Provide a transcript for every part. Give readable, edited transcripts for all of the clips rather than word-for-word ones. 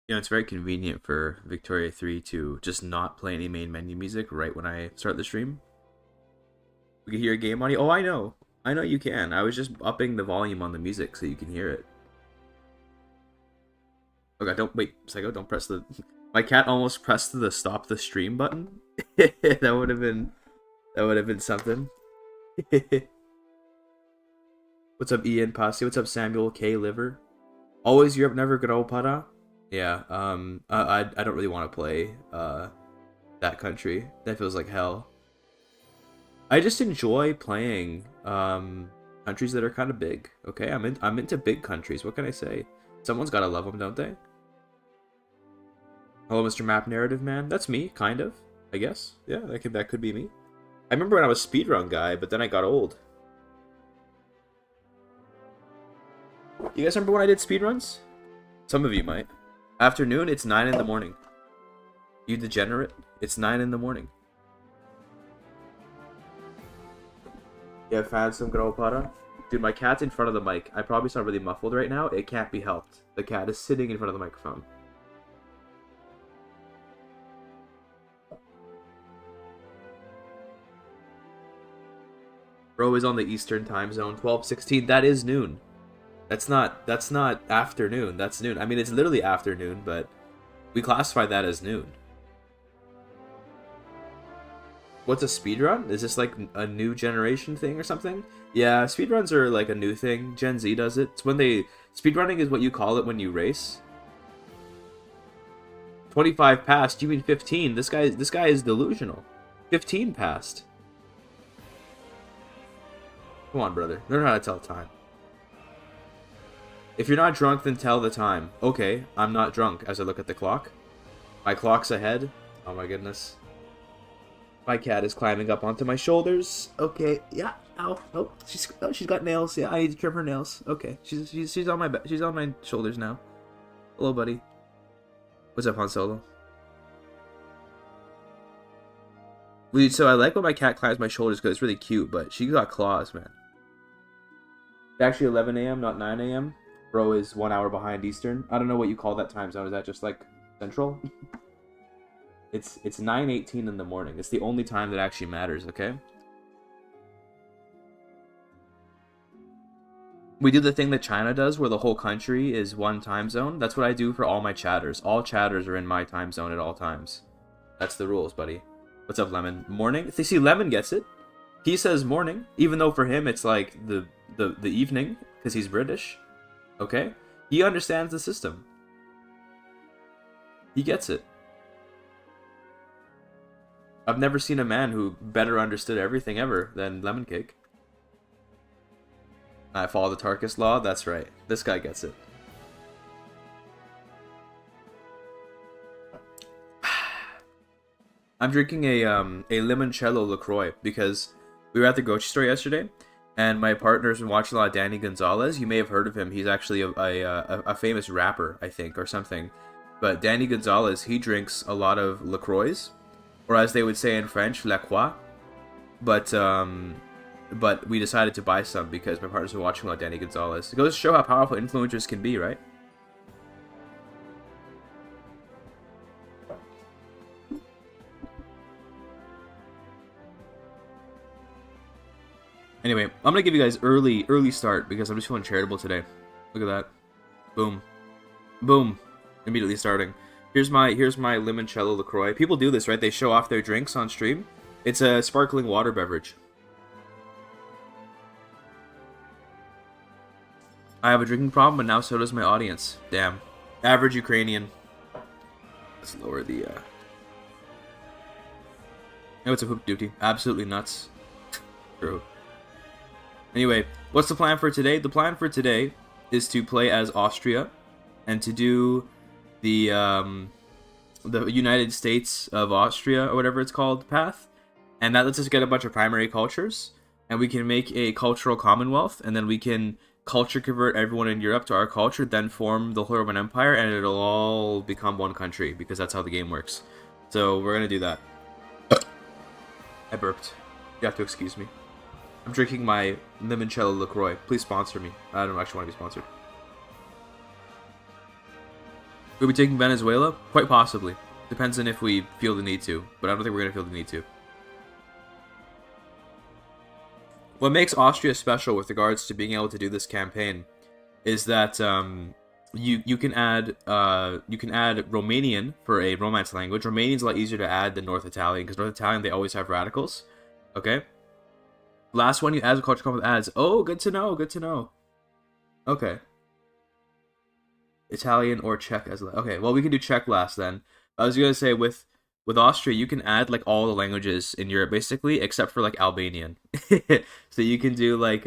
You know, it's very convenient for Victoria 3 to just not play any main menu music right when I start the stream. We can hear a game audio. Oh, I know. I know you can. I was just upping the volume on the music so you can hear it. Okay, don't wait, Psycho, don't press the my cat almost pressed the stop the stream button. That would have been something. What's up, Ian Pasi? What's up, Samuel K Liver? Always Europe, never Grau para. Yeah, I don't really want to play that country. That feels like hell. I just enjoy playing countries that are kind of big. Okay, I'm into big countries. What can I say? Someone's gotta love them, don't they? Hello, Mr. Map Narrative Man. That's me, kind of. I guess. Yeah, that could be me. I remember when I was speedrun guy, but then I got old. You guys remember when I did speedruns? Some of you might. Afternoon, it's 9 in the morning. You degenerate. It's 9 in the morning. Yeah, Phantom Graupada. Dude, my cat's in front of the mic. I probably sound really muffled right now. It can't be helped. The cat is sitting in front of the microphone. Bro is on the Eastern time zone. 12:16. That is noon. That's not afternoon. That's noon. I mean, it's literally afternoon, but we classify that as noon. What's a speedrun? Is this like a new generation thing or something? Yeah, speedruns are like a new thing. Gen Z does it. It's when they... Speedrunning is what you call it when you race. 25 passed. You mean 15? This guy is delusional. 15 passed. Come on, brother. Learn how to tell time. If you're not drunk, then tell the time. Okay, I'm not drunk as I look at the clock. My clock's ahead. Oh my goodness. My cat is climbing up onto my shoulders. Okay, yeah. Ow. Oh, she's got nails. Yeah, I need to trim her nails. Okay, she's on my back. She's on my shoulders now. Hello, buddy. What's up, Han Solo? Dude, so I like when my cat climbs my shoulders because it's really cute, but she got claws, man. It's actually 11 a.m., not 9 a.m. Bro is 1 hour behind Eastern. I don't know what you call that time zone. Is that just like Central? It's 9:18 in the morning. It's the only time that actually matters, okay? We do the thing that China does where the whole country is one time zone. That's what I do for all my chatters. All chatters are in my time zone at all times. That's the rules, buddy. What's up, Lemon? Morning? They see Lemon gets it. He says morning, even though for him it's like the evening because he's British. Okay? He understands the system. He gets it. I've never seen a man who better understood everything ever than Lemon Cake. I follow the Tarkus law. That's right. This guy gets it. I'm drinking a limoncello LaCroix because we were at the grocery store yesterday, and my partner's been watching a lot of Danny Gonzalez. You may have heard of him. He's actually a famous rapper, I think, or something. But Danny Gonzalez, he drinks a lot of LaCroix, or as they would say in French, La Croix. But we decided to buy some because my partners were watching a lot of Danny Gonzalez. It goes to show how powerful influencers can be, right? Anyway, I'm gonna give you guys early start because I'm just feeling charitable today. Look at that. Boom. Boom. Immediately starting. Here's my limoncello LaCroix. People do this, right? They show off their drinks on stream. It's a sparkling water beverage. I have a drinking problem, but now so does my audience. Damn. Average Ukrainian. Let's lower the, No, it's a hoop duty. Absolutely nuts. True. Anyway, what's the plan for today? The plan for today is to play as Austria and to do the United States of Austria, or whatever it's called, path. And that lets us get a bunch of primary cultures, and we can make a cultural commonwealth, and then we can culture convert everyone in Europe to our culture, then form the whole Roman Empire, and it'll all become one country, because that's how the game works. So we're gonna do that. I burped. You have to excuse me. I'm drinking my limoncello LaCroix. Please sponsor me. I don't actually want to be sponsored. We'll be taking Venezuela? Quite possibly. Depends on if we feel the need to, but I don't think we're going to feel the need to. What makes Austria special with regards to being able to do this campaign is that you can add Romanian for a Romance language. Romanian's a lot easier to add than North Italian, because North Italian, they always have radicals. Okay? Last one you add culture commonwealth adds. Oh, good to know, good to know. Okay. Italian or Czech as okay, well we can do Czech last then. I was gonna say with Austria you can add like all the languages in Europe basically except for like Albanian. So you can do like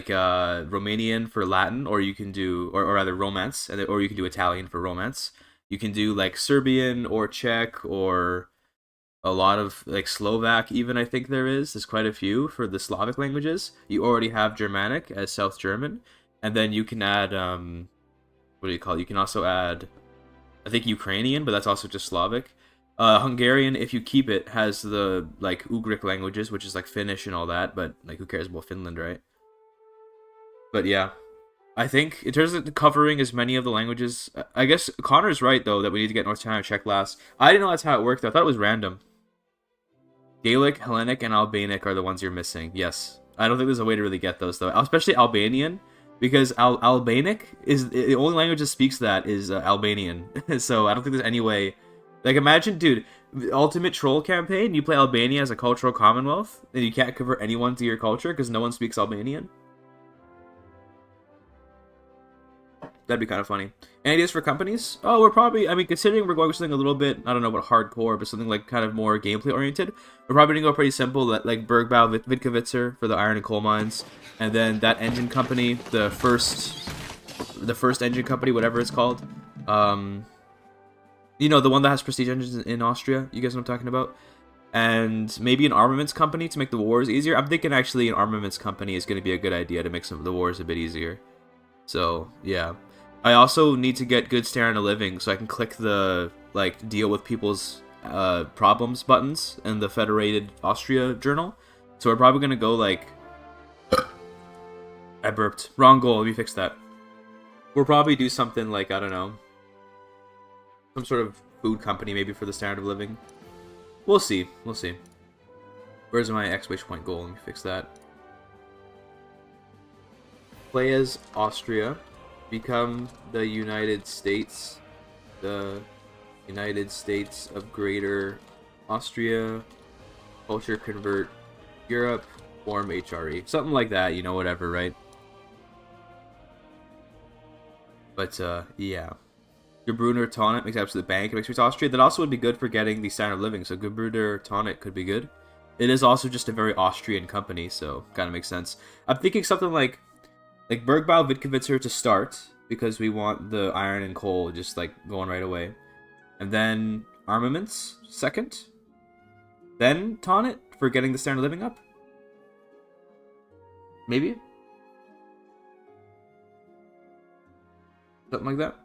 Romanian for Latin, or you can do or rather Romance, or you can do Italian for Romance. You can do like Serbian or Czech or a lot of like Slovak even. I think there's quite a few for the Slavic languages. You already have Germanic as South German. And then you can add, what do you call it? You can also add, I think, Ukrainian, but that's also just Slavic. Hungarian, if you keep it, has the, like, Ugric languages, which is, like, Finnish and all that, but, like, who cares about Finland, right? But, yeah. I think, in terms of covering as many of the languages, I guess Connor's right, though, that we need to get North China Czech last. I didn't know that's how it worked, though. I thought it was random. Gaelic, Hellenic, and Albanic are the ones you're missing, yes. I don't think there's a way to really get those, though. Especially Albanian. Because Albanic is the only language that speaks that is Albanian, so I don't think there's any way. Like, imagine, dude, ultimate troll campaign. You play Albania as a cultural commonwealth, and you can't convert anyone to your culture because no one speaks Albanian. That'd be kind of funny. Any ideas for companies? Oh, we're probably, I mean, considering we're going with something a little bit, I don't know about hardcore, but something like kind of more gameplay oriented, we're probably gonna go pretty simple, like Bergbau Vidkovitzer for the iron and coal mines, and then that engine company, the first engine company, whatever it's called, you know, the one that has prestige engines in Austria. You guys know what I'm talking about? And maybe an armaments company to make the wars easier. I'm thinking actually an armaments company is going to be a good idea to make some of the wars a bit easier. So yeah. I also need to get good standard of living so I can click the, like, deal with people's problems buttons in the Federated Austria journal. So we're probably going to go, like... I burped. Wrong goal. Let me fix that. We'll probably do something like, I don't know, some sort of food company maybe for the standard of living. We'll see. We'll see. Where's my exclamation point goal? Let me fix that. Play as Austria. Become the United States of Greater Austria, culture convert Europe, form HRE. Something like that, you know, whatever, right? But, yeah. Gebruder Tonic makes absolute bank. It makes Austria. That also would be good for getting the standard of living, so Gebruder Tonic could be good. It is also just a very Austrian company, so kind of makes sense. I'm thinking something like Bergbau Vidkovitzer to start, because we want the iron and coal just, like, going right away. And then armaments, second. Then Tonnet for getting the standard of living up. Maybe? Something like that.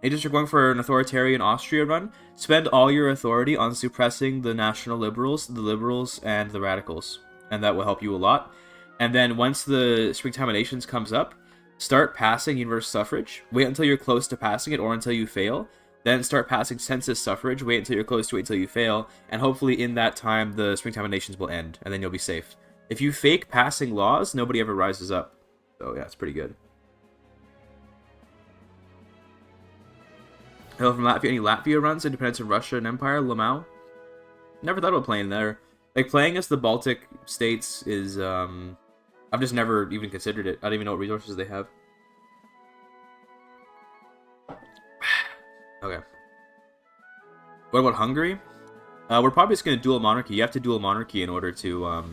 Agents are going for an authoritarian Austria run. Spend all your authority on suppressing the national liberals, and the radicals. And that will help you a lot. And then once the Springtime of Nations comes up, start passing universal suffrage. Wait until you're close to passing it or until you fail. Then start passing census suffrage. Wait until you're close to it until you fail. And hopefully in that time, the Springtime of Nations will end. And then you'll be safe. If you fake passing laws, nobody ever rises up. So yeah, it's pretty good. Hello from Latvia. Any Latvia runs? Independence of Russia and Empire? Lamau? Never thought about playing there. Like, playing as the Baltic states is, I've just never even considered it. I don't even know what resources they have. Okay. What about Hungary? We're probably just gonna dual monarchy. You have to dual monarchy in order to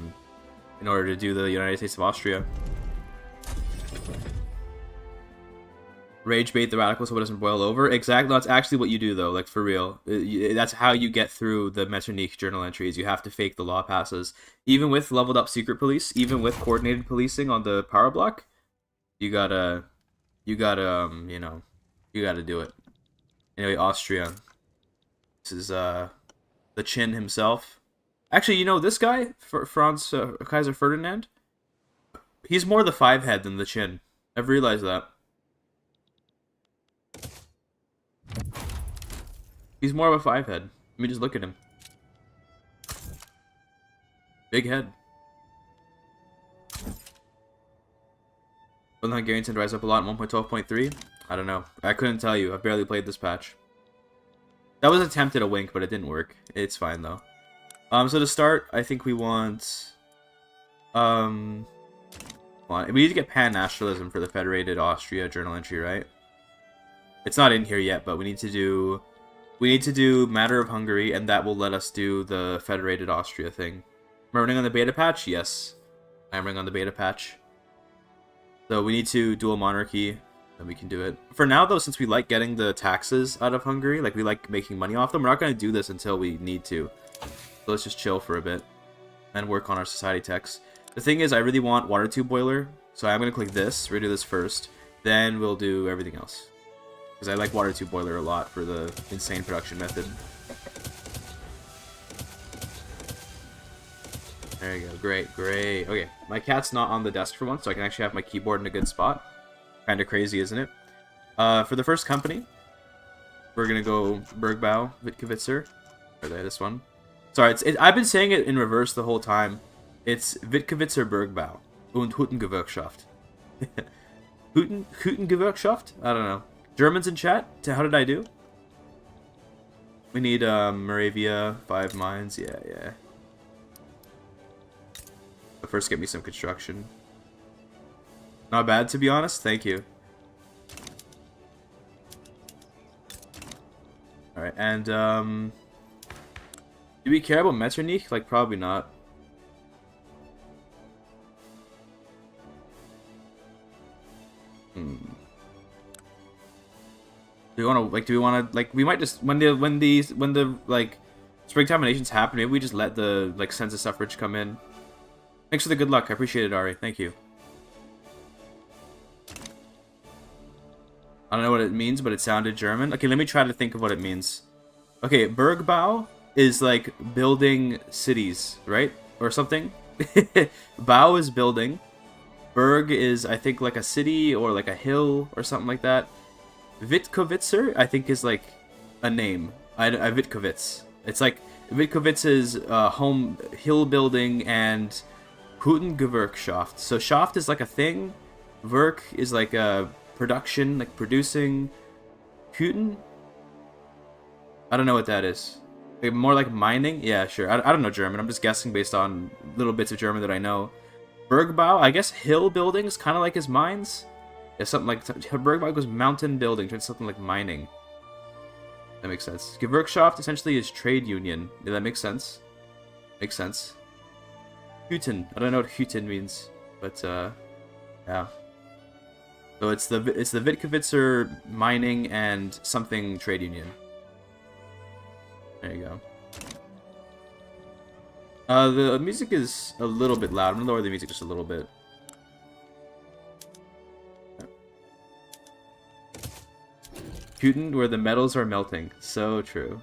do the United States of Austria. Rage bait the radicals so it doesn't boil over. Exactly. That's actually what you do, though. Like, for real. That's how you get through the Metternich journal entries. You have to fake the law passes. Even with leveled up secret police, even with coordinated policing on the power block, you gotta do it. Anyway, Austria. This is, the Chin himself. Actually, you know, this guy, Franz Kaiser Ferdinand, he's more the five head than the Chin. I've realized that. He's more of a 5 head. Let me just look at him. Big head. Will the Hungarians tend to rise up a lot in 1.12.3? I don't know. I couldn't tell you. I've barely played this patch. That was attempted a wink, but it didn't work. It's fine though. So to start, I think we want we need to get pan-nationalism for the Federated Austria journal entry, right? It's not in here yet, but we need to do Matter of Hungary, and that will let us do the Federated Austria thing. Am I running on the beta patch? Yes. I am running on the beta patch. So we need to dual monarchy, then we can do it. For now, though, since we like getting the taxes out of Hungary, like we like making money off them, we're not going to do this until we need to. So let's just chill for a bit and work on our society techs. The thing is, I really want water tube boiler, so I'm going to click this. We're going to do this first, then we'll do everything else. Because I like water tube boiler a lot for the insane production method. There you go. Great, great. Okay, my cat's not on the desk for once, so I can actually have my keyboard in a good spot. Kind of crazy, isn't it? For the first company, we're going to go Bergbau, Wittgewitzer. Or this one. Sorry, I've been saying it in reverse the whole time. It's Wittgewitzer Bergbau und Hüttengewerkschaft. Hüttengewerkschaft? I don't know. Germans in chat? How did I do? We need Moravia, 5 mines. Yeah. But first get me some construction. Not bad, to be honest. Thank you. Alright, and do we care about Metternich? Like, probably not. Do we want to, we might just, when the, like, springtime nations happen, maybe we just let the, like, census suffrage come in. Thanks for the good luck. I appreciate it, Ari. Thank you. I don't know what it means, but it sounded German. Okay, let me try to think of what it means. Okay, Bergbau is, like, building cities, right? Or something. Bau is building. Berg is, I think, like a city or like a hill or something like that. Wittgewitzer, I think, is like a name. Wittgewitz. It's like Wittgewitz's home hill building and Hüttengewerkschaft. So Schaft is like a thing. Werk is like a production, like producing. Hütten? I don't know what that is. Like, more like mining? Yeah, sure. I don't know German. I'm just guessing based on little bits of German that I know. Bergbau, I guess hill buildings, kind of like his mines. Yeah, something like Bergbau goes mountain building, turns something like mining. That makes sense. Gewerkschaft essentially is trade union. Yeah, that makes sense. Makes sense. Hütten, I don't know what Hütten means, but yeah. So it's the Wittgewitzer mining and something trade union. There you go. The music is a little bit loud. I'm gonna lower the music just a little bit. Putin, where the metals are melting. So true.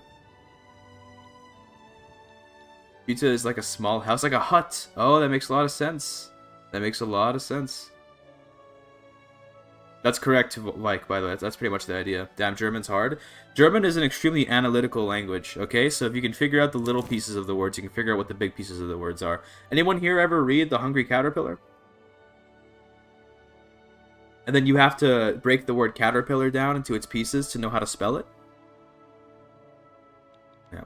Pizza is like a small house, like a hut. Oh, that makes a lot of sense. That makes a lot of sense. That's correct, Mike, by the way. That's pretty much the idea. Damn, German's hard. German is an extremely analytical language, okay? So if you can figure out the little pieces of the words, you can figure out what the big pieces of the words are. Anyone here ever read The Hungry Caterpillar? And then you have to break the word caterpillar down into its pieces to know how to spell it? Yeah.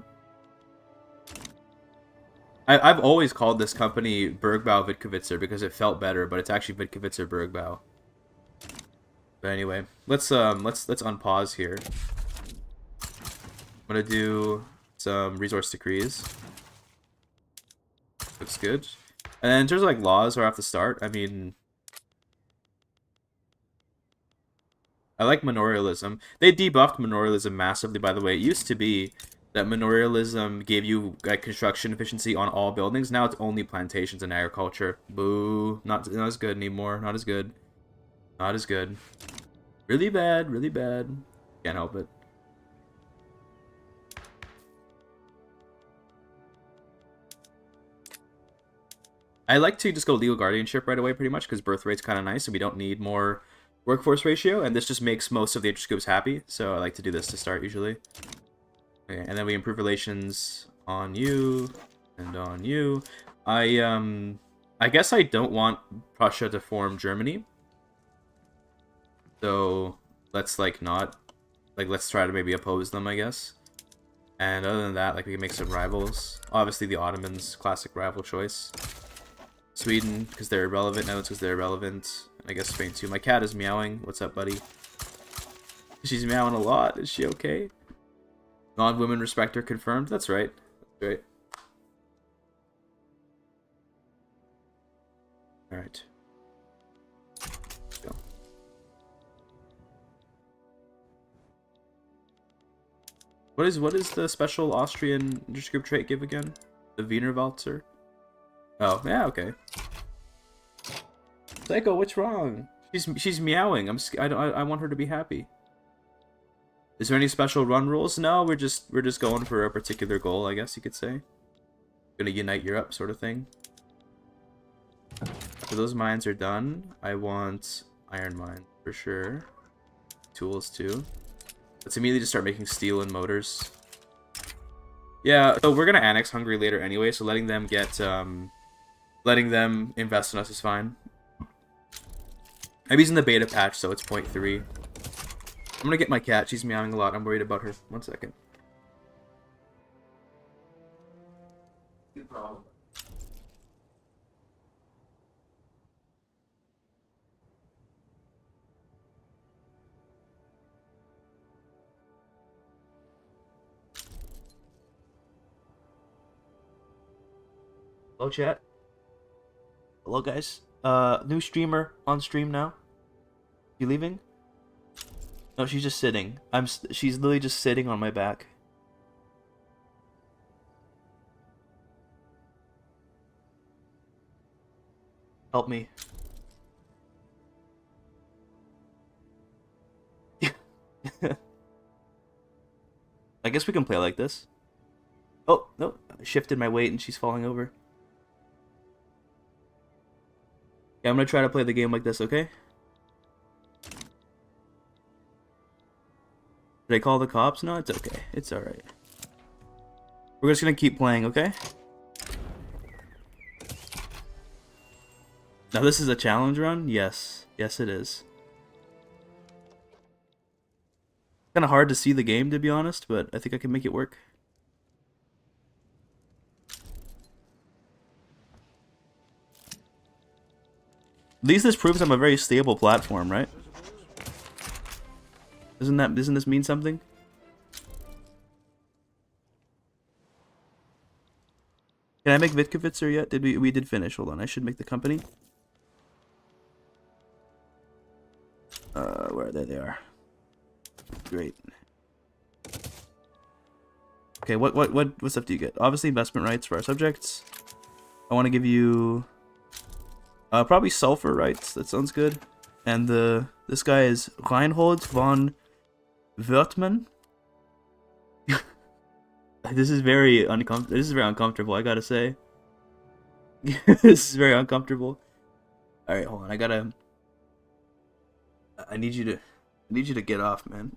I've always called this company Bergbau Wittgewitzer because it felt better, but it's actually Wittgewitzer Bergbau. But anyway, let's unpause here. I'm gonna do some resource decrees. Looks good. And in terms of like laws right off the start, I mean, I like manorialism. They debuffed manorialism massively, by the way. It used to be that manorialism gave you like construction efficiency on all buildings. Now it's only plantations and agriculture. Boo! Not as good anymore. Not as good. Not as good. Really bad, really bad. Can't help it. I like to just go legal guardianship right away, pretty much, because birth rate's kind of nice, and we don't need more workforce ratio, and this just makes most of the interest groups happy. So I like to do this to start usually. Okay, and then we improve relations on you and on you. I guess I don't want Prussia to form Germany. So let's like not like let's try to maybe oppose them, I guess. And other than that, like we can make some rivals. Obviously the Ottomans, classic rival choice. Sweden, because they're irrelevant. Netherlands, because they're irrelevant. And I guess Spain too. My cat is meowing. What's up, buddy? She's meowing a lot. Is she okay? Non-women respecter confirmed. That's right. That's right. Alright. Let's go. What is the special Austrian intergroup trait give again? The Wienerwalzer? Oh, yeah, okay. Psycho, what's wrong? She's meowing. I want her to be happy. Is there any special run rules? No, we're just going for a particular goal, I guess you could say. Gonna unite Europe, sort of thing. After those mines are done, I want iron mine for sure. Tools too. Let's immediately just start making steel and motors. Yeah, so we're gonna annex Hungary later anyway, so letting them invest in us is fine. I'm using the beta patch, so it's 0.3. I'm gonna get my cat. She's meowing a lot. I'm worried about her. 1 second. Good problem. Hello, chat. Hello, guys. New streamer on stream now. You leaving? No, she's just sitting. She's literally just sitting on my back. Help me. I guess we can play like this. Oh, no. I shifted my weight and she's falling over. Yeah, I'm gonna try to play the game like this, okay? Did I call the cops? No, it's okay. It's alright. We're just gonna keep playing, okay? Now this is a challenge run? Yes. Yes, it is. Kinda hard to see the game, to be honest, but I think I can make it work. At least this proves I'm a very stable platform, right? Doesn't this mean something? Can I make Wittgewitzer yet? We did finish. Hold on, I should make the company. Where are they? They are. Great. Okay, what stuff do you get? Obviously investment rights for our subjects. I want to give you probably sulfur rights. That sounds good. And this guy is Reinhold von Wertmann. This is very uncomfortable. This is very uncomfortable, I gotta say. This is very uncomfortable. All right, hold on. I need you to get off, man.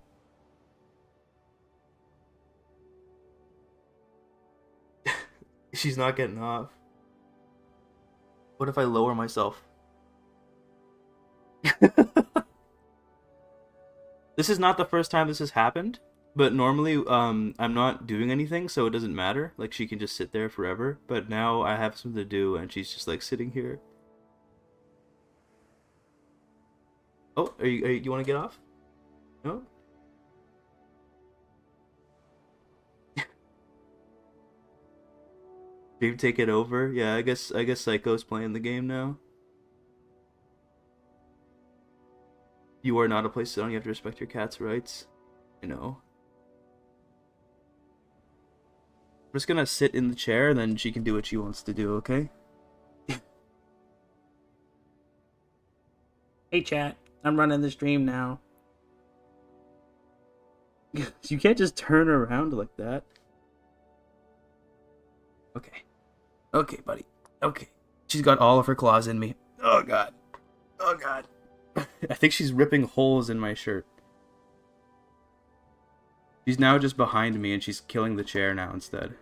She's not getting off. What if I lower myself? This is not the first time this has happened, but normally I'm not doing anything, so it doesn't matter. Like, she can just sit there forever, but now I have something to do and she's just like sitting here. Oh, you want to get off? No? Dream take it over? Yeah, I guess Psycho's playing the game now. You are not a place to sit on. You have to respect your cat's rights. I know. I'm just gonna sit in the chair, and then she can do what she wants to do, okay? Hey, chat. I'm running the stream now. You can't just turn around like that. Okay. Okay, buddy. Okay. She's got all of her claws in me. Oh, God. Oh, God. I think she's ripping holes in my shirt. She's now just behind me and she's killing the chair now instead.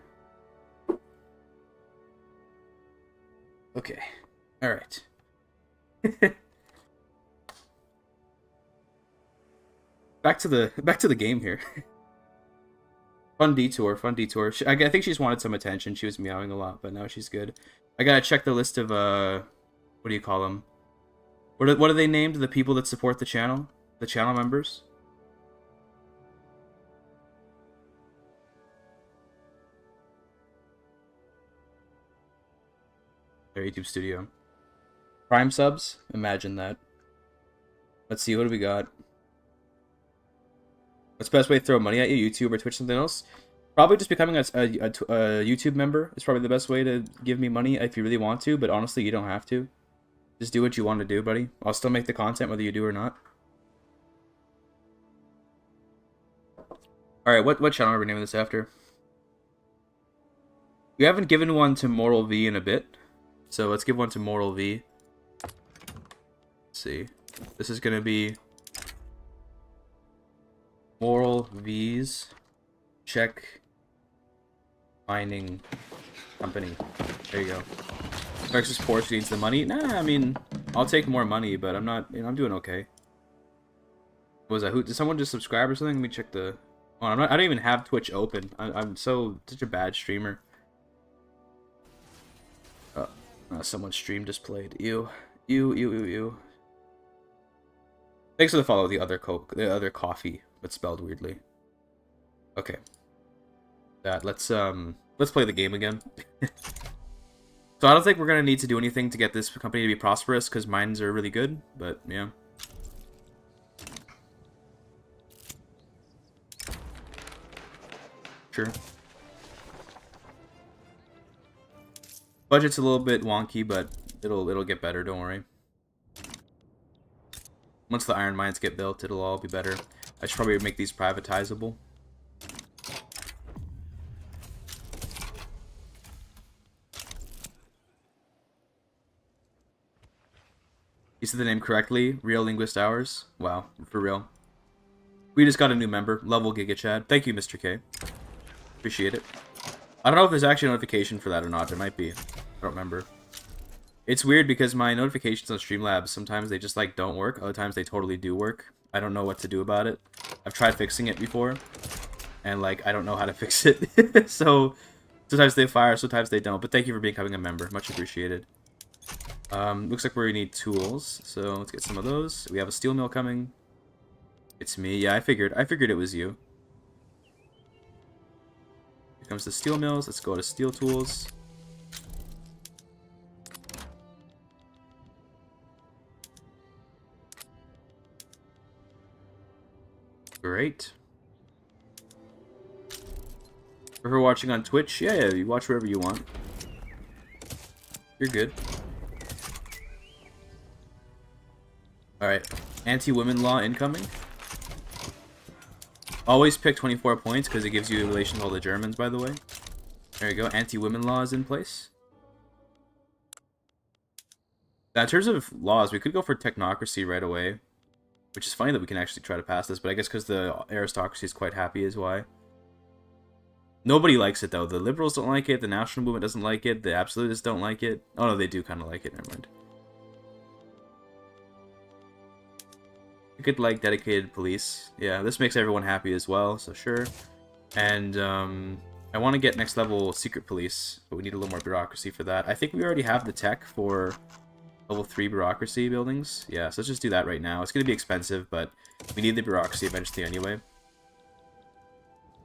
Okay. Alright. Back to the game here. Fun detour, fun detour. I think she just wanted some attention. She was meowing a lot, but now she's good. I gotta check the list of, what do you call them? What are they named? The people that support the channel? The channel members? Their YouTube studio. Prime subs? Imagine that. Let's see, what do we got? What's the best way to throw money at you? YouTube or Twitch, something else? Probably just becoming a YouTube member is probably the best way to give me money if you really want to, but honestly, you don't have to. Just do what you want to do, buddy. I'll still make the content whether you do or not. Alright, what channel are we naming this after? We haven't given one to Moral V in a bit, so let's give one to Moral V. Let's see. This is gonna be Moral V's Check Mining Company. There you go. Versus Porsche needs the money. Nah, I mean, I'll take more money, but I'm not. You know, I'm doing okay. What was that? Who did someone just subscribe or something? Let me check the. Oh, I'm not. I don't even have Twitch open. I'm such a bad streamer. Someone's stream just played. Ew. Thanks for the follow. The other coffee, but spelled weirdly. Okay. Let's play the game again. So I don't think we're gonna need to do anything to get this company to be prosperous because mines are really good. But yeah. Sure. Budget's a little bit wonky, but it'll get better. Don't worry. Once the iron mines get built, it'll all be better. I should probably make these privatizable. You said the name correctly. Real Linguist Hours. Wow, for real. We just got a new member. Level GIGACHAD. Thank you, Mr. K. Appreciate it. I don't know if there's actually a notification for that or not. There might be. I don't remember. It's weird because my notifications on Streamlabs, sometimes they just like don't work. Other times they totally do work. I don't know what to do about it. I've tried fixing it before. And like, I don't know how to fix it. So, sometimes they fire, sometimes they don't. But thank you for becoming a member. Much appreciated. Looks like we need tools. So, let's get some of those. We have a steel mill coming. It's me. Yeah, I figured it was you. Here comes the steel mills. Let's go to steel tools. Great. If you're watching on Twitch, yeah, you watch wherever you want. You're good. Alright. Anti-women law incoming. Always pick 24 points because it gives you a relation to all the Germans, by the way. There you go. Anti-women law is in place. Now, in terms of laws, we could go for technocracy right away. Which is funny that we can actually try to pass this, but I guess because the aristocracy is quite happy is why. Nobody likes it, though. The liberals don't like it, the national movement doesn't like it, the absolutists don't like it. Oh, no, they do kind of like it. Never mind. We could like dedicated police. Yeah, this makes everyone happy as well, so sure. And I want to get next level secret police, but we need a little more bureaucracy for that. I think we already have the tech for level 3 bureaucracy buildings. Yeah, so let's just do that right now. It's going to be expensive, but we need the bureaucracy eventually anyway.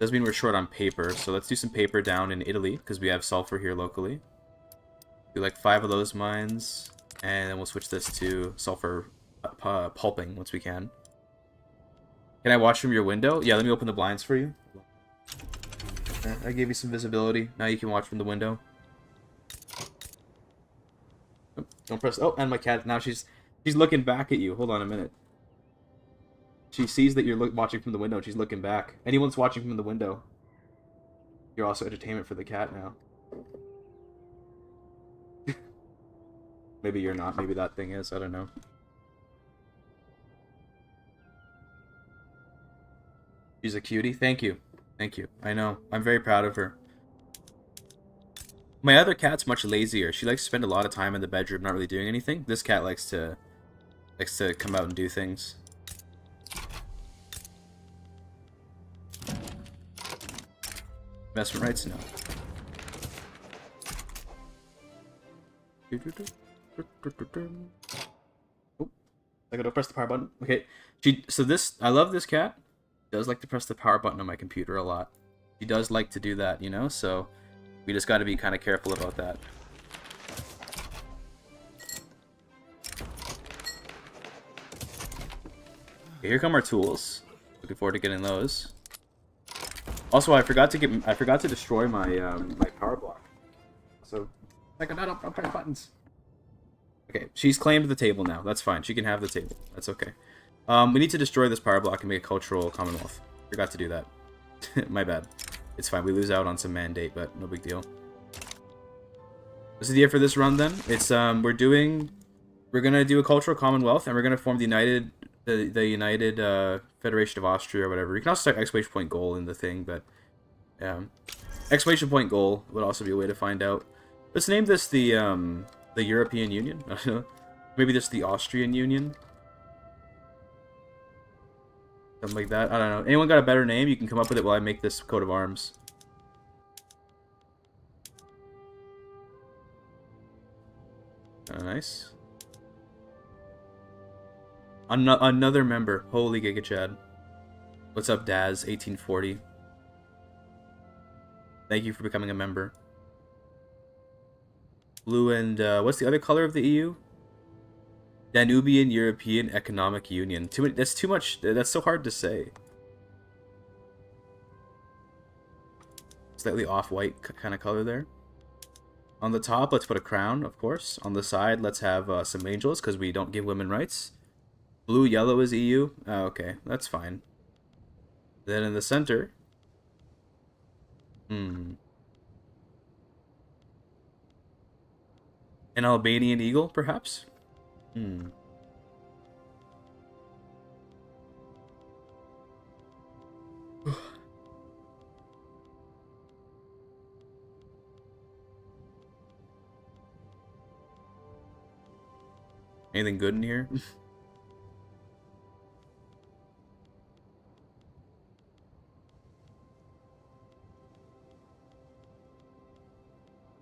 Doesn't mean we're short on paper, so let's do some paper down in Italy, because we have sulfur here locally. Do like 5 of those mines, and then we'll switch this to sulfur pulping once we can. Can I watch from your window? Yeah, let me open the blinds for you. I gave you some visibility. Now you can watch from the window. Oh, don't press. Oh, and my cat. Now she's looking back at you. Hold on a minute. She sees that you're watching from the window. And she's looking back. Anyone's watching from the window. You're also entertainment for the cat now. Maybe you're not. Maybe that thing is. I don't know. She's a cutie. Thank you. Thank you. I know. I'm very proud of her. My other cat's much lazier. She likes to spend a lot of time in the bedroom not really doing anything. This cat likes to come out and do things. Investment rights? No. Oh, I gotta press the power button. Okay. I love this cat. She does like to press the power button on my computer a lot. She does like to do that, you know, so we just gotta be kind of careful about that. Okay, here come our tools. Looking forward to getting those. Also, I forgot to destroy my my power block. So I don't press buttons. Okay, she's claimed the table now. That's fine. She can have the table. That's okay. We need to destroy this power block and make a cultural commonwealth. Forgot to do that. My bad. It's fine. We lose out on some mandate, but no big deal. What's the idea for this run then? It's we're gonna do a cultural commonwealth and we're gonna form the United Federation of Austria or whatever. You can also start exclamation point goal in the thing, but exclamation point goal would also be a way to find out. Let's name this the European Union. Maybe this the Austrian Union. Something like that. I don't know. Anyone got a better name? You can come up with it while I make this coat of arms. Nice. Another member. Holy GIGACHAD. What's up, Daz? 1840. Thank you for becoming a member. Blue and, what's the other color of the EU? Danubian European Economic Union. That's too much. That's so hard to say. Slightly off-white kind of color there. On the top, let's put a crown, of course. On the side, let's have some angels, because we don't give women rights. Blue, yellow is EU. Oh, okay, that's fine. Then in the center... An Albanian eagle, perhaps? Anything good in here?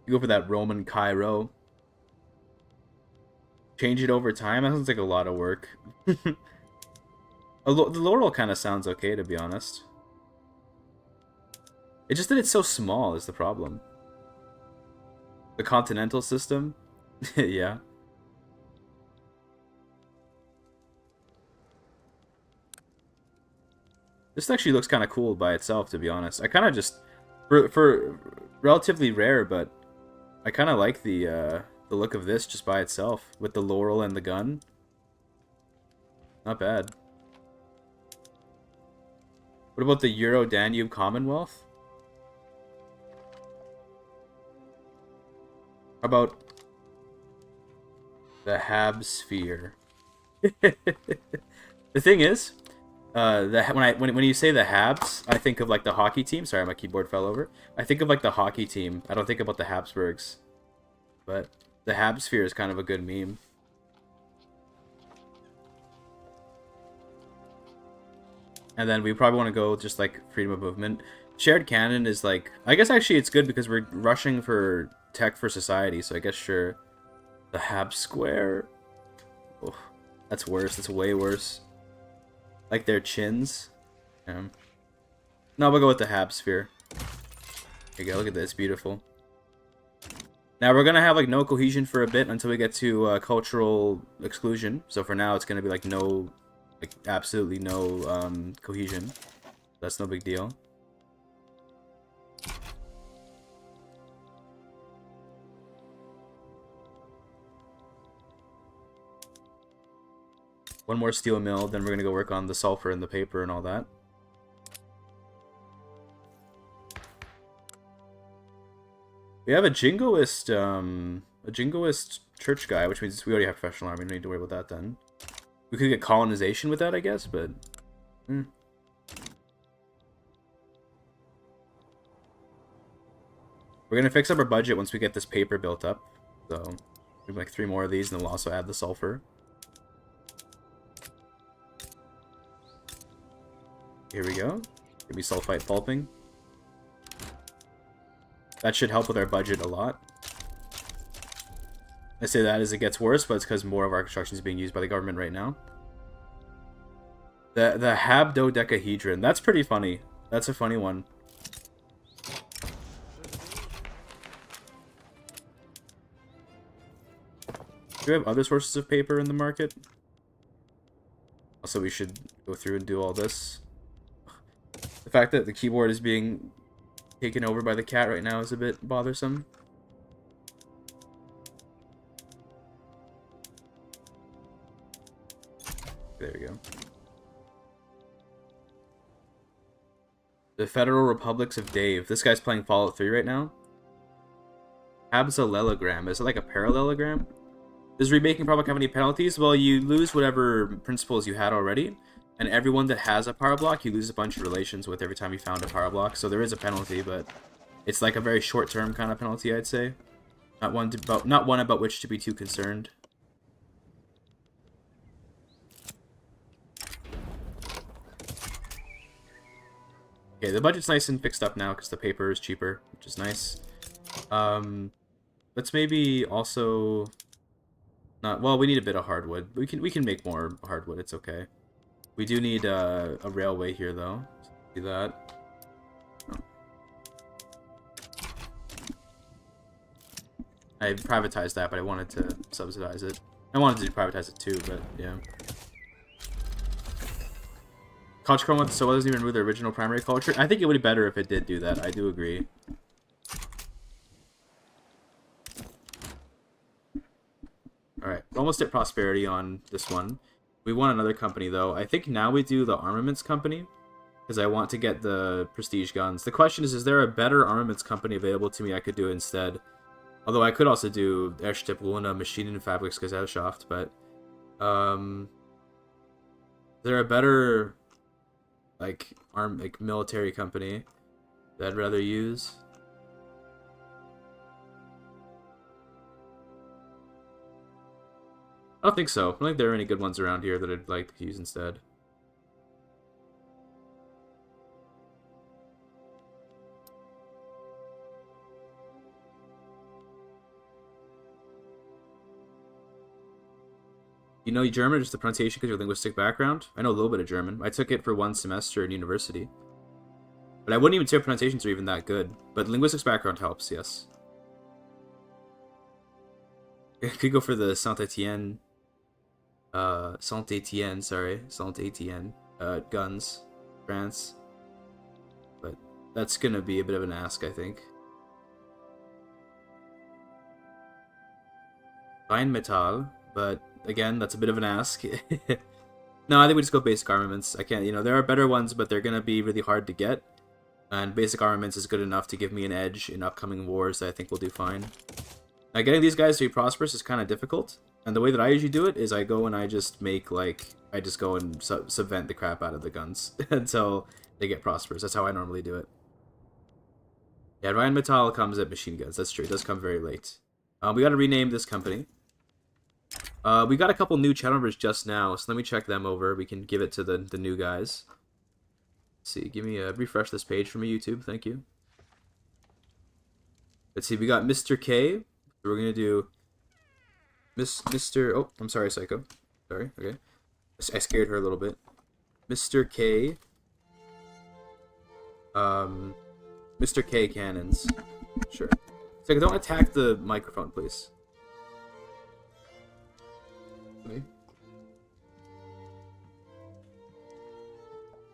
You go for that Roman Cairo. Change it over time? That sounds like a lot of work. The Laurel kind of sounds okay, to be honest. It's just that it's so small is the problem. The continental system? Yeah. This actually looks kind of cool by itself, to be honest. I kind of just... For relatively rare, but I kind of like the look of this just by itself, with the laurel and the gun. Not bad. What about the Euro-Danube Commonwealth? How about the Habsphere? The thing is, when you say the Habs, I think of like the hockey team. Sorry, my keyboard fell over. I think of like the hockey team. I don't think about the Habsburgs. But the Habsphere is kind of a good meme. And then we probably want to go just like freedom of movement. Shared canon is like, I guess actually it's good because we're rushing for tech for society. So I guess sure, the Hab Square. Oh, that's worse. That's way worse. Like their chins. No, we'll go with the Habsphere. Here you go. Look at this. Beautiful. Now we're gonna have like no cohesion for a bit until we get to cultural exclusion. So for now, it's gonna be like no, like absolutely no cohesion. That's no big deal. One more steel mill, then we're gonna go work on the sulfur and the paper and all that. We have a jingoist church guy, which means we already have professional army. We don't need to worry about that then. We could get colonization with that, I guess, but... We're gonna fix up our budget once we get this paper built up. So, we have like 3 more of these, and then we'll also add the sulfur. Here we go. Gonna be sulfite pulping. That should help with our budget a lot. I say that as it gets worse, but it's because more of our construction is being used by the government right now. The habdodecahedron. That's pretty funny. That's a funny one. Do we have other sources of paper in the market? Also, we should go through and do all this. The fact that the keyboard is being taken over by the cat right now is a bit bothersome. There we go. The Federal Republics of Dave. This guy's playing Fallout 3 right now. Habsalelogram. Is it like a parallelogram? Does remaking probably have any penalties? Well, you lose whatever principles you had already. And everyone that has a power block, you lose a bunch of relations with every time you found a power block. So there is a penalty, but it's like a very short-term kind of penalty, I'd say. Not one about which to be too concerned. Okay, the budget's nice and fixed up now because the paper is cheaper, which is nice. Let's maybe also not. Well, we need a bit of hardwood. We can make more hardwood. It's okay. We do need a railway here, though. Do that. Oh. I privatized that, but I wanted to subsidize it. I wanted to privatize it too, but yeah. Culture commonwealth, so it doesn't even remove the original primary culture. I think it would be better if it did do that. I do agree. Alright, almost at prosperity on this one. We want another company, though. I think now we do the armaments company, because I want to get the prestige guns. The question is there a better armaments company available to me I could do instead? Although I could also do Erstep Luna Maschinen Fabriksgesellschaft, but is there a better like military company that I'd rather use? I don't think so. I don't think there are any good ones around here that I'd like to use instead. You know German, just the pronunciation because of your linguistic background? I know a little bit of German. I took it for 1 semester in university. But I wouldn't even say pronunciations are even that good. But linguistics background helps, yes. I could go for the Saint-Étienne, guns, France. But that's gonna be a bit of an ask, I think. Rheinmetall, but again, that's a bit of an ask. No, I think we just go basic armaments. I can't, there are better ones, but they're gonna be really hard to get. And basic armaments is good enough to give me an edge in upcoming wars that I think we'll do fine. Now, getting these guys to be prosperous is kind of difficult. And the way that I usually do it is I go and I just make, I just go and subvent the crap out of the guns until they get prosperous. That's how I normally do it. Yeah, Rheinmetall comes at machine guns. That's true. It does come very late. We got to rename this company. We got a couple new channel members just now, so let me check them over. We can give it to the new guys. Let's see, give me a refresh this page for me, YouTube. Thank you. Let's see, we got Mr. K. We're gonna do Mr. Oh, I'm sorry, Psycho. Sorry. Okay, I scared her a little bit. Mr. K. Mr. K cannons. Sure. Psycho, don't attack the microphone, please. Okay.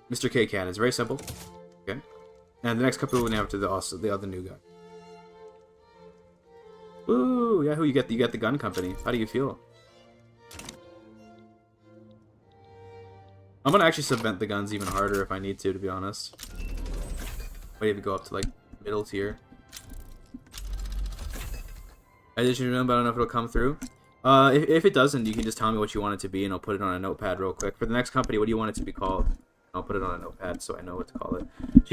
Mr. K cannons, very simple. Okay. And the next couple we're gonna have to the other new guy. Ooh, Yahoo! You get the gun company. How do you feel? I'm gonna actually subvent the guns even harder if I need to be honest. Might even go up to like middle tier. I just remember, I don't know if it'll come through. If it doesn't, you can just tell me what you want it to be, and I'll put it on a notepad real quick. For the next company, what do you want it to be called? I'll put it on a notepad so I know what to call it.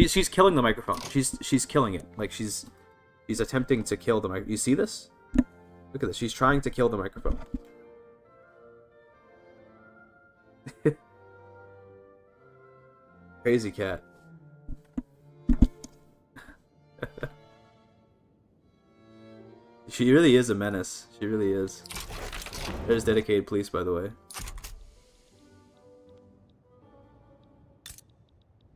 She's killing the microphone. She's killing it. Like she's She's attempting to kill the microphone. You see this? Look at this. She's trying to kill the microphone. Crazy cat. She really is a menace. She really is. There's dedicated police, by the way.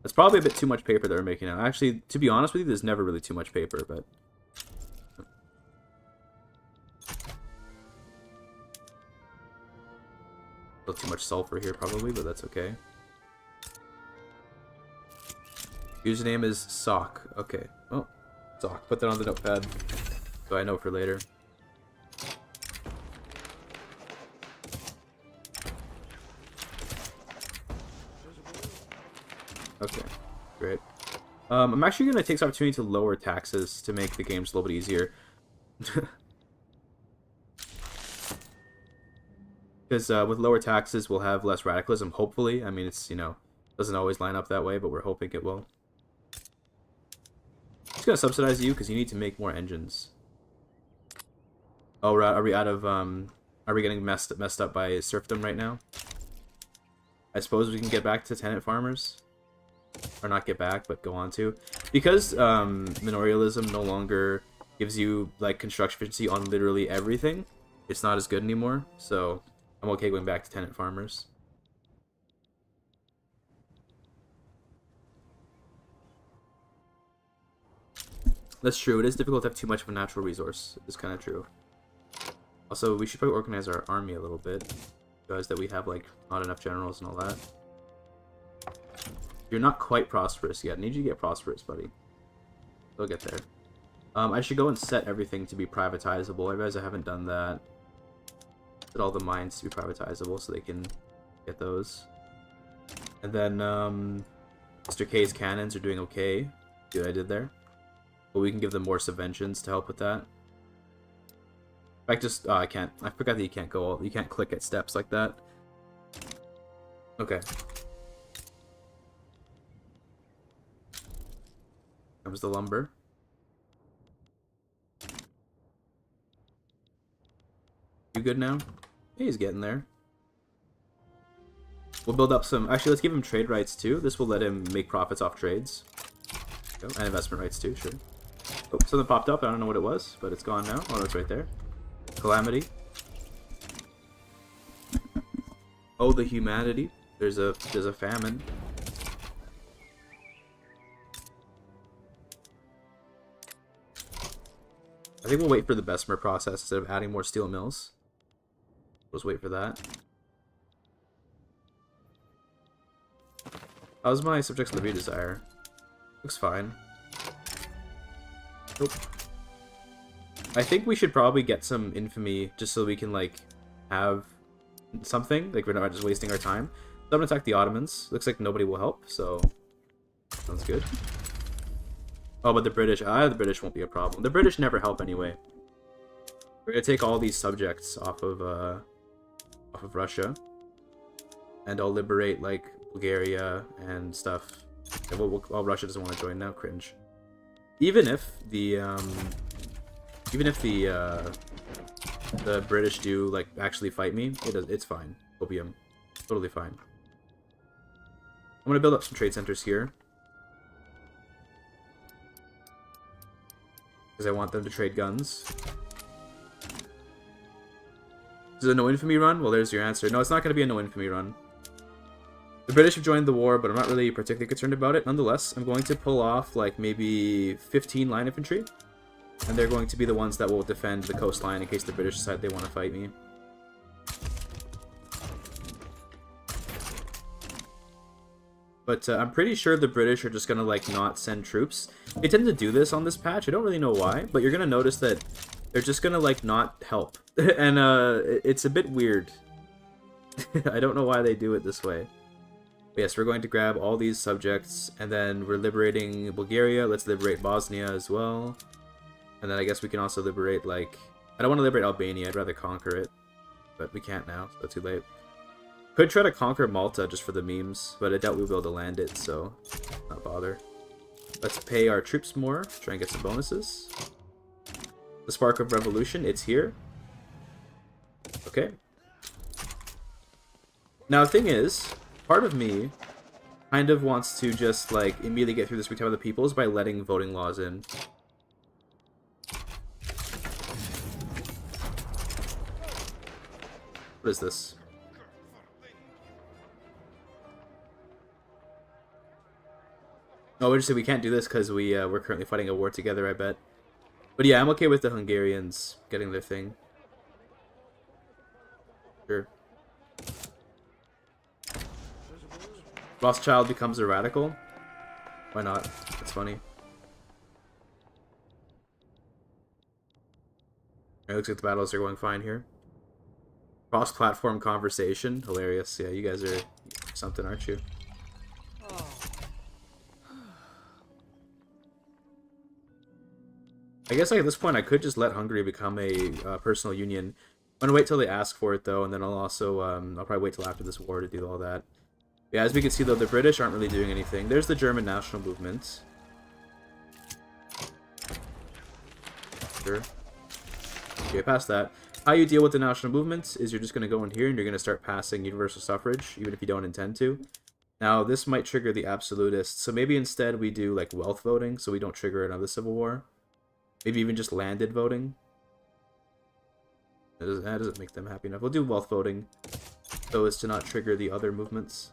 That's probably a bit too much paper that we're making now. Actually, to be honest with you, there's never really too much paper, but... A little too much sulfur here, probably, but that's okay. Username is Sock. Okay. Oh, Sock. Put that on the notepad so I know for later. Okay, great. I'm actually going to take this opportunity to lower taxes to make the games a little bit easier. Because with lower taxes, we'll have less radicalism, hopefully. I mean, it's, you know, doesn't always line up that way, but we're hoping it will. Just going to subsidize you because you need to make more engines. Oh, are we out of, are we getting messed up by serfdom right now? I suppose we can get back to tenant farmers. Or not get back, but go on to. Because manorialism no longer gives you, like, construction efficiency on literally everything, it's not as good anymore, so I'm okay going back to tenant farmers. That's true. It is difficult to have too much of a natural resource. It's kind of true. Also, we should probably organize our army a little bit. Realize that we have, like, not enough generals and all that. You're not quite prosperous yet. I need you to get prosperous, buddy. We'll get there. I should go and set everything to be privatizable. I realize I haven't done that. Set all the mines to be privatizable so they can get those. And then, Mr. K's cannons are doing okay. See what I did there? But we can give them more subventions to help with that. In fact, just, I can't. I forgot that you can't go, you can't click at steps like that. Okay. Comes the lumber. You good now? Yeah, he's getting there. We'll build up some... Actually, let's give him trade rights, too. This will let him make profits off trades. And investment rights, too, sure. Oh, something popped up. I don't know what it was, but it's gone now. Oh, it's right there. Calamity. Oh, the humanity. There's a famine. I think we'll wait for the Bessemer process instead of adding more steel mills. Let's wait for that. How's my subject's liberty desire? Looks fine. Nope. I think we should probably get some infamy just so we can, like, have something. Like, we're not just wasting our time. So I'm gonna attack the Ottomans. Looks like nobody will help, so sounds good. Oh, but the British won't be a problem. The British never help anyway. We're gonna take all these subjects off of Russia, and I'll liberate like Bulgaria and stuff. And well, Russia doesn't want to join now. Cringe. Even if the British do like actually fight me, it's fine. Opium, totally fine. I'm gonna build up some trade centers here. Because I want them to trade guns. Is it a no infamy run? Well, there's your answer. No, it's not going to be a no infamy run. The British have joined the war, but I'm not really particularly concerned about it. Nonetheless, I'm going to pull off like maybe 15 line infantry. And they're going to be the ones that will defend the coastline in case the British decide they want to fight me. But I'm pretty sure the British are just going to, like, not send troops. They tend to do this on this patch. I don't really know why, but you're going to notice that they're just going to, like, not help. And it's a bit weird. I don't know why they do it this way. But yes, we're going to grab all these subjects, and then we're liberating Bulgaria. Let's liberate Bosnia as well. And then I guess we can also liberate, like... I don't want to liberate Albania. I'd rather conquer it. But we can't now, so too late. Could try to conquer Malta just for the memes, but I doubt we'll be able to land it, so not bother. Let's pay our troops more, try and get some bonuses. The spark of revolution, it's here. Okay. Now, the thing is, part of me kind of wants to just, like, immediately get through this week time of the peoples by letting voting laws in. What is this? Oh, we just said we can't do this because we're currently fighting a war together, I bet. But yeah, I'm okay with the Hungarians getting their thing. Sure. Rothschild becomes a radical? Why not? It's funny. It looks like the battles are going fine here. Cross-platform conversation. Hilarious. Yeah, you guys are something, aren't you? I guess like, at this point I could just let Hungary become a personal union. I'm gonna wait till they ask for it though, and then I'll also I'll probably wait till after this war to do all that. Yeah, as we can see though, the British aren't really doing anything. There's the German national movement. Sure. Okay, past that. How you deal with the national movements is you're just gonna go in here and you're gonna start passing universal suffrage, even if you don't intend to. Now this might trigger the absolutists, so maybe instead we do like wealth voting, so we don't trigger another civil war. Maybe even just landed voting. That doesn't make them happy enough. We'll do wealth voting so as to not trigger the other movements.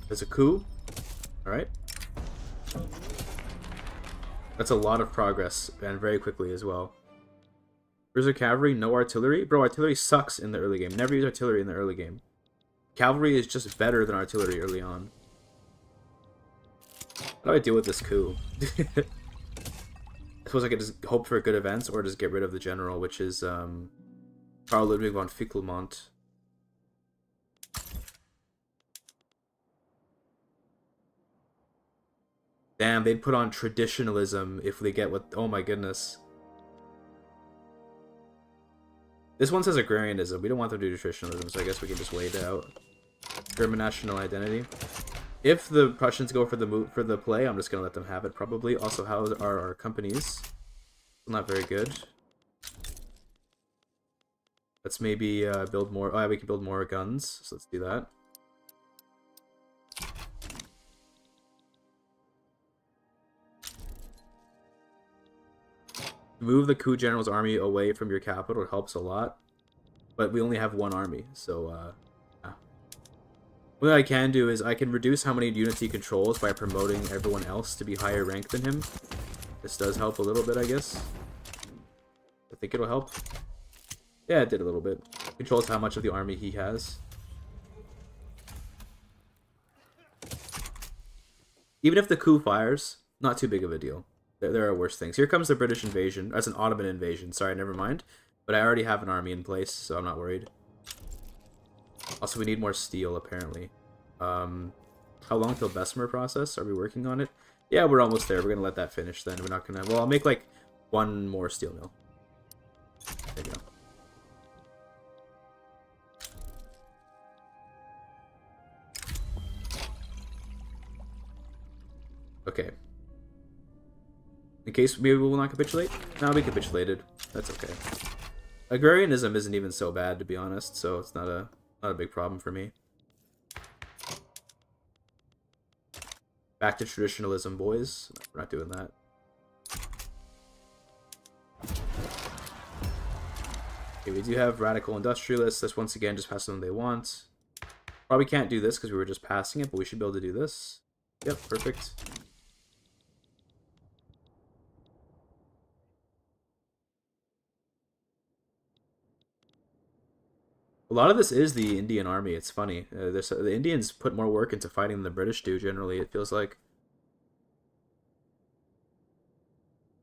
There's a coup. Alright. That's a lot of progress, and very quickly as well. Where's our cavalry? No artillery? Bro, artillery sucks in the early game. Never use artillery in the early game. Cavalry is just better than artillery early on. How do I deal with this coup? I suppose I could just hope for good events, or just get rid of the general, which is Karl Ludwig von Fickelmont. Damn, they'd put on traditionalism if they get what... Oh my goodness. This one says agrarianism. We don't want them to do traditionalism, so I guess we can just wait it out. German national identity. If the Prussians go for the play, I'm just gonna let them have it probably. Also, how are our companies? Not very good. Let's maybe build more. Oh yeah, we can build more guns. So let's do that. Move the coup general's army away from your capital. It helps a lot, but we only have one army, so what I can do is I can reduce how many units he controls by promoting everyone else to be higher ranked than him. This does help a little bit, I guess. I think it'll help. Yeah, it did a little bit. Controls how much of the army he has. Even if the coup fires, not too big of a deal. There are worse things. Here comes the British invasion. That's an Ottoman invasion. Sorry, never mind. But I already have an army in place, so I'm not worried. Also, we need more steel, apparently. How long till Bessemer process? Are we working on it? Yeah, we're almost there. We're going to let that finish then. We're not going to... Well, I'll make, like, one more steel mill. There you go. Okay. In case maybe we will not capitulate? No, we capitulated. That's okay. Agrarianism isn't even so bad, to be honest, so it's not a big problem for me. Back to traditionalism, boys. No, we're not doing that. Okay, we do have radical industrialists. Let's once again just pass them they want. Probably can't do this because we were just passing it, but we should be able to do this. Yep, perfect. A lot of this is the Indian army. It's funny. The Indians put more work into fighting than the British do, generally, it feels like.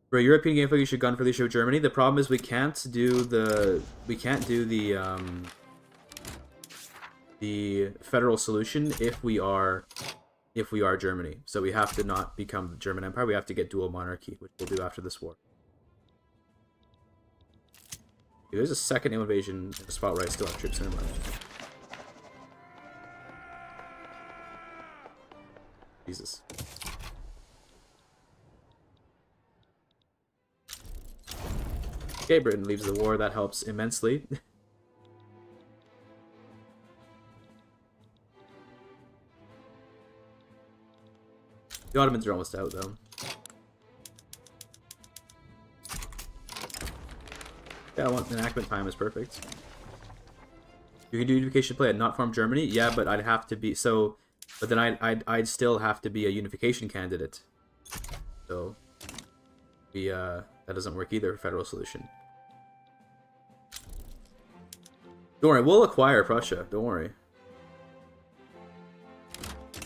For a European game, you should gun for the issue of Germany. The problem is we can't do the federal solution if we are Germany. So we have to not become the German Empire. We have to get dual monarchy, which we'll do after this war. There's a second invasion in a spot where I still have troops in. Jesus. Okay, Britain leaves the war. That helps immensely. The Ottomans are almost out, though. Yeah, I want enactment time is perfect. You can do unification play at not form Germany? Yeah, but I'd have to be... So... But then I'd still have to be a unification candidate. So... that doesn't work either, federal solution. Don't worry, we'll acquire Prussia. Don't worry.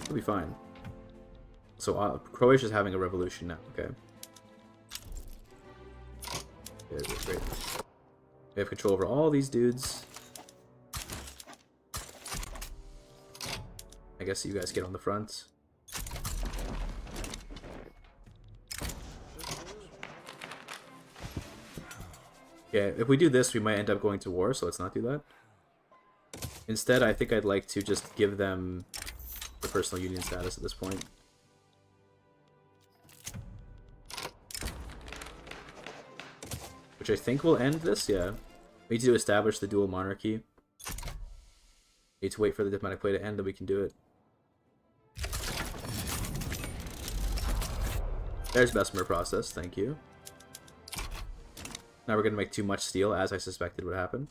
It'll be fine. So Croatia's having a revolution now. Okay. Great. We have control over all these dudes. I guess you guys get on the front. Yeah, if we do this, we might end up going to war, so let's not do that. Instead, I think I'd like to just give them the personal union status at this point. Which I think will end this, yeah. We need to establish the dual monarchy. Need to wait for the diplomatic play to end, then we can do it. There's Bessemer process, thank you. Now we're going to make too much steel, as I suspected would happen.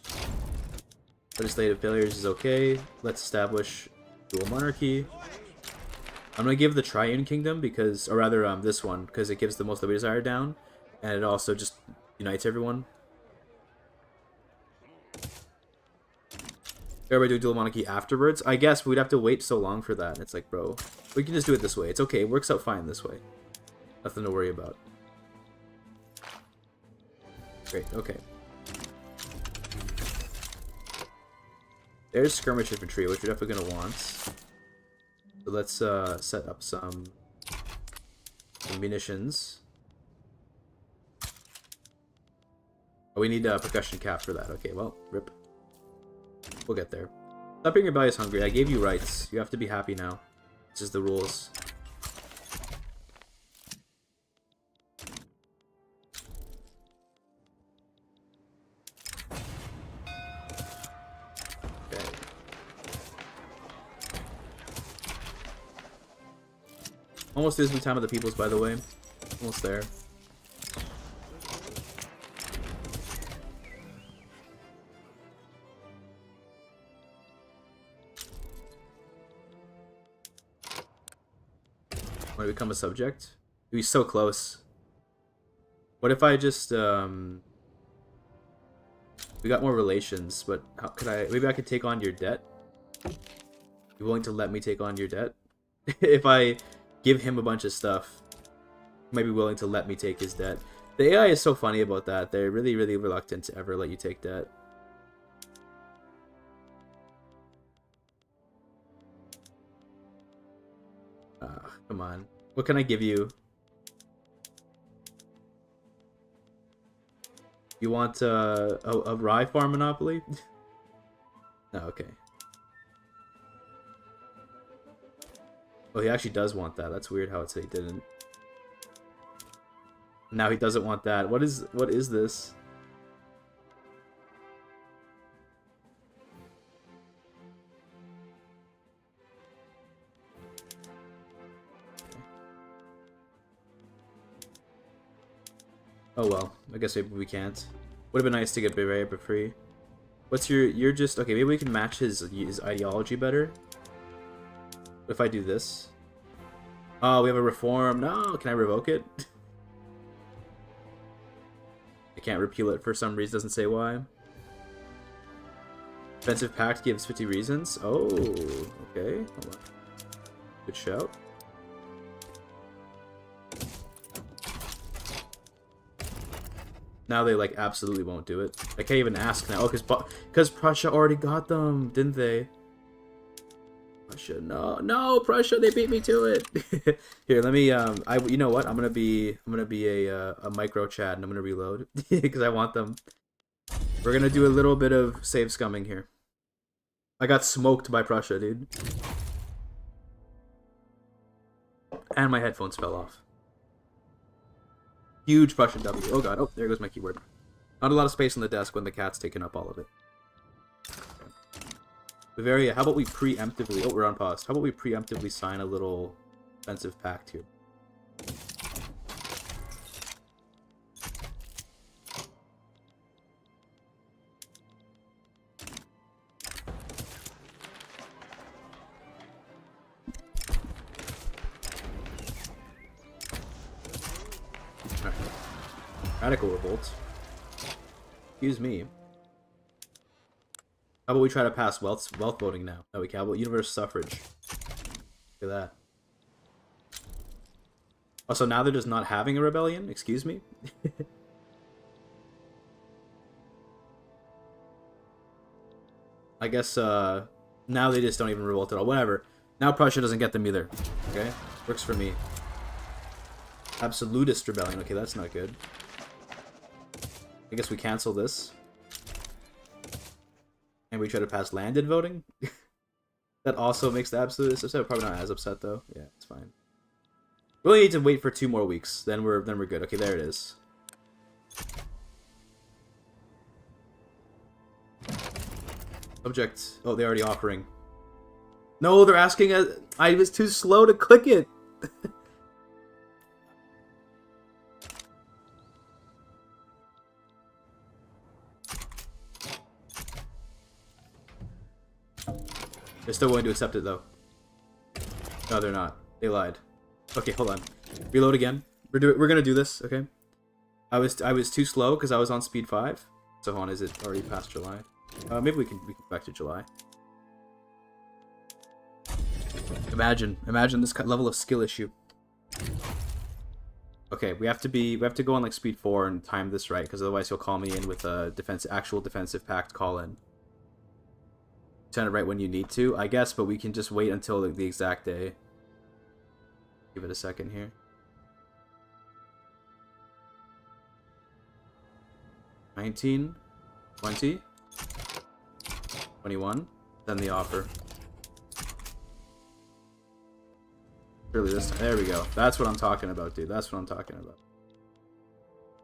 Legislative failures is okay. Let's establish dual monarchy. I'm going to give the Triune Kingdom, because, or rather this one, because it gives the most liberty desire down, and it also just unites everyone. Everybody do dual monarchy afterwards? I guess we'd have to wait so long for that. It's like, bro, we can just do it this way. It's okay, it works out fine this way. Nothing to worry about. Great, okay. There's skirmish infantry, which you're definitely gonna want. So let's set up some munitions. Oh, we need a percussion cap for that. Okay, well, rip. We'll get there. Stop being rebellious hungry. I gave you rights. You have to be happy now. This is the rules. Okay. Almost is the time of the peoples, by the way. Almost there. Want to become a subject? It'd be so close. What if I just we got more relations, but how could I? Maybe I could take on your debt. You willing to let me take on your debt? If I give him a bunch of stuff, he might be willing to let me take his debt. The AI is so funny about that. They're really, really reluctant to ever let you take debt. Come on. What can I give you? You want a rye farm monopoly? No, okay. Oh, he actually does want that. That's weird how it said he didn't. Now he doesn't want that. What is this? Oh well, I guess maybe we can't. Would have been nice to get Bavaria for free. What's you're just okay? Maybe we can match his ideology better. What if I do this? Oh, we have a reform. No, can I revoke it? I can't repeal it for some reason. Doesn't say why. Defensive pact gives 50 reasons. Oh, okay. Hold on. Good shout. Now they like absolutely won't do it. I can't even ask now. Oh, because Prussia already got them, didn't they? Prussia, no, Prussia, they beat me to it. Here, let me you know what? I'm gonna be a micro Chad and I'm gonna reload because I want them. We're gonna do a little bit of save scumming here. I got smoked by Prussia, dude. And my headphones fell off. Huge Prussian W. Oh god, oh, there goes my keyboard. Not a lot of space on the desk when the cat's taken up all of it. Okay. Bavaria, how about we preemptively... Oh, we're on pause. How about we preemptively sign a little defensive pact here? Radical revolt. Excuse me. How about we try to pass wealth voting now? No, we can't. How about universal suffrage? Look at that. Also, now they're just not having a rebellion? Excuse me? I guess, now they just don't even revolt at all. Whatever. Now Prussia doesn't get them either. Okay? Works for me. Absolutist rebellion. Okay, that's not good. I guess we cancel this. And we try to pass landed voting? That also makes the absolutist upset. Probably not as upset, though. Yeah, it's fine. We only need to wait for 2 more weeks. Then we're good. Okay, there it is. Subject. Oh, they're already offering. No, they're asking us. I was too slow to click it. They're still going to accept it, though. No, they're not. They lied. Okay, hold on. Reload again. We're gonna do this, okay? I was too slow because I was on speed 5. So hold on, is it already past July? Maybe we can go back to July. Imagine this level of skill issue. Okay, we have to go on like speed 4 and time this right, because otherwise he'll call me in with a actual defensive pact call in. Turn it right when you need to, I guess, but we can just wait until the exact day. Give it a second here. $19, $20, $21, then the offer. Surely this time. There we go. That's what I'm talking about, dude. That's what I'm talking about.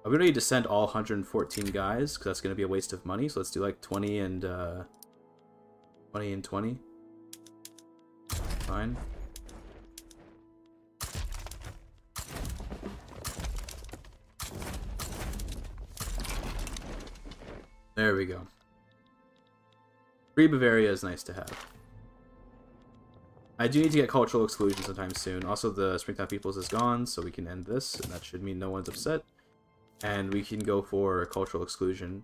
We don't need to send all 114 guys, because that's going to be a waste of money, so let's do like 20 and 20 and 20. Fine. There we go. Free Bavaria is nice to have. I do need to get cultural exclusion sometime soon. Also, the Springtime Peoples is gone, so we can end this, and that should mean no one's upset. And we can go for cultural exclusion,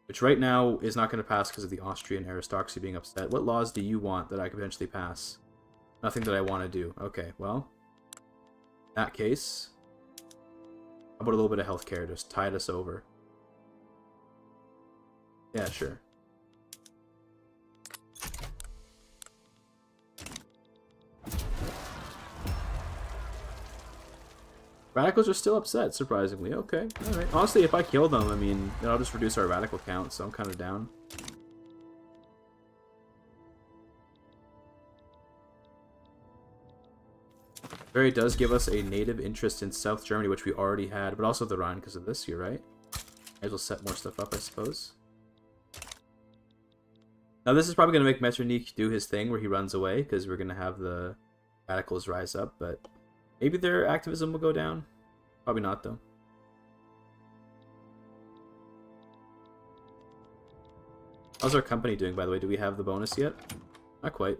which right now is not going to pass because of the Austrian aristocracy being upset. What laws do you want that I could potentially pass? Nothing that I want to do. Okay, well, in that case, how about a little bit of healthcare? Just tide us over. Yeah, sure. Radicals are still upset, surprisingly. Okay, alright. Honestly, if I kill them, I mean, then I'll just reduce our radical count, so I'm kind of down. Bavaria does give us a native interest in South Germany, which we already had, but also the Rhine because of this here, right? Might as well set more stuff up, I suppose. Now, this is probably going to make Metternich do his thing where he runs away, because we're going to have the radicals rise up, but maybe their activism will go down. Probably not, though. How's our company doing, by the way? Do we have the bonus yet? Not quite.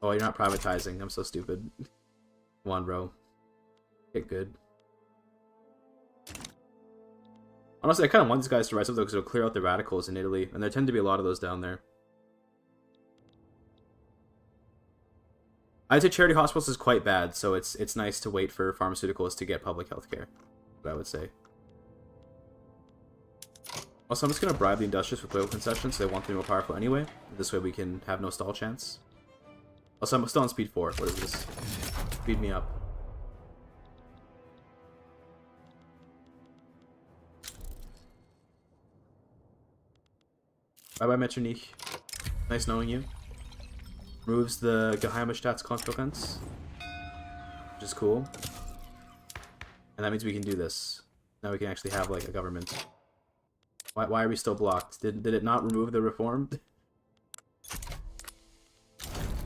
Oh, you're not privatizing. I'm so stupid. Come on, bro. Get good. Honestly, I kind of want these guys to rise up, though, because it'll clear out the radicals in Italy, and there tend to be a lot of those down there. I'd say charity hospitals is quite bad, so it's nice to wait for pharmaceuticals to get public health care. What I would say. Also, I'm just going to bribe the industrialists with political concessions, so they want to be more powerful anyway. This way we can have no stall chance. Also, I'm still on speed 4. What is this? Speed me up. Bye-bye, Metternich. Nice knowing you. Removes the Geheimstaatskonferenz, which is cool. And that means we can do this. Now we can actually have, like, a government. Why are we still blocked? Did it not remove the reform?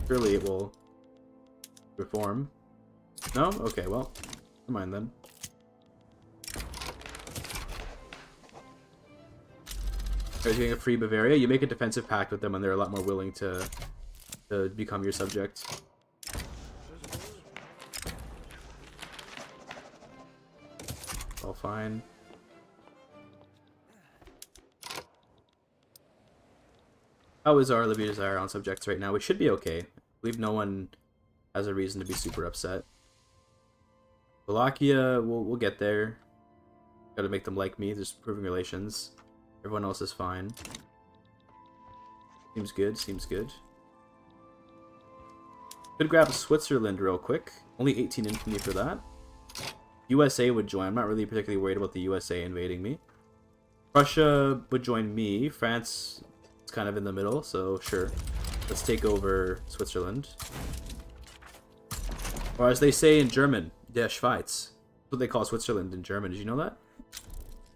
Surely it will reform. No? Okay, well, never mind then. Are you getting a free Bavaria? You make a defensive pact with them and they're a lot more willing to become your subject. All fine. How is our Libya Desire on subjects right now? We should be okay. I believe no one has a reason to be super upset. Wallachia, we'll get there. Gotta make them like me, just proving relations. Everyone else is fine. Seems good, seems good. Could grab Switzerland real quick. Only 18 infantry for that. USA would join. I'm not really particularly worried about the USA invading me. Prussia would join me. France is kind of in the middle, so sure. Let's take over Switzerland. Or as they say in German, der Schweiz. That's what they call Switzerland in German. Did you know that?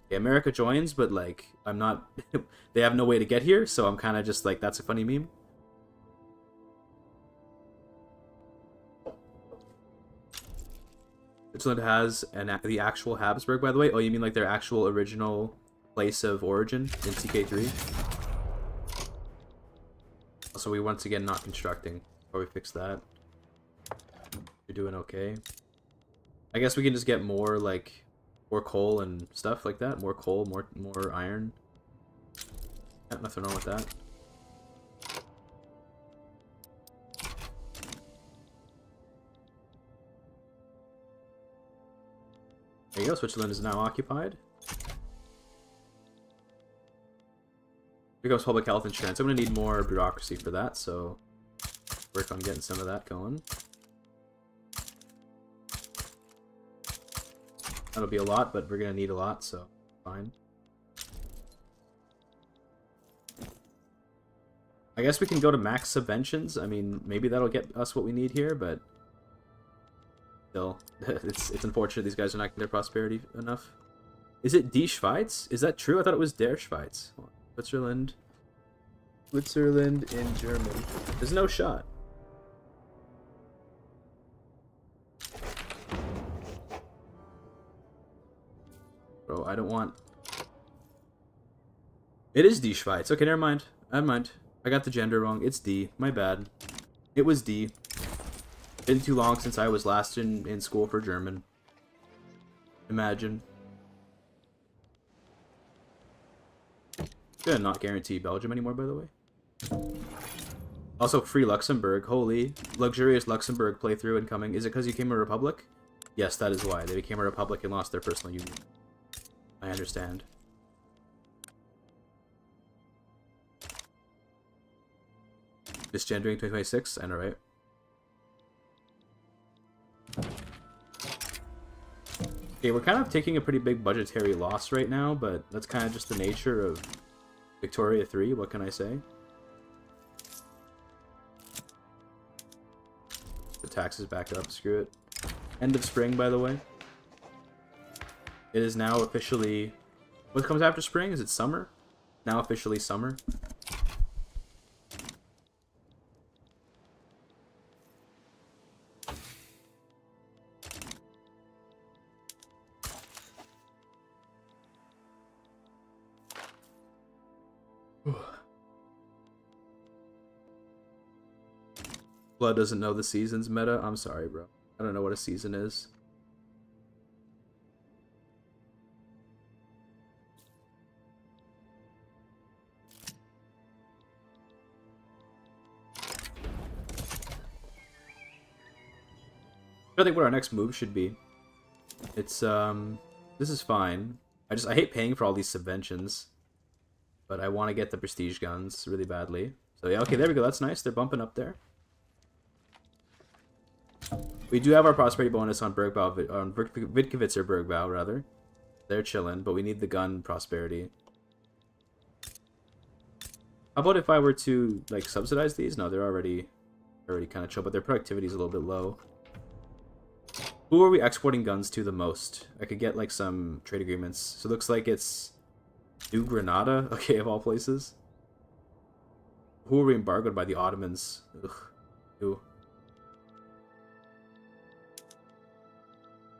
Okay, America joins, but like, I'm not... they have no way to get here, so I'm kind of just like, that's a funny meme. Switzerland has the actual Habsburg, by the way. Oh, you mean like their actual original place of origin in CK3? So we once again not constructing. Before we fix that. You're doing okay. I guess we can just get more like more coal and stuff like that. More coal, more iron. Yeah, nothing wrong with that. There you go, Switzerland is now occupied. Here goes public health insurance. I'm going to need more bureaucracy for that, so work on getting some of that going. That'll be a lot, but we're going to need a lot, so fine. I guess we can go to max subventions. I mean, maybe that'll get us what we need here, but still, it's unfortunate these guys are not getting their prosperity enough. Is it Die Schweiz? Is that true? I thought it was der Schweiz. Switzerland. Switzerland in German. There's no shot. Bro, I don't want... It is Die Schweiz. Okay, never mind. Never mind. I got the gender wrong. It's D. My bad. It was D. Been too long since I was last in school for German. Imagine. Gonna not guarantee Belgium anymore, by the way. Also, free Luxembourg. Holy. Luxurious Luxembourg playthrough incoming. Is it because you became a republic? Yes, that is why. They became a republic and lost their personal union. I understand. Misgendering 2026? I know, right? Okay, we're kind of taking a pretty big budgetary loss right now, but that's kind of just the nature of Victoria 3, what can I say? The taxes back up, screw it. End of spring, by the way. It is now officially... What comes after spring? Is it summer? Now officially summer. Blood doesn't know the seasons meta. I'm sorry, bro. I don't know what a season is. I think what our next move should be. It's this is fine. I hate paying for all these subventions, but I want to get the prestige guns really badly. So yeah, okay, there we go. That's nice. They're bumping up there. We do have our prosperity bonus on Bergbau, on Wittgewitzer Bergbau, rather. They're chilling, but we need the gun prosperity. How about if I were to, like, subsidize these? No, they're already already kind of chill, but their productivity is a little bit low. Who are we exporting guns to the most? I could get like some trade agreements. So it looks like it's New Granada, okay, of all places. Who are we embargoed by? The Ottomans. Ugh. Who?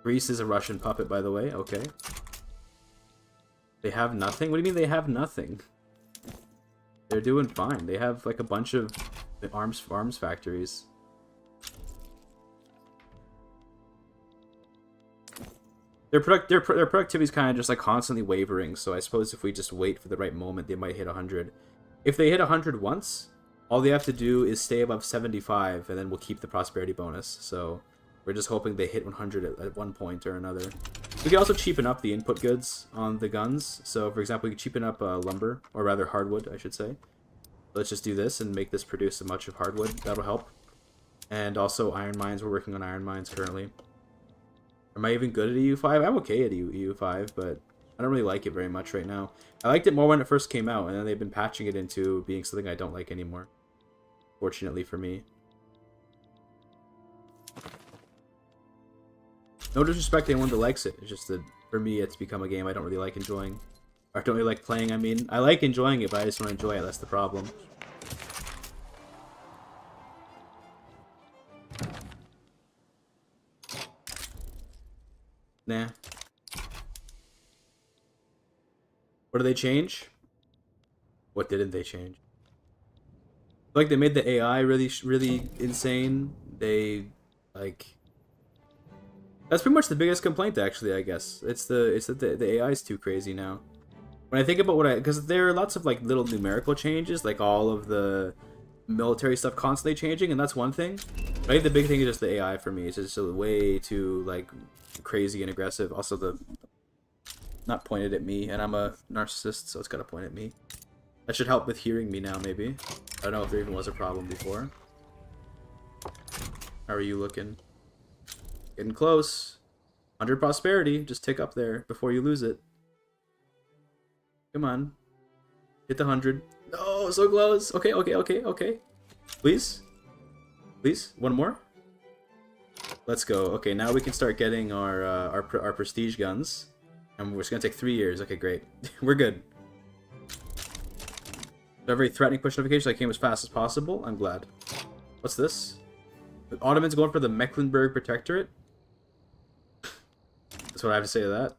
Greece is a Russian puppet, by the way. Okay. They have nothing? What do you mean they have nothing? They're doing fine. They have like a bunch of arms factories. Their productivity is kind of just like constantly wavering, so I suppose if we just wait for the right moment, they might hit 100. If they hit 100 once, all they have to do is stay above 75, and then we'll keep the prosperity bonus. So we're just hoping they hit 100 at one point or another. We can also cheapen up the input goods on the guns. So, for example, we can cheapen up lumber, or rather hardwood, I should say. Let's just do this and make this produce a bunch of hardwood. That'll help. And also iron mines. We're working on iron mines currently. Am I even good at EU5? I'm okay at EU5, but I don't really like it very much right now. I liked it more when it first came out, and then they've been patching it into being something I don't like anymore. Fortunately for me. No disrespect to anyone that likes it. It's just that, for me, it's become a game I don't really like enjoying. Or don't really like playing, I mean. I like enjoying it, but I just want to enjoy it. That's the problem. Nah. What did they change? What didn't they change? Like, they made the AI really insane. They, like... That's pretty much the biggest complaint, actually, I guess. It's that the AI is too crazy now. When I think about because there are lots of like little numerical changes, like all of the military stuff constantly changing, and that's one thing. But I think the big thing is just the AI for me. It's just way too like crazy and aggressive. Also, not pointed at me, and I'm a narcissist, so it's gotta point at me. That should help with hearing me now, maybe. I don't know if there even was a problem before. How are you looking? Getting close. 100 prosperity. Just tick up there before you lose it. Come on. Hit the 100. No, so close. Okay, okay, okay, okay. Please? Please? One more? Let's go. Okay, now we can start getting our prestige guns. And we're just gonna take 3 years. Okay, great. We're good. Every threatening push notification I came as fast as possible. I'm glad. What's this? The Ottomans going for the Mecklenburg Protectorate? That's what I have to say to that.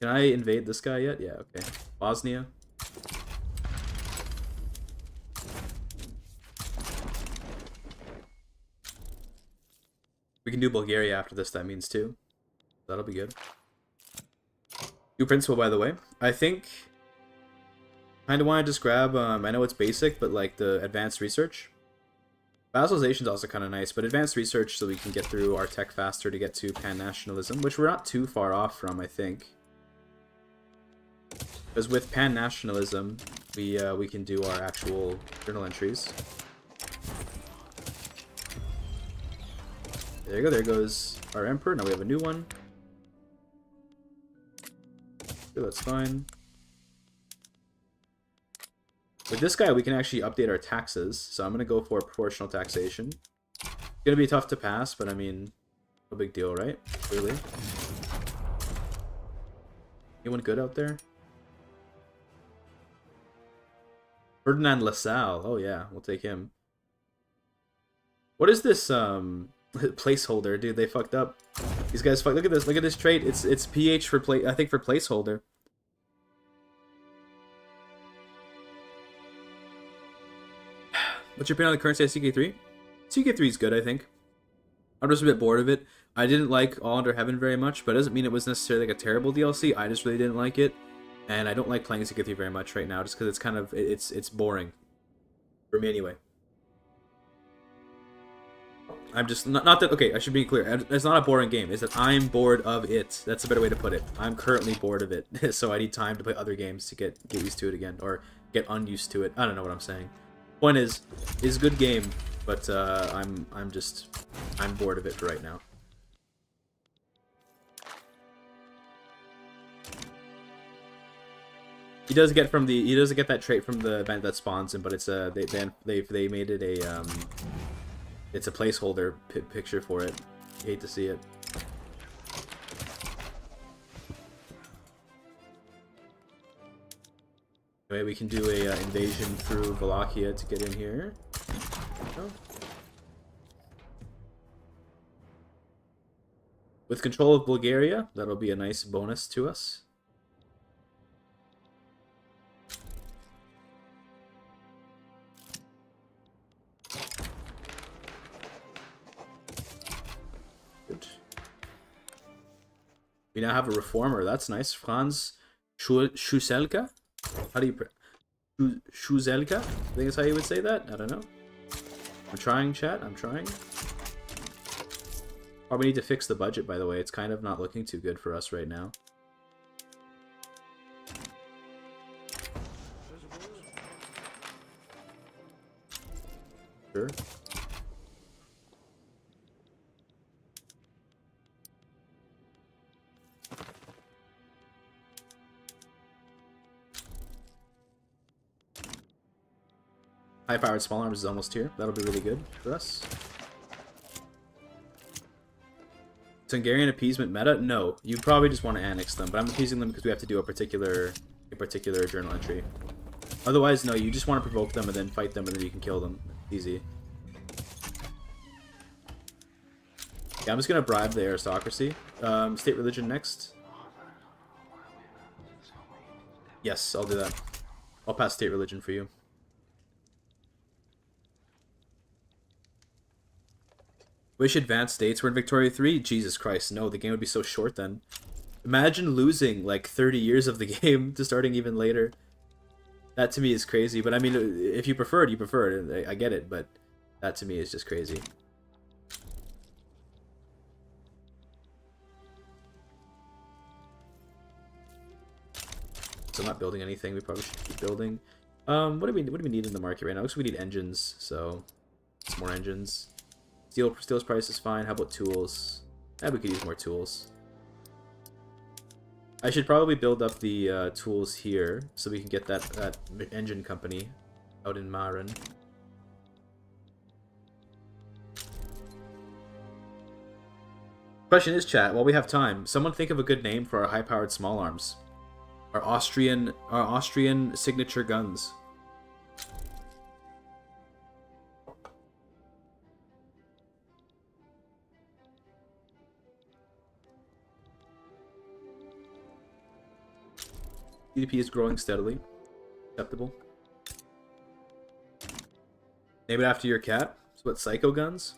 Can I invade this guy yet? Yeah, okay. Bosnia. We can do Bulgaria after this, that means too. That'll be good. New principle, by the way. I think... kind of want to just grab, I know it's basic, but like the advanced research. Vassalization is also kind of nice, but advanced research so we can get through our tech faster to get to pan-nationalism, which we're not too far off from, I think. Because with pan-nationalism, we can do our actual journal entries. There you go, there goes our emperor. Now we have a new one. Okay, that's fine. With this guy, we can actually update our taxes, so I'm going to go for proportional taxation. It's going to be tough to pass, but I mean, no big deal, right? Clearly. Anyone good out there? Ferdinand Lassalle. Oh yeah, we'll take him. What is this placeholder, dude? They fucked up. These guys fucked. Look at this. Look at this trait. It's PH for I think for placeholder. What's your opinion on the current state of CK3? CK3 is good, I think. I'm just a bit bored of it. I didn't like All Under Heaven very much, but it doesn't mean it was necessarily like a terrible DLC. I just really didn't like it, and I don't like playing CK3 very much right now, just because it's kind of it's boring for me anyway. I'm just not that okay. I should be clear. It's not a boring game. It's that I'm bored of it. That's a better way to put it. I'm currently bored of it, so I need time to play other games to get used to it again, or get unused to it. I don't know what I'm saying. Point is a good game, but I'm bored of it for right now. He does get that trait from the event that spawns him, but it's a they made it a it's a placeholder picture for it. You hate to see it. Anyway, we can do a invasion through Wallachia to get in here. Oh. With control of Bulgaria, that'll be a nice bonus to us. Good. We now have a reformer. That's nice. Franz Schuselka? How do you... Schuselka? I think that's how you would say that? I don't know. I'm trying, chat. I'm trying. Probably need to fix the budget, by the way. It's kind of not looking too good for us right now. Sure. High-powered small arms is almost here. That'll be really good for us. Is Hungarian appeasement meta? No. You probably just want to annex them, but I'm appeasing them because we have to do a particular journal entry. Otherwise, no, you just want to provoke them and then fight them and then you can kill them. Easy. Yeah, I'm just going to bribe the aristocracy. State religion next. Yes, I'll do that. I'll pass state religion for you. Wish advanced states were in Victoria 3? Jesus Christ, no, the game would be so short then. Imagine losing like 30 years of the game to starting even later. That to me is crazy, but I mean, if you prefer it, you prefer it. I get it, but that to me is just crazy. So I'm not building anything, we probably should keep building. What do we need in the market right now? Looks like we need engines, so some more engines. Steel's price is fine. How about tools? Yeah, we could use more tools. I should probably build up the tools here so we can get that engine company out in Maren. Question is, chat, while we have time, someone think of a good name for our high-powered small arms. Our Austrian signature guns. GDP is growing steadily. Acceptable. Name it after your cat. So what, psycho guns?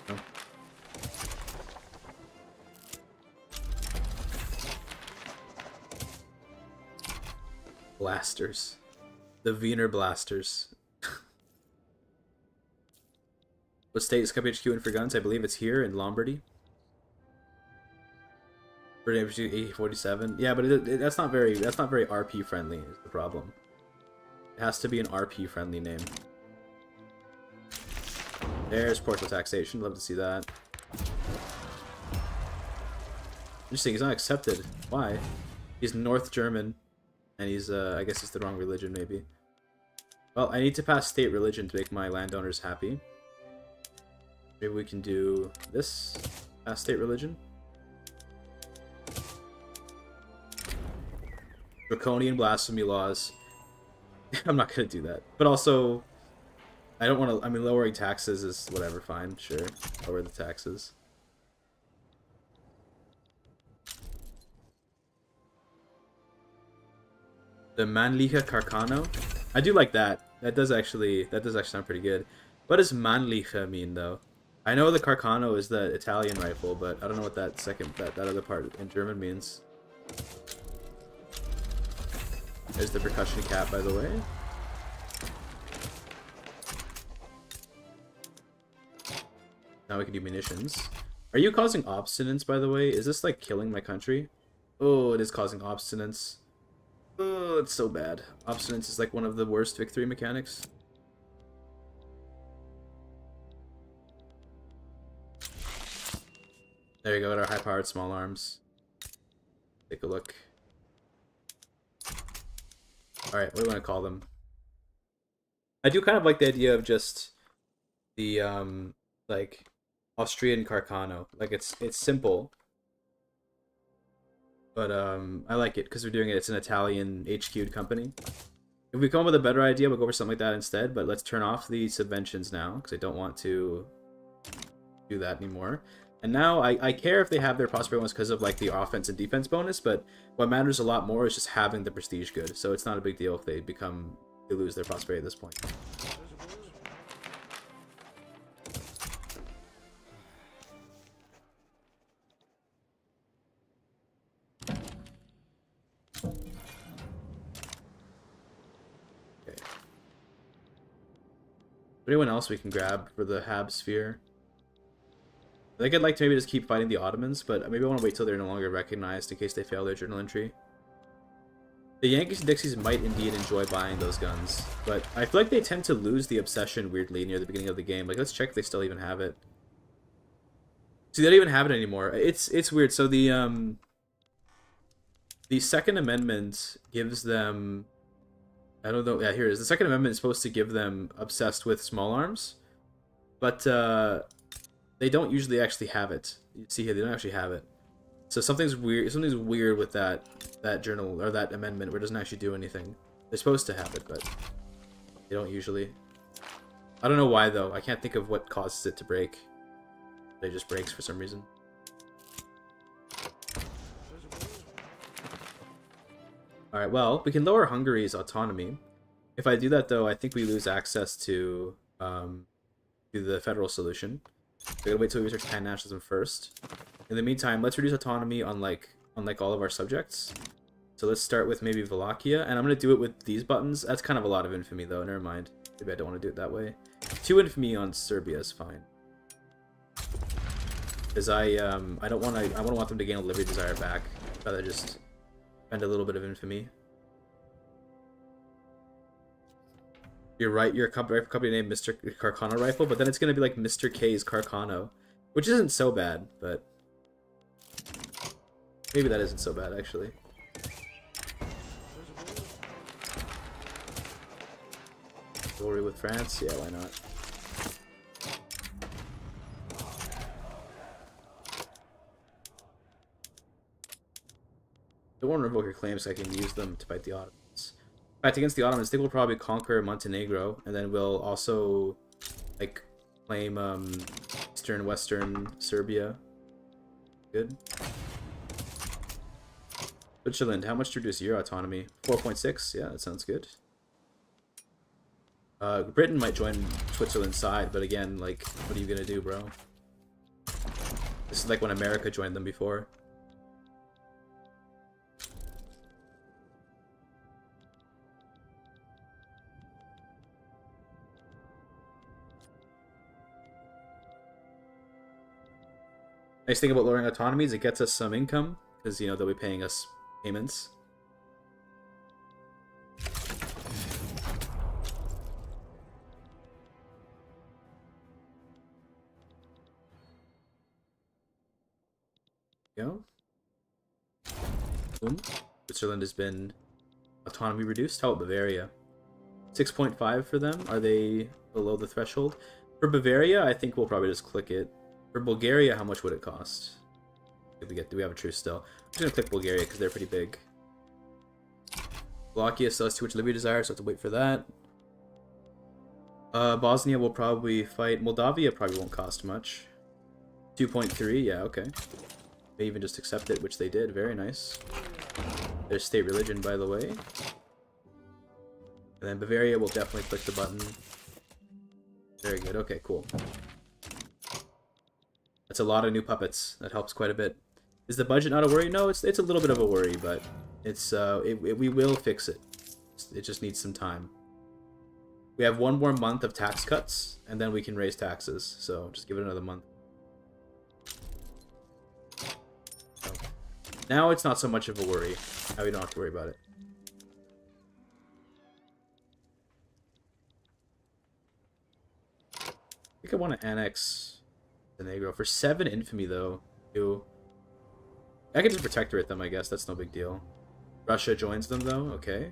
No. Blasters. The Wiener Blasters. What state is Company HQ in for guns? I believe it's here in Lombardy. For A47, yeah, but that's not very RP friendly. Is the problem? It has to be an RP friendly name. There's portal taxation. Love to see that. Interesting. He's not accepted. Why? He's North German, and he's I guess he's the wrong religion maybe. Well, I need to pass state religion to make my landowners happy. Maybe we can do this. Pass state religion. Draconian blasphemy laws. I'm not gonna do that. But also, I don't want to... I mean, lowering taxes is whatever, fine, sure. Lower the taxes. The Mannliche Carcano? I do like that. That does actually sound pretty good. What does Mannliche mean, though? I know the Carcano is the Italian rifle, but I don't know what that that other part in German means. There's the percussion cap, by the way. Now we can do munitions. Are you causing obstinance, by the way? Is this, like, killing my country? Oh, it is causing obstinance. Oh, it's so bad. Obstinance is, like, one of the worst victory mechanics. There you go, our high-powered small arms. Take a look. Alright, what do you want to call them? I do kind of like the idea of just the like Austrian Carcano. Like it's simple, but I like it because we're doing it. It's an Italian HQ'd company. If we come up with a better idea, we'll go for something like that instead. But let's turn off the subventions now because I don't want to do that anymore. And now I care if they have their prosperity bonus because of like the offense and defense bonus. But what matters a lot more is just having the prestige good. So it's not a big deal if they lose their prosperity at this point. Anyone else we can grab for the Hab sphere? I think I'd like to maybe just keep fighting the Ottomans, but maybe I want to wait till they're no longer recognized in case they fail their journal entry. The Yankees and Dixies might indeed enjoy buying those guns, but I feel like they tend to lose the obsession weirdly near the beginning of the game. Like, let's check if they still even have it. See, they don't even have it anymore. It's weird. So the Second Amendment gives them... I don't know. Yeah, here it is. The Second Amendment is supposed to give them obsessed with small arms, but they don't usually actually have it. You see here, they don't actually have it. So something's weird. Something's weird with that journal or that amendment where it doesn't actually do anything. They're supposed to have it, but they don't usually. I don't know why though. I can't think of what causes it to break. It just breaks for some reason. Alright, well, we can lower Hungary's autonomy. If I do that, though, I think we lose access to the federal solution. So we gotta wait till we research pan-nationalism first. In the meantime, let's reduce autonomy on like all of our subjects. So let's start with maybe Wallachia, and I'm gonna do it with these buttons. That's kind of a lot of infamy, though. Never mind. Maybe I don't want to do it that way. 2 infamy on Serbia is fine. Because I don't want to. I want them to gain a liberty desire back. I'd rather just spend a little bit of infamy. You're right, your company name Mr. Carcano Rifle, but then it's going to be like Mr. K's Carcano, which isn't so bad, but maybe that isn't so bad, actually. Rivalry with France? Yeah, why not? I don't want to revoke your claims so I can use them to fight the Ottomans. In fact, against the Ottomans, they will probably conquer Montenegro, and then we'll also, like, claim Eastern, Western Serbia. Good. Switzerland, how much to reduce your autonomy? 4.6? Yeah, that sounds good. Britain might join Switzerland's side, but again, like, what are you gonna do, bro? This is like when America joined them before. Nice thing about lowering autonomy is it gets us some income, because, you know, they'll be paying us payments. Go. Boom. Switzerland has been autonomy reduced. How about Bavaria? 6.5 for them. Are they below the threshold? For Bavaria, I think we'll probably just click it. For Bulgaria, how much would it cost? Do we have a truce still? I'm just gonna click Bulgaria because they're pretty big. Wallachia still has too much liberty desire, so I have to wait for that. Bosnia will probably fight. Moldavia probably won't cost much. 2.3, yeah, okay. They even just accept it, which they did. Very nice. Their state religion, by the way. And then Bavaria will definitely click the button. Very good. Okay, cool. That's a lot of new puppets. That helps quite a bit. Is the budget not a worry? No, it's a little bit of a worry, but it's we will fix it. It just needs some time. We have 1 more month of tax cuts, and then we can raise taxes. So just give it another month. So, now it's not so much of a worry. Now we don't have to worry about it. I think I want to annex Montenegro for 7 infamy, though. I can just protectorate them, I guess. That's no big deal. Russia joins them, though. Okay.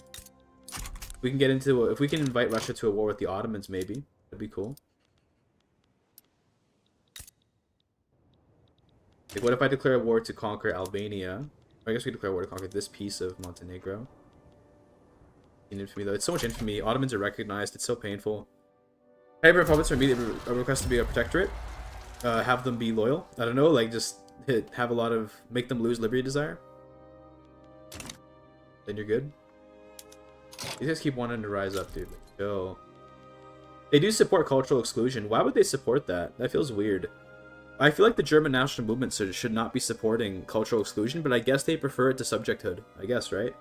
We can get into if we can invite Russia to a war with the Ottomans, maybe that'd be cool. Like, what if I declare a war to conquer Albania? I guess we declare war to conquer this piece of Montenegro. In infamy, though, it's so much infamy. Ottomans are recognized. It's so painful. Every province or immediate request to be a protectorate. Have them be loyal. I don't know, like just have a lot of make them lose liberty desire. Then you're good. These guys keep wanting to rise up, dude. Like, chill. They do support cultural exclusion. Why would they support that? That feels weird. I feel like the German national movement should not be supporting cultural exclusion, but I guess they prefer it to subjecthood. I guess, right?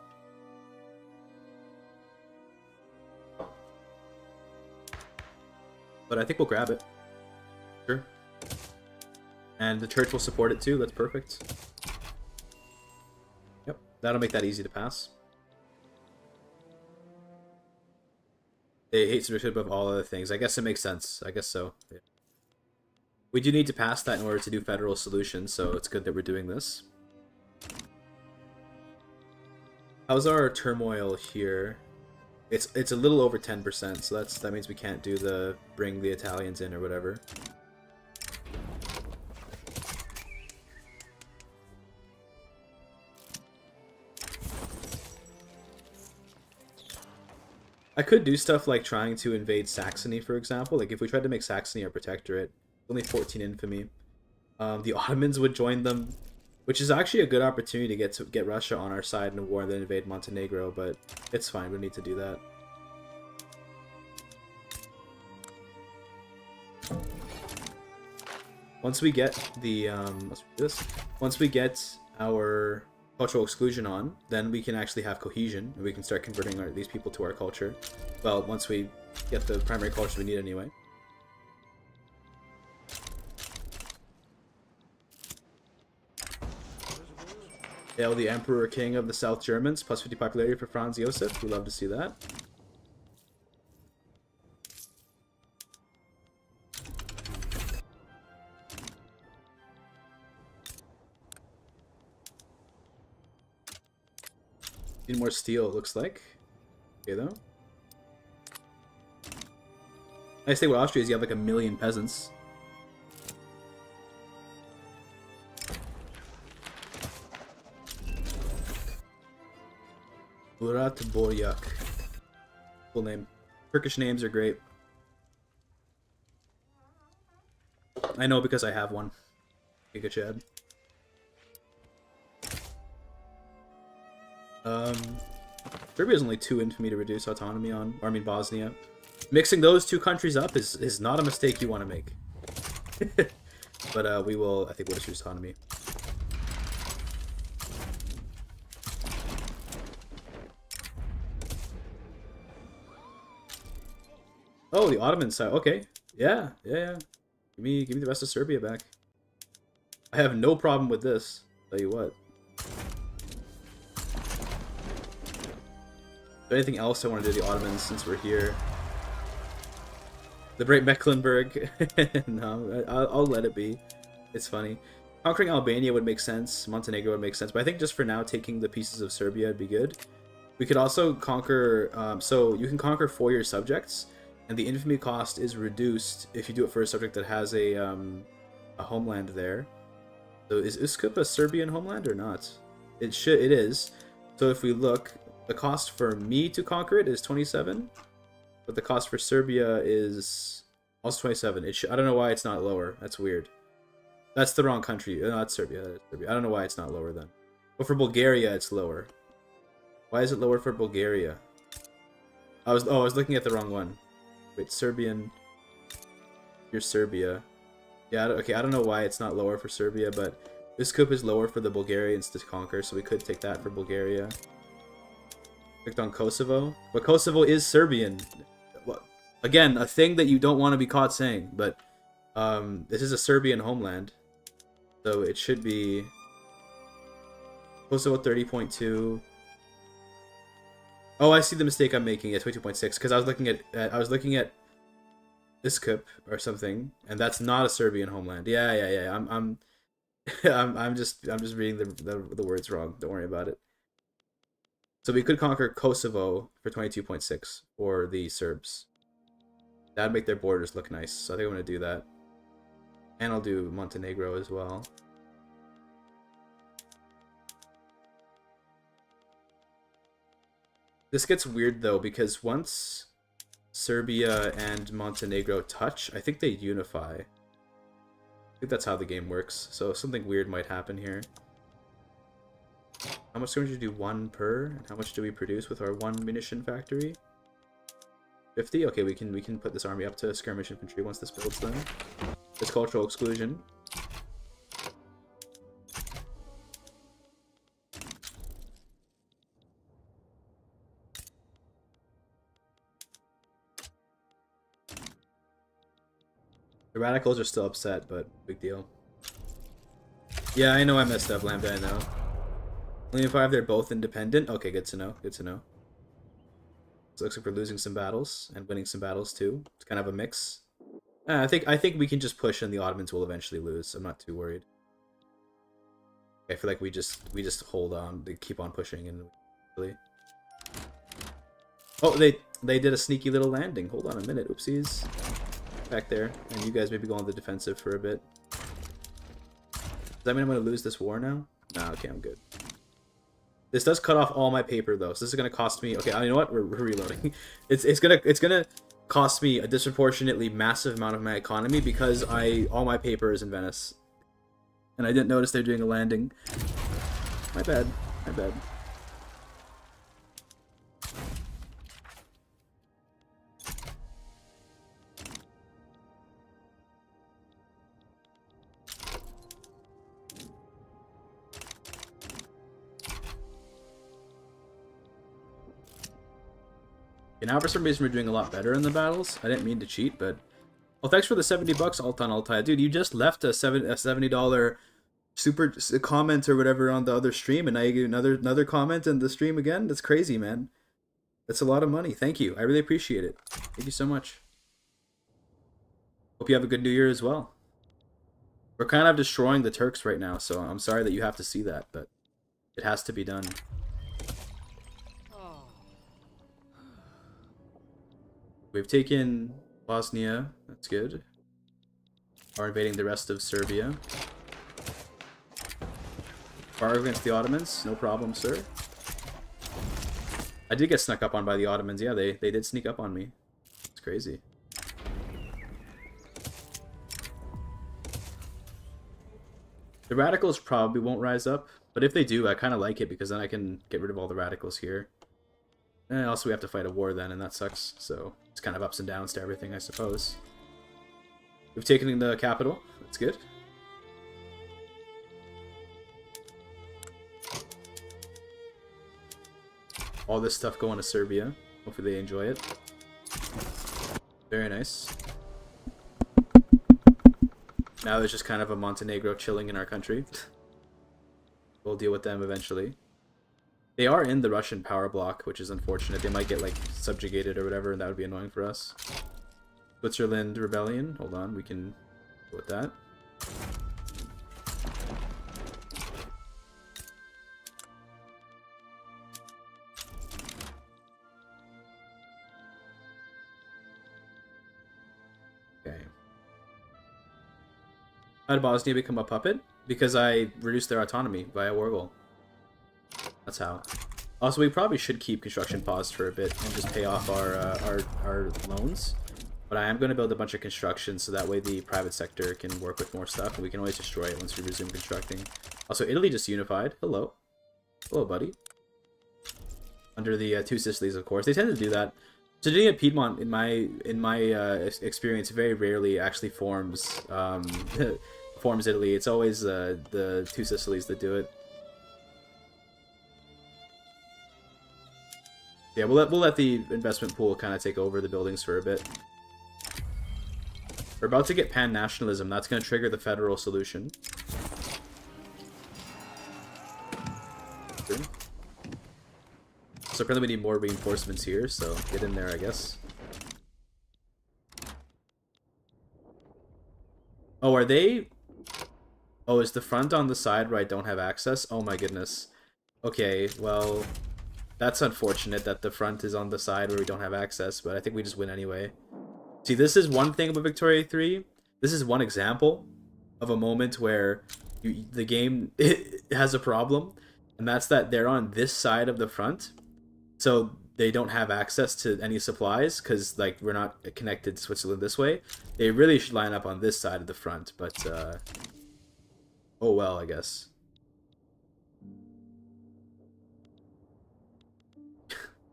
But I think we'll grab it. Sure. And the church will support it too. That's perfect. Yep. That'll make that easy to pass. They hate subjecthood above all other things. I guess it makes sense. I guess so. Yeah. We do need to pass that in order to do federal solutions, so it's good that we're doing this. How's our turmoil here? It's a little over 10%, so that means we can't do the bring the Italians in or whatever. I could do stuff like trying to invade Saxony, for example. Like if we tried to make Saxony our protectorate, only 14 infamy. The Ottomans would join them, which is actually a good opportunity to get Russia on our side in a war and then invade Montenegro, but it's fine, we don't need to do that. Once we get the let's do this. Once we get our cultural exclusion on, then we can actually have cohesion and we can start converting these people to our culture. Well, once we get the primary culture we need anyway. Hail the Emperor King of the South Germans, plus 50 popularity for Franz Josef. We love to see that. Need more steel, it looks like. Okay, though. Nice thing with Austria is you have like 1 million peasants. Murat Boryak. Cool name. Turkish names are great. I know because I have one. GIGACHAD. Serbia has only 2 infamy to reduce autonomy on. Or, I mean, Bosnia. Mixing those 2 countries up is not a mistake you want to make. But we will, I think we'll just use autonomy. Oh, the Ottoman side. Okay. Yeah. Give me the rest of Serbia back. I have no problem with this. Tell you what. Is there anything else I want to do to the Ottomans since we're here? Liberate Mecklenburg. No, I'll let it be. It's funny. Conquering Albania would make sense. Montenegro would make sense. But I think just for now, taking the pieces of Serbia would be good. We could also conquer... so you can conquer 4 your subjects. And the infamy cost is reduced if you do it for a subject that has a homeland there. So is Uskup a Serbian homeland or not? It is. So if we look... The cost for me to conquer it is 27, but the cost for Serbia is also 27. I don't know why it's not lower. That's weird. That's the wrong country. Not Serbia. That is Serbia. I don't know why it's not lower then. But for Bulgaria, it's lower. Why is it lower for Bulgaria? I was looking at the wrong one. Wait, Serbian. You're Serbia. Yeah. Okay. I don't know why it's not lower for Serbia, but this coup is lower for the Bulgarians to conquer, so we could take that for Bulgaria. Clicked on Kosovo, but Kosovo is Serbian. Again, a thing that you don't want to be caught saying, but this is a Serbian homeland, so it should be Kosovo 30.2. Oh, I see the mistake I'm making. It's 22.6 because I was looking at Iskip or something, and that's not a Serbian homeland. Yeah. I'm just reading the words wrong. Don't worry about it. So we could conquer Kosovo for 22.6 for the Serbs. That'd make their borders look nice, so I think I'm going to do that. And I'll do Montenegro as well. This gets weird though, because once Serbia and Montenegro touch, I think they unify. I think that's how the game works, so something weird might happen here. How much damage do we do? 1 per? And how much do we produce with our 1 munition factory? 50? Okay, we can put this army up to skirmish infantry once this builds then. It's cultural exclusion. The radicals are still upset, but big deal. Yeah, I know I messed up, Lambda, I know. Only 5, they're both independent? Okay, good to know, good to know. So it looks like we're losing some battles, and winning some battles too. It's kind of a mix. I think we can just push and the Ottomans will eventually lose. I'm not too worried. I feel like we just hold on, they keep on pushing and really. Oh, they did a sneaky little landing. Hold on a minute, oopsies. Back there, and you guys maybe go on the defensive for a bit. Does that mean I'm gonna lose this war now? Nah, okay, I'm good. This does cut off all my paper though, so this is gonna cost me. Okay, you know what? We're reloading. It's gonna cost me a disproportionately massive amount of my economy because all my paper is in Venice, and I didn't notice they're doing a landing. My bad. My bad. And now for some reason we're doing a lot better in the battles. I didn't mean to cheat, but... Well, thanks for the $70, Altan Altai. Dude, you just left a $70 super comment or whatever on the other stream, and now you get another comment in the stream again? That's crazy, man. That's a lot of money. Thank you. I really appreciate it. Thank you so much. Hope you have a good New Year as well. We're kind of destroying the Turks right now, so I'm sorry that you have to see that, but it has to be done. We've taken Bosnia, that's good. Are invading the rest of Serbia. Far against the Ottomans, no problem, sir. I did get snuck up on by the Ottomans, yeah, they did sneak up on me. It's crazy. The radicals probably won't rise up, but if they do, I kind of like it because then I can get rid of all the radicals here. And also we have to fight a war then, and that sucks, so it's kind of ups and downs to everything, I suppose. We've taken the capital, that's good. All this stuff going to Serbia, hopefully they enjoy it. Very nice. Now there's just kind of a Montenegro chilling in our country. We'll deal with them eventually. They are in the Russian power block, which is unfortunate. They might get, like, subjugated or whatever, and that would be annoying for us. Switzerland rebellion. Hold on, we can deal with that. Okay. How did Bosnia become a puppet? Because I reduced their autonomy via war goal. That's how. Also, we probably should keep construction paused for a bit and just pay off our loans. But I am going to build a bunch of construction so that way the private sector can work with more stuff, and we can always destroy it once we resume constructing. Also, Italy just unified. Hello. Hello, buddy. Under the two Sicilies, of course. They tend to do that. Sardinia Piedmont, in my experience, very rarely actually forms forms Italy. It's always the two Sicilies that do it. Yeah, we'll let the investment pool kind of take over the buildings for a bit. We're about to get pan-nationalism. That's going to trigger the federal solution. Good. So apparently we need more reinforcements here, so get in there, I guess. Oh, are they... Oh, is the front on the side where I don't have access? Oh my goodness. Okay, well... That's unfortunate that the front is on the side where we don't have access, but I think we just win anyway. See, this is one thing about Victoria 3. This is one example of a moment where the game has a problem, and that's that they're on this side of the front, so they don't have access to any supplies because like we're not connected to Switzerland this way. They really should line up on this side of the front, but oh well, I guess.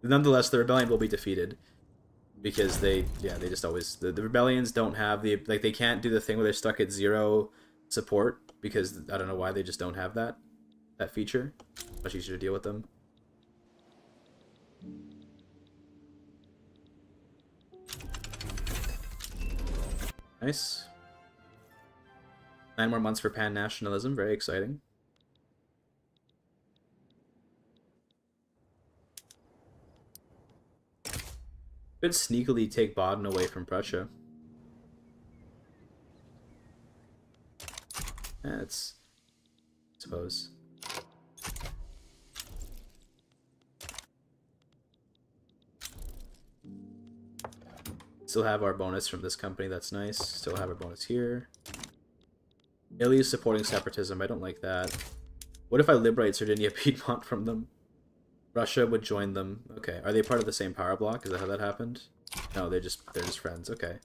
Nonetheless, the rebellion will be defeated because they just always the rebellions don't have the like they can't do the thing where they're stuck at 0 support because I don't know why they just don't have that feature. Much easier to deal with them. Nice. 9 more months for pan-nationalism. Very exciting. Could sneakily take Baden away from Prussia. Yeah, it's... I suppose. Still have our bonus from this company, that's nice. Still have our bonus here. Italy is supporting separatism, I don't like that. What if I liberate Sardinia Piedmont from them? Russia would join them. Okay, are they part of the same power block? Is that how that happened? No, they're just friends. Okay.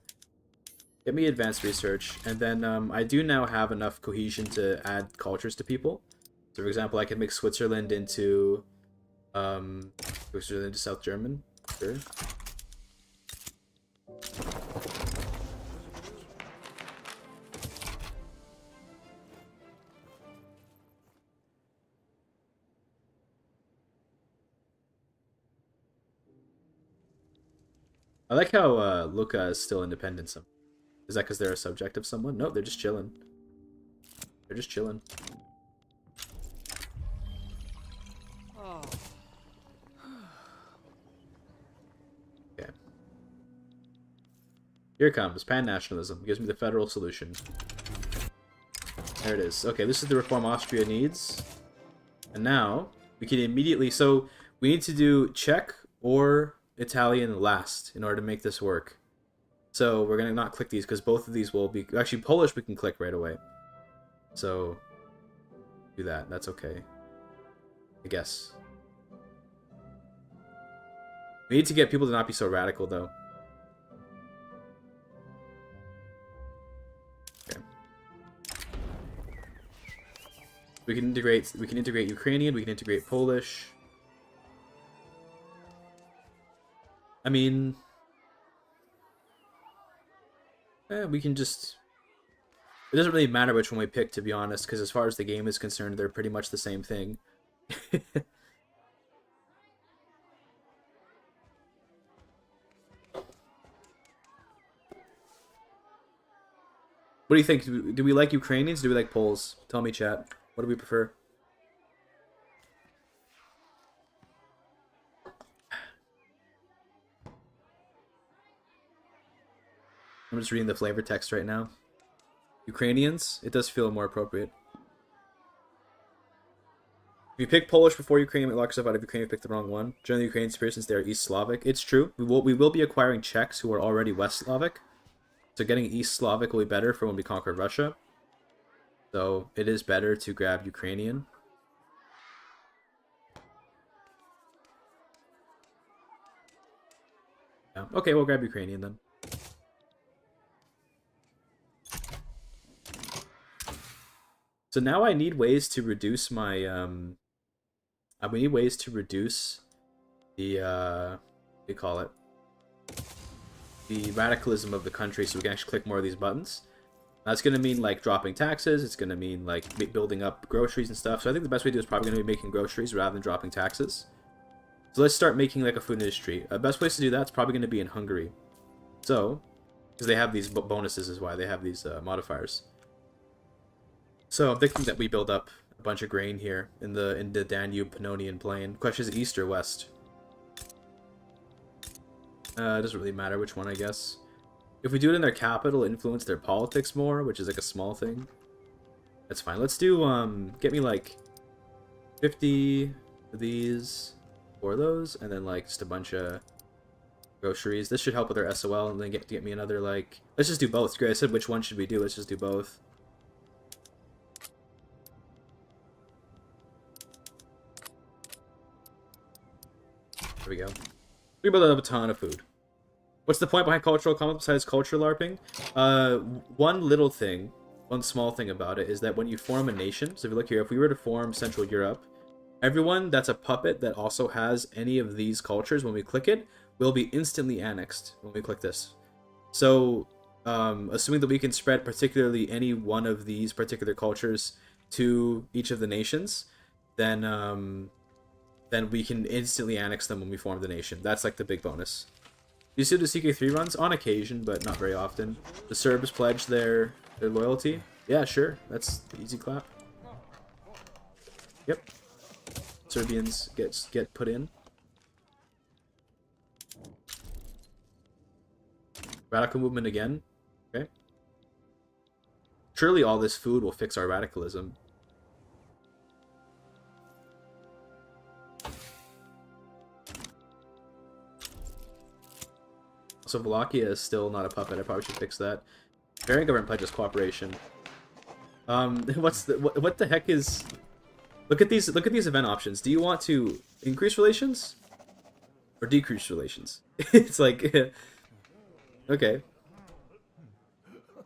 Get me advanced research, and then I do now have enough cohesion to add cultures to people. So, for example, I can make Switzerland into South German. Sure. I like how Lucca is still independent. Is that because they're a subject of someone? No, they're just chilling. They're just chilling. Okay. Here it comes. Pan-nationalism. Gives me the federal solution. There it is. Okay, this is the reform Austria needs. And now, we can immediately... So, we need to do Czech or Italian last in order to make this work. So we're gonna not click these because both of these will be actually Polish. We can click right away. So do that. That's okay, I guess. We need to get people to not be so radical, though. Okay. We can integrate. We can integrate Ukrainian. We can integrate Polish. I mean, we can just... It doesn't really matter which one we pick, to be honest, because as far as the game is concerned, they're pretty much the same thing. What do you think? Do we like Ukrainians? Do we like Poles? Tell me, chat. What do we prefer? I'm just reading the flavor text right now. Ukrainians? It does feel more appropriate. If you pick Polish before Ukrainian, it locks yourself out of Ukraine if you pick the wrong one. Generally, Ukrainians appear since they are East Slavic. It's true. We will be acquiring Czechs who are already West Slavic. So getting East Slavic will be better for when we conquer Russia. So it is better to grab Ukrainian. Yeah. Okay, we'll grab Ukrainian then. So now I need ways to reduce my, we need ways to reduce the, what do you call it? The radicalism of the country so we can actually click more of these buttons. That's going to mean, like, dropping taxes. It's going to mean, like, building up groceries and stuff. So I think the best way to do is probably going to be making groceries rather than dropping taxes. So let's start making, like, a food industry. The best place to do that is probably going to be in Hungary. So, because they have these bonuses is why they have these modifiers. So I'm thinking that we build up a bunch of grain here in the Danube Pannonian Plain. Question is east or west? It doesn't really matter which one, I guess. If we do it in their capital, influence their politics more, which is like a small thing. That's fine. Let's do get me like 50 of these. 4 of those, and then like just a bunch of groceries. This should help with our SOL, and then get me another like. Let's just do both. Great. I said which one should we do? Let's just do both. There we go. We built up a ton of food. What's the point behind cultural comments besides culture LARPing? One little thing, one small thing about it is that when you form a nation, so if you look here, if we were to form Central Europe, everyone that's a puppet that also has any of these cultures, when we click it, will be instantly annexed when we click this. So, assuming that we can spread particularly any one of these particular cultures to each of the nations, then we can instantly annex them when we form the nation. That's like the big bonus. Do you still do CK3 runs? On occasion, but not very often. The Serbs pledge their loyalty. Yeah, sure. That's easy clap. Yep. Serbians get put in. Radical movement again. Okay. Surely all this food will fix our radicalism. So Wallachia is still not a puppet. I probably should fix that. Variant government pledges cooperation. What the heck is? Look at these event options. Do you want to increase relations or decrease relations? It's like okay.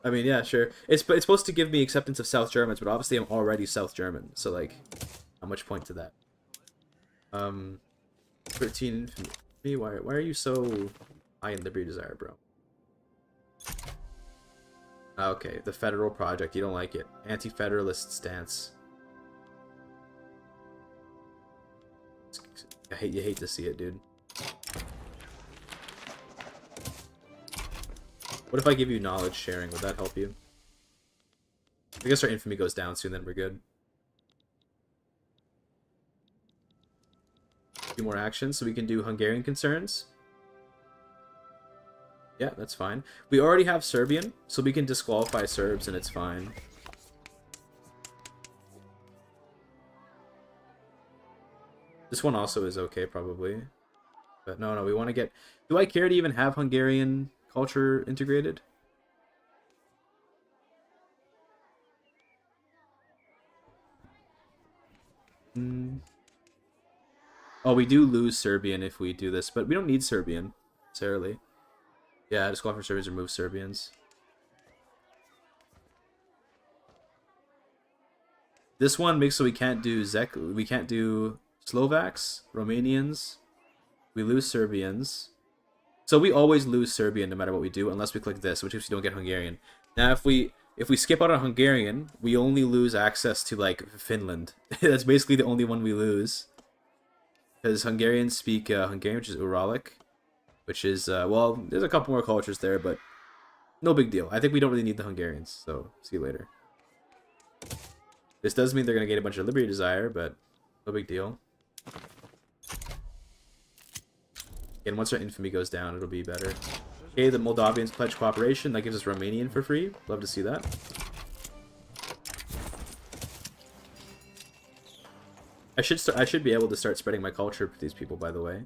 I mean, yeah, sure. It's supposed to give me acceptance of South Germans, but obviously I'm already South German, so like, not much point to that. 13 infamy. Why are you so high in liberty desire, bro? Okay, the federal project. You don't like it. Anti-federalist stance. You hate to see it, dude. What if I give you knowledge sharing? Would that help you? I guess our infamy goes down soon, then we're good. A few more actions, so we can do Hungarian concerns. Yeah, that's fine. We already have Serbian, so we can disqualify Serbs and it's fine. This one also is okay, probably. But no, we want to get... Do I care to even have Hungarian culture integrated? Oh, we do lose Serbian if we do this, but we don't need Serbian, necessarily. Yeah, disqualify Serbians, remove Serbians. This one makes so we can't do we can't do Slovaks, Romanians. We lose Serbians. So we always lose Serbian no matter what we do, unless we click this, which means we don't get Hungarian. Now, if we skip out on Hungarian, we only lose access to like Finland. That's basically the only one we lose, because Hungarians speak Hungarian, which is Uralic, which is well, there's a couple more cultures there, but no big deal. I think we don't really need the Hungarians, so see you later. This does mean they're gonna get a bunch of liberty desire, but no big deal. And once our infamy goes down, it'll be better. Okay, the Moldavians pledge cooperation. That gives us Romanian for free. Love to see that. I should be able to start spreading my culture with these people, by the way.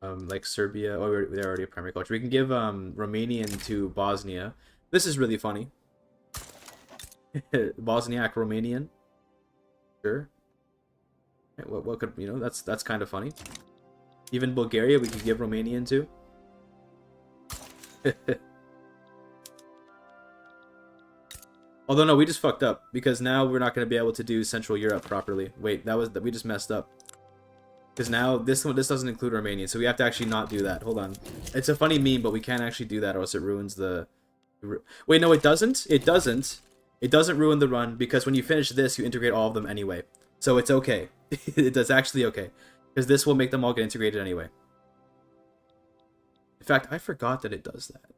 Like Serbia. Oh, they're already a primary culture. We can give Romanian to Bosnia. This is really funny. Bosniak Romanian. Sure. What could, you know, that's kind of funny. Even Bulgaria we could give Romanian to. Although no, we just fucked up because now we're not going to be able to do Central Europe properly. Wait, we just messed up. Because now this doesn't include Romanian, so we have to actually not do that. Hold on. It's a funny meme, but we can't actually do that or else it ruins the... Wait, no, it doesn't. It doesn't. It doesn't ruin the run because when you finish this, you integrate all of them anyway. So it's okay. It's actually okay. Because this will make them all get integrated anyway. In fact, I forgot that it does that.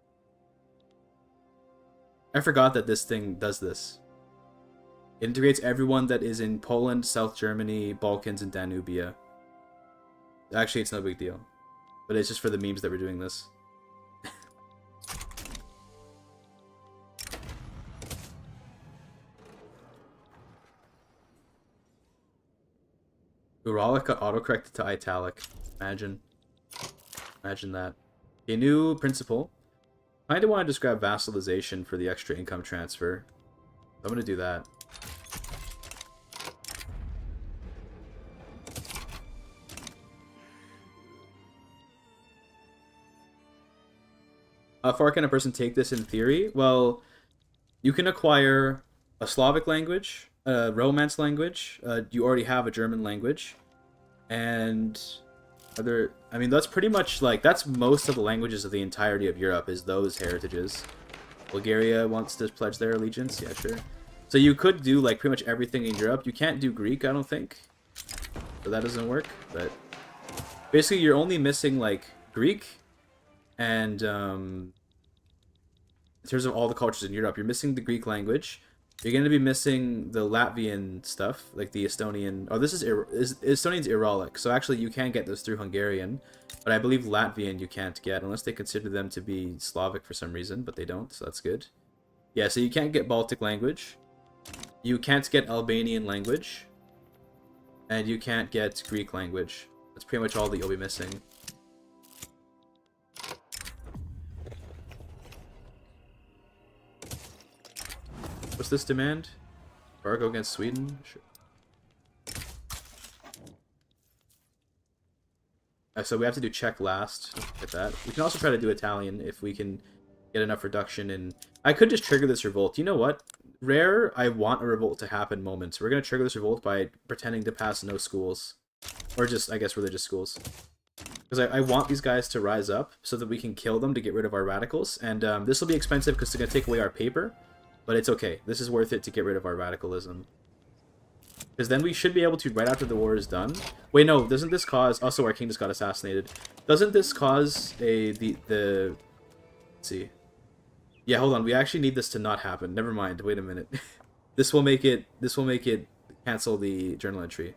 I forgot that this thing does this. It integrates everyone that is in Poland, South Germany, Balkans, and Danubia. Actually, it's no big deal. But it's just for the memes that we're doing this. Uralic got autocorrected to italic. Imagine. Imagine that. A new principle. I kinda want to just grab vassalization for the extra income transfer. I'm gonna do that. How far can a person take this in theory? Well, you can acquire a Slavic language, a Romance language. You already have a German language, and other. I mean, that's pretty much like that's most of the languages of the entirety of Europe. Is those heritages? Bulgaria wants to pledge their allegiance. Yeah, sure. So you could do like pretty much everything in Europe. You can't do Greek, I don't think. So that doesn't work. But basically, you're only missing like Greek and in terms of all the cultures in Europe, you're missing the Greek language. You're going to be missing the Latvian stuff, like the Estonian. Oh, this is Estonian's Iralic, so actually you can get those through Hungarian, but I believe Latvian you can't get unless they consider them to be Slavic for some reason, but they don't, so that's good. Yeah, so you can't get Baltic language, you can't get Albanian language, and you can't get Greek language. That's pretty much all that you'll be missing. What's this demand? Embargo against Sweden? Sure. So we have to do Czech last. Get that. We can also try to do Italian if we can get enough reduction in... I could just trigger this revolt. You know what? Rare, I want a revolt to happen moments. We're going to trigger this revolt by pretending to pass no schools. Or just, I guess, religious schools. Because I want these guys to rise up so that we can kill them to get rid of our radicals. And this will be expensive because it's going to take away our paper. But it's okay. This is worth it to get rid of our radicalism. Because then we should be able to, right after the war is done... Wait, no, doesn't this cause... Also, our king just got assassinated. Doesn't this cause the... Let's see. Yeah, hold on. We actually need this to not happen. Never mind. Wait a minute. This will make it cancel the journal entry.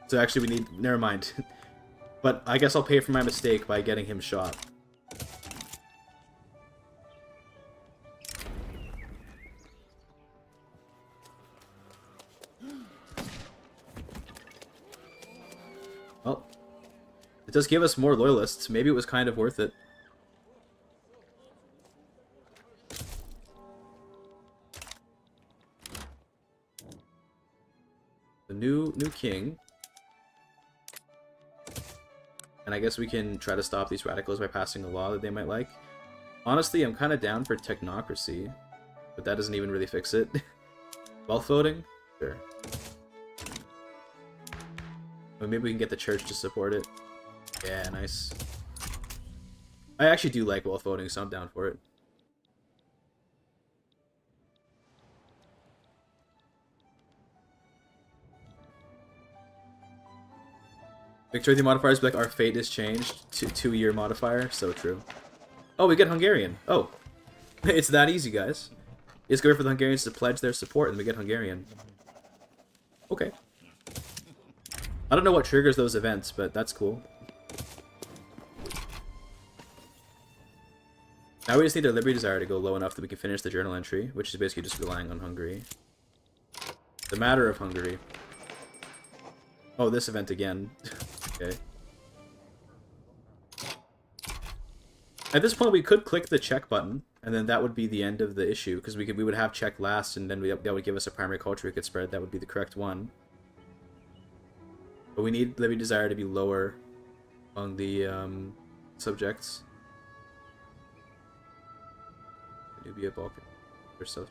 So actually we need... Never mind. But I guess I'll pay for my mistake by getting him shot. Well, it does give us more loyalists. Maybe it was kind of worth it. The new king. And I guess we can try to stop these radicals by passing a law that they might like. Honestly, I'm kind of down for technocracy, but that doesn't even really fix it. Wealth voting? Sure. Or maybe we can get the church to support it. Yeah, nice. I actually do like wealth voting, so I'm down for it. Victory modifiers be like, our fate is changed to 2-year modifier. So true. Oh, we get Hungarian. Oh. It's that easy, guys. It's good for the Hungarians to pledge their support and we get Hungarian. Okay. I don't know what triggers those events, but that's cool. Now we just need our liberty desire to go low enough that we can finish the journal entry, which is basically just relying on Hungary. The matter of Hungary. Oh, this event again. Okay. At this point, we could click the check button, and then that would be the end of the issue, because we would have check last, and then that would give us a primary culture we could spread. That would be the correct one. But we need liberty desire to be lower among the subjects. Nubia, Balkan, or South.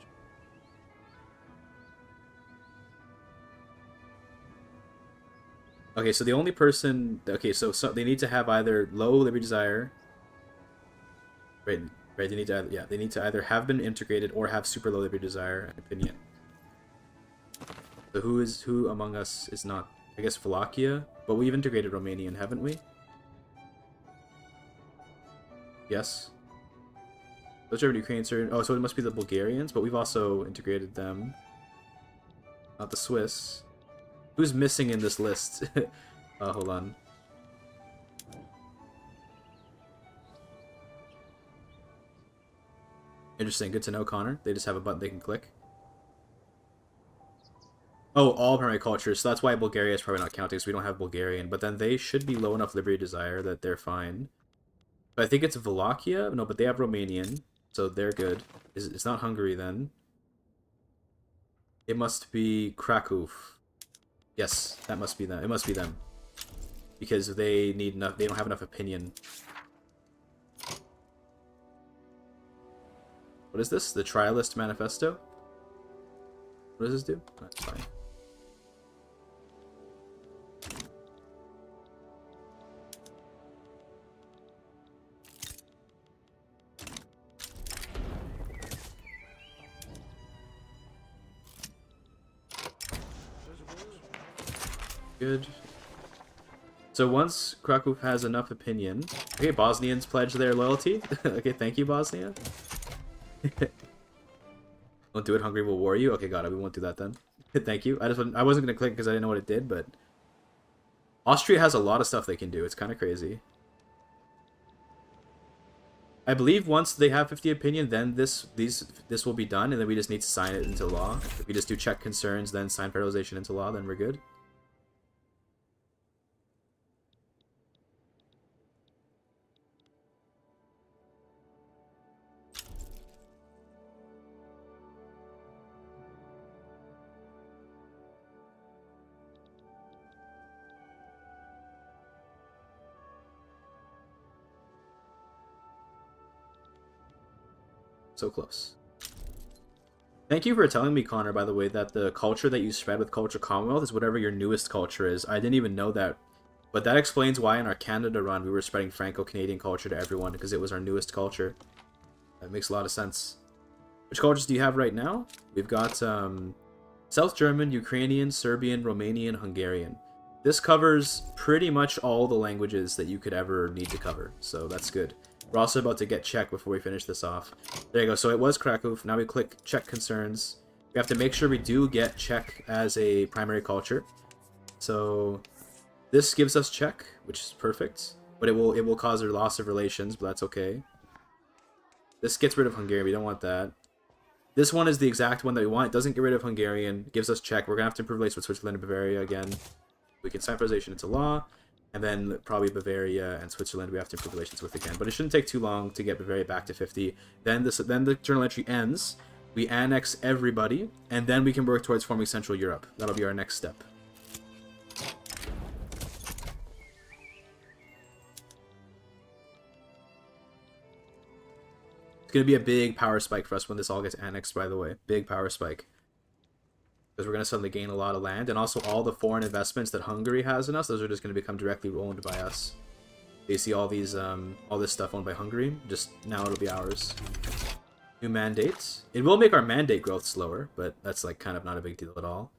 Okay, so the only person... Okay, so they need to have either low liberty desire... Right, they need to... Yeah, they need to either have been integrated or have super low liberty desire and opinion. So who among us is not... I guess Wallachia? But we've integrated Romanian, haven't we? Yes. Those are Ukrainians. Oh, so it must be the Bulgarians, but we've also integrated them. Not the Swiss. Who's missing in this list? Hold on. Interesting. Good to know, Connor. They just have a button they can click. Oh, all primary cultures. So that's why Bulgaria is probably not counting, so we don't have Bulgarian. But then they should be low enough liberty desire that they're fine. But I think it's Wallachia. No, but they have Romanian, so they're good. It's not Hungary then. It must be Krakow. Yes, that must be them. It must be them. Because they need enough. They don't have enough opinion. What is this? The Trialist Manifesto? What does this do? That's fine. Good. So once Krakow has enough opinion... Okay, Bosnians pledge their loyalty. Okay, thank you, Bosnia. Don't do it, Hungary will war you. Okay, got it. We won't do that then. Thank you. I wasn't gonna click because I didn't know what it did, but Austria has a lot of stuff they can do. It's kind of crazy. I believe once they have 50 opinion, then this will be done, and then we just need to sign it into law. If we just do check concerns, then sign federalization into law, then we're good. So close. Thank you for telling me, Connor, by the way, that the culture that you spread with Culture Commonwealth is whatever your newest culture is. I didn't even know that. But that explains why in our Canada run we were spreading Franco-Canadian culture to everyone, because it was our newest culture. That makes a lot of sense. Which cultures do you have right now? We've got South German, Ukrainian, Serbian, Romanian, Hungarian. This covers pretty much all the languages that you could ever need to cover, so that's good. We're also about to get Czech before we finish this off. There you go. So it was Krakow. Now we click Czech concerns. We have to make sure we do get Czech as a primary culture. So this gives us Czech, which is perfect. But it will cause a loss of relations, but that's okay. This gets rid of Hungarian. We don't want that. This one is the exact one that we want. It doesn't get rid of Hungarian. It gives us Czech. We're going to have to improve relations with Switzerland and Bavaria again. We can sign federalization into law. And then probably Bavaria and Switzerland we have to improve relations with again. But it shouldn't take too long to get Bavaria back to 50. Then the journal entry ends. We annex everybody. And then we can work towards forming Central Europe. That'll be our next step. It's going to be a big power spike for us when this all gets annexed, by the way. Big power spike. Because we're going to suddenly gain a lot of land, and also all the foreign investments that Hungary has in us, those are just going to become directly owned by us. You see all these, all this stuff owned by Hungary, just now it'll be ours. New mandates. It will make our mandate growth slower, but that's like kind of not a big deal at all.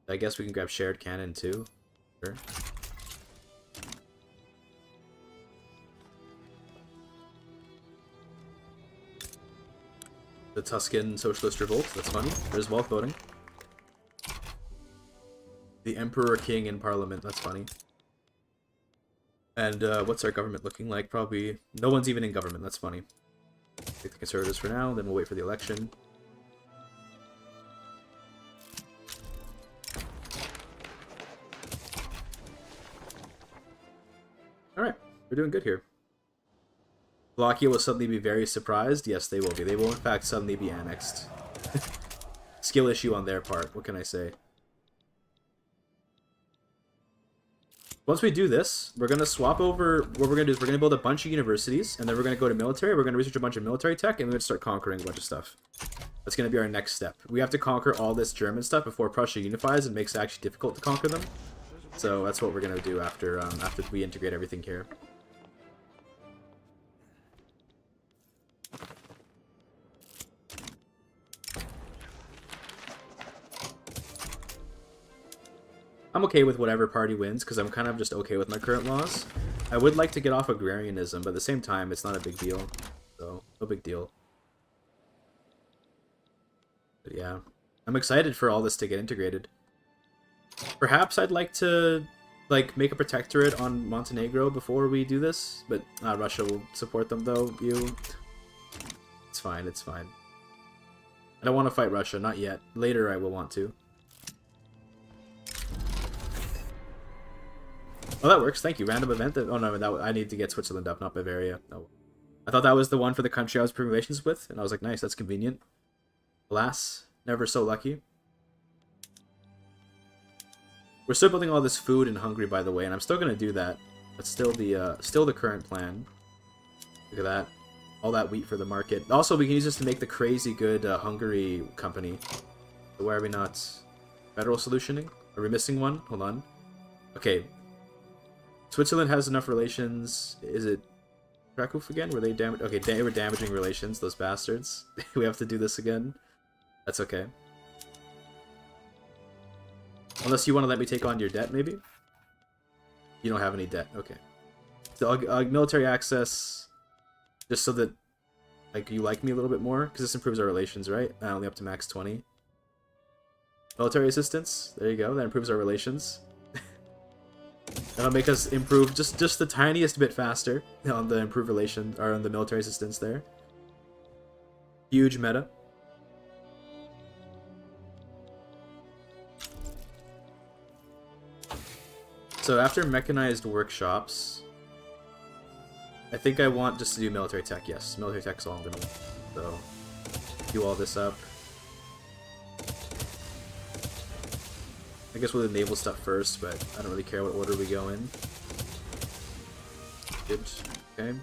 I guess we can grab shared cannon too. Sure. The Tuscan Socialist Revolt, that's funny. There's wealth voting. The Emperor King in Parliament, that's funny. And what's our government looking like? Probably no one's even in government, that's funny. Take the Conservatives for now, then we'll wait for the election. Alright, we're doing good here. Wallachia will suddenly be very surprised. Yes, they will be. They will in fact suddenly be annexed. Skill issue on their part, what can I say? Once we do this, we're going to swap over, what we're going to do is we're going to build a bunch of universities, and then we're going to go to military, we're going to research a bunch of military tech, and we're going to start conquering a bunch of stuff. That's going to be our next step. We have to conquer all this German stuff before Prussia unifies and makes it actually difficult to conquer them. So that's what we're going to do after we integrate everything here. I'm okay with whatever party wins, because I'm kind of just okay with my current laws. I would like to get off agrarianism, but at the same time, it's not a big deal. So, no big deal. But yeah, I'm excited for all this to get integrated. Perhaps I'd like to, like, make a protectorate on Montenegro before we do this, but Russia will support them, though. It's fine, it's fine. I don't want to fight Russia, not yet. Later I will want to. Oh, that works. Thank you. Random event. Oh no, I need to get Switzerland up, not Bavaria. No. I thought that was the one for the country I was improving relations with, and I was like, nice, that's convenient. Alas, never so lucky. We're still building all this food in Hungary, by the way, and I'm still gonna do that. That's still the current plan. Look at that. All that wheat for the market. Also, we can use this to make the crazy good Hungary company. So why are we not federal solutioning? Are we missing one? Hold on. Okay. Switzerland has enough relations. Is it Krakow again? Were they damaged? Okay, they were damaging relations, those bastards. We have to do this again. That's okay. Unless you want to let me take on your debt, maybe? You don't have any debt. Okay. So military access, just so that like you like me a little bit more, because this improves our relations, right? Only up to max 20. Military assistance. There you go. That improves our relations. That'll make us improve just the tiniest bit faster on the improved relation or on the military assistance there. Huge meta. So after mechanized workshops, I think I want just to do military tech. Yes, military tech is all I'm gonna want. So do all this up. I guess we'll do the naval stuff first, but I don't really care what order we go in. Good. Okay.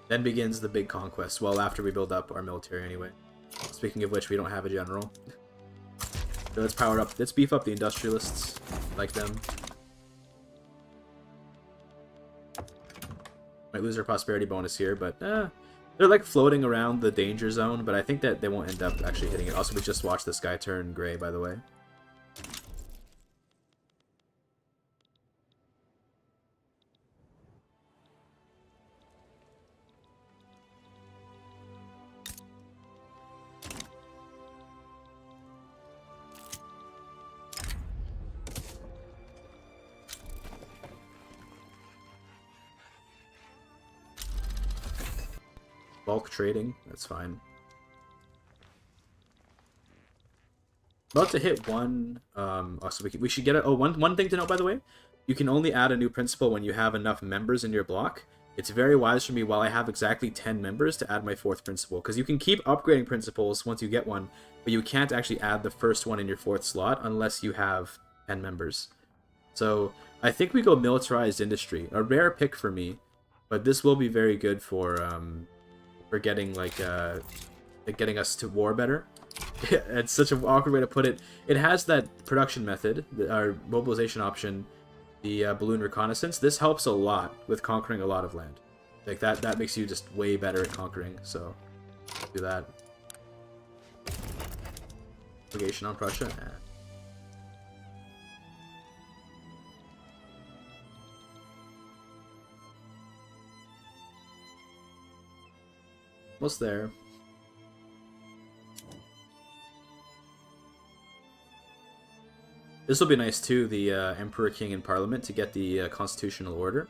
Then begins the big conquest. Well, after we build up our military anyway. Speaking of which, we don't have a general. So let's power up. Let's beef up the industrialists. Like them. Might lose our prosperity bonus here, but they're like floating around the danger zone, but I think that they won't end up actually hitting it. Also, we just watched this guy turn gray, by the way. Bulk trading, that's fine. About to hit one. Also, we should get it. Oh, one thing to note, by the way, you can only add a new principal when you have enough members in your block. It's very wise for me while I have exactly 10 members to add my 4th principal, because you can keep upgrading principals once you get one, but you can't actually add the first one in your 4th slot unless you have 10 members. So I think we go militarized industry, a rare pick for me, but this will be very good for getting like getting us to war better. It's such an awkward way to put it. It has that production method, our mobilization option, the balloon reconnaissance. This helps a lot with conquering a lot of land. Like that makes you just way better at conquering. So do that. Obligation on Prussia. Almost there. This will be nice too, the Emperor, King, and Parliament to get the Constitutional Order.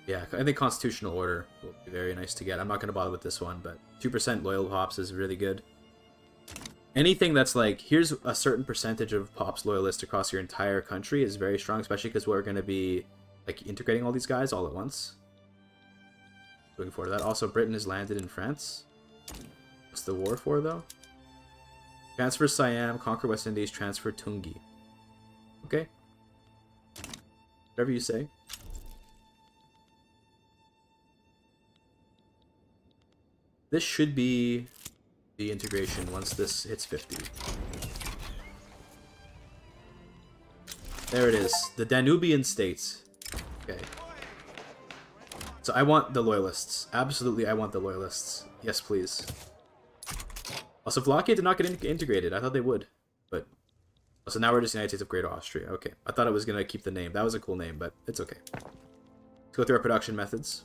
Yeah, I think Constitutional Order will be very nice to get. I'm not going to bother with this one, but 2% loyal pops is really good. Anything that's like, here's a certain percentage of pops loyalist across your entire country is very strong, especially because we're going to be like integrating all these guys all at once. Looking forward to that. Also, Britain has landed in France. What's the war for, though? Transfer Siam, conquer West Indies, transfer Tungi. Okay. Whatever you say. This should be the integration once this hits 50. There it is. The Danubian states. Okay. So I want the loyalists. Absolutely, I want the loyalists. Yes, please. Also, Wallachia did not get integrated. I thought they would, but so now we're just United States of Greater Austria. Okay, I thought it was gonna keep the name. That was a cool name, but it's okay. Let's go through our production methods.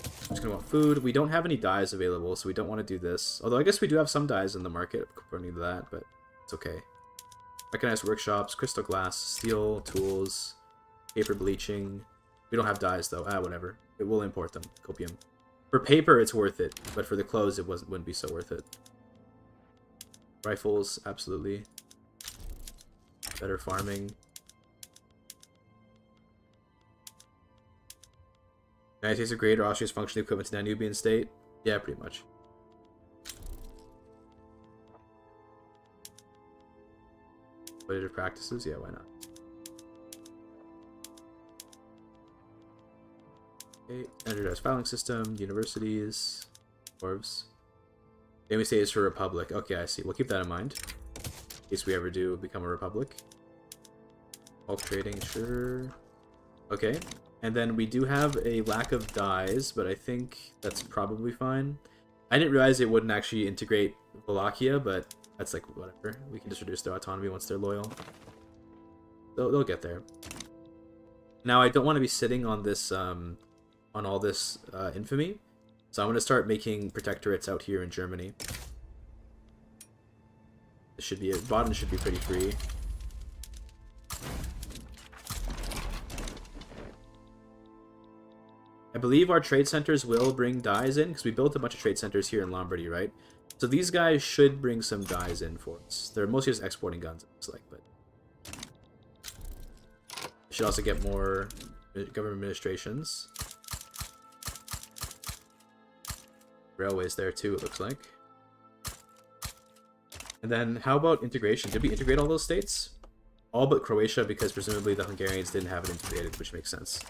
I'm just gonna want food. We don't have any dyes available, so we don't want to do this. Although I guess we do have some dyes in the market according to that, but it's okay. Mechanized workshops, crystal glass, steel, tools, paper bleaching. We don't have dyes though. Whatever. It will import them. Copium. For paper, it's worth it, but for the clothes, it wouldn't be so worth it. Rifles, absolutely. Better farming. United States of Greater Austria's functionally equivalent to Danubian state? Yeah, pretty much. Exploitative practices? Yeah, why not? Okay, standardized filing system, universities, dwarves. Family state is for republic. Okay, I see. We'll keep that in mind. In case we ever do become a republic. Bulk trading, sure. Okay. And then we do have a lack of dyes, but I think that's probably fine. I didn't realize it wouldn't actually integrate Wallachia, but that's like whatever. We can just reduce their autonomy once they're loyal. They'll get there. Now I don't want to be sitting on this on all this infamy, so I'm going to start making protectorates out here in Germany. This should be Baden should be pretty free. I believe our trade centers will bring dyes in, because we built a bunch of trade centers here in Lombardy, right? So these guys should bring some dyes in for us. They're mostly just exporting guns, it looks like, but... We should also get more government administrations. Railways there too, it looks like. And then, how about integration? Did we integrate all those states? All but Croatia, because presumably the Hungarians didn't have it integrated, which makes sense.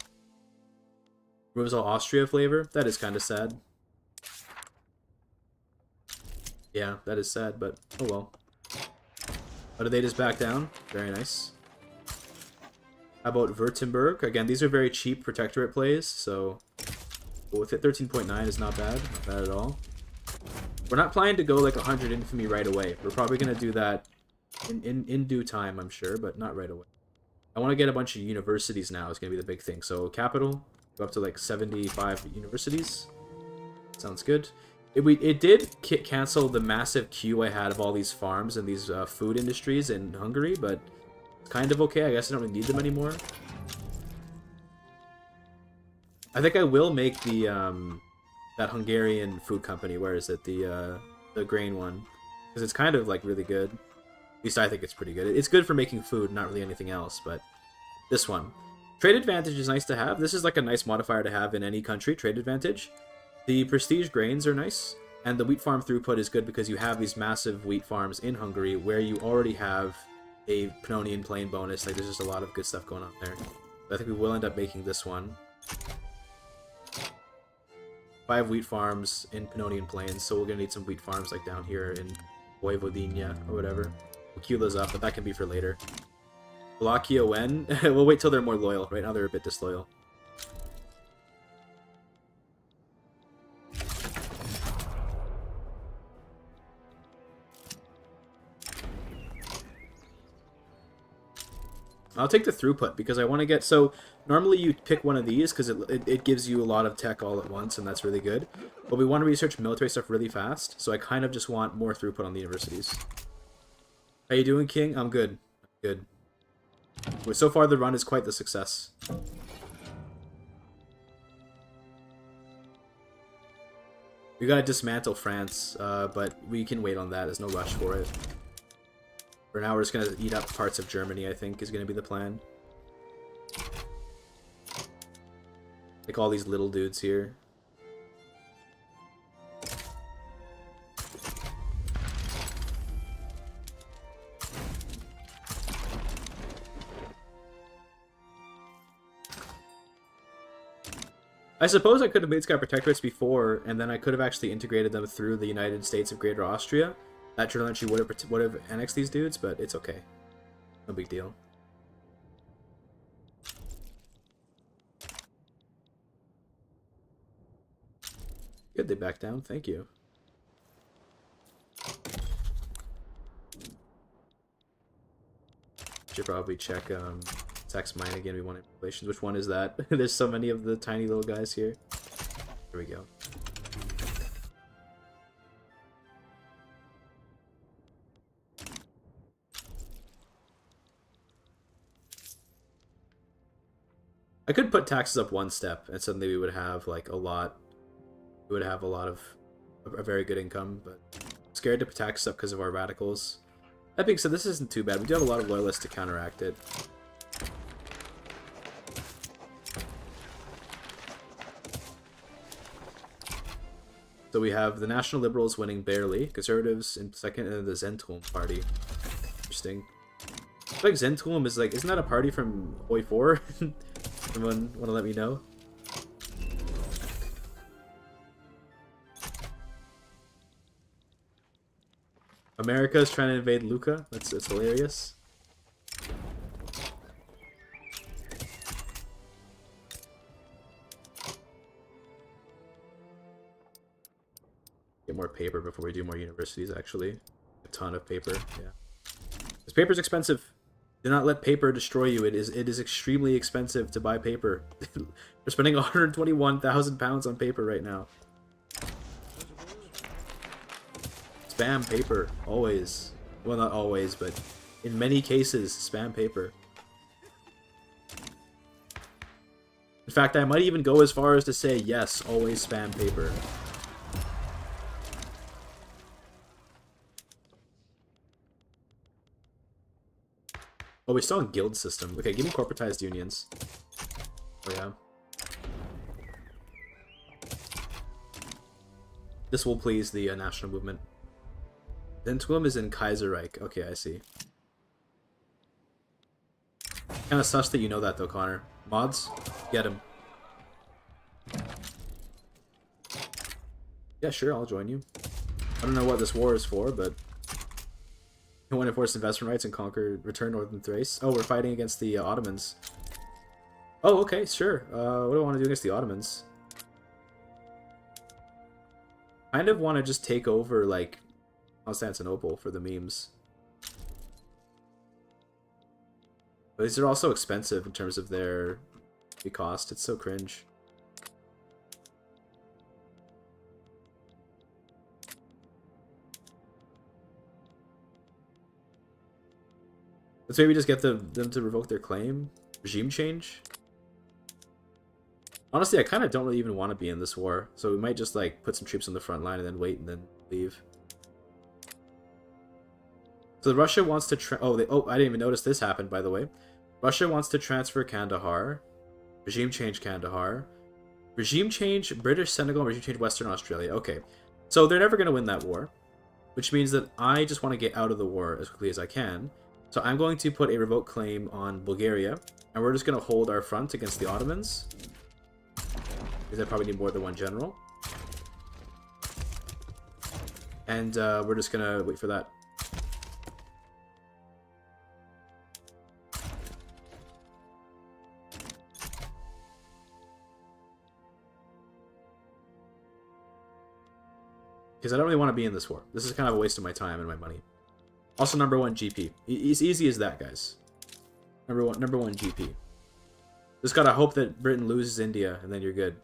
Removes all Austria flavor? That is kind of sad. Yeah, that is sad, but oh well. Oh, did they just back down? Very nice. How about Württemberg? Again, these are very cheap protectorate plays, so... But with it, 13.9 is not bad. Not bad at all. We're not planning to go like 100 infamy right away. We're probably going to do that in due time, I'm sure, but not right away. I want to get a bunch of universities now. It's going to be the big thing. So, capital... Go up to like 75 universities. Sounds good. It did cancel the massive queue I had of all these farms and these food industries in Hungary, but it's kind of okay. I guess I don't really need them anymore. I think I will make the that Hungarian food company. Where is it? The grain one, because it's kind of like really good. At least I think it's pretty good. It's good for making food, not really anything else. But this one. Trade advantage is nice to have. This is like a nice modifier to have in any country, trade advantage. The prestige grains are nice, and the wheat farm throughput is good because you have these massive wheat farms in Hungary where you already have a Pannonian Plain bonus. Like, there's just a lot of good stuff going on there. But I think we will end up making this one. 5 wheat farms in Pannonian Plains, so we're going to need some wheat farms like down here in Vojvodina or whatever. We'll queue those up, but that can be for later. Wallachia when? We'll wait till they're more loyal. Right now they're a bit disloyal. I'll take the throughput because I want to get... So, normally you pick one of these because it gives you a lot of tech all at once, and that's really good. But we want to research military stuff really fast, so I kind of just want more throughput on the universities. How you doing, King? I'm good. Good. So far, the run is quite the success. We gotta dismantle France, but we can wait on that. There's no rush for it. For now, we're just gonna eat up parts of Germany, I think, is gonna be the plan. Like all these little dudes here. I suppose I could have made Sky Protectorates before, and then I could have actually integrated them through the United States of Greater Austria. That Trilogy would have annexed these dudes, but it's okay. No big deal. Good, they back down. Thank you. Should probably check Sex Mine again. We want relations. Which one is that? There's so many of the tiny little guys here. Here we go. I could put taxes up one step, and suddenly we would have like a lot. We would have a lot of a very good income, but let's scared to protect stuff because of our radicals. That being said, this isn't too bad. We do have a lot of loyalists to counteract it. So we have the National Liberals winning barely, Conservatives in second, and then the Zentulm party. Interesting. I feel like Zentulm is like, isn't that a party from Hoi 4? Someone want to let me know? America is trying to invade Lucca. That's hilarious. Get more paper before we do more universities, actually. A ton of paper, yeah. This paper's expensive. Do not let paper destroy you. It is extremely expensive to buy paper. We're spending 121,000 pounds on paper right now. Spam paper, always. Well, not always, but in many cases, spam paper. In fact, I might even go as far as to say, yes, always spam paper. Oh, we're still in guild system. Okay, give me corporatized unions. Oh, yeah. This will please the national movement. Zentulm is in Kaiserreich. Okay, I see. Kind of sus that you know that, though, Connor. Mods, get him. Yeah, sure, I'll join you. I don't know what this war is for, but... You want to enforce investment rights and return Northern Thrace? Oh, we're fighting against the Ottomans. Oh, okay, sure. What do I want to do against the Ottomans? Kind of want to just take over, like, Constantinople for the memes. But these are also expensive in terms of their cost. It's so cringe. Let's maybe just get them to revoke their claim. Regime change. Honestly, I kind of don't really even want to be in this war, so we might just like put some troops on the front line and then wait and then leave. So Russia wants to I didn't even notice this happened, by the way. Russia wants to transfer Kandahar. Regime change Kandahar. Regime change British Senegal, regime change Western Australia. Okay. So they're never going to win that war, which means that I just want to get out of the war as quickly as I can. So I'm going to put a revoke claim on Bulgaria, and we're just going to hold our front against the Ottomans. Because I probably need more than one general. And we're just going to wait for that. Because I don't really want to be in this war. This is kind of a waste of my time and my money. Also, number 1 GP. It's easy as that, guys. Number one GP. Just gotta hope that Britain loses India, and then you're good.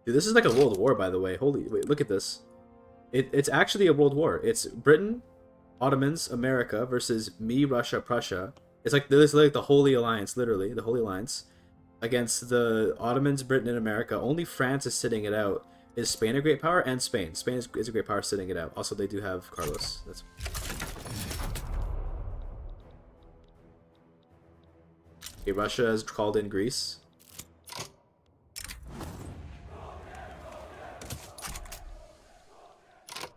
Dude, this is like a world war, by the way. Wait, look at this. It's actually a world war. It's Britain, Ottomans, America versus me, Russia, Prussia. It's like the Holy Alliance, literally, the Holy Alliance, against the Ottomans, Britain, and America. Only France is sitting it out. Is Spain a great power? And Spain. Spain is a great power sitting it out. Also, they do have Carlos. That's... Okay, Russia has called in Greece.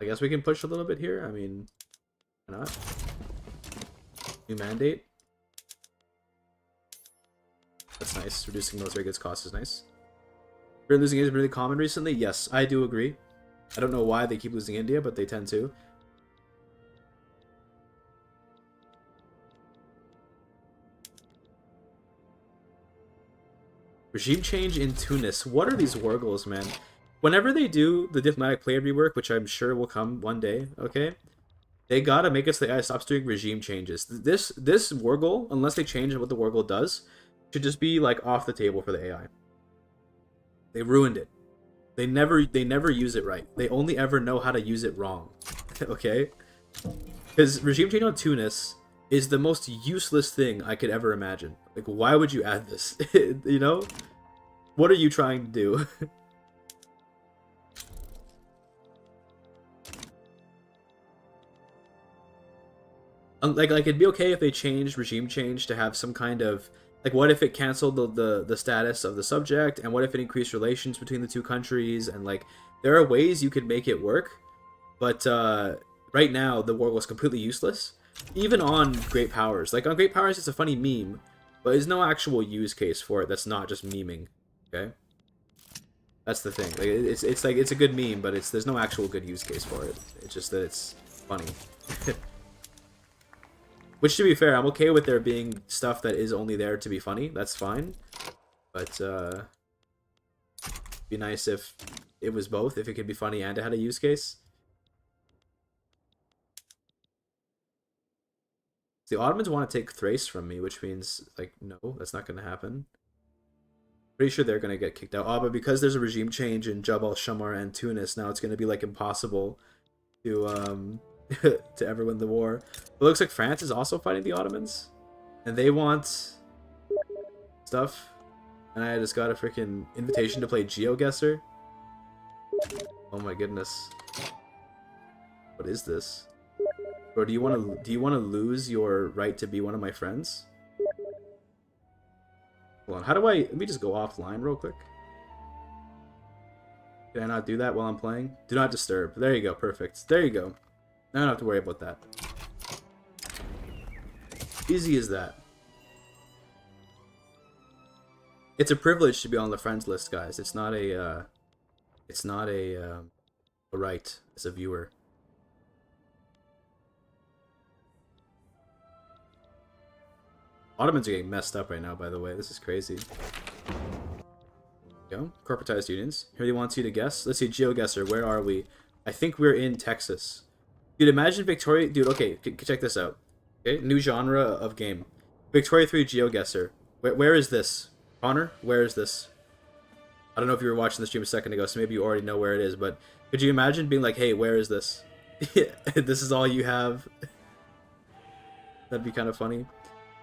I guess we can push a little bit here. I mean, why not? New mandate. That's nice. Reducing military goods cost is nice. Britain losing India is really common recently. Yes, I do agree. I don't know why they keep losing India, but they tend to. Regime change in Tunis. What are these wargles, man? Whenever they do the diplomatic play rework, which I'm sure will come one day, okay? They gotta make it so the AI stops doing regime changes. This wargle, unless they change what the wargle does, should just be like off the table for the AI. They ruined it. They never use it right. They only ever know how to use it wrong. Okay? Because regime change on Tunis is the most useless thing I could ever imagine. Like, why would you add this? You know? What are you trying to do? like it'd be okay if they changed regime change to have some kind of like, what if it canceled the status of the subject, and what if it increased relations between the two countries, and like there are ways you could make it work, but right now the war was completely useless. Even on great powers, like on great powers, it's a funny meme, but there's no actual use case for it. That's not just memeing. Okay, that's the thing. Like it's like it's a good meme, but there's no actual good use case for it. It's just that it's funny. Which, to be fair, I'm okay with there being stuff that is only there to be funny. That's fine. But, it'd be nice if it was both, if it could be funny and it had a use case. The Ottomans want to take Thrace from me, which means, like, no, that's not going to happen. Pretty sure they're going to get kicked out. Oh, but because there's a regime change in Jabal Shamar and Tunis, now it's going to be, like, impossible to, to ever win the war. It looks like France is also fighting the Ottomans, and they want stuff. And I just got a freaking invitation to play GeoGuessr. Oh my goodness, what is this, bro? Do you want to lose your right to be one of my friends? Hold on, how do I? Let me just go offline real quick. Can I not do that while I'm playing? Do not disturb. There you go. Perfect. There you go. I don't have to worry about that. Easy as that. It's a privilege to be on the friends list, guys. It's not a right as a viewer. Ottomans are getting messed up right now, by the way. This is crazy. Go. Corporatized unions. Here he wants you to guess. Let's see, GeoGuessr. Where are we? I think we're in Texas. Dude, imagine Victoria... Dude, okay, check this out. Okay, new genre of game. Victoria 3 GeoGuessr. Where is this? Connor, where is this? I don't know if you were watching the stream a second ago, so maybe you already know where it is, but could you imagine being like, hey, where is this? This is all you have? That'd be kind of funny.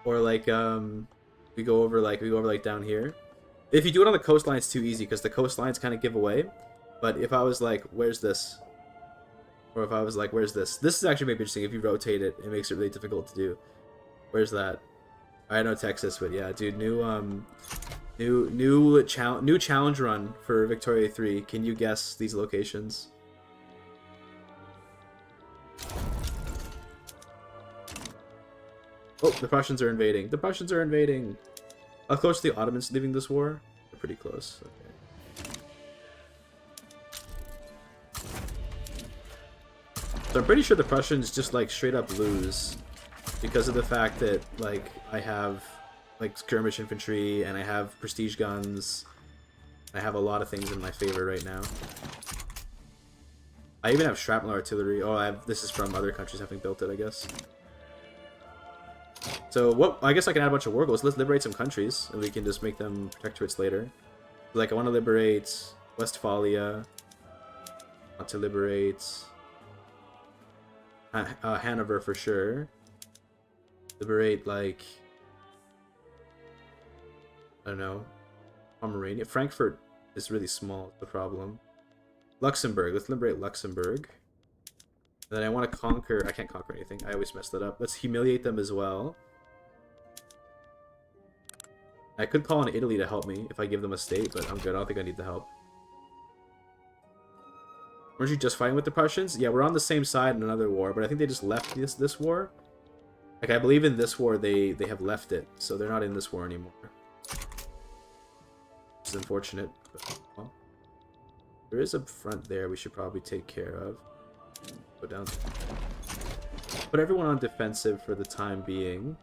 Or like, we go over like down here. If you do it on the coastline, it's too easy, because the coastlines kind of give away. But if I was like, where's this? Or if I was like, where's this? This is actually maybe interesting. If you rotate it, it makes it really difficult to do. Where's that? I know Texas, but yeah, dude, new challenge run for Victoria 3. Can you guess these locations? Oh, the Prussians are invading. The Prussians are invading. How close are the Ottomans leaving this war? They're pretty close. Okay. So I'm pretty sure the Prussians just like straight up lose because of the fact that like I have like skirmish infantry and I have prestige guns. I have a lot of things in my favor right now. I even have shrapnel artillery. Oh, this is from other countries having built it, I guess. So what? I guess I can add a bunch of war goals. Let's liberate some countries, and we can just make them protectorates later. Like I want to liberate Westphalia. I want to liberate Hanover for sure. Liberate like I don't know, Pomerania. Frankfurt is really small. The problem. Luxembourg. Let's liberate Luxembourg. And then I want to conquer... I can't conquer anything. I always mess that up. Let's humiliate them as well. I could call on Italy to help me if I give them a state, but I'm good. I don't think I need the help. Weren't you just fighting with the Prussians? Yeah, we're on the same side in another war, but I think they just left this war. Like, I believe in this war they have left it, so they're not in this war anymore. It's unfortunate, but, well, there is a front there we should probably take care of. Go down. Put everyone on defensive for the time being,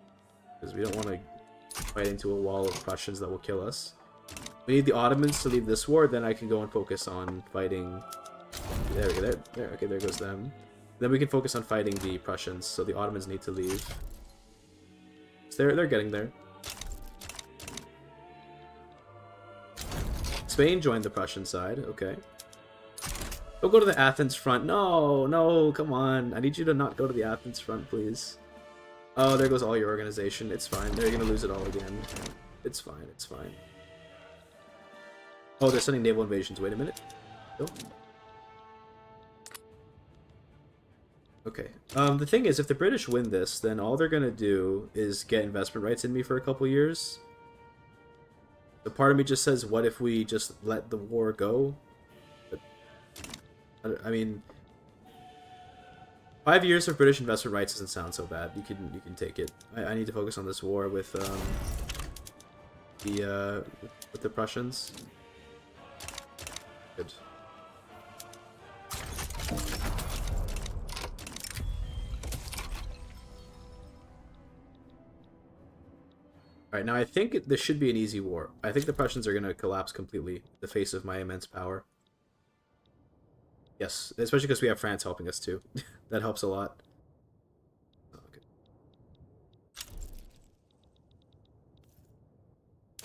because we don't want to fight into a wall of Prussians that will kill us. We need the Ottomans to leave this war, then I can go and focus on fighting... There we go, there. Okay, there goes them. Then we can focus on fighting the Prussians, so the Ottomans need to leave. So they're getting there. Spain joined the Prussian side, okay. Don't go to the Athens front. No, no, come on. I need you to not go to the Athens front, please. Oh, there goes all your organization. It's fine. They're gonna lose it all again. It's fine, it's fine. Oh, they're sending naval invasions. Wait a minute. Nope. Okay. The thing is, if the British win this, then all they're gonna do is get investment rights in me for a couple years. The part of me just says, what if we just let the war go? But, I mean, 5 years of British investment rights doesn't sound so bad. You can take it. I need to focus on this war with the Prussians. Good. Alright, now I think this should be an easy war. I think the Prussians are going to collapse completely in the face of my immense power. Yes, especially because we have France helping us too. That helps a lot. Okay.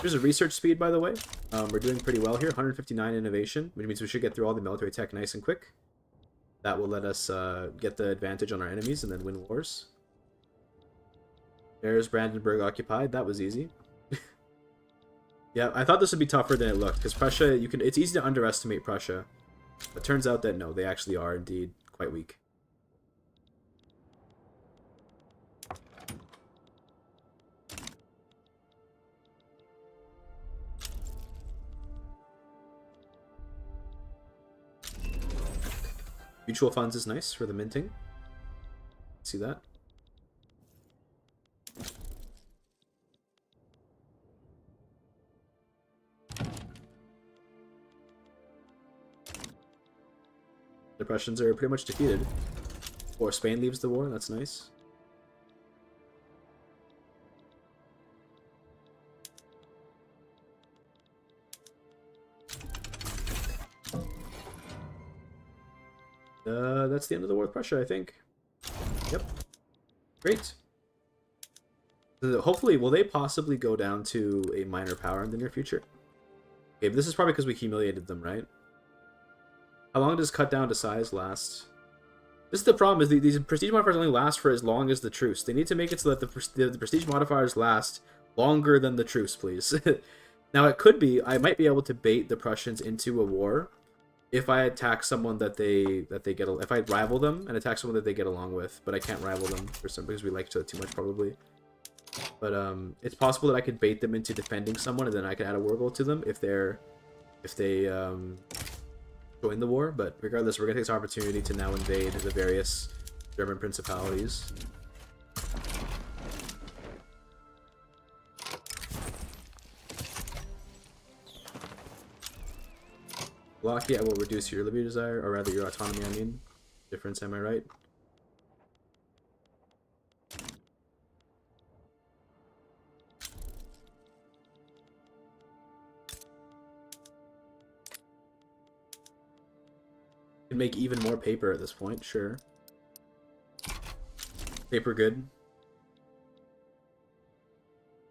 Here's a research speed, by the way. We're doing pretty well here. 159 innovation, which means we should get through all the military tech nice and quick. That will let us get the advantage on our enemies and then win wars. There's Brandenburg occupied. That was easy. Yeah, I thought this would be tougher than it looked, because Prussia, it's easy to underestimate Prussia. But turns out that no, they actually are indeed quite weak. Mutual funds is nice for the minting. See that? The Prussians are pretty much defeated. Or Spain leaves the war, that's nice. That's the end of the war with Prussia, I think. Yep. Great. Hopefully, will they possibly go down to a minor power in the near future? Okay, but this is probably because we humiliated them, right? How long does cut down to size last? This is the problem, is these prestige modifiers only last for as long as the truce. They need to make it so that the prestige modifiers last longer than the truce, please. Now, it could be, I might be able to bait the Prussians into a war if I attack someone that they get, if I rival them and attack someone that they get along with, but I can't rival them for some, because we like each other too much, probably. But it's possible that I could bait them into defending someone, and then I can add a war goal to them if they join the war. But regardless, we're gonna take this opportunity to now invade the various German principalities. Wallachia will reduce your liberty desire, or rather your autonomy, I mean. Difference, am I right? Can make even more paper at this point, sure. Paper good.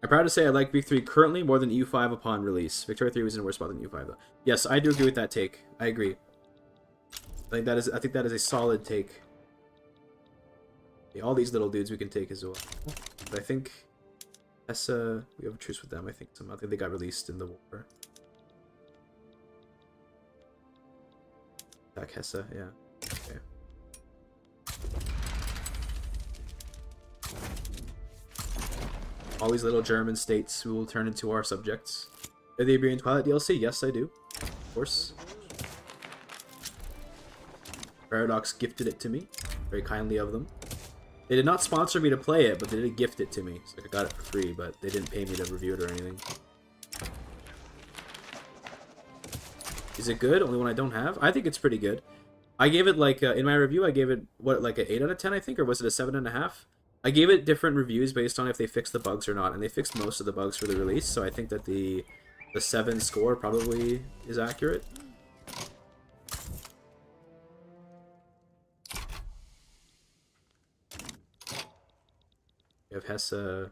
I'm proud to say I like V3 currently more than EU5 upon release. Victoria 3 was in a worse spot than EU5 though. Yes, I do agree with that take. I agree. I think that is a solid take. Yeah, all these little dudes we can take as well. But I think Hesse, we have a truce with them. I think they got released in the war. Attack Hesse, yeah. Okay. All these little German states who will turn into our subjects. Are the Iberian Twilight DLC? Yes, I do. Of course. Paradox gifted it to me. Very kindly of them. They did not sponsor me to play it, but they did gift it to me. So I got it for free, but they didn't pay me to review it or anything. Is it good? Only one I don't have? I think it's pretty good. I gave it like, in my review, I gave it, what, like an 8 out of 10, I think? Or was it a 7.5? I gave it different reviews based on if they fixed the bugs or not, and they fixed most of the bugs for the release, so I think that the 7 score probably is accurate. You have Hesse,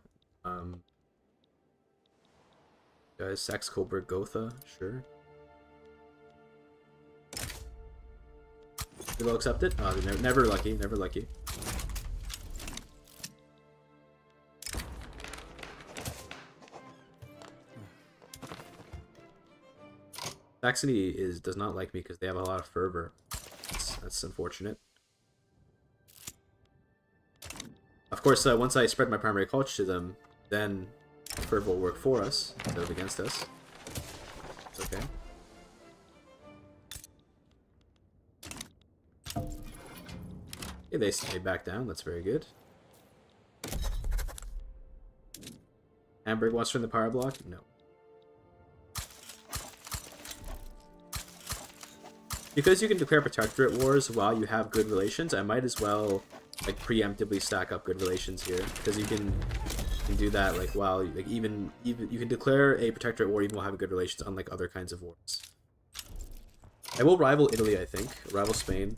guys, Saxe-Coburg, Gotha, sure. They will accept it? Oh, they're never lucky, never lucky. Saxony does not like me because they have a lot of fervor. That's unfortunate. Of course, once I spread my primary culture to them, then fervor will work for us instead of against us. It's okay. Okay, they back down. That's very good. Hamburg wants to turn the power block? No. Because you can declare protectorate wars while you have good relations, I might as well like preemptively stack up good relations here, because you can do that like while like even you can declare a protectorate war even while having good relations, unlike other kinds of wars. I will rival Italy, I think. Rival Spain.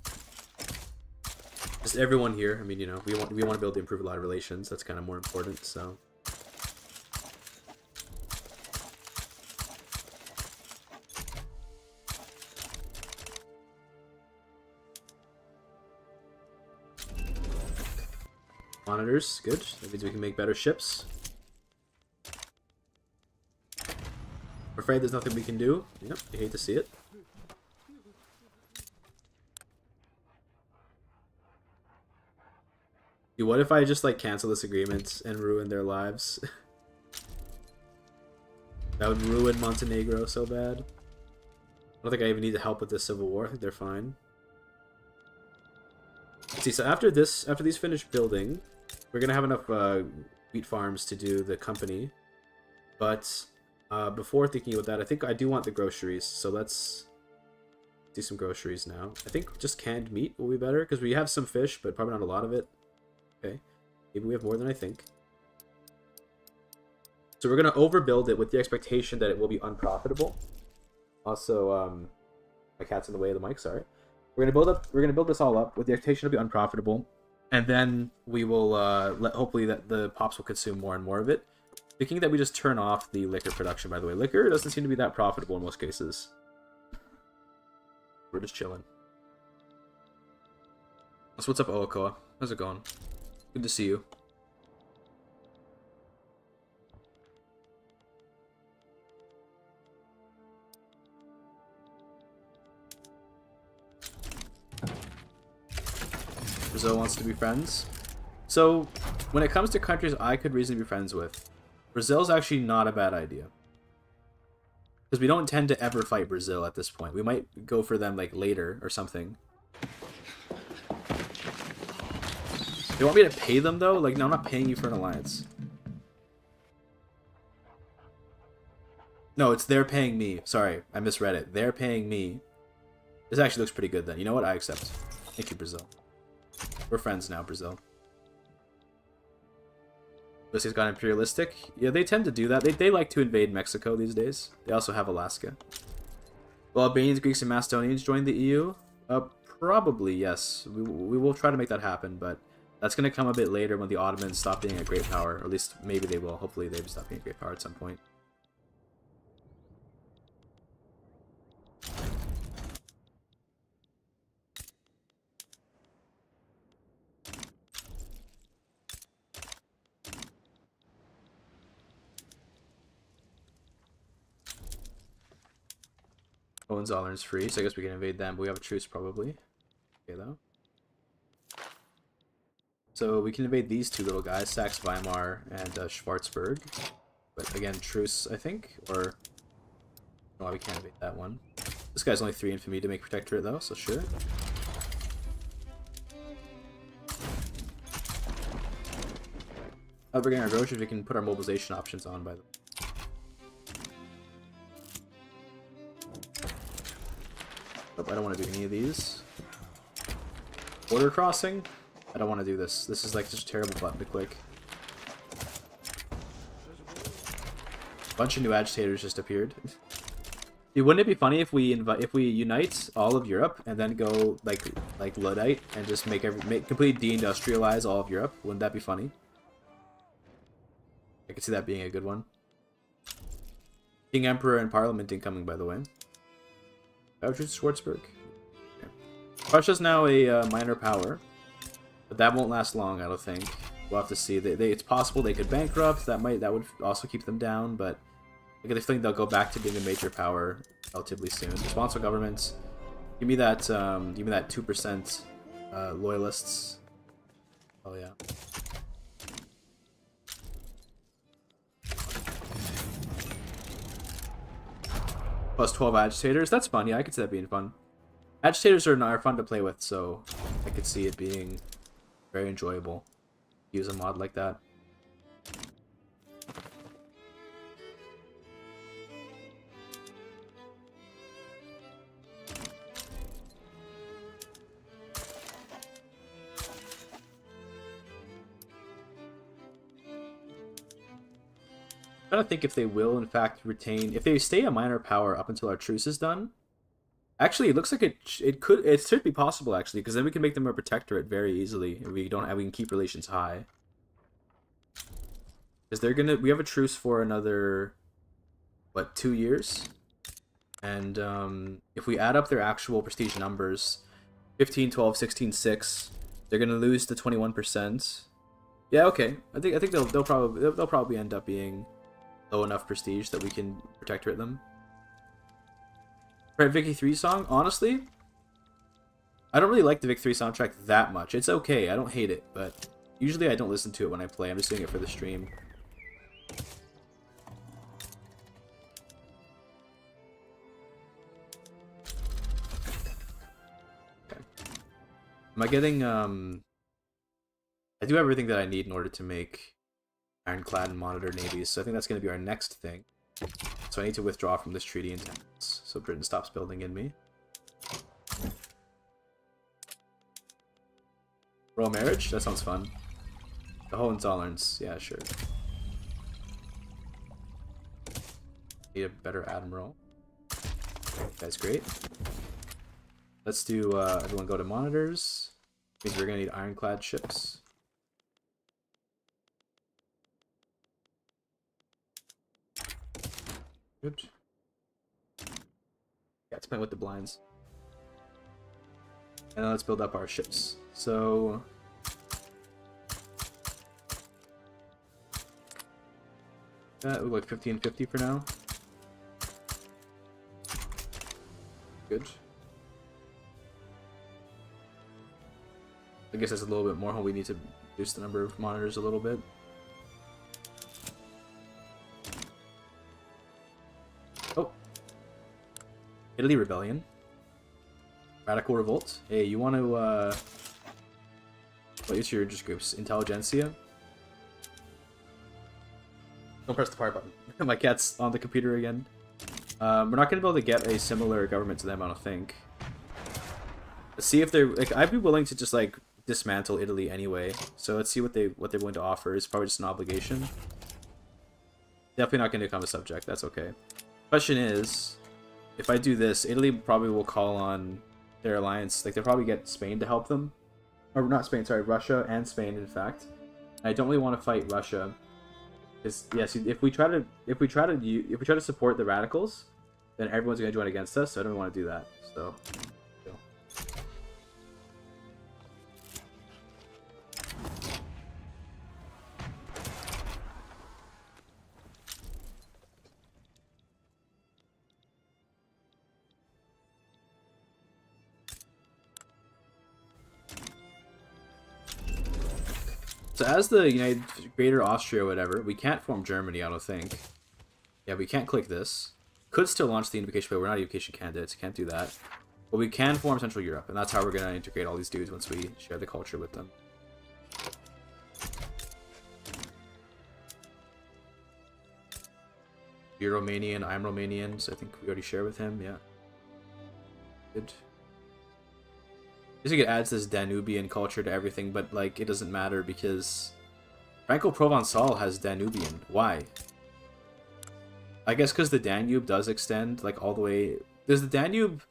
Just everyone here. I mean, you know, we want to be able to improve a lot of relations. That's kind of more important. So. Monitors, good. That means we can make better ships. I'm afraid there's nothing we can do. Yep, you hate to see it. Dude, what if I just like cancel this agreement and ruin their lives? That would ruin Montenegro so bad. I don't think I even need to help with this civil war. I think they're fine. Let's see, so after these finish building, we're gonna have enough wheat farms to do the company. But before thinking about that, I think I do want the groceries. So let's do some groceries now. I think just canned meat will be better because we have some fish, but probably not a lot of it. Okay, maybe we have more than I think. So we're gonna overbuild it with the expectation that it will be unprofitable. Also, my cat's in the way of the mic. Sorry. We're gonna build this all up with the expectation to be unprofitable, and then we will hopefully that the pops will consume more and more of it. Thinking that we just turn off the liquor production. By the way, liquor doesn't seem to be that profitable in most cases. We're just chilling. So what's up, Oakoa? How's it going? Good to see you. Brazil wants to be friends. So, when it comes to countries I could reasonably be friends with, Brazil's actually not a bad idea. Because we don't tend to ever fight Brazil at this point. We might go for them like later or something. They want me to pay them though? Like, no, I'm not paying you for an alliance. No, it's they're paying me. Sorry, I misread it. They're paying me. This actually looks pretty good then. You know what? I accept. Thank you, Brazil. We're friends now, Brazil. Russia's got imperialistic. Yeah, they tend to do that. They like to invade Mexico these days. They also have Alaska. Will Albanians, Greeks, and Macedonians join the EU? Probably, yes. We will try to make that happen, but that's going to come a bit later when the Ottomans stop being a great power. Or at least, maybe they will. Hopefully, they will stop being a great power at some point. Hohenzollerns free, so I guess we can invade them, but we have a truce probably. Okay, though. So we can invade these two little guys, Saxe-Weimar and Schwarzburg. But again, truce, I think, or... No, we can't invade that one. This guy's only 3 infamy to make protectorate, though, so sure. We're getting our groceries, we can put our mobilization options on, by the way. Nope, I don't want to do any of these. Border crossing? I don't want to do this. This is like just a terrible button to click. A bunch of new agitators just appeared. Dude, wouldn't it be funny if we unite all of Europe and then go like Luddite and just make completely deindustrialize all of Europe? Wouldn't that be funny? I could see that being a good one. King Emperor and Parliament incoming, by the way. Vouchers Schwarzburg. Okay. Russia's now a minor power, but that won't last long, I don't think. We'll have to see. It's possible they could bankrupt. That would also keep them down, but I think they'll go back to being a major power relatively soon. Responsible governments. Give me that 2% loyalists. Oh yeah. Plus 12 agitators. That's fun. Yeah, I could see that being fun. Agitators are fun to play with, so I could see it being very enjoyable. Use a mod like that. I'm trying to think if they will, in fact, retain... If they stay a minor power up until our truce is done... Actually, it looks like it should be possible, actually, because then we can make them a protectorate very easily. If we can keep relations high. Because we have a truce for another, what, 2 years? And if we add up their actual prestige numbers, 15, 12, 16, 6, they're gonna lose the 21%. Yeah, okay. I think they'll probably end up being low enough prestige that we can protectorate them. Right, Vicky 3 song, honestly, I don't really like the Vic 3 soundtrack that much. It's okay, I don't hate it, but usually I don't listen to it when I play. I'm just doing it for the stream. Okay. Am I getting, I do have everything that I need in order to make ironclad and monitor navies, so I think that's going to be our next thing. So I need to withdraw from this treaty in 10 minutes, so Britain stops building in me. Royal marriage? That sounds fun. The Hohenzollern's, yeah, sure. Need a better admiral. That's great. Let's do, everyone go to monitors. Means we're gonna need ironclad ships. Good. Yeah, it's playing with the blinds. And then let's build up our ships. So... that would look 1550 for now. Good. I guess that's a little bit more. We need to reduce the number of monitors a little bit. Oh. Italy Rebellion. Radical Revolt. Hey, you want to, what is your just groups? Intelligentsia? Don't press the fire button. My cat's on the computer again. We're not going to be able to get a similar government to them, I don't think. Let's see if they're, like, I'd be willing to just, like, dismantle Italy anyway. So let's see what they're willing to offer. It's probably just an obligation. Definitely not going to become a subject. That's okay. Question is, if I do this, Italy probably will call on their alliance. Like, they'll probably get Spain to help them. Or not Spain, sorry, Russia and Spain, in fact. I don't really want to fight Russia. Because yes, if we try to support the radicals, then everyone's gonna join against us. So I don't want to do that. So. So as the United Greater Austria, whatever, we can't form Germany, I don't think. Yeah, we can't click this. Could still launch the unification, but we're not unification candidates. Can't do that. But we can form Central Europe, and that's how we're going to integrate all these dudes once we share the culture with them. You're Romanian, I'm Romanian, so I think we already share with him, yeah. Good. I think it adds this Danubian culture to everything, but like it doesn't matter because Franco-Provençal has Danubian. Why? I guess because the Danube does extend like all the way. Does the Danube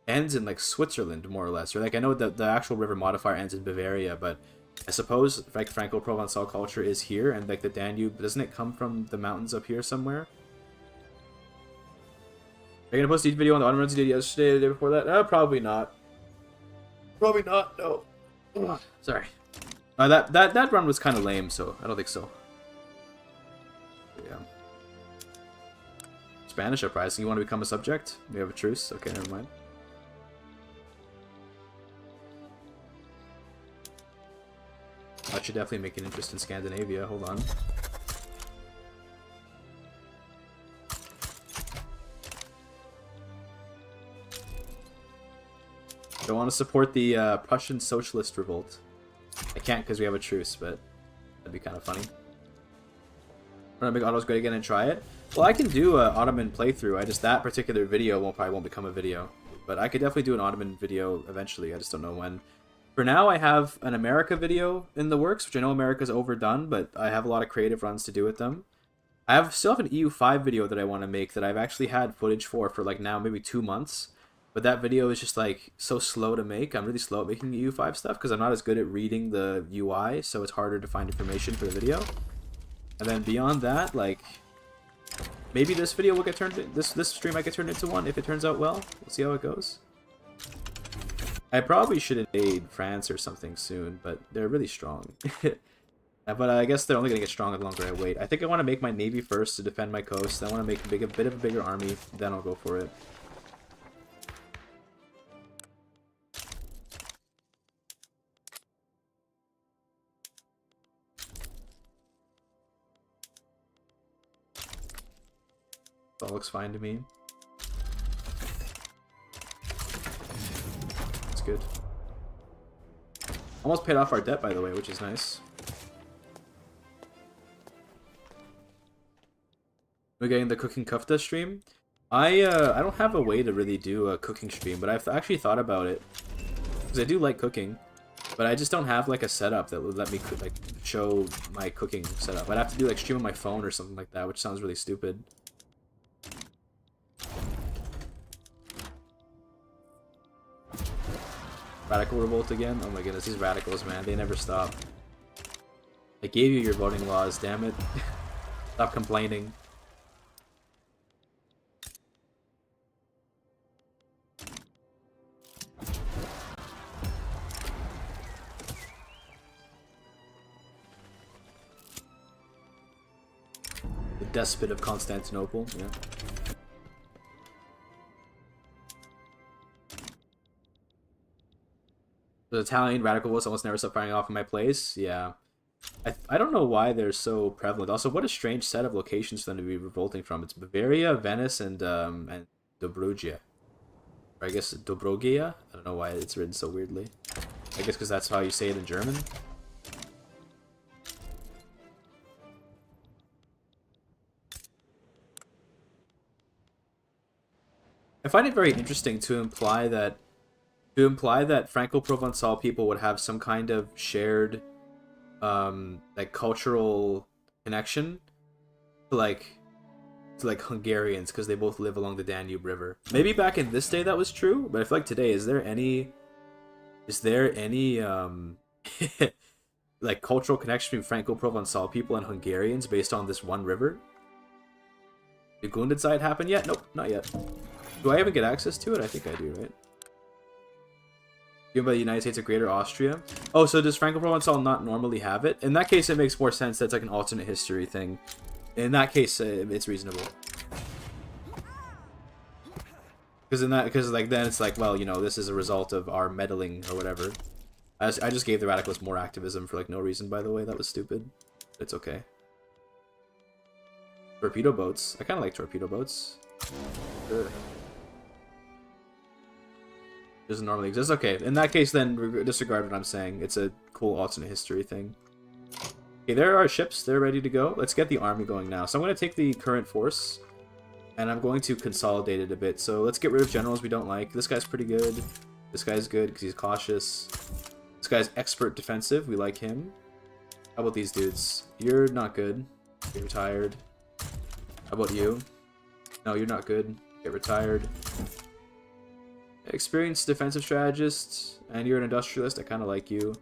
ends in like Switzerland more or less, or like I know that the actual river modifier ends in Bavaria, but I suppose like Franco-Provençal culture is here, and like the Danube, doesn't it come from the mountains up here somewhere? Are you gonna post each video on the autoruns you did yesterday or the day before that? Probably not. Probably not. No. Ugh, sorry. That run was kind of lame, so I don't think so. Yeah. Spanish uprising. You want to become a subject? We have a truce. Okay, never mind. I should definitely make an interest in Scandinavia. Hold on. I want to support the Prussian Socialist Revolt. I can't because we have a truce, but that'd be kind of funny. Want to make autos great again and try it? Well, I can do an Ottoman playthrough. That particular video probably won't become a video, but I could definitely do an Ottoman video eventually. I just don't know when. For now, I have an America video in the works, which I know America's overdone, but I have a lot of creative runs to do with them. I still have an EU5 video that I want to make that I've actually had footage for like now maybe 2 months. But that video is just like so slow to make. I'm really slow at making EU5 stuff because I'm not as good at reading the UI, so it's harder to find information for the video. And then beyond that, like, maybe this video will get turned this stream might get turned into one if it turns out well. We'll see how it goes. I probably should invade France or something soon, but they're really strong. But I guess they're only gonna get stronger the longer I wait. I think I want to make my navy first to defend my coast. I want to make a bit of a bigger army, then I'll go for it. That looks fine to me. That's good. Almost paid off our debt, by the way, which is nice. We're getting the cooking kufta stream. I don't have a way to really do a cooking stream, but I've actually thought about it because I do like cooking, but I just don't have like a setup that would let me like show my cooking setup. I'd have to do like stream on my phone or something like that, which sounds really stupid. Radical revolt again? Oh my goodness, these radicals, man, they never stop. I gave you your voting laws, damn it. Stop complaining. The despot of Constantinople, yeah. The Italian radicals almost never stop firing off in my place. Yeah. I don't know why they're so prevalent. Also, what a strange set of locations for them to be revolting from. It's Bavaria, Venice, and Dobrugia. Or I guess Dobrogia? I don't know why it's written so weirdly. I guess because that's how you say it in German. I find it very interesting to imply that Franco-Provençal people would have some kind of shared like cultural connection to like Hungarians because they both live along the Danube River. Maybe back in this day that was true, but I feel like today is there any like cultural connection between Franco-Provençal people and Hungarians based on this one river? Did Grundenzeit happen yet? Nope, not yet. Do I even get access to it? I think I do, right? Given by the United States of Greater Austria. Oh, so does Franco-Provençal not normally have it? In that case, it makes more sense. That's like an alternate history thing. In that case, it's reasonable. Because like then it's like, well, you know, this is a result of our meddling or whatever. I just gave the radicalists more activism for like no reason. By the way, that was stupid. It's okay. Torpedo boats. I kind of like torpedo boats. Ugh. Doesn't normally exist. Okay, in that case then disregard what I'm saying. It's a cool alternate history thing. Okay, there are ships. They're ready to go. Let's get the army going now. So I'm going to take the current force and I'm going to consolidate it a bit. So let's get rid of generals we don't like. This guy's pretty good. This guy's good because he's cautious. This guy's expert defensive. We like him. How about these dudes? You're not good. Get retired. How about you? No, you're not good. Get retired. Experienced defensive strategist, and you're an industrialist. I kind of like you.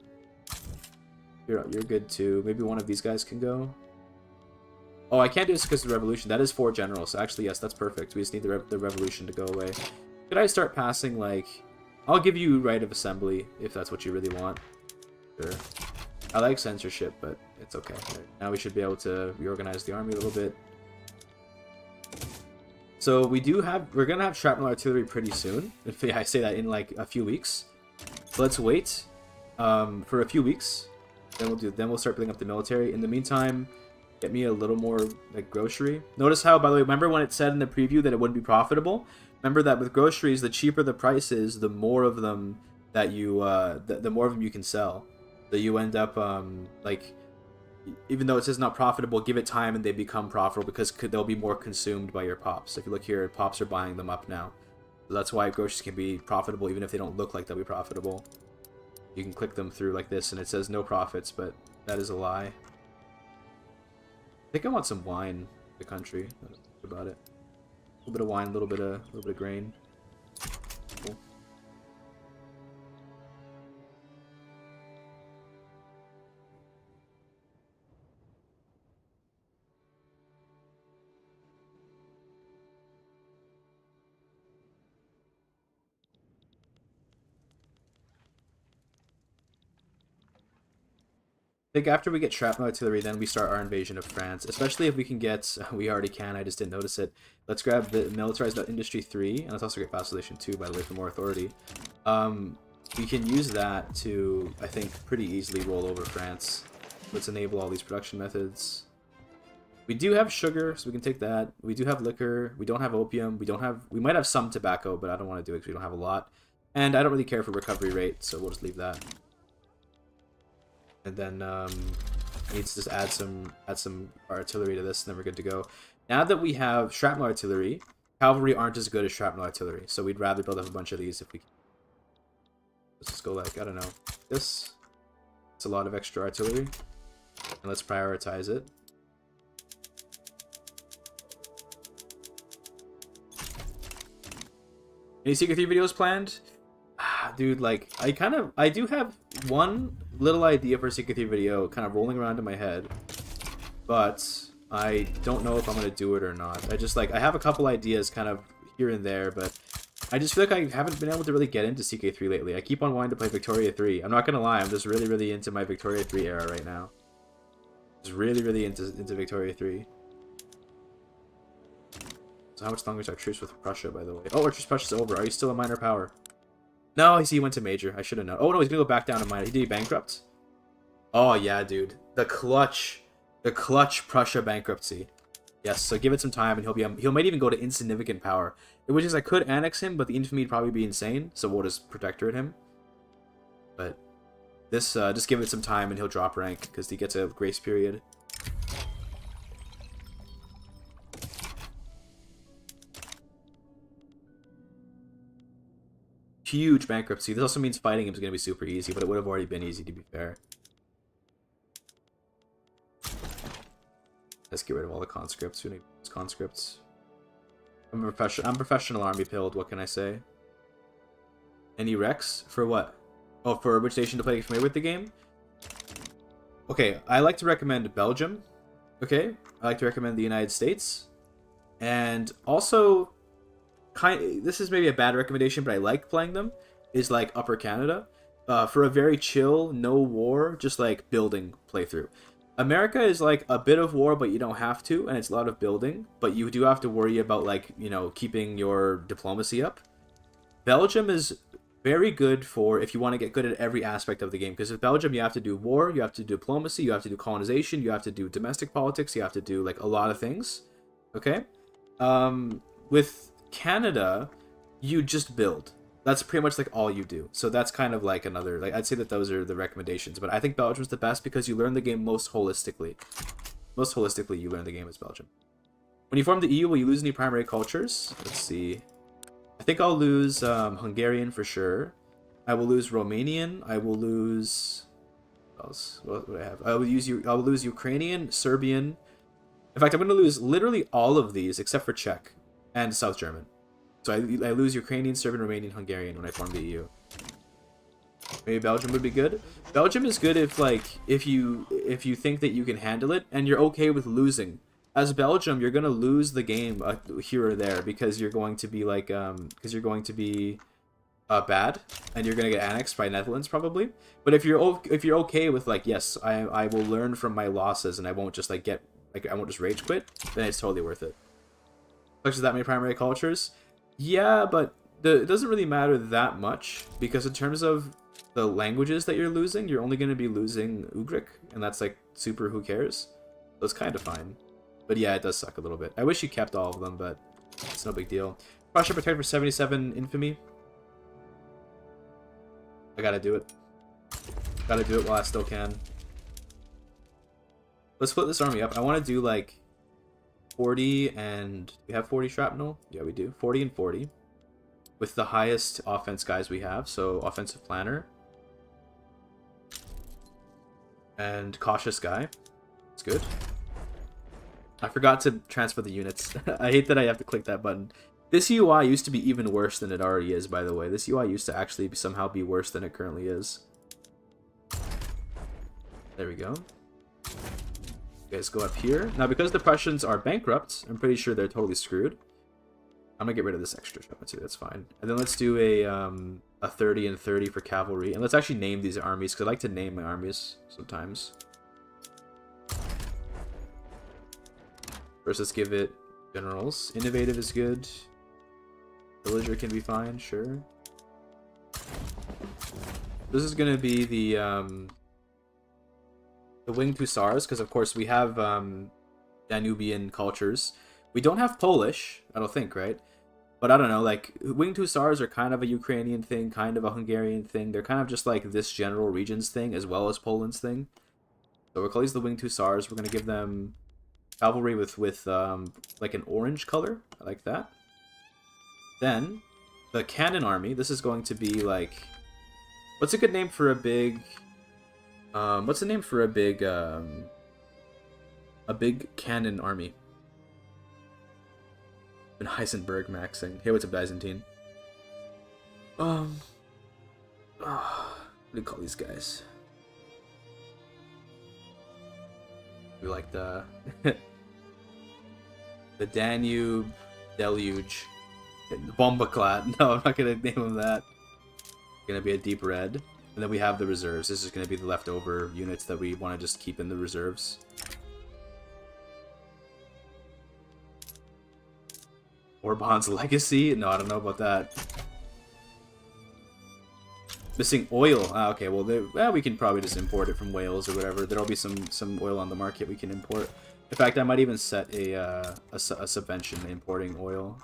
You're good too. Maybe one of these guys can go. Oh, I can't do this because of the revolution. That is 4 generals. So actually, yes, that's perfect. We just need the revolution to go away. Could I start passing like I'll give you right of assembly if that's what you really want. Sure. I like censorship, but it's okay. Now we should be able to reorganize the army a little bit. So we're gonna have shrapnel artillery pretty soon. If I say that in like a few weeks. So let's wait for a few weeks. Then we'll start building up the military. In the meantime, get me a little more like grocery. Notice how, by the way, remember when it said in the preview that it wouldn't be profitable? Remember that with groceries, the cheaper the price is, the more of them that you the more of them you can sell. So you end up like, even though it says not profitable, give it time and they become profitable because they'll be more consumed by your pops. If you look here, pops are buying them up now. So that's why groceries can be profitable even if they don't look like they'll be profitable. You can click them through like this and it says no profits, but that is a lie. I think I want some wine in the country. About it. A little bit of wine, a little bit of grain. Cool. I think after we get shrapnel artillery, then we start our invasion of France. Especially if we can get... We already can, I just didn't notice it. Let's grab the militarized industry 3, and let's also get facilitation 2, by the way, for more authority. We can use that to, I think, pretty easily roll over France. Let's enable all these production methods. We do have sugar, so we can take that. We do have liquor. We don't have opium. We might have some tobacco, but I don't want to do it because we don't have a lot. And I don't really care for recovery rate, so we'll just leave that. And then needs to just add some artillery to this, and then we're good to go. Now that we have shrapnel artillery, cavalry aren't as good as shrapnel artillery, so we'd rather build up a bunch of these if we can. Let's just go like, I don't know, this. It's a lot of extra artillery, and let's prioritize it. Any Secret 3 videos planned? Dude, like, I do have one little idea for a Secret 3 video kind of rolling around in my head, but I don't know if I'm going to do it or not. I have a couple ideas kind of here and there, but I just feel like I haven't been able to really get into CK3 lately. I keep on wanting to play Victoria 3. I'm not going to lie, I'm just really, really into my Victoria 3 era right now. Just really, really into Victoria 3. So how much longer is our truce with Prussia, by the way? Oh, our truce with Prussia's over. Are you still a minor power? No, I see he went to major. I should have known. Oh no, he's gonna go back down to minor. Did he bankrupt? Oh yeah, dude. The clutch Prussia bankruptcy. Yes, so give it some time and he might even go to insignificant power. Which is I could annex him, but the infamy would probably be insane, so we'll just protectorate him. But this just give it some time and he'll drop rank because he gets a grace period. Huge bankruptcy. This also means fighting him is going to be super easy, but it would have already been easy to be fair. Let's get rid of all the conscripts. Who needs conscripts? I'm professional army pilled. What can I say? Any Rex? For what? Oh, for which nation to play familiar with the game? Okay, I like to recommend Belgium. Okay, I like to recommend the United States. And also... this is maybe a bad recommendation, but I like playing them, is like Upper Canada. For a very chill, no war, just like building playthrough. America is like a bit of war, but you don't have to, and it's a lot of building, but you do have to worry about like, you know, keeping your diplomacy up. Belgium is very good for if you want to get good at every aspect of the game, because with Belgium you have to do war, you have to do diplomacy, you have to do colonization, you have to do domestic politics, you have to do like a lot of things. Okay? With Canada, you just build. That's pretty much like all you do. So that's kind of like another, like I'd say that those are the recommendations, but I think Belgium's the best because you learn the game most holistically. Most holistically, you learn the game as Belgium. When you form the EU, will you lose any primary cultures? Let's see. I think I'll lose Hungarian for sure. I will lose Romanian. I will lose... What else? What would I have? I will lose Ukrainian, Serbian. In fact, I'm going to lose literally all of these except for Czech and South German. So I lose Ukrainian, Serbian, Romanian, Hungarian when I form the EU. Maybe Belgium would be good. Belgium is good if you think that you can handle it and you're okay with losing. As Belgium, you're gonna lose the game here or there because you're going to be like bad, and you're gonna get annexed by Netherlands probably. But if you're okay with like, yes, I will learn from my losses and I won't just like I won't just rage quit, then it's totally worth it. Such as that many primary cultures, yeah, but it doesn't really matter that much because in terms of the languages that you're losing, you're only gonna be losing Ugric, and that's like super who cares. So it's kind of fine. But yeah, it does suck a little bit. I wish you kept all of them, but it's no big deal. Prussia protect for 77 infamy. I gotta do it. Gotta do it while I still can. Let's split this army up. I want to do like 40 and... We have 40 shrapnel? Yeah, we do. 40 and 40. With the highest offense guys we have. So, offensive planner. And cautious guy. It's good. I forgot to transfer the units. I hate that I have to click that button. This UI used to be even worse than it already is, by the way. This UI used to actually somehow be worse than it currently is. There we go. Okay, let's go up here. Now, because the Prussians are bankrupt, I'm pretty sure they're totally screwed. I'm gonna get rid of this extra shot too, that's fine. And then let's do a 30 and 30 for cavalry. And let's actually name these armies, because I like to name my armies sometimes. First, let's give it generals. Innovative is good. Villager can be fine, sure. This is gonna be the winged hussars, because of course we have Danubian cultures. We don't have Polish, I don't think, right? But I don't know, like, winged hussars are kind of a Ukrainian thing, kind of a Hungarian thing. They're kind of just like this general region's thing, as well as Poland's thing. So we'll call these the winged hussars. We're gonna give them cavalry with like an orange color. I like that. Then the cannon army. This is going to be like, what's a good name for a big? What's the name for a big cannon army? And Heisenberg maxing. Hey, what's up, Byzantine? What do you call these guys? We like the the Danube Deluge, the Bombaclat. No, I'm not gonna name them that. It's gonna be a deep red, and then we have the reserves. This is gonna be the leftover units that we want to just keep in the reserves. Orban's legacy? No, I don't know about that. Missing oil. Ah, okay, well, we can probably just import it from Wales or whatever. There'll be some oil on the market we can import. In fact, I might even set a subvention importing oil.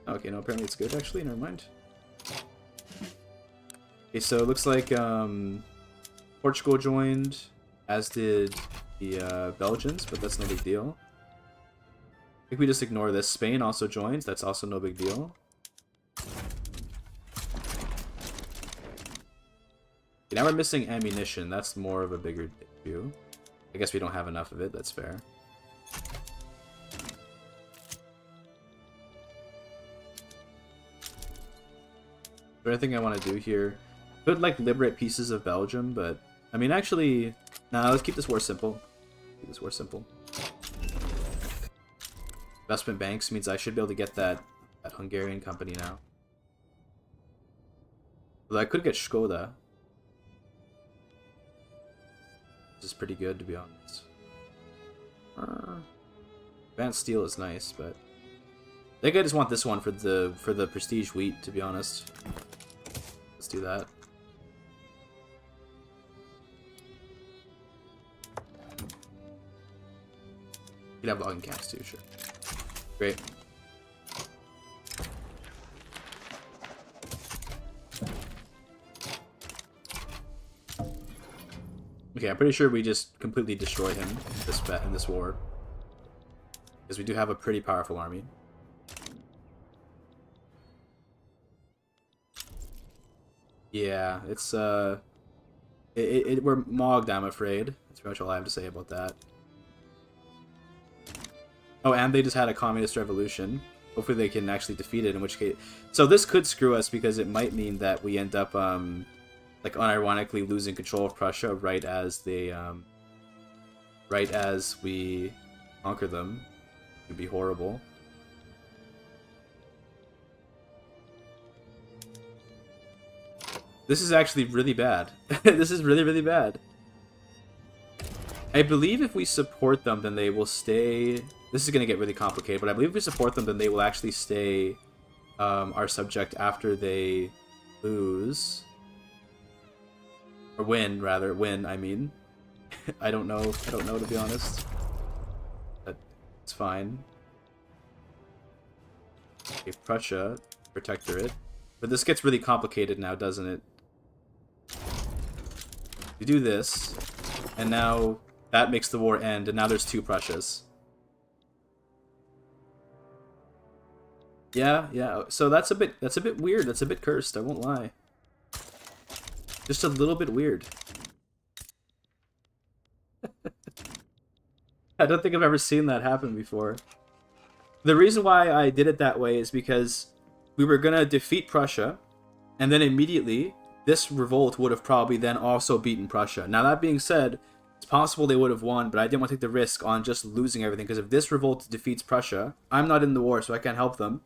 Okay, no, apparently it's good, actually. Never mind. Okay, so it looks like Portugal joined, as did the Belgians, but that's no big deal. I think we just ignore this. Spain also joins. That's also no big deal. Okay, now we're missing ammunition. That's more of a bigger issue. I guess we don't have enough of it. That's fair. Is there anything I want to do here? Could, like, liberate pieces of Belgium, but... I mean, actually... Nah, let's keep this war simple. Keep this war simple. Investment banks means I should be able to get that Hungarian company now. Although I could get Skoda. This is pretty good, to be honest. Advanced steel is nice, but I think I just want this one for the prestige wheat, to be honest. Let's do that. You can have logging camps too, sure. Great. Okay, I'm pretty sure we just completely destroyed him in this war. Because we do have a pretty powerful army. Yeah, it's we're mogged, I'm afraid. That's pretty much all I have to say about that. Oh, and they just had a communist revolution. Hopefully they can actually defeat it, in which case... So this could screw us, because it might mean that we end up, like, unironically losing control of Prussia right as they, right as we conquer them. It would be horrible. This is actually really bad. This is really, really bad. I believe if we support them, then they will stay... This is going to get really complicated, but I believe if we support them, then they will actually stay our subject after they lose. Or win, rather. Win, I mean. I don't know, to be honest. But it's fine. Okay, Prussia, Protectorate. But this gets really complicated now, doesn't it? You do this, and now that makes the war end, and now there's 2 Prussias. Yeah, so that's a bit weird, that's a bit cursed, I won't lie. Just a little bit weird. I don't think I've ever seen that happen before. The reason why I did it that way is because we were gonna defeat Prussia, and then immediately this revolt would have probably then also beaten Prussia. Now that being said, it's possible they would have won, but I didn't want to take the risk on just losing everything, because if this revolt defeats Prussia, I'm not in the war, so I can't help them,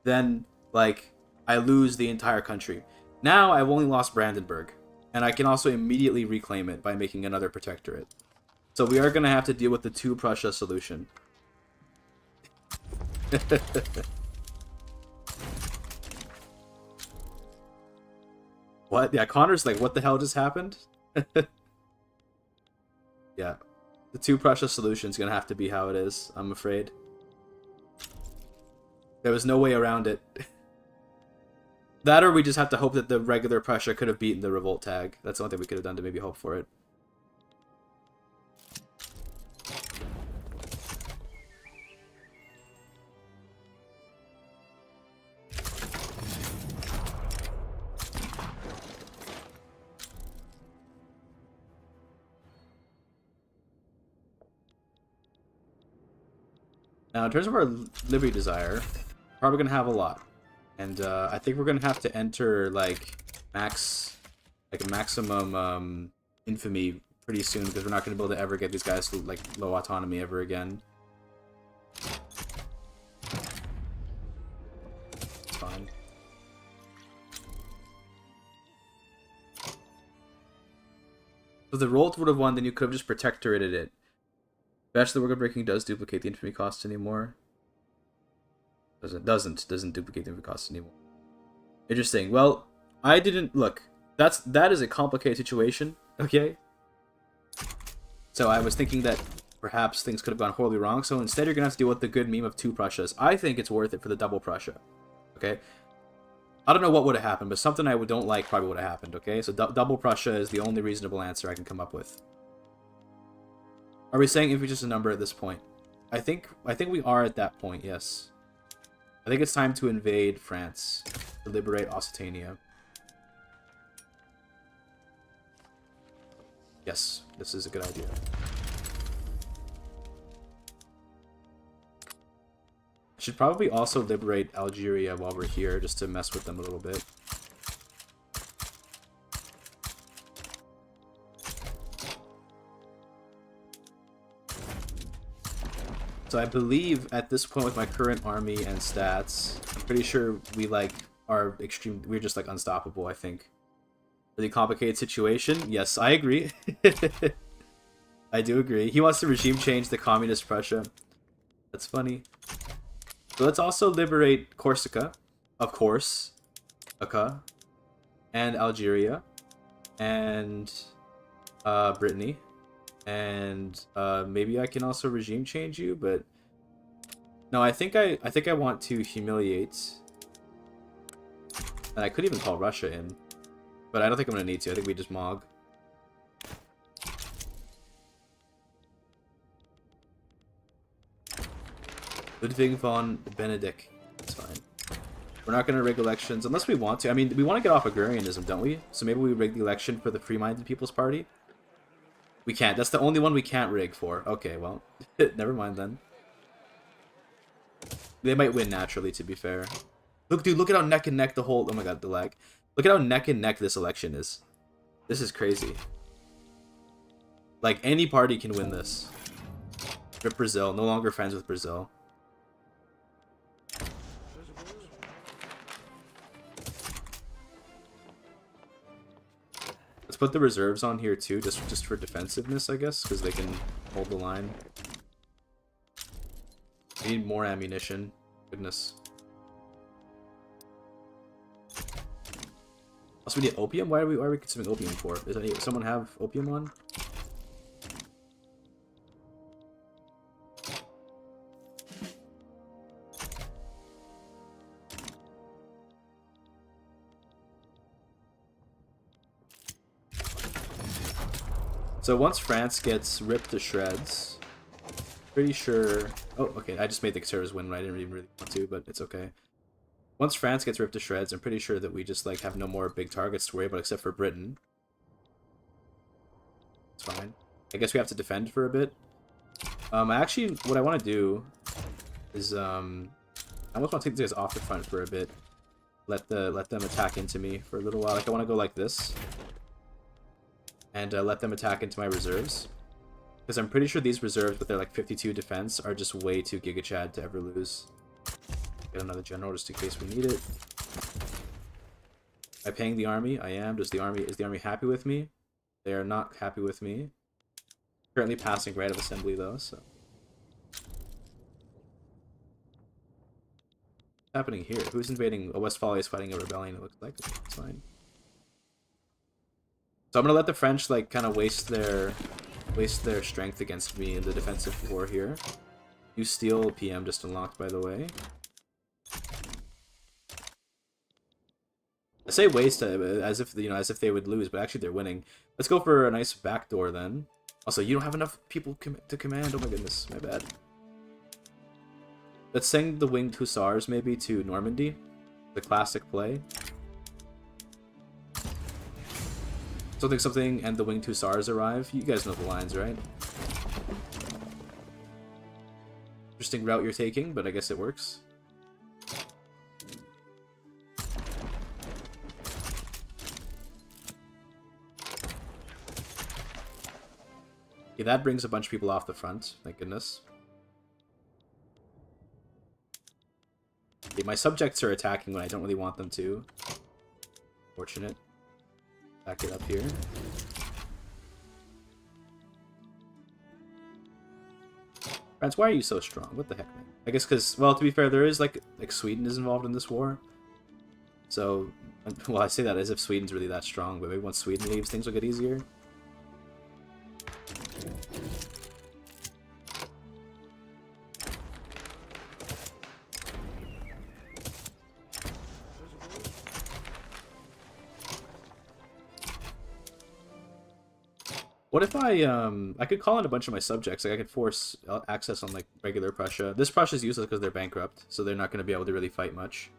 then, like, I lose the entire country. Now I've only lost Brandenburg, and I can also immediately reclaim it by making another protectorate. So we are going to have to deal with the 2 Prussia solution. What? Yeah, Connor's like, what the hell just happened? Yeah. The 2 Prussia solution is going to have to be how it is, I'm afraid. There was no way around it. That, or we just have to hope that the regular Prussia could have beaten the revolt tag. That's the only thing we could have done to maybe hope for it. Now, in terms of our liberty desire, probably going to have a lot. And I think we're going to have to enter, like, maximum infamy pretty soon, because we're not going to be able to ever get these guys to, like, low autonomy ever again. It's fine. So if the revolt would have won, then you could have just protectorated it. Bachelor Work of Breaking does duplicate the infamy cost anymore. Doesn't duplicate the infamy cost anymore. Interesting. Well, I didn't look. That is a complicated situation. Okay. So I was thinking that perhaps things could have gone horribly wrong. So instead, you're gonna have to deal with the good meme of 2 Prussias. I think it's worth it for the double Prussia. Okay. I don't know what would have happened, but something I don't like probably would have happened. Okay. So double Prussia is the only reasonable answer I can come up with. Are we saying if it's just a number at this point? I think we are at that point, yes. I think it's time to invade France, to liberate Occitania. Yes, this is a good idea. I should probably also liberate Algeria while we're here, just to mess with them a little bit. So I believe at this point with my current army and stats, I'm pretty sure we we're just like unstoppable, I think. Really complicated situation. Yes, I agree. I do agree. He wants to regime change the communist Prussia. That's funny. So let's also liberate Corsica, of course, and Algeria, and Brittany. And maybe I can also regime change you, but no, I think I want to humiliate, and I could even call Russia in, but I don't think I'm gonna need to. I think we just Mog. Ludwig von Benedict. That's fine. We're not gonna rig elections unless we want to. I mean, we want to get off agrarianism, don't we? So maybe we rig the election for the Free-Minded People's Party. We can't. That's the only one we can't rig for. Okay, well, never mind then. They might win naturally, to be fair. Look, dude, look at how neck and neck the whole... Oh my god, the lag. Look at how neck and neck this election is. This is crazy. Like, any party can win this. Rip Brazil. No longer friends with Brazil. Let's put the reserves on here too, just for defensiveness, I guess, because they can hold the line. We need more ammunition. Goodness. Also, we need opium? Why are we consuming opium for? Does someone have opium on? So once France gets ripped to shreds, pretty sure... Oh, okay, I just made the conservatives win when I didn't even really want to, but it's okay. Once France gets ripped to shreds, I'm pretty sure that we just like have no more big targets to worry about except for Britain. It's fine. I guess we have to defend for a bit. Actually, what I want to do is I almost want to take these guys off the front for a bit. Let them attack into me for a little while. Like I want to go like this, and let them attack into my reserves. Because I'm pretty sure these reserves with their like 52 defense are just way too GIGACHAD to ever lose. Get another general just in case we need it. Am I paying the army? I am. Is the army happy with me? They are not happy with me. Currently passing right of assembly though, so. What's happening here? Who's invading? Oh, Westphalia is fighting a rebellion, it looks like. It's fine. So I'm gonna let the French like kind of waste their strength against me in the defensive war here. New steel PM just unlocked, by the way. I say waste as if as if they would lose, but actually they're winning. Let's go for a nice backdoor then. Also, you don't have enough people to command. Oh my goodness, my bad. Let's send the Winged Hussars maybe to Normandy, the classic play. Something, and the Winged Hussars arrive. You guys know the lines, right? Interesting route you're taking, but I guess it works. Okay, that brings a bunch of people off the front, thank goodness. Okay, my subjects are attacking when I don't really want them to. Fortunate. Back it up here. France, why are you so strong? What the heck, man? I guess because, well, to be fair, there is, like Sweden is involved in this war. So, well, I say that as if Sweden's really that strong, but maybe once Sweden leaves, things will get easier. What if I could call in a bunch of my subjects, like I could force access on like regular Prussia. This Prussia's useless because they're bankrupt, so they're not going to be able to really fight much.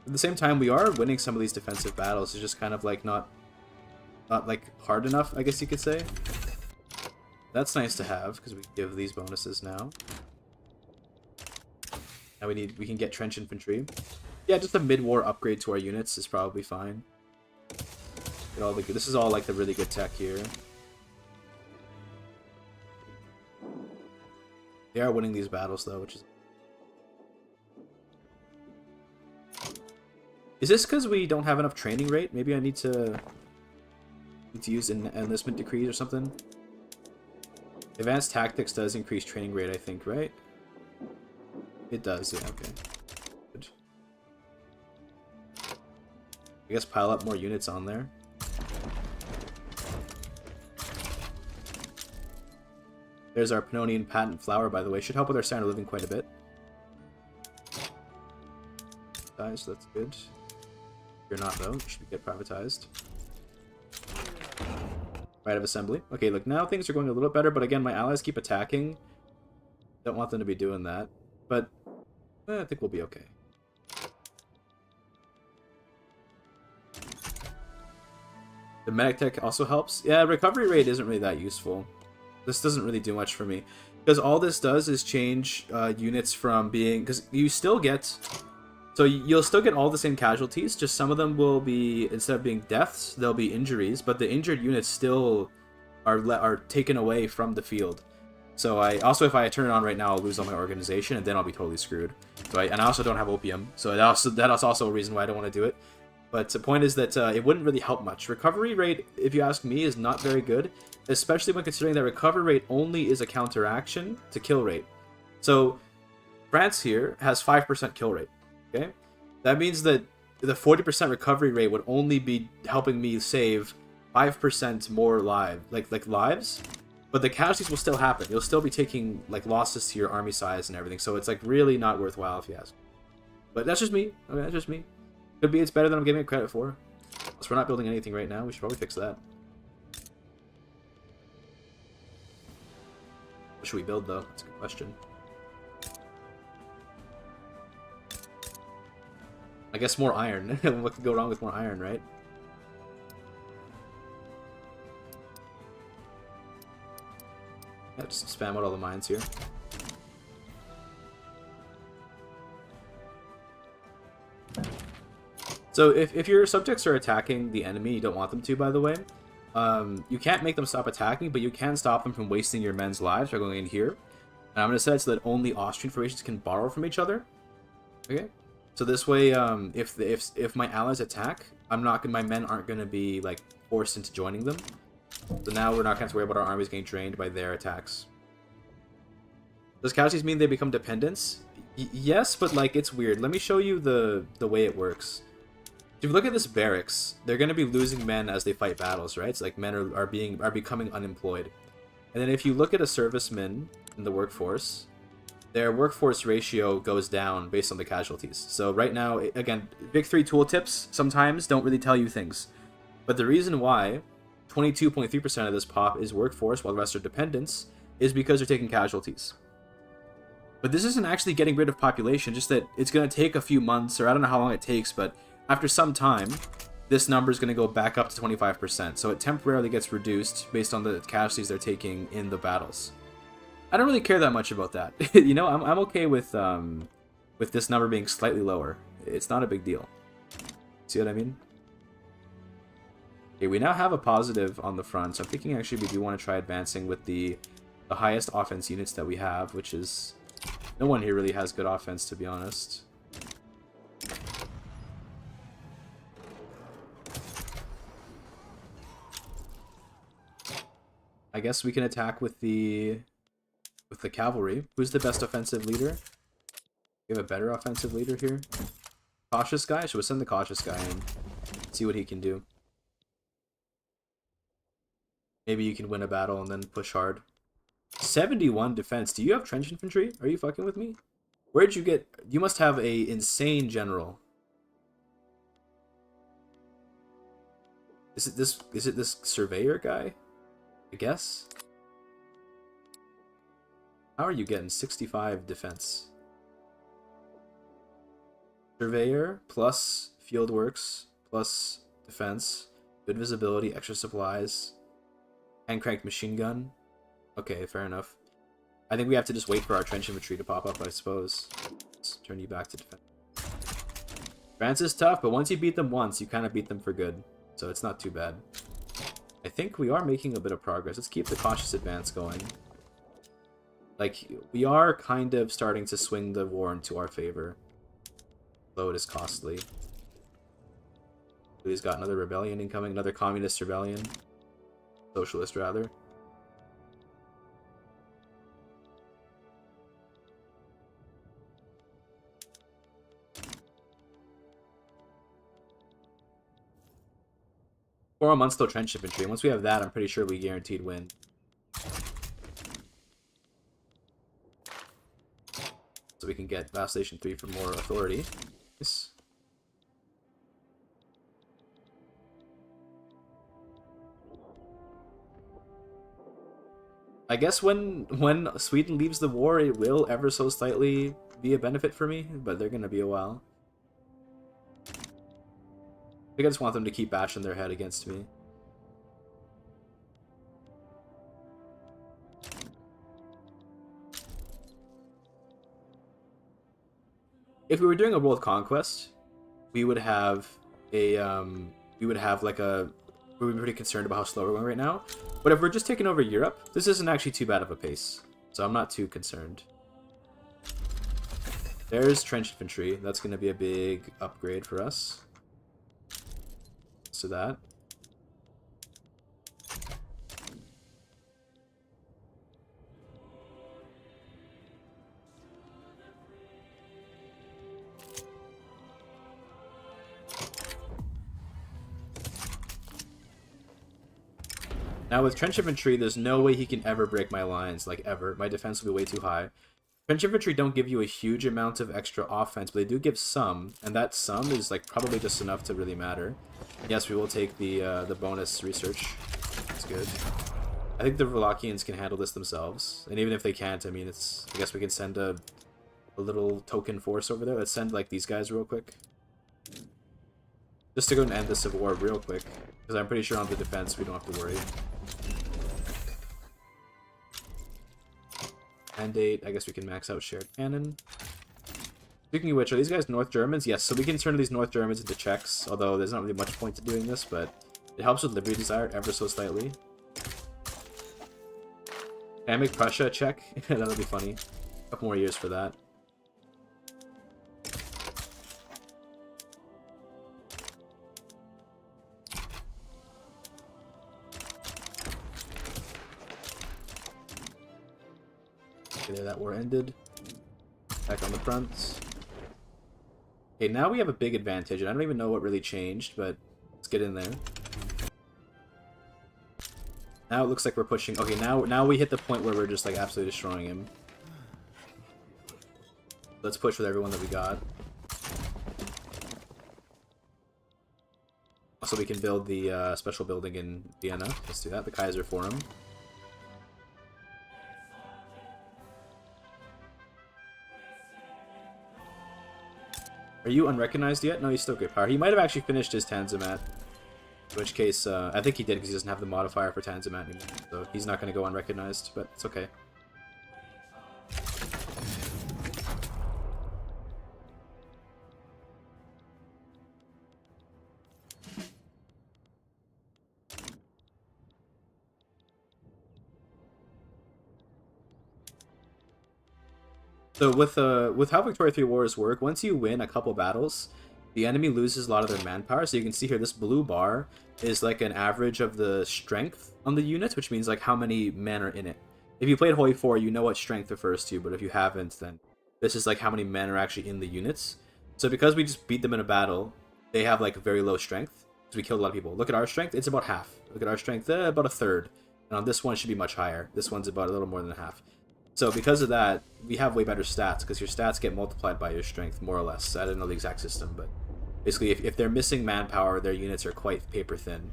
At the same time, we are winning some of these defensive battles. It's just kind of like not like hard enough, I guess you could say. That's nice to have because we give these bonuses now. Now we can get trench infantry. Yeah, just a mid-war upgrade to our units is probably fine. This is all like the really good tech here. They are winning these battles though, which is... Is this because we don't have enough training rate? Maybe I need to use enlistment decrees or something? Advanced tactics does increase training rate, I think, right? It does, yeah, okay. Good. I guess pile up more units on there. There's our Pannonian patent flour, by the way. Should help with our standard of living quite a bit. Privatized, that's good. You're not, though. You should get privatized. Right of assembly. Okay, look, now things are going a little better, but again, my allies keep attacking. Don't want them to be doing that. But I think we'll be okay. The medic tech also helps. Yeah, recovery rate isn't really that useful. This doesn't really do much for me. Because all this does is change units from being... Because you still get... So you'll still get all the same casualties, just some of them will be, instead of being deaths, they'll be injuries, but the injured units still are taken away from the field. So if I turn it on right now, I'll lose all my organization, and then I'll be totally screwed. So and I also don't have opium, so that's also a reason why I don't want to do it. But the point is that it wouldn't really help much. Recovery rate, if you ask me, is not very good, especially when considering that recovery rate only is a counteraction to kill rate. So France here has 5% kill rate. Okay, that means that the 40% recovery rate would only be helping me save 5% more lives, but the casualties will still happen. You'll still be taking like losses to your army size and everything. So it's like really not worthwhile if you ask. But that's just me. Okay, that's just me. Could be it's better than I'm giving it credit for. Plus, we're not building anything right now. We should probably fix that. What should we build, though? That's a good question. I guess more iron. What could go wrong with more iron, right? Yeah, just spam out all the mines here. So if your subjects are attacking the enemy, you don't want them to, by the way, you can't make them stop attacking, but you can stop them from wasting your men's lives by going in here. And I'm going to set it so that only Austrian formations can borrow from each other. Okay? So this way, if my allies attack, my men aren't going to be like forced into joining them. So now we're not going to have to worry about our armies getting drained by their attacks. Does casualties mean they become dependents? Yes, but like it's weird. Let me show you the way it works. If you look at this barracks, they're going to be losing men as they fight battles, right? So like men are becoming unemployed. And then if you look at a serviceman in the workforce, their workforce ratio goes down based on the casualties. So right now, again, big three tooltips sometimes don't really tell you things. But the reason why 22.3% of this pop is workforce while the rest are dependents is because they're taking casualties. But this isn't actually getting rid of population, just that it's going to take a few months, or I don't know how long it takes, but after some time, this number is going to go back up to 25%. So it temporarily gets reduced based on the casualties they're taking in the battles. I don't really care that much about that. You know, I'm okay with this number being slightly lower. It's not a big deal. See what I mean? Okay, we now have a positive on the front, so I'm thinking actually we do want to try advancing with the highest offense units that we have, which is... No one here really has good offense, to be honest. I guess we can attack with the cavalry. Who's the best offensive leader? We have a better offensive leader here. Cautious guy? Should we send the cautious guy in? See what he can do. Maybe you can win a battle and then push hard. 71 defense. Do you have trench infantry? Are you fucking with me? Where'd you get... You must have a insane general. Is it this surveyor guy? I guess? How are you getting 65 defense? Surveyor plus fieldworks plus defense. Good visibility, extra supplies. Hand-cranked machine gun. Okay, fair enough. I think we have to just wait for our trench infantry to pop up, I suppose. Let's turn you back to defense. France is tough, but once you beat them once, you kind of beat them for good. So it's not too bad. I think we are making a bit of progress. Let's keep the cautious advance going. Like, we are kind of starting to swing the war into our favor. Though it is costly. He's got another rebellion incoming, another communist rebellion. Socialist, rather. Four more months till trench infantry. Once we have that, I'm pretty sure we guaranteed win. So we can get Vacillation 3 for more authority. Nice. I guess when Sweden leaves the war, it will ever so slightly be a benefit for me, but they're gonna be a while. I think I just want them to keep bashing their head against me. If we were doing a world conquest, we would have a we would be pretty concerned about how slow we're going right now. But if we're just taking over Europe, this isn't actually too bad of a pace. So I'm not too concerned. There's trench infantry. That's going to be a big upgrade for us. to that. Now with trench infantry, there's no way he can ever break my lines, like ever. My defense will be way too high. Trench infantry don't give you a huge amount of extra offense, but they do give some, and that some is like probably just enough to really matter. Yes, we will take the bonus research. That's good. I think the Wallachians can handle this themselves, and even if they can't, I mean, it's. I guess we can send a little token force over there. Let's send like these guys real quick, just to go and end the civil war real quick, because I'm pretty sure on the defense we don't have to worry. Mandate, I guess we can max out shared cannon. Speaking of which, are these guys North Germans? Yes, so we can turn these North Germans into Czechs, although there's not really much point to doing this, but it helps with Liberty Desire ever so slightly. Can I make Prussia a Czech? That'll be funny. A couple more years for that. Okay, there, that war ended. Back on the front. Okay, now we have a big advantage, and I don't even know what really changed, but let's get in there. Now it looks like we're pushing. Okay, now we hit the point where we're just like absolutely destroying him. Let's push with everyone that we got. Also, we can build the special building in Vienna. Let's do that. The Kaiser Forum. Are you unrecognized yet? No, he's still good power. He might have actually finished his Tanzimat. In which case, I think he did because he doesn't have the modifier for Tanzimat anymore. So he's not going to go unrecognized, but it's okay. So with how Victoria 3 Wars work, once you win a couple battles, the enemy loses a lot of their manpower. So you can see here, this blue bar is like an average of the strength on the units, which means like how many men are in it. If you played Holy 4, you know what strength refers to, but if you haven't, then this is like how many men are actually in the units. So because we just beat them in a battle, they have like very low strength, because we killed a lot of people. Look at our strength, it's about half. Look at our strength, about a third. And on this one, it should be much higher. This one's about a little more than half. So because of that, we have way better stats, because your stats get multiplied by your strength, more or less. I don't know the exact system, but basically, if they're missing manpower, their units are quite paper thin.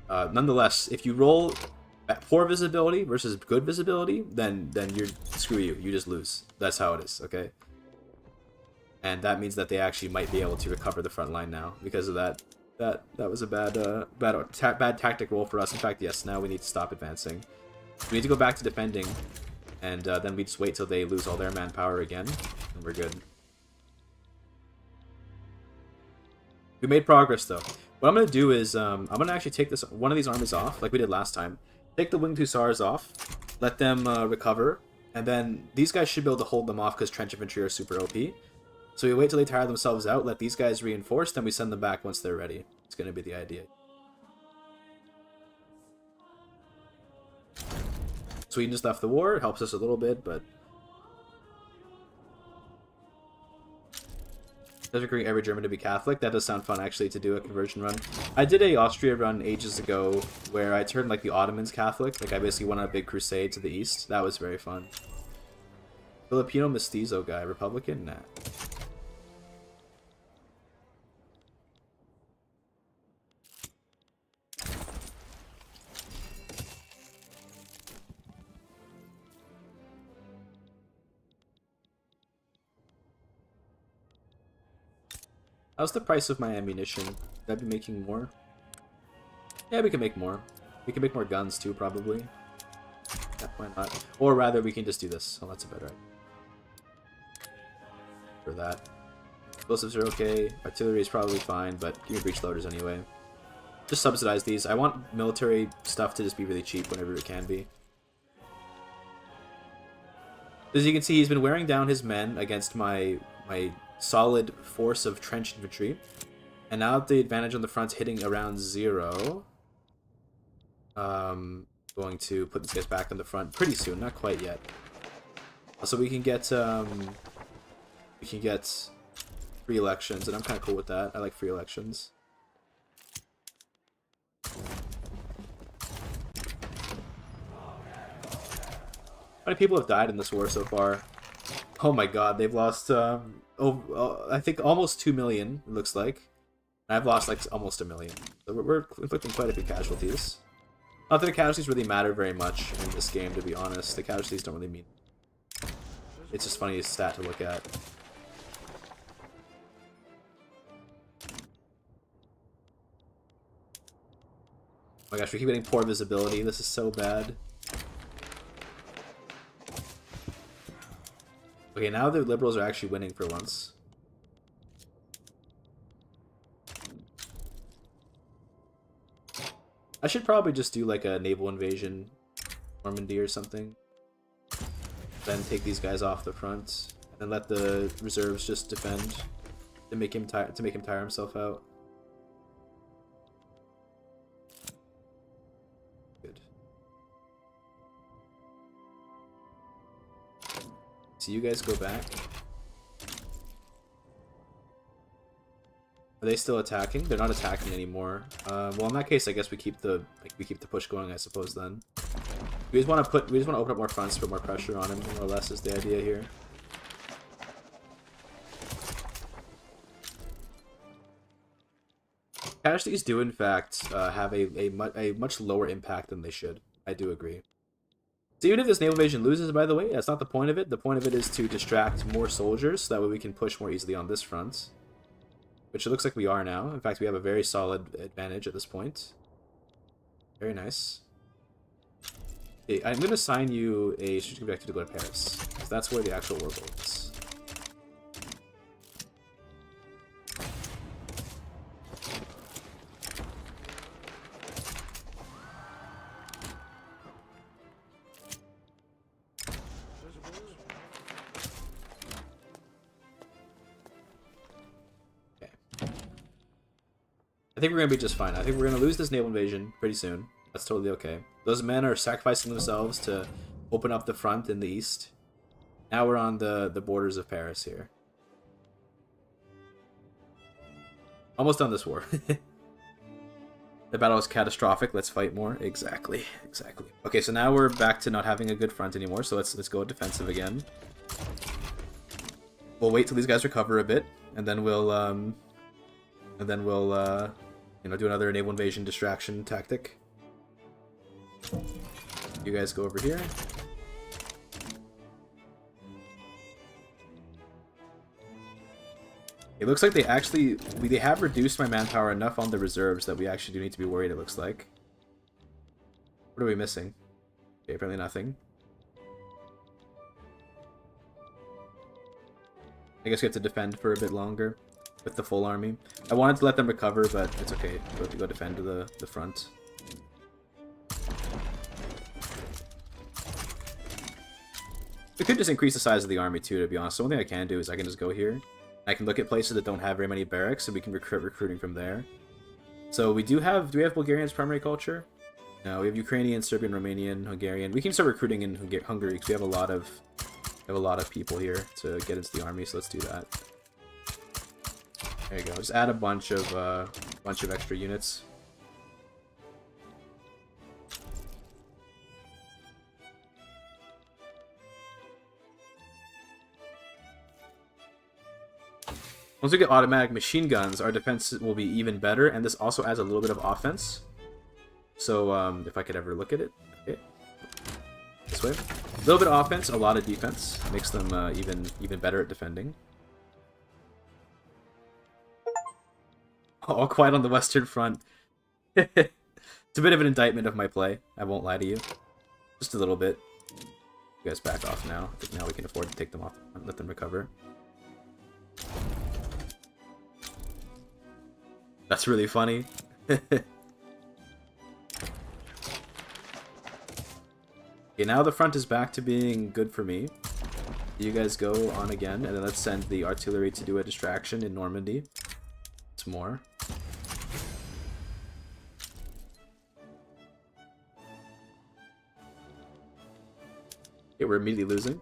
Nonetheless, if you roll at poor visibility versus good visibility, then you're screw you. You just lose. That's how it is, okay? And that means that they actually might be able to recover the front line now because of that. That was a bad tactic roll for us. In fact, yes. Now we need to stop advancing. We need to go back to defending. And then we just wait till they lose all their manpower again, and we're good. We made progress, though. What I'm going to do is, I'm going to actually take one of these armies off, like we did last time. Take the Winged Hussars off, let them recover, and then these guys should be able to hold them off because trench infantry are super OP. So we wait till they tire themselves out, let these guys reinforce, then we send them back once they're ready. It's going to be the idea. Sweden just left the war. It helps us a little bit, but doesn't agree every German to be Catholic. That does sound fun, actually, to do a conversion run. I did a Austria run ages ago where I turned like the Ottomans Catholic. Like I basically went on a big crusade to the east. That was very fun. Filipino mestizo guy, Republican? Nah. How's the price of my ammunition? Could I be making more? Yeah, we can make more. We can make more guns too, probably. Yeah, why not? Or rather, we can just do this. Oh, that's a better idea. For that. Explosives are okay. Artillery is probably fine, but give me breech loaders anyway. Just subsidize these. I want military stuff to just be really cheap whenever it can be. As you can see, he's been wearing down his men against my solid force of trench infantry, And now that the advantage on the front's hitting around 0, going to put these guys back on the front pretty soon, not quite yet. So we can get free elections, and I'm kind of cool with that. I like free elections. How many people have died in this war so far? Oh my god, they've lost, I think almost 2 million, it looks like. And I've lost, like, almost 1 million. So we're inflicting quite a few casualties. Not that the casualties really matter very much in this game, to be honest. The casualties don't really mean... It's just funny stat to look at. Oh my gosh, we keep getting poor visibility. This is so bad. Okay, now the Liberals are actually winning for once. I should probably just do like a naval invasion, Normandy or something. Then take these guys off the front, and let the reserves just defend to make him tire himself out. Good. So you guys go back. Are they still attacking? They're not attacking anymore. Well, in that case, I guess we keep the push going. I suppose then. We just want to open up more fronts, put more pressure on him. More or less is the idea here. Casualties do, in fact, have a much lower impact than they should. I do agree. So even if this naval invasion loses, by the way, that's not the point of it. The point of it is to distract more soldiers, so that way we can push more easily on this front. Which it looks like we are now. In fact, we have a very solid advantage at this point. Very nice. Okay, I'm going to assign you a strategic objective to go to Paris, because that's where the actual war goal is. I think we're going to be just fine. I think we're going to lose this naval invasion pretty soon. That's totally okay. Those men are sacrificing themselves to open up the front in the east. Now we're on the borders of Paris here. Almost done this war. The battle is catastrophic. Let's fight more. Exactly. Exactly. Okay, so now we're back to not having a good front anymore. So let's go defensive again. We'll wait till these guys recover a bit, and then we'll you know, do another naval invasion distraction tactic. You guys go over here. It looks like they have reduced my manpower enough on the reserves that we actually do need to be worried, it looks like. What are we missing? Okay, apparently nothing. I guess we have to defend for a bit longer with the full army. I wanted to let them recover, but it's okay. We'll have to go defend to the front. We could just increase the size of the army too, to be honest. So one thing I can do is I can just go here. I can look at places that don't have very many barracks, so we can recruiting from there. So do we have Bulgarian as primary culture? No, we have Ukrainian, Serbian, Romanian, Hungarian. We can start recruiting in Hungary because we have a lot of people here to get into the army. So let's do that. There you go. Just add a bunch of extra units. Once we get automatic machine guns, our defense will be even better, and this also adds a little bit of offense. So, if I could ever look at it. Okay. This way. A little bit of offense, a lot of defense. Makes them even better at defending. All quiet on the Western Front. It's a bit of an indictment of my play, I won't lie to you. Just a little bit. You guys back off now. I think now we can afford to take them off and let them recover. That's really funny. Okay, now the front is back to being good for me. You guys go on again, and then let's send the artillery to do a distraction in Normandy. It's more. Okay, we're immediately losing.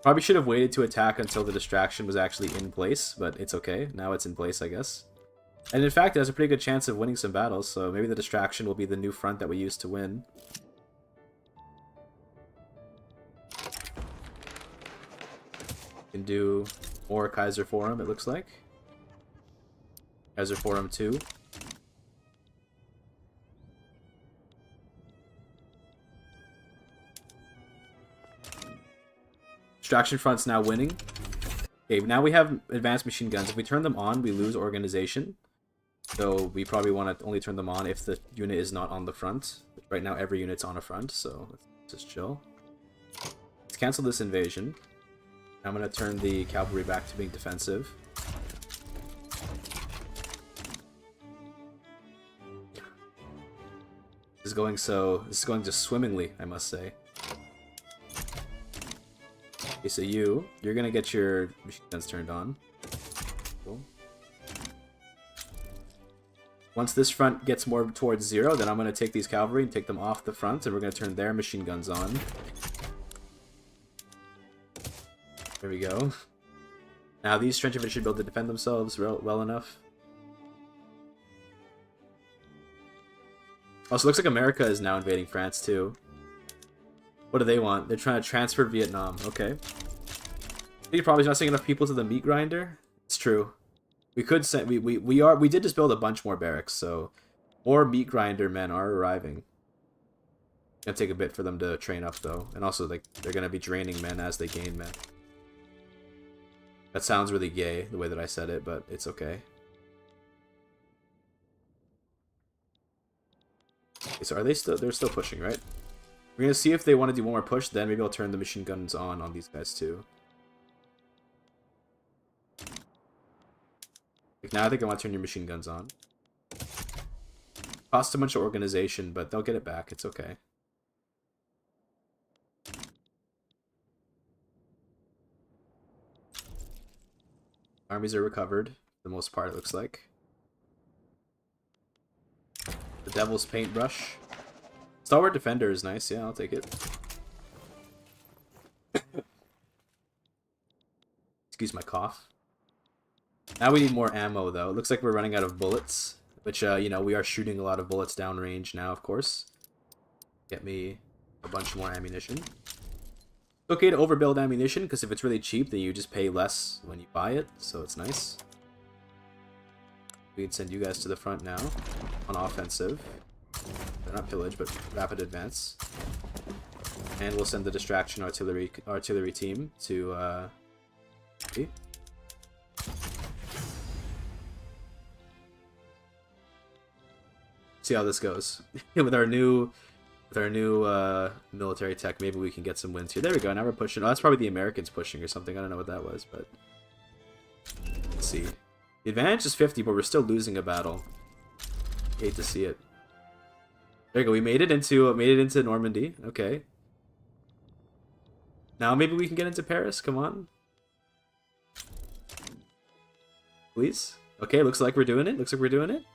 Probably should have waited to attack until the distraction was actually in place, but it's okay. Now it's in place, I guess. And in fact, it has a pretty good chance of winning some battles, so maybe the distraction will be the new front that we use to win. Can do more Kaiser Forum, it looks like. Kaiser Forum 2. Distraction front's now winning. Okay, now we have advanced machine guns. If we turn them on, we lose organization. So we probably want to only turn them on if the unit is not on the front. Right now every unit's on a front, so let's just chill. Let's cancel this invasion. I'm going to turn the cavalry back to being defensive. This is going just swimmingly, I must say. Okay, so you're gonna get your machine guns turned on. Cool. Once this front gets more towards 0, then I'm gonna take these cavalry and take them off the front, and we're gonna turn their machine guns on. There we go. Now these trench infantry should be able to defend themselves well enough. Also, looks like America is now invading France too. What do they want? They're trying to transfer Vietnam. Okay. I think you're probably not sending enough people to the meat grinder. It's true. We could send. We did just build a bunch more barracks, so more meat grinder men are arriving. Gonna take a bit for them to train up though, and also like they're gonna be draining men as they gain men. That sounds really gay the way that I said it, but it's okay. Okay, so are they still? They're still pushing, right? We're gonna see if they want to do one more push, then maybe I'll turn the machine guns on these guys too. Like now I think I want to turn your machine guns on. Costs a bunch of organization, but they'll get it back, it's okay. Armies are recovered, for the most part it looks like. The Devil's Paintbrush. Stalwart Defender is nice, yeah, I'll take it. Excuse my cough. Now we need more ammo, though. It looks like we're running out of bullets, which, you know, we are shooting a lot of bullets downrange now, of course. Get me a bunch more ammunition. It's okay to overbuild ammunition, because if it's really cheap, then you just pay less when you buy it, so it's nice. We can send you guys to the front now, on offensive. They're not pillage, but rapid advance. And we'll send the distraction artillery team to see how this goes. with our new military tech, maybe we can get some wins here. There we go. Now we're pushing. Oh, that's probably the Americans pushing or something. I don't know what that was, but let's see. The advantage is 50, but we're still losing a battle. Hate to see it. There you go. We made it into Normandy. Okay. Now maybe we can get into Paris. Come on. Please. Okay, looks like we're doing it.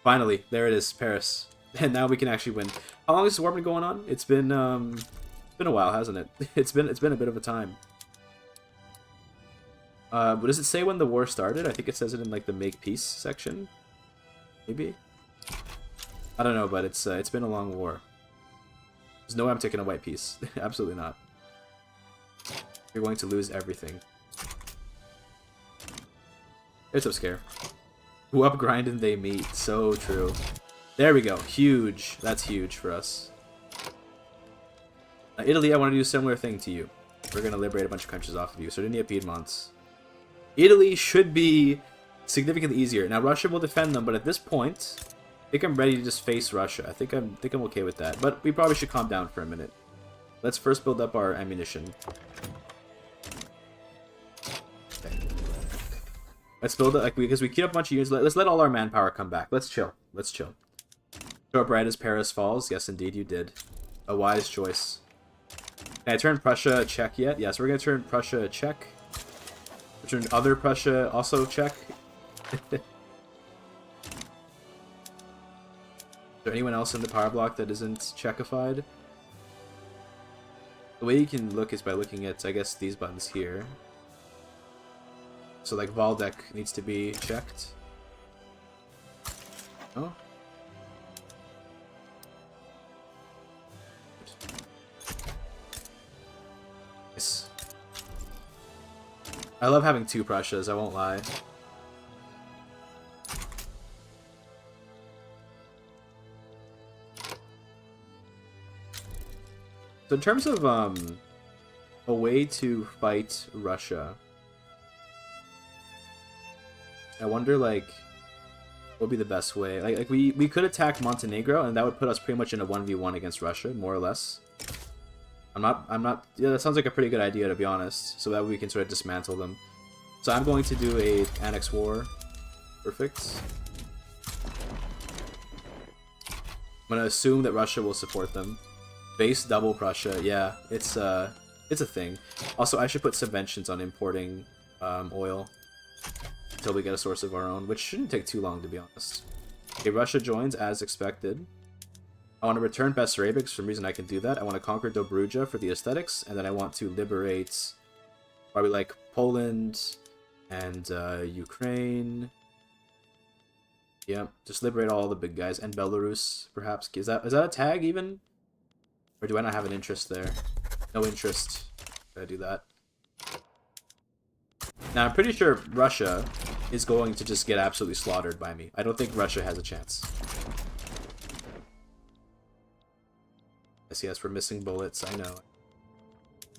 Finally, there it is, Paris. And now we can actually win. How long has this war been going on? It's been a while, hasn't it? It's been a bit of a time. But does it say when the war started? I think it says it in like the make peace section. Maybe. I don't know, but it's been a long war. There's no way I'm taking a white piece. Absolutely not. You're going to lose everything. It's so scare. Who up grind and they meet. So true. There we go. Huge. That's huge for us. Italy, I want to do a similar thing to you. We're going to liberate a bunch of countries off of you. Sardinia, Piedmont. Italy should be significantly easier. Now Russia will defend them, but at this point, I think I'm ready to just face Russia. I think I'm okay with that. But we probably should calm down for a minute. Let's first build up our ammunition. Okay. Let's build it because we keep up a bunch of units. Let's let all our manpower come back. Let's chill. Let's chill. Show up right as Paris falls. Yes, indeed, you did. A wise choice. Can I turn Prussia a Czech yet? Yes, we're gonna turn Prussia a Czech. Turn other Prussia also Czech. there anyone else in the power block that isn't Czechified? The way you can look is by looking at, I guess, these buttons here. So, like, Valdek needs to be checked. Oh. Nice. I love having 2 Prussias, I won't lie. So in terms of a way to fight Russia, I wonder like what would be the best way. Like we could attack Montenegro and that would put us pretty much in a 1v1 against Russia, more or less. I'm not yeah, that sounds like a pretty good idea, to be honest, so that we can sort of dismantle them. So I'm going to do a annex war. Perfect. I'm gonna assume that Russia will support them. Base double Prussia, yeah, it's a thing. Also, I should put subventions on importing oil until we get a source of our own, which shouldn't take too long, to be honest. Okay, Russia joins as expected. I want to return Bessarabia, for some reason I can do that. I want to conquer Dobruja for the aesthetics, and then I want to liberate probably like Poland and Ukraine. Yeah, just liberate all the big guys, and Belarus, perhaps. Is that a tag even? Or do I not have an interest there? No interest. Gotta do that. Now, I'm pretty sure Russia is going to just get absolutely slaughtered by me. I don't think Russia has a chance. Yes, we're missing bullets, I know.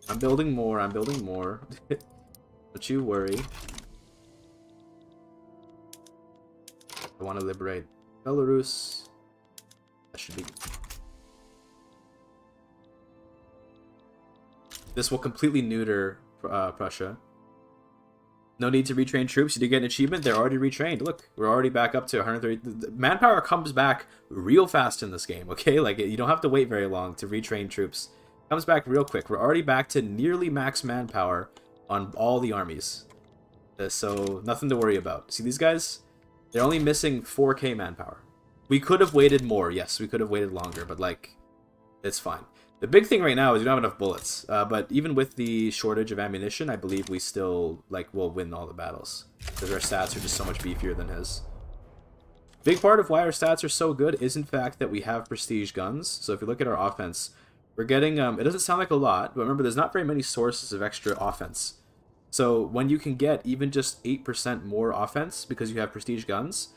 I'm building more, I'm building more. Don't you worry. I want to liberate Belarus. That should be... This will completely neuter Prussia. No need to retrain troops. You did get an achievement. They're already retrained. Look, we're already back up to 130. Manpower comes back real fast in this game, okay? Like, you don't have to wait very long to retrain troops. It comes back real quick. We're already back to nearly max manpower on all the armies. So, nothing to worry about. See, these guys? They're only missing 4k manpower. We could have waited more. Yes, we could have waited longer, but, like, it's fine. The big thing right now is we don't have enough bullets, but even with the shortage of ammunition, I believe we still will win all the battles because our stats are just so much beefier than his. Big part of why our stats are so good is in fact that we have prestige guns. So if you look at our offense, we're getting it doesn't sound like a lot, but remember there's not very many sources of extra offense. So when you can get even just 8% more offense because you have prestige guns,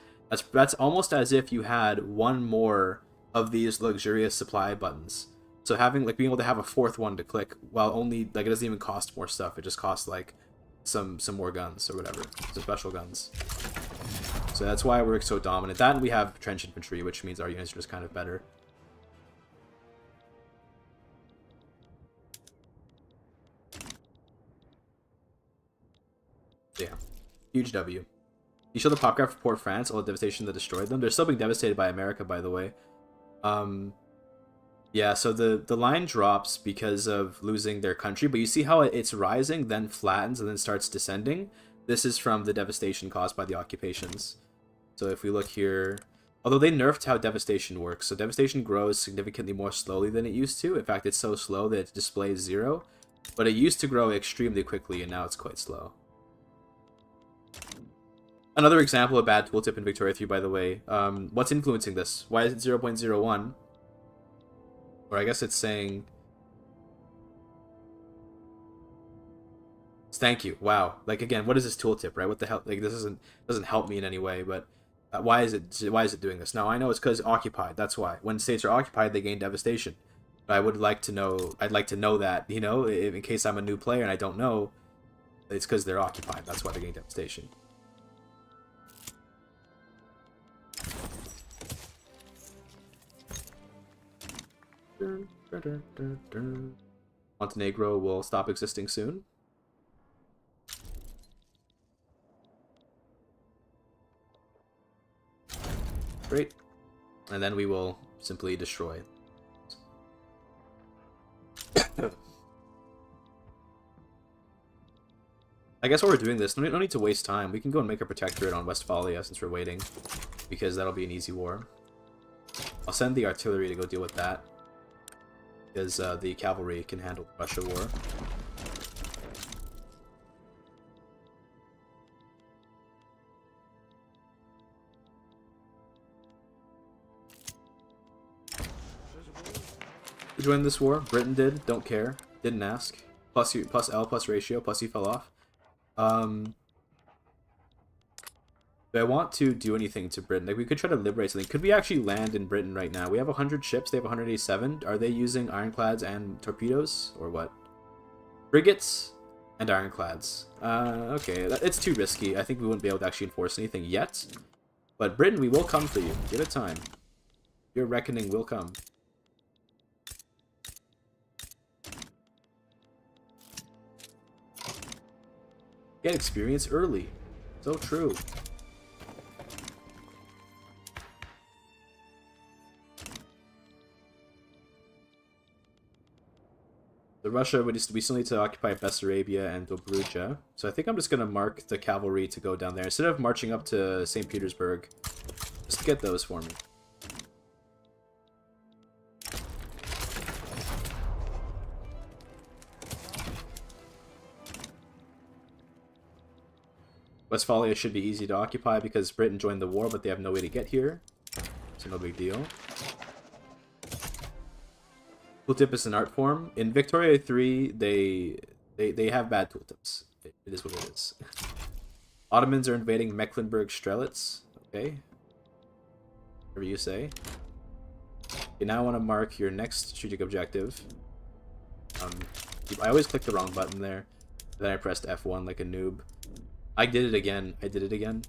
that's almost as if you had one more of these luxurious supply buttons. So having being able to have a 4th one to click while only it doesn't even cost more stuff. It just costs some more guns or whatever, some special guns. So that's why we're so dominant. That and we have trench infantry, which means our units are just kind of better. Yeah, huge W. You show the pop graph for Port France, all the devastation that destroyed them. They're still being devastated by America, by the way. Yeah, so the line drops because of losing their country, but you see how it's rising, then flattens, and then starts descending? This is from the devastation caused by the occupations. So if we look here... Although they nerfed how devastation works, so devastation grows significantly more slowly than it used to. In fact, it's so slow that it displays 0. But it used to grow extremely quickly, and now it's quite slow. Another example of bad tooltip in Victoria 3, by the way. What's influencing this? Why is it 0.01? Or I guess it's saying... Thank you. Wow. Again, what is this tooltip, right? What the hell? This doesn't help me in any way, but why is it doing this? Now, I know it's because occupied. That's why. When states are occupied, they gain devastation. But I would like to know... I'd like to know that, you know? In case I'm a new player and I don't know, it's because they're occupied. That's why they gain devastation. Montenegro will stop existing soon. Great. And then we will simply destroy. I guess while we're doing this, no need to waste time. We can go and make a protectorate on Westphalia since we're waiting, because that'll be an easy war. I'll send the artillery to go deal with that. Because the cavalry can handle the Russia war. Join this war. Britain did. Don't care. Didn't ask. Plus L plus ratio. Plus he fell off. Do I want to do anything to Britain? Like, we could try to liberate something. Could we actually land in Britain right now? We have 100 ships. They have 187. Are they using ironclads and torpedoes? Or what? Frigates and ironclads. Okay. It's too risky. I think we wouldn't be able to actually enforce anything yet. But Britain, we will come for you. Give it time. Your reckoning will come. Get experience early. So true. The Russia, we still need to occupy Bessarabia and Dobruja. So I think I'm just going to mark the cavalry to go down there. Instead of marching up to St. Petersburg, just get those for me. Westphalia should be easy to occupy because Britain joined the war, but they have no way to get here. So no big deal. Tooltip is an art form. In Victoria 3, they have bad tooltips. It is what it is. Ottomans are invading Mecklenburg-Strelitz. Okay. Whatever you say. You now want to mark your next strategic objective. I always click the wrong button there. Then I pressed F1 like a noob. I did it again. I did it again.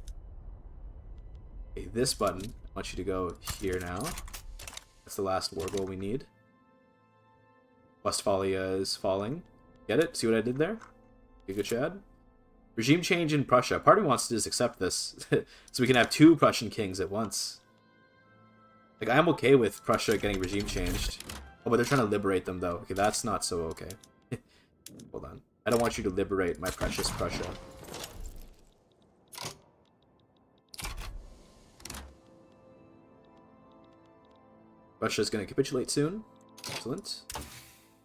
Okay, this button, I want you to go here now. That's the last war goal we need. Westphalia is falling. Get it? See what I did there? GIGACHAD. Regime change in Prussia. Part of me wants to just accept this. So we can have 2 Prussian kings at once. Like, I'm okay with Prussia getting regime changed. Oh, but they're trying to liberate them, though. Okay, that's not so okay. Hold on. I don't want you to liberate my precious Prussia. Russia's going to capitulate soon. Excellent.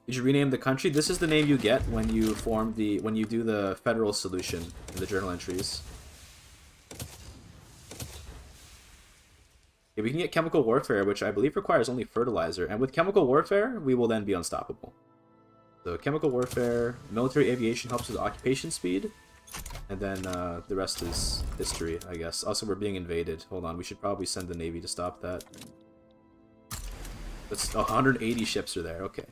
Did you rename the country? This is the name you get when you do the federal solution in the journal entries. Okay, we can get chemical warfare, which I believe requires only fertilizer, and with chemical warfare, we will then be unstoppable. So chemical warfare, military aviation helps with occupation speed, and then the rest is history, I guess. Also, we're being invaded. Hold on, we should probably send the Navy to stop that. That's 180 ships are there, okay.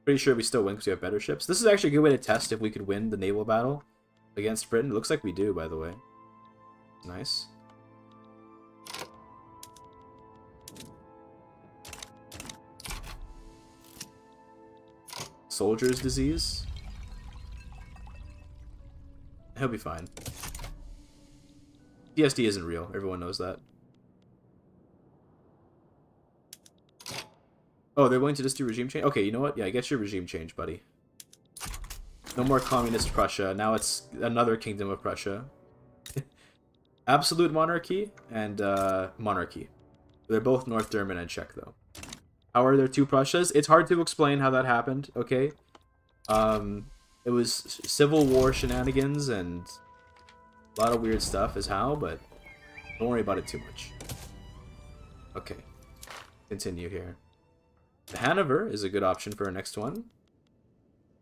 Pretty sure we still win because we have better ships. This is actually a good way to test if we could win the naval battle against Britain. It looks like we do, by the way. Nice. Soldier's disease. He'll be fine. PSD isn't real. Everyone knows that. Oh, they're willing to just do regime change? Okay, you know what? Yeah, get your regime change, buddy. No more communist Prussia. Now it's another kingdom of Prussia. Absolute monarchy and monarchy. They're both North German and Czech, though. How are there 2 Prussias? It's hard to explain how that happened, okay? It was civil war shenanigans and a lot of weird stuff is how, but don't worry about it too much. Okay. Continue here. The Hanover is a good option for our next one.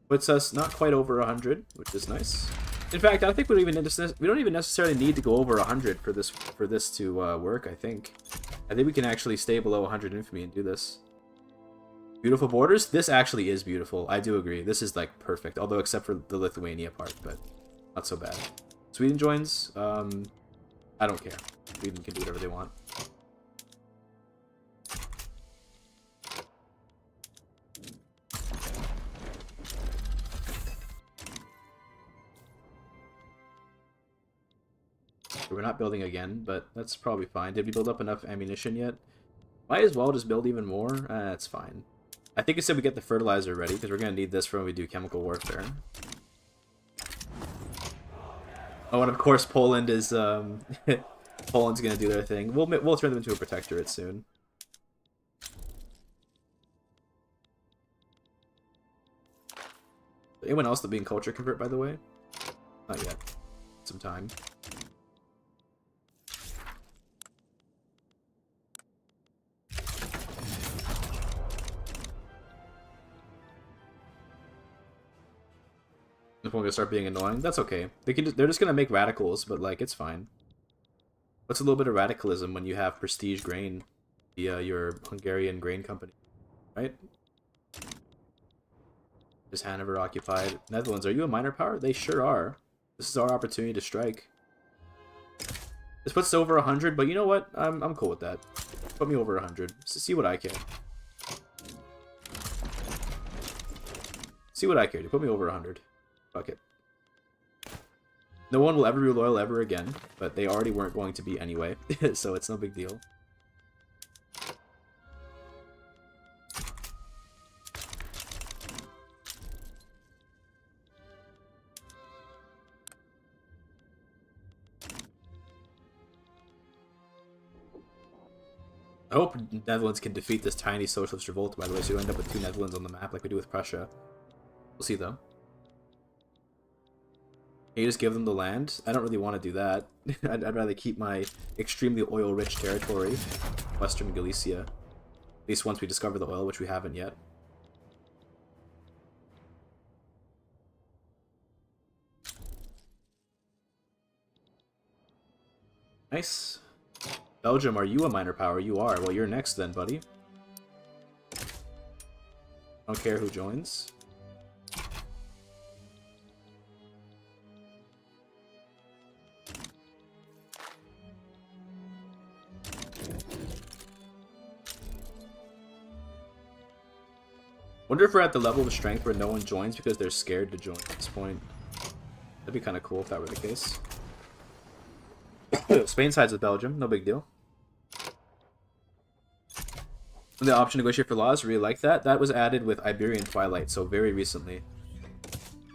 Puts us not quite over 100, which is nice. In fact, I think we don't even necessarily need to go over 100 for this to work. I think we can actually stay below 100 infamy and do this. Beautiful borders. This actually is beautiful. I do agree. This is like perfect. Although except for the Lithuania part, but not so bad. Sweden joins. I don't care. Sweden can do whatever they want. We're not building again, but that's probably fine. Did we build up enough ammunition yet? Might as well just build even more. That's fine. I think it said we get the fertilizer ready, because we're going to need this for when we do chemical warfare. Oh, and of course Poland is Poland's gonna do their thing. We'll turn them into a protectorate soon. Anyone else that being culture convert, by the way? Not yet. Some time. If we're gonna start being annoying, that's okay. They're just gonna make radicals, but like it's fine. What's a little bit of radicalism when you have prestige grain via your Hungarian grain company, right? Is Hanover occupied? Netherlands, are you a minor power? They sure are. This is our opportunity to strike. This puts us over 100, but you know what? I'm cool with that. Put me over 100. See what I can. See what I care. Put me over 100. Fuck it. No one will ever be loyal ever again, but they already weren't going to be anyway, so it's no big deal. I hope Netherlands can defeat this tiny socialist revolt, by the way, so you end up with 2 Netherlands on the map like we do with Prussia. We'll see, though. Can you just give them the land? I don't really want to do that. I'd rather keep my extremely oil-rich territory, Western Galicia. At least once we discover the oil, which we haven't yet. Nice. Belgium, are you a minor power? You are. Well, you're next then, buddy. Don't care who joins. Wonder if we're at the level of strength where no one joins because they're scared to join at this point. That'd be kind of cool if that were the case. Spain sides with Belgium, no big deal. The option to negotiate for laws, really like that. That was added with Iberian Twilight, so very recently.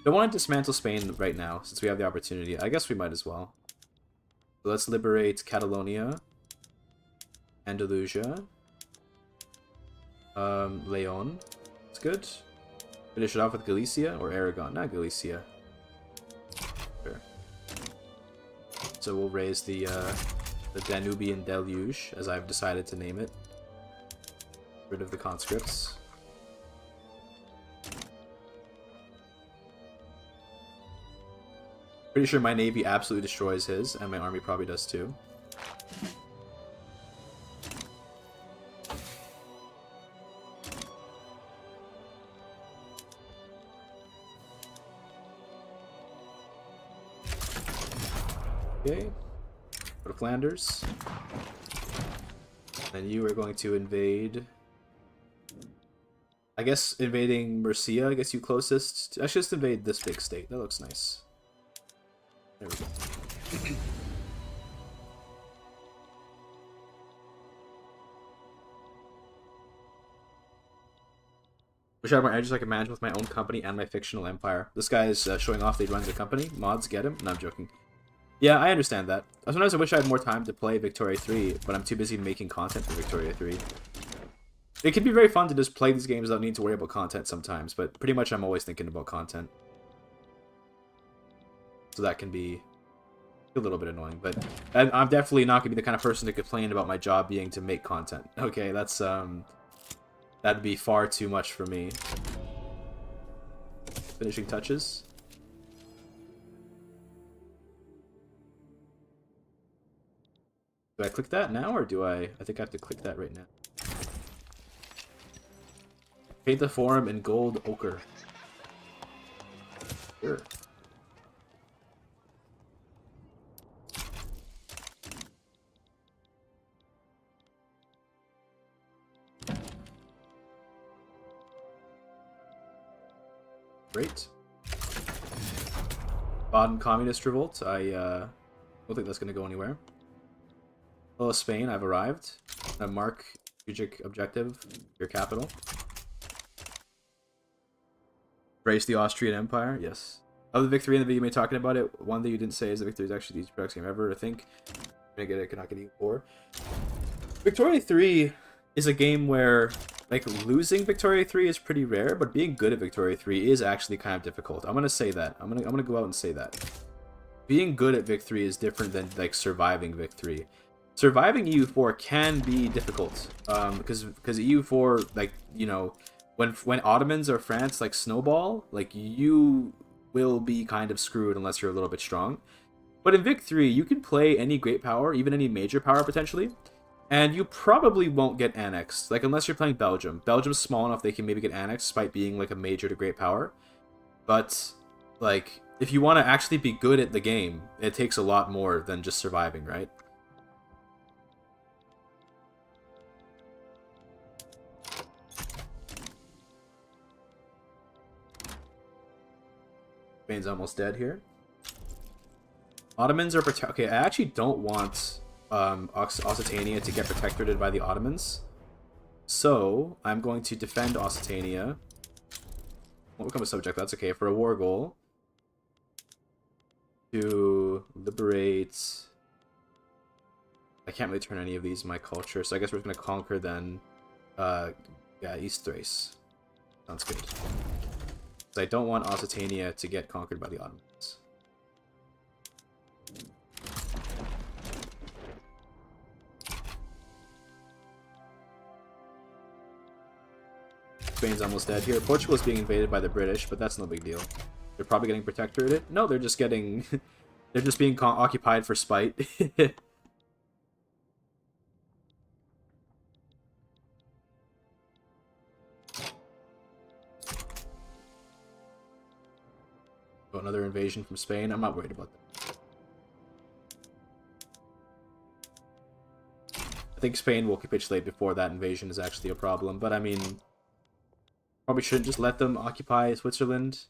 Don't want to dismantle Spain right now, since we have the opportunity. I guess we might as well. So let's liberate Catalonia, Andalusia, Leon. That's good. Finish it off with Galicia or Aragon. Not Galicia. Sure. So we'll raise the Danubian Deluge, as I've decided to name it. Rid of the conscripts. Pretty sure my navy absolutely destroys his, and my army probably does too. Okay. Go to Flanders. Then you are going to invade... I guess invading Murcia, I guess you closest. I should just invade this big state. That looks nice. There we go. Wish I had more edges I could manage with my own company and my fictional empire. This guy is showing off that he runs a company. Mods, get him? No, I'm joking. Yeah, I understand that. Sometimes I wish I had more time to play Victoria 3, but I'm too busy making content for Victoria 3. It can be very fun to just play these games without needing to worry about content sometimes, but pretty much I'm always thinking about content. So that can be a little bit annoying, but I'm definitely not going to be the kind of person to complain about my job being to make content. Okay, that's, that'd be far too much for me. Finishing touches. Do I click that now, or do I think I have to click that right now. Paint the forum in gold ochre. Sure. Great. Baden Communist Revolt. I don't think that's going to go anywhere. Hello, Spain. I've arrived. Mark strategic objective. Your capital. Embrace the Austrian Empire. Yes. Of the victory in the video you made talking about it, one that you didn't say is the victory is actually the easiest game ever. I think Gonna get it, cannot get E4. Victoria 3 is a game where, like, losing Victoria 3 is pretty rare, but being good at Victoria 3 is actually kind of difficult. I'm gonna say that. I'm gonna go out and say that. Being good at Vic 3 is different than, like, surviving Vic 3. Surviving EU4 can be difficult, because EU4, like, you know, when Ottomans or France, like, snowball, like, you will be kind of screwed unless you're a little bit strong. But in Vic 3, you can play any great power, even any major power potentially, and you probably won't get annexed, like, unless you're playing Belgium. Belgium's small enough they can maybe get annexed despite being, like, a major to great power. But, like, if you want to actually be good at the game, it takes a lot more than just surviving, right? Spain's almost dead here. Ottomans are okay, I actually don't want Occitania to get protectorated by the Ottomans. So, I'm going to defend Occitania. Won't become a subject, that's okay. For a war goal. To liberate... I can't really turn any of these in my culture, so I guess we're going to conquer then... yeah, East Thrace. Sounds good. So I don't want Occitania to get conquered by the Ottomans. Spain's almost dead here. Portugal's being invaded by the British, but that's no big deal. They're probably getting protectorated. No, they're just getting... they're just being occupied for spite. Another invasion from Spain. I'm not worried about that. I think Spain will capitulate before that invasion is actually a problem, but I mean... Probably shouldn't just let them occupy Switzerland.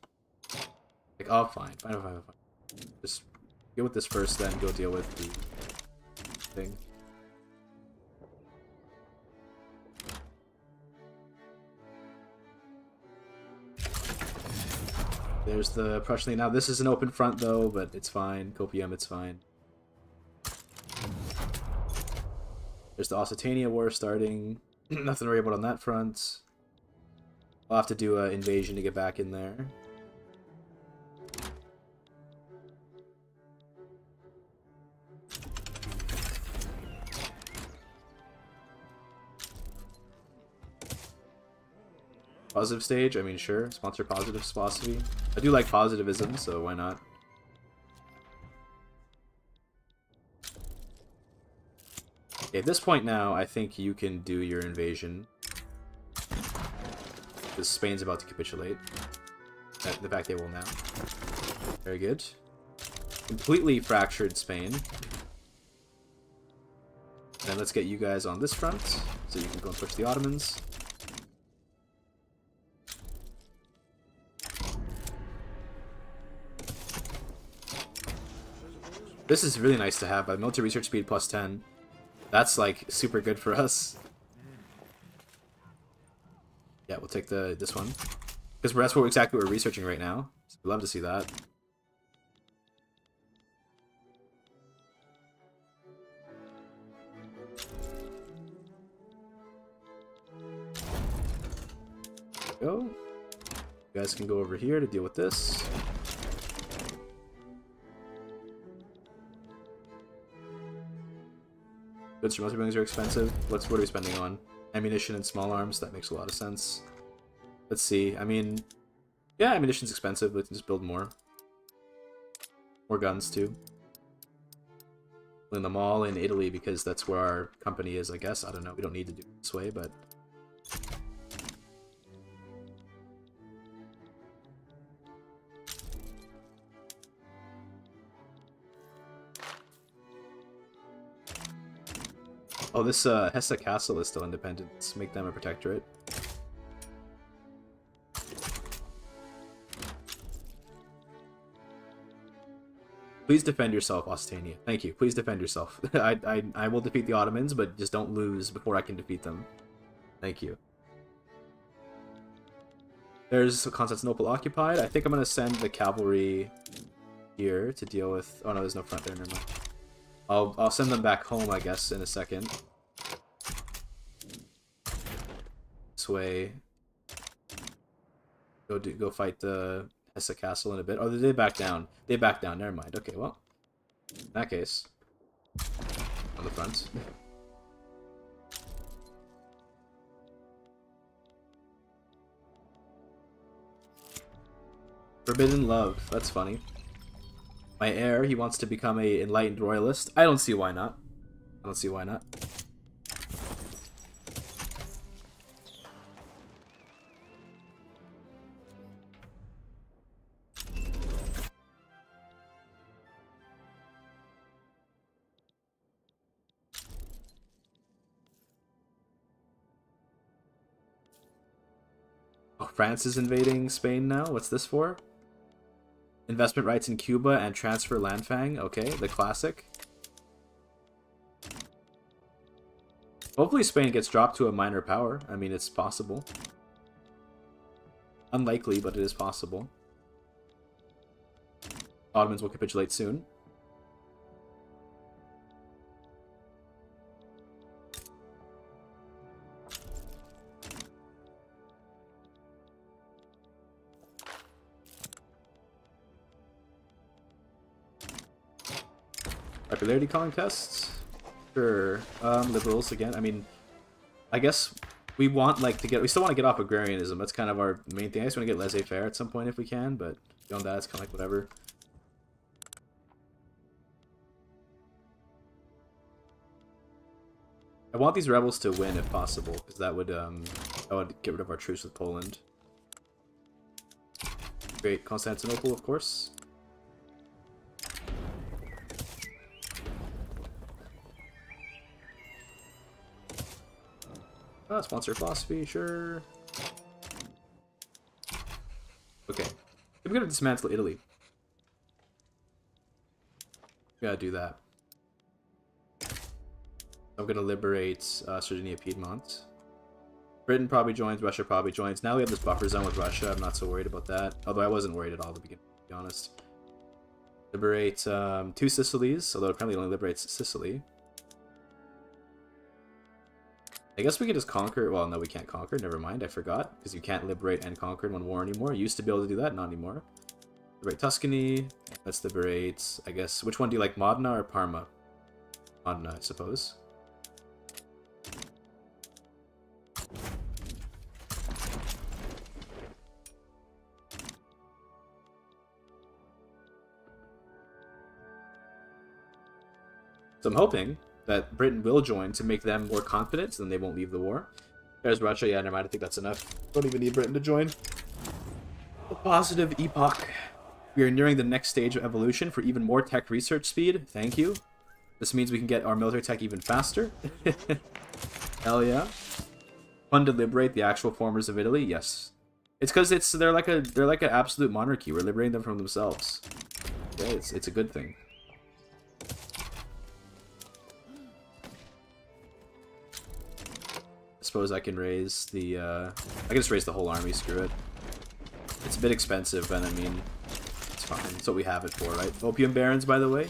Like, oh, fine. Just deal with this first, then go deal with the thing. There's the Prussian League. Now, this is an open front, though, but it's fine. Copium, it's fine. There's the Occitania War starting. Nothing to worry about on that front. I'll have to do an invasion to get back in there. Positive stage? I mean, sure. Sponsor positive philosophy. I do like positivism, so why not? Okay, at this point now, I think you can do your invasion. Because Spain's about to capitulate. In fact, they will now. Very good. Completely fractured Spain. Then let's get you guys on this front, so you can go and push the Ottomans. This is really nice to have, by military research speed plus 10. That's, like, super good for us. Yeah, we'll take this one. Because that's exactly what we're researching right now. So we'd love to see that. Go. You guys can go over here to deal with this. Goods from other buildings are expensive. What are we spending on? Ammunition and small arms, that makes a lot of sense. Let's see, I mean... Yeah, ammunition's expensive, but we can just build more. More guns, too. In them all in Italy, because that's where our company is, I guess. I don't know, we don't need to do it this way, but... Oh, this Hesse Castle is still independent. Let's make them a protectorate. Please defend yourself, Occitania. Thank you. Please defend yourself. I will defeat the Ottomans, but just don't lose before I can defeat them. Thank you. There's Constantinople occupied. I think I'm going to send the cavalry here to deal with... Oh no, there's no front there, never mind. I'll send them back home, I guess, in a second. This way. Go fight the Hesse Castle in a bit. Oh, they back down. They back down. Never mind. Okay, well, in that case, on the front. Forbidden love. That's funny. My heir, he wants to become a enlightened royalist. I don't see why not. I don't see why not. Oh, France is invading Spain now? What's this for? Investment rights in Cuba and transfer Landfang. Okay, the classic. Hopefully Spain gets dropped to a minor power. I mean, it's possible. Unlikely, but it is possible. Ottomans will capitulate soon. Popularity contests? Sure. Liberals again. I mean, I guess we want, like, we still want to get off agrarianism. That's kind of our main thing. I just want to get laissez-faire at some point if we can, but beyond that, it's kind of like whatever. I want these rebels to win if possible, because that would get rid of our truce with Poland. Great. Constantinople, of course. Sponsor philosophy, sure. Okay. We're gonna dismantle Italy. We gotta do that. I'm gonna liberate Sardinia, Piedmont. Britain probably joins, Russia probably joins. Now we have this buffer zone with Russia. I'm not so worried about that. Although I wasn't worried at all at the beginning, to be honest. Liberate 2 Sicilies, although it apparently only liberates Sicily. I guess we could just conquer. Well, no, we can't conquer. Never mind. I forgot. Because you can't liberate and conquer in one war anymore. You used to be able to do that. Not anymore. Liberate Tuscany. Let's liberate, I guess. Which one do you like? Modena or Parma? Modena, I suppose. So I'm hoping that Britain will join to make them more confident, so then they won't leave the war. There's Russia. Yeah, never mind. I think that's enough. Don't even need Britain to join. A positive epoch. We are nearing the next stage of evolution for even more tech research speed. Thank you. This means we can get our military tech even faster. Hell yeah. Fun to liberate the actual formers of Italy. Yes. It's because they're like an absolute monarchy. We're liberating them from themselves. Yeah, it's a good thing. Suppose I can raise the I can just raise the whole army. Screw it. It's a bit expensive, but I mean, it's fine. That's what we have it for, right? Opium barons, by the way.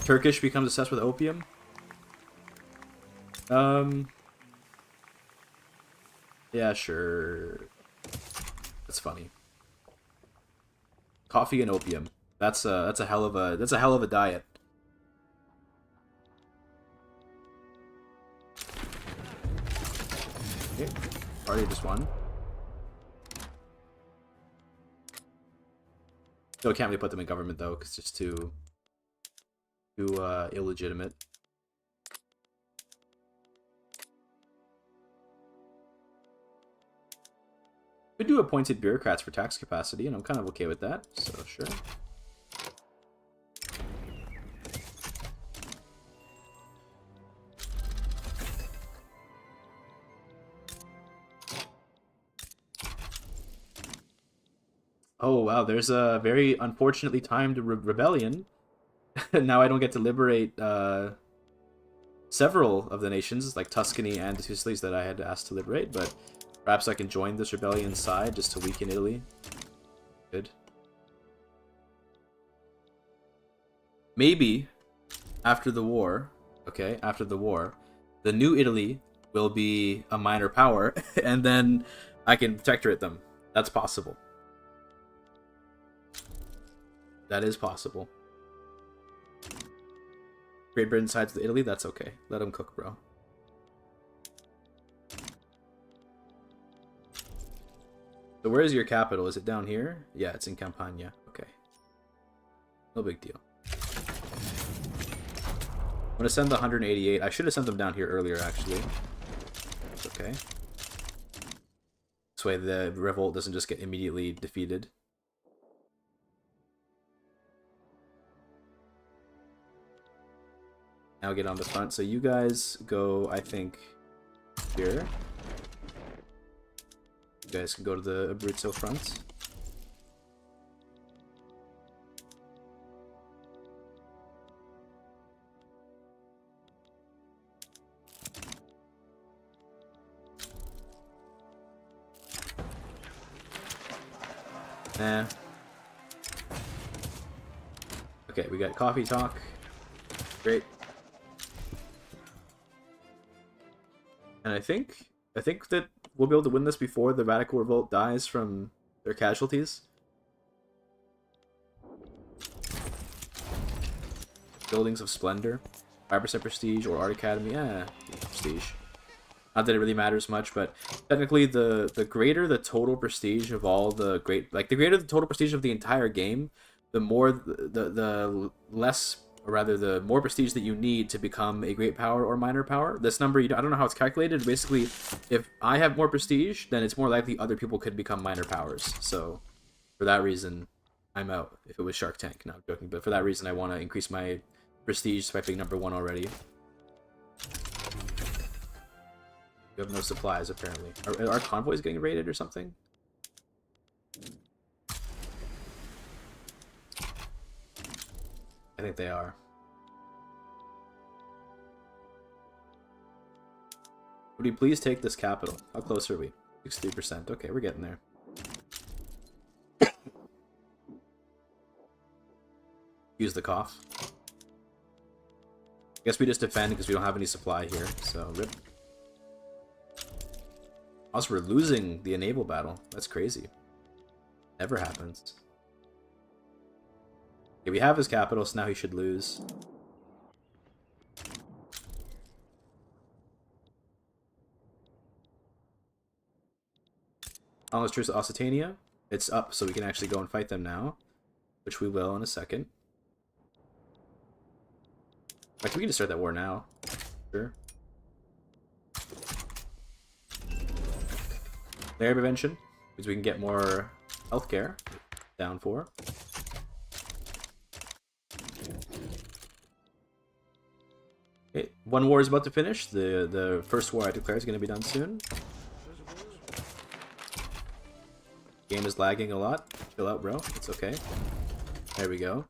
Turkish becomes obsessed with opium. Yeah, sure. That's funny. Coffee and opium. That's a hell of a diet. Okay. Party just won. Still can't really put them in government though, because it's just too illegitimate. We do appointed bureaucrats for tax capacity, and I'm kind of okay with that, so sure. Oh wow, there's a very unfortunately timed rebellion. Now I don't get to liberate several of the nations, like Tuscany and the Sicilies that I had asked to liberate, but perhaps I can join this rebellion side just to weaken Italy. Good. Maybe after the war, okay, after the war, the new Italy will be a minor power, and then I can protectorate them. That's possible. That is possible. Great Britain sides with Italy, that's okay. Let them cook, bro. So where is your capital? Is it down here? Yeah, it's in Campania. Okay. No big deal. I'm gonna send the 188. I should have sent them down here earlier, actually. It's okay. This way the revolt doesn't just get immediately defeated. Now get on the front. So you guys go, I think, here. You guys can go to the Abruzzo front. Nah. Okay, we got coffee talk. Great. And I think that we'll be able to win this before the Radical Revolt dies from their casualties. Buildings of Splendor. 5% prestige or Art Academy. Yeah, prestige. Not that it really matters much, but technically the greater the total prestige of all the great, like the greater the total prestige of the entire game, the more the less, or rather the more prestige that you need to become a great power or minor power. This number, I don't know how it's calculated. Basically, if I have more prestige, then it's more likely other people could become minor powers. So for that reason, I'm out. If it was Shark Tank, no, I'm joking, but for that reason I want to increase my prestige by being number 1 already. We have no supplies, apparently. Are our convoys getting raided or something? I think they are. Would you please take this capital? How close are we? 63%. Okay, we're getting there. Use the cough. I guess we just defend because we don't have any supply here, so rip. Also, we're losing the enable battle. That's crazy. Never happens. Okay, we have his capital, so now he should lose. Almost truce to Occitania. It's up, so we can actually go and fight them now, which we will in a second. Like, we can just start that war now. Sure. Malaria prevention, because we can get more healthcare. Down 4. Okay, 1 war is about to finish. The first war I declare is going to be done soon. Game is lagging a lot. Chill out, bro. It's okay. There we go.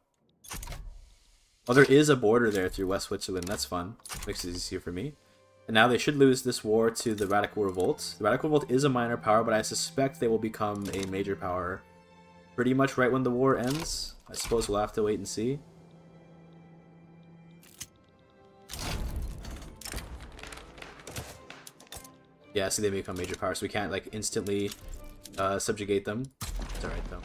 Oh, there is a border there through West Switzerland. That's fun. Makes it easier for me. And now they should lose this war to the Radical Revolt. The Radical Revolt is a minor power, but I suspect they will become a major power pretty much right when the war ends. I suppose we'll have to wait and see. Yeah, see, they become major power, so we can't, like, instantly subjugate them. It's alright, though.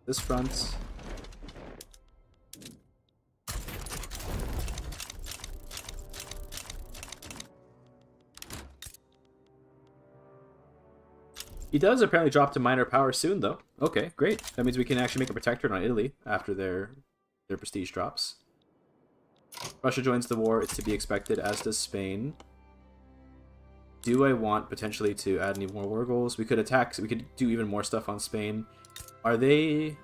This front. He does apparently drop to minor power soon, though. Okay, great. That means we can actually make a protectorate on Italy after their prestige drops. Russia joins the war. It's to be expected, as does Spain. Do I want potentially to add any more war goals? We could attack. We could do even more stuff on Spain. Are they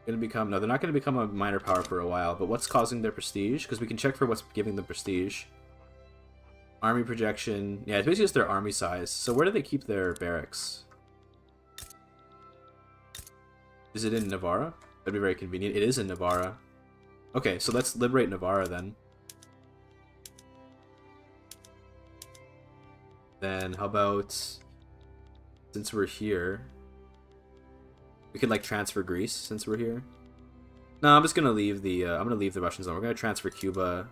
going to become... No, they're not going to become a minor power for a while. But what's causing their prestige? Because we can check for what's giving them prestige. Army projection. Yeah, it's basically just their army size. So where do they keep their barracks? Is it in Navarra? That'd be very convenient. It is in Navarra. Okay, so let's liberate Navarra then. Then how about, since we're here, we could like transfer Greece since we're here. No, I'm just gonna leave the Russian zone. We're gonna transfer Cuba.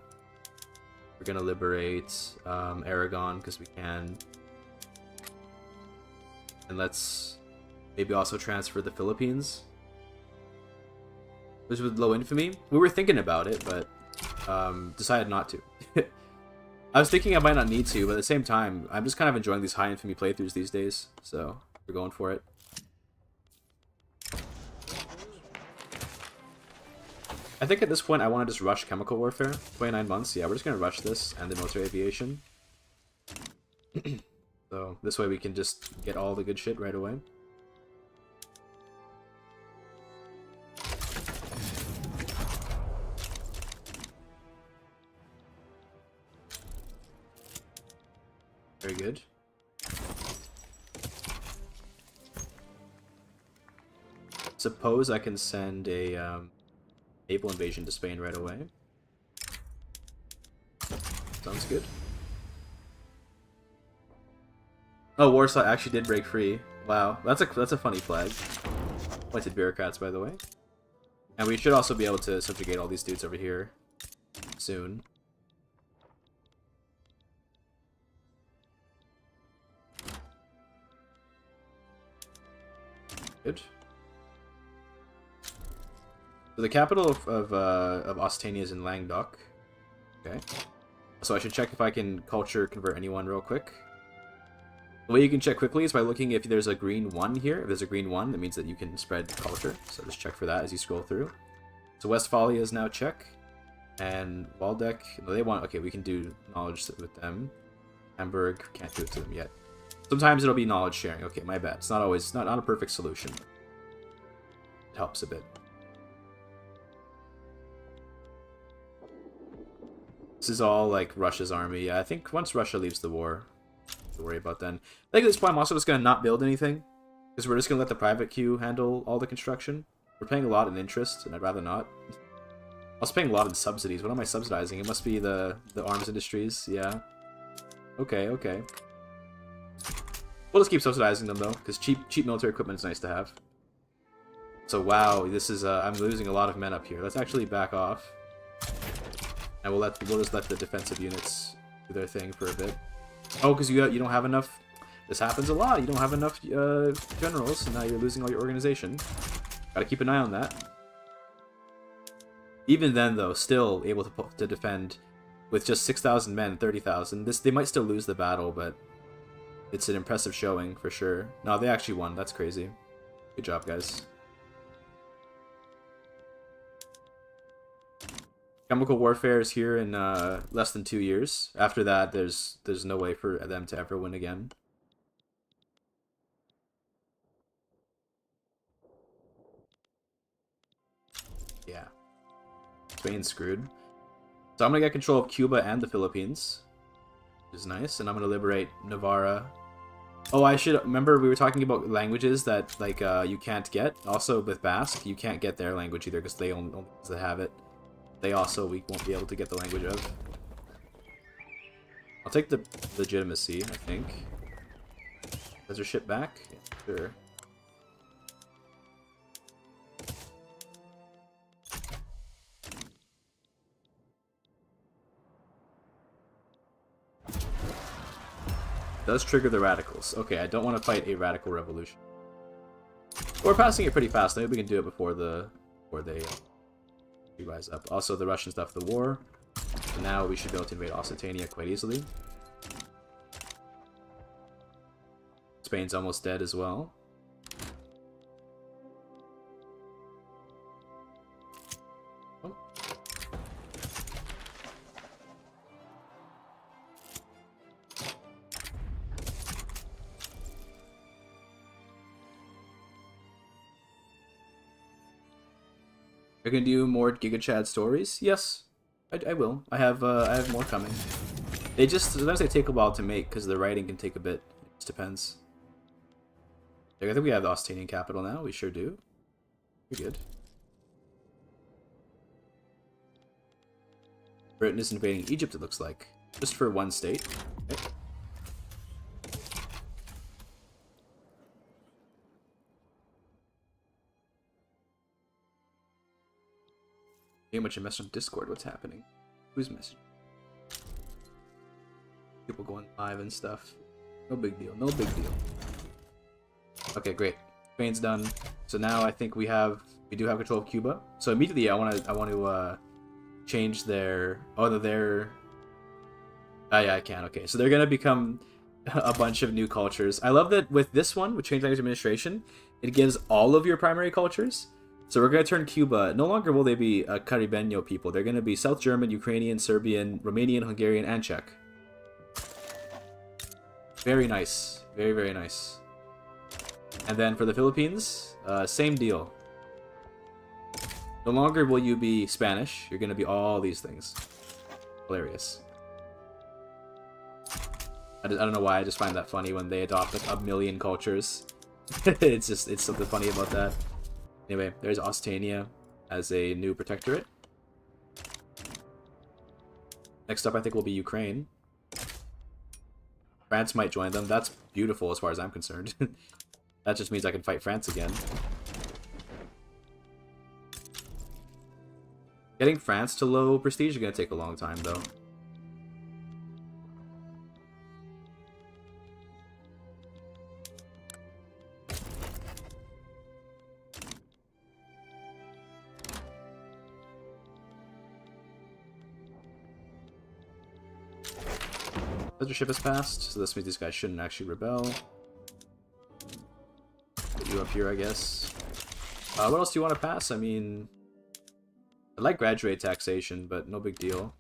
We're gonna liberate Aragon because we can, and let's maybe also transfer the Philippines, which was low infamy. We were thinking about it, but decided not to. I was thinking I might not need to, but at the same time, I'm just kind of enjoying these high infamy playthroughs these days, so we're going for it. I think at this point I want to just rush chemical warfare. 29 months, yeah, we're just going to rush this and the military aviation. So this way we can just get all the good shit right away. Very good. Suppose I can send a naval invasion to Spain right away. Sounds good. Oh, Warsaw actually did break free. Wow, that's a funny flag. Pointed bureaucrats, by the way. And we should also be able to subjugate all these dudes over here soon. Good. So the capital of Ostania is in Languedoc. Okay. So I should check if I can culture convert anyone real quick. The way you can check quickly is by looking if there's a green 1 here. If there's a green 1, that means that you can spread culture. So just check for that as you scroll through. So Westphalia is now check. And Waldeck, no, they want, okay, we can do knowledge with them. Hamburg, can't do it to them yet. Sometimes it'll be knowledge sharing. Okay, my bad. It's not always, not a perfect solution. It helps a bit. This is all like Russia's army. Yeah, I think once Russia leaves the war, to worry about then. I think at this point I'm also just gonna not build anything, because we're just gonna let the private queue handle all the construction. We're paying a lot in interest, and I'd rather not. I was paying a lot in subsidies. What am I subsidizing? It must be the arms industries. Yeah. Okay, okay. We'll just keep subsidizing them though, because cheap military equipment is nice to have. So wow, this is I'm losing a lot of men up here. Let's actually back off, and we'll just let the defensive units do their thing for a bit. Oh, because you don't have enough. This happens a lot. You don't have enough generals, and now you're losing all your organization. Gotta keep an eye on that. Even then, though, still able to defend with just 6,000 men, 30,000. They might still lose the battle, but it's an impressive showing for sure. No, they actually won. That's crazy. Good job, guys. Chemical warfare is here in less than 2 years. After that, there's no way for them to ever win again. Yeah. Spain's screwed. So I'm gonna get control of Cuba and the Philippines, which is nice, and I'm gonna liberate Navarra. Oh, I should remember we were talking about languages that like you can't get. Also with Basque, you can't get their language either because they only have it. We won't be able to get the language of. I'll take the legitimacy, I think. Does her ship back? Yeah, sure. Does trigger the radicals. Okay, I don't want to fight a radical revolution. We're passing it pretty fast. Maybe we can do it before they rise up. Also, the Russians left the war. So now we should be able to invade Occitania quite easily. Spain's almost dead as well. Oh. Are you gonna do more GigaChad stories? Yes, I will. I have more coming. Sometimes they take a while to make because the writing can take a bit. It just depends. I think we have the Austinian capital now. We sure do. We're good. Britain is invading Egypt, it looks like. Just for one state. Okay. Game much a message on Discord. What's happening? Who's messaging? People going live and stuff. No big deal. No big deal. Okay, great. Spain's done. So now I think we do have control of Cuba. So immediately I want to change their yeah, I can. Okay, so they're gonna become a bunch of new cultures. I love that with this one, with Change Language Administration, it gives all of your primary cultures. So we're gonna turn Cuba. No longer will they be a Caribeño people. They're gonna be South German, Ukrainian, Serbian, Romanian, Hungarian, and Czech. Very nice. Very, very nice. And then for the Philippines, same deal. No longer will you be Spanish. You're going to be all these things. Hilarious. I don't know why, I just find that funny when they adopt like a million cultures. It's something funny about that. Anyway, there's Ostania as a new protectorate. Next up, I think, will be Ukraine. France might join them. That's beautiful as far as I'm concerned. That just means I can fight France again. Getting France to low prestige is going to take a long time, though. Censorship has passed, so this means these guys shouldn't actually rebel. Put you up here, I guess. What else do you want to pass? I mean, I like graduate taxation, but no big deal.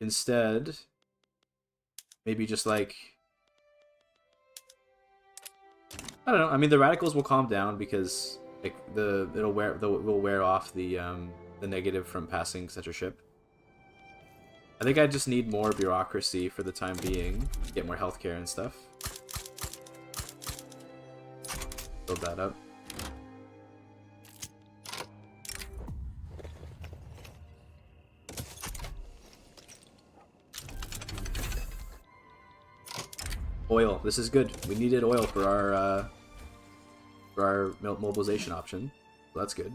Instead, maybe just like, I don't know. I mean, the radicals will calm down because like will wear off the negative from passing censorship. I think I just need more bureaucracy for the time being. Get more healthcare and stuff. Build that up. Oil. This is good. We needed oil for our mobilization option. So that's good.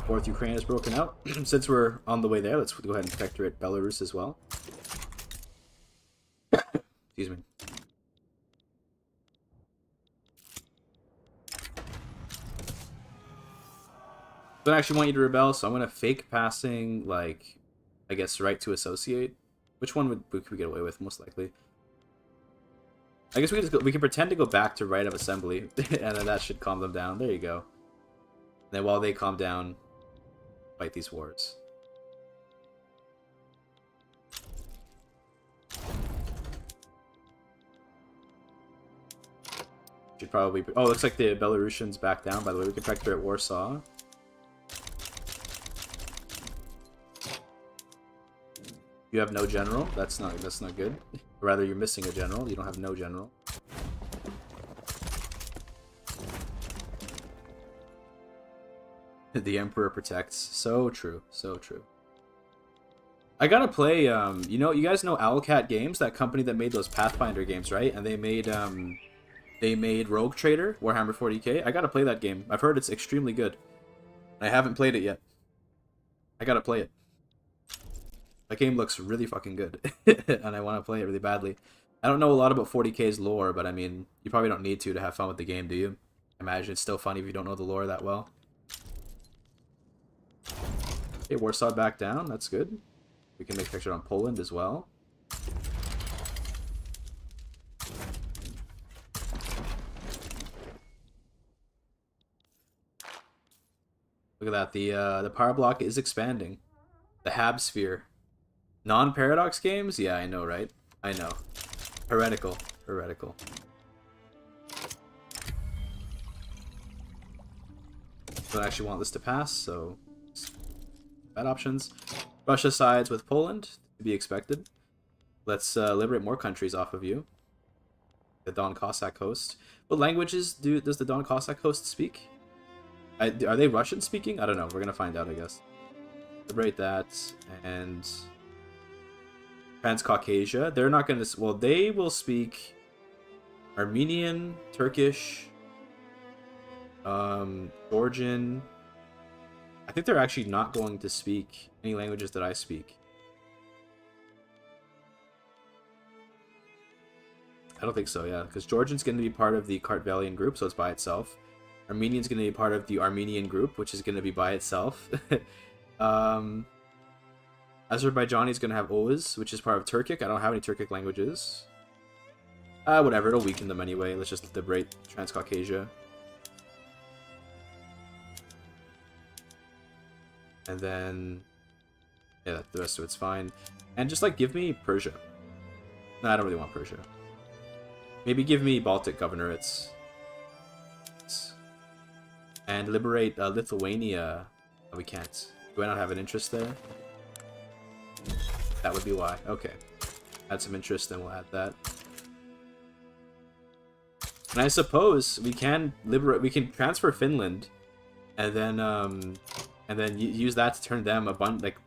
Fourth Ukraine is broken out. Since we're on the way there, let's go ahead and protectorate Belarus as well. Excuse me. Don't actually want you to rebel, so I'm gonna fake passing, like, I guess, right to associate. Which one could we get away with most likely? I guess we can pretend to go back to right of assembly, and then that should calm them down. There you go. And then while they calm down, fight these wars. Should probably. Oh, looks like the Belarusians back down. By the way, we can protectorate Warsaw. You have no general. That's not good. Or rather, you're missing a general. You don't have no general. The Emperor protects. So true. So true. I gotta play. You know, you guys know Owlcat Games, that company that made those Pathfinder games, right? And they made Rogue Trader, Warhammer 40k. I gotta play that game. I've heard it's extremely good. I haven't played it yet. I gotta play it. That game looks really fucking good, and I want to play it really badly. I don't know a lot about 40k's lore, but I mean, you probably don't need to have fun with the game, do you? I imagine it's still funny if you don't know the lore that well. Okay, Warsaw back down. That's good. We can make a picture on Poland as well. Look at that. The power block is expanding. The Hab Sphere. Non-paradox games? Yeah, I know, right? I know. Heretical. Heretical. Don't actually want this to pass, so bad options. Russia sides with Poland, to be expected. Let's liberate more countries off of you. The Don Cossack host. What languages does the Don Cossack host speak? Are they Russian speaking? I don't know. We're gonna find out, I guess. Liberate that, and Transcaucasia. They're not going to... Well, they will speak Armenian, Turkish, Georgian. I think they're actually not going to speak any languages that I speak. I don't think so, yeah. Because Georgian's going to be part of the Kartvelian group, so it's by itself. Armenian's going to be part of the Armenian group, which is going to be by itself. Azerbaijani's going to have Oğuz, which is part of Turkic. I don't have any Turkic languages. Whatever, it'll weaken them anyway. Let's just liberate Transcaucasia. And then... yeah, the rest of it's fine. And just, like, give me Persia. No, I don't really want Persia. Maybe give me Baltic governorates. And liberate Lithuania. Oh, we can't. Do I not have an interest there? That would be why. Okay. Add some interest, then we'll add that. And I suppose we can liberate... we can transfer Finland, and then use that to turn them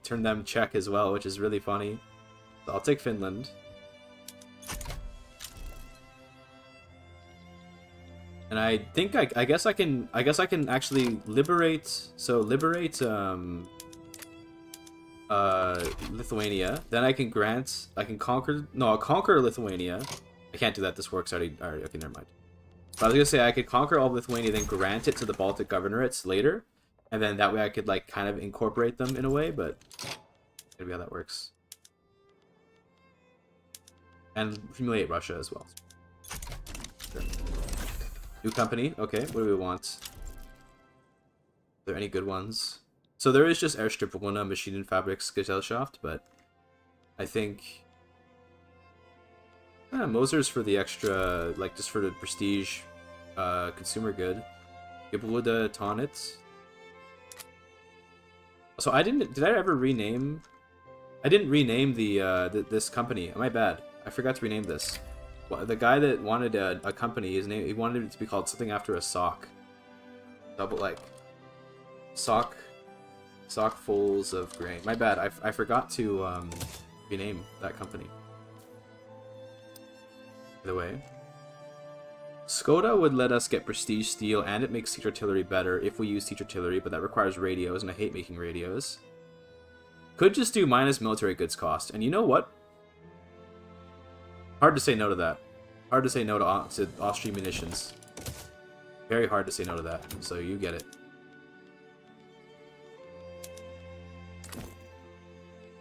turn them Czech as well, which is really funny. So I'll take Finland. And I think I guess I can actually liberate. So liberate Lithuania. Then I can conquer. No, I'll conquer Lithuania. I can't do that. This works already. Okay, never mind. But I was gonna say I could conquer all of Lithuania, then grant it to the Baltic governorates later, and then that way I could like kind of incorporate them in a way. But maybe how that works. And humiliate Russia as well. Sure. New company. Okay, what do we want? Are there any good ones? So there is just Airstrip Wohne, Maschinenfabriksgesellschaft, but I think Moser's for the extra, like just for the prestige, consumer good. Gebäude Tonit. So I didn't. Did I ever rename? I didn't rename this company. My bad. I forgot to rename this. The guy that wanted a company, his name, he wanted it to be called something after a sock. Double like sock fulls of grain. My bad. I forgot to rename that company. By the way, Skoda would let us get prestige steel, and it makes siege artillery better if we use siege artillery, but that requires radios, and I hate making radios. Could just do minus military goods cost, and you know what? Hard to say no to that. Hard to say no to Austrian munitions. Very hard to say no to that, so you get it.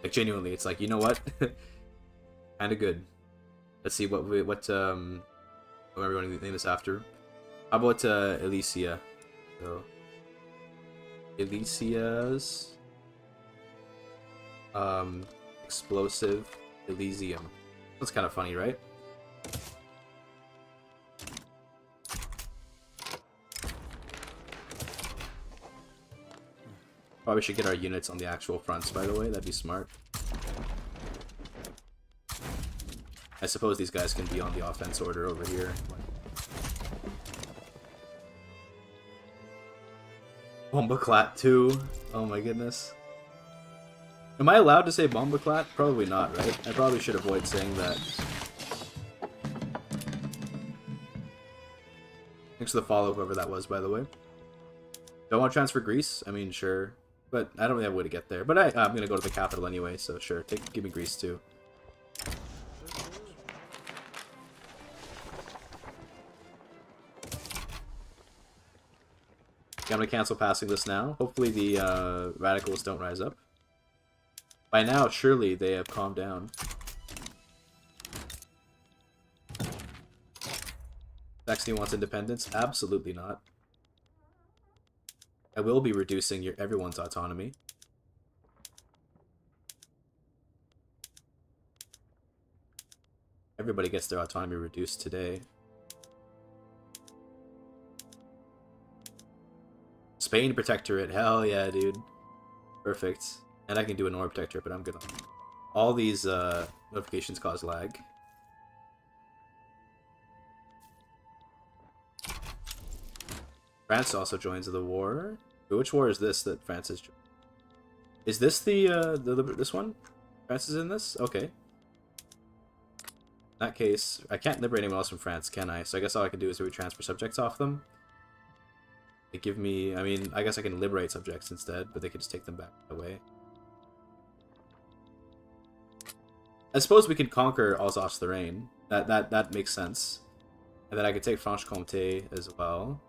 Like, genuinely, it's like, you know what? Kinda good. Let's see what whatever we want to name this after. How about Elysia? So, Elysia's explosive Elysium. That's kind of funny, right? Probably should get our units on the actual fronts, by the way. That'd be smart. I suppose these guys can be on the offense order over here. Bombaklat 2. Oh my goodness. Am I allowed to say Bombaklat? Probably not, right? I probably should avoid saying that. Thanks for the follow, whoever that was, by the way. Don't want to transfer Greece? I mean, sure. But I don't really have a way to get there. But I'm going to go to the capital anyway, so sure. Give me Greece, too. Okay, I'm going to cancel passing this now. Hopefully the radicals don't rise up. By now, surely they have calmed down. Saxony wants independence? Absolutely not. I will be reducing everyone's autonomy. Everybody gets their autonomy reduced today. Spain Protectorate, hell yeah, dude. Perfect. And I can do a Nord Protectorate, but I'm good on all these notifications cause lag. France also joins the war. But which war is this that France is? Is this this one? France is in this? Okay. that case, I can't liberate anyone else from France, can I? So I guess all I can do is maybe transfer subjects off them. They give me... I mean, I guess I can liberate subjects instead, but they could just take them back away. I suppose we could conquer Alsace-Lorraine. That makes sense. And then I could take Franche-Comté as well.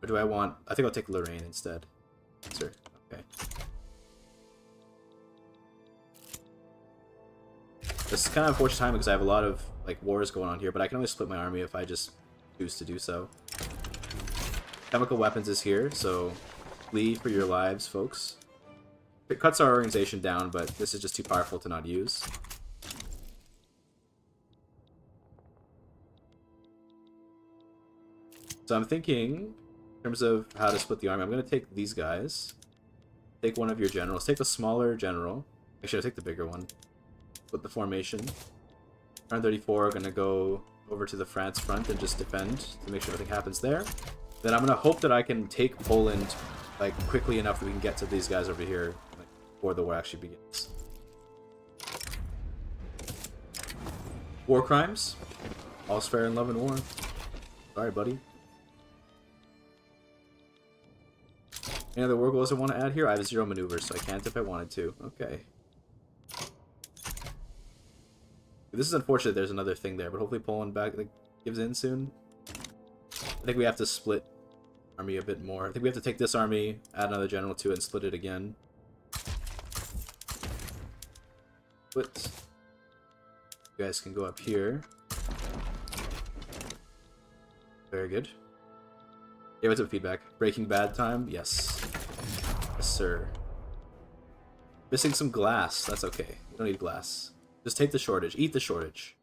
Or do I want... I think I'll take Lorraine instead. Sir. Okay. This is kind of unfortunate time because I have a lot of like wars going on here, but I can only split my army if I just choose to do so. Chemical weapons is here, so flee for your lives, folks. It cuts our organization down, but this is just too powerful to not use. So I'm thinking, in terms of how to split the army, I'm going to take these guys. Take one of your generals. Take the smaller general. Actually, I'll take the bigger one. Split the formation. Turn 34 are going to go over to the France front and just defend to make sure nothing happens there. Then I'm going to hope that I can take Poland like quickly enough that we can get to these guys over here like, before the war actually begins. War crimes. All's fair in love and war. Sorry, buddy. Any other war goals I want to add here? I have 0 maneuvers, so I can't if I wanted to. Okay. This is unfortunate there's another thing there, but hopefully Poland gives in soon. I think we have to split army a bit more. I think we have to take this army, add another general to it, and split it again. Split. You guys can go up here. Very good. Yeah, what's up, feedback? Breaking Bad time? Yes. Yes, sir. Missing some glass. That's okay. We don't need glass. Just take the shortage. Eat the shortage.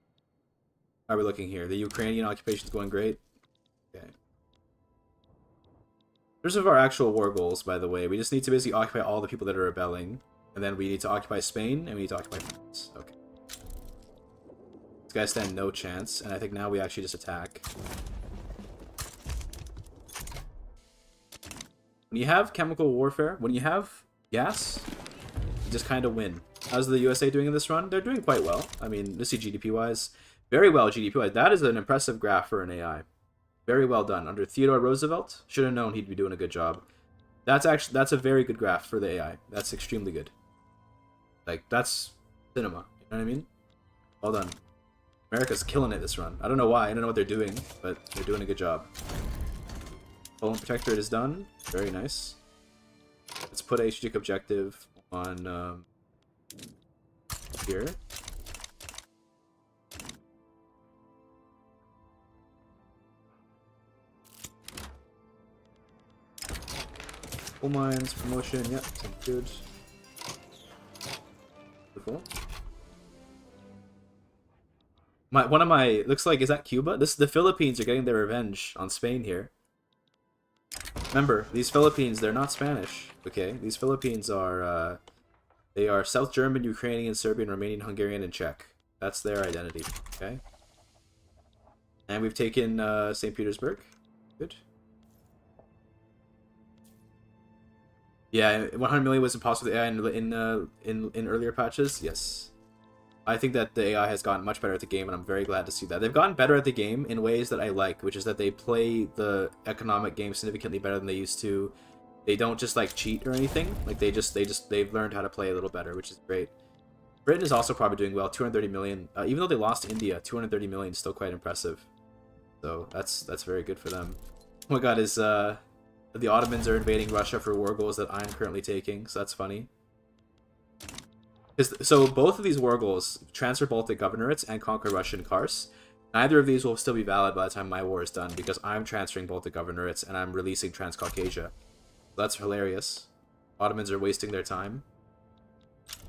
How are we looking here? The Ukrainian occupation is going great. Okay. Those are our actual war goals, by the way. We just need to basically occupy all the people that are rebelling. And then we need to occupy Spain, and we need to occupy France. Okay. These guys stand no chance, and I think now we actually just attack. When you have chemical warfare, when you have gas, you just kind of win. How's the USA doing in this run? They're doing quite well. I mean, let's see GDP-wise. Very well GDP-wise. That is an impressive graph for an AI. Very well done. Under Theodore Roosevelt, should have known he'd be doing a good job. That's a very good graph for the AI. That's extremely good. Like, that's cinema. You know what I mean? Well done. America's killing it this run. I don't know why. I don't know what they're doing, but they're doing a good job. Poland Protectorate is done. Very nice. Let's put a strategic objective on here. Coal mines, promotion, yep, sounds good. Beautiful. One of my, looks like, is that Cuba? The Philippines are getting their revenge on Spain here. Remember, these Philippines, they're not Spanish, okay? These Philippines are, they are South German, Ukrainian, Serbian, Romanian, Hungarian, and Czech. That's their identity, okay? And we've taken St. Petersburg. Good. Yeah, 100 million was impossible with AI in earlier patches. Yes, I think that the AI has gotten much better at the game, and I'm very glad to see that. They've gotten better at the game in ways that I like, which is that they play the economic game significantly better than they used to. They don't just like cheat or anything. Like they've learned how to play a little better, which is great. Britain is also probably doing well. 230 million, even though they lost to India, 230 million is still quite impressive. So that's very good for them. Oh my God, is the Ottomans are invading Russia for war goals that I'm currently taking, so that's funny. So both of these war goals, transfer Baltic governorates and conquer Russian Kars, neither of these will still be valid by the time my war is done, because I'm transferring Baltic governorates and I'm releasing Transcaucasia. That's hilarious. Ottomans are wasting their time.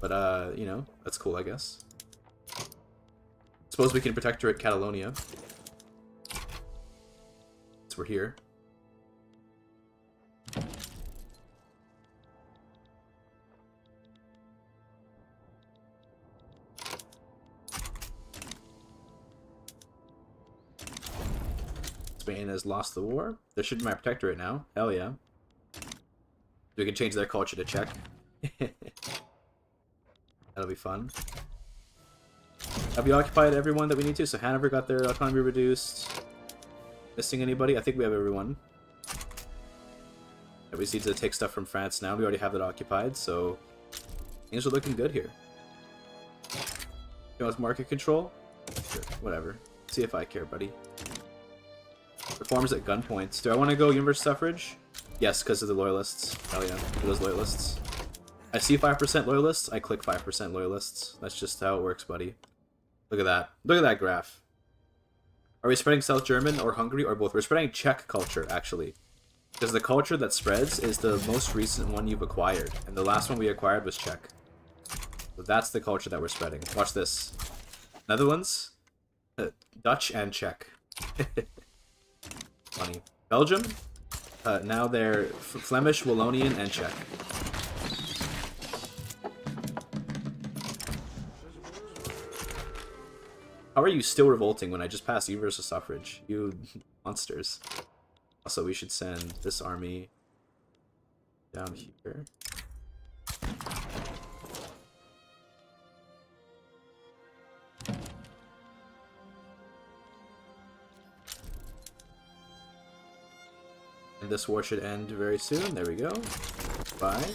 But, you know, that's cool, I guess. Suppose we can protectorate Catalonia. So we're here. Spain has lost the war. There should be my protectorate now. Hell yeah. We can change their culture to Czech. That'll be fun. Have we occupied everyone that we need to? So Hanover got their economy reduced. Missing anybody? I think we have everyone. Yeah, we just need to take stuff from France now. We already have it occupied, so things are looking good here. You want market control? Sure, whatever. See if I care, buddy. Reforms at gunpoint. Do I want to go universal suffrage? Yes, because of the loyalists. Hell yeah, for those loyalists. I see 5% loyalists, I click 5% loyalists. That's just how it works, buddy. Look at that. Look at that graph. Are we spreading South German or Hungary or both? We're spreading Czech culture, actually. Because the culture that spreads is the most recent one you've acquired. And the last one we acquired was Czech. So that's the culture that we're spreading. Watch this. Netherlands, Dutch, and Czech. Funny. Belgium, now they're Flemish, Wallonian, and Czech. How are you still revolting when I just passed universal suffrage? You monsters. Also, we should send this army down here. And this war should end very soon. There we go. Bye.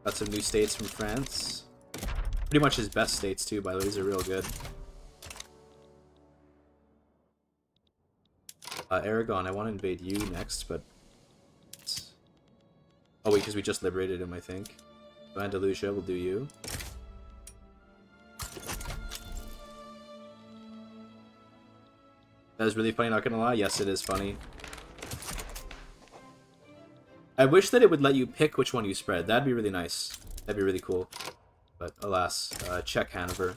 Got some new states from France. Pretty much his best states too, by the way. These are real good. Aragon, I want to invade you next, but... Oh wait, because we just liberated him, I think. So Andalusia will do you. That is really funny, not gonna lie. Yes, it is funny. I wish that it would let you pick which one you spread. That'd be really nice. That'd be really cool. But alas, Czech Hanover.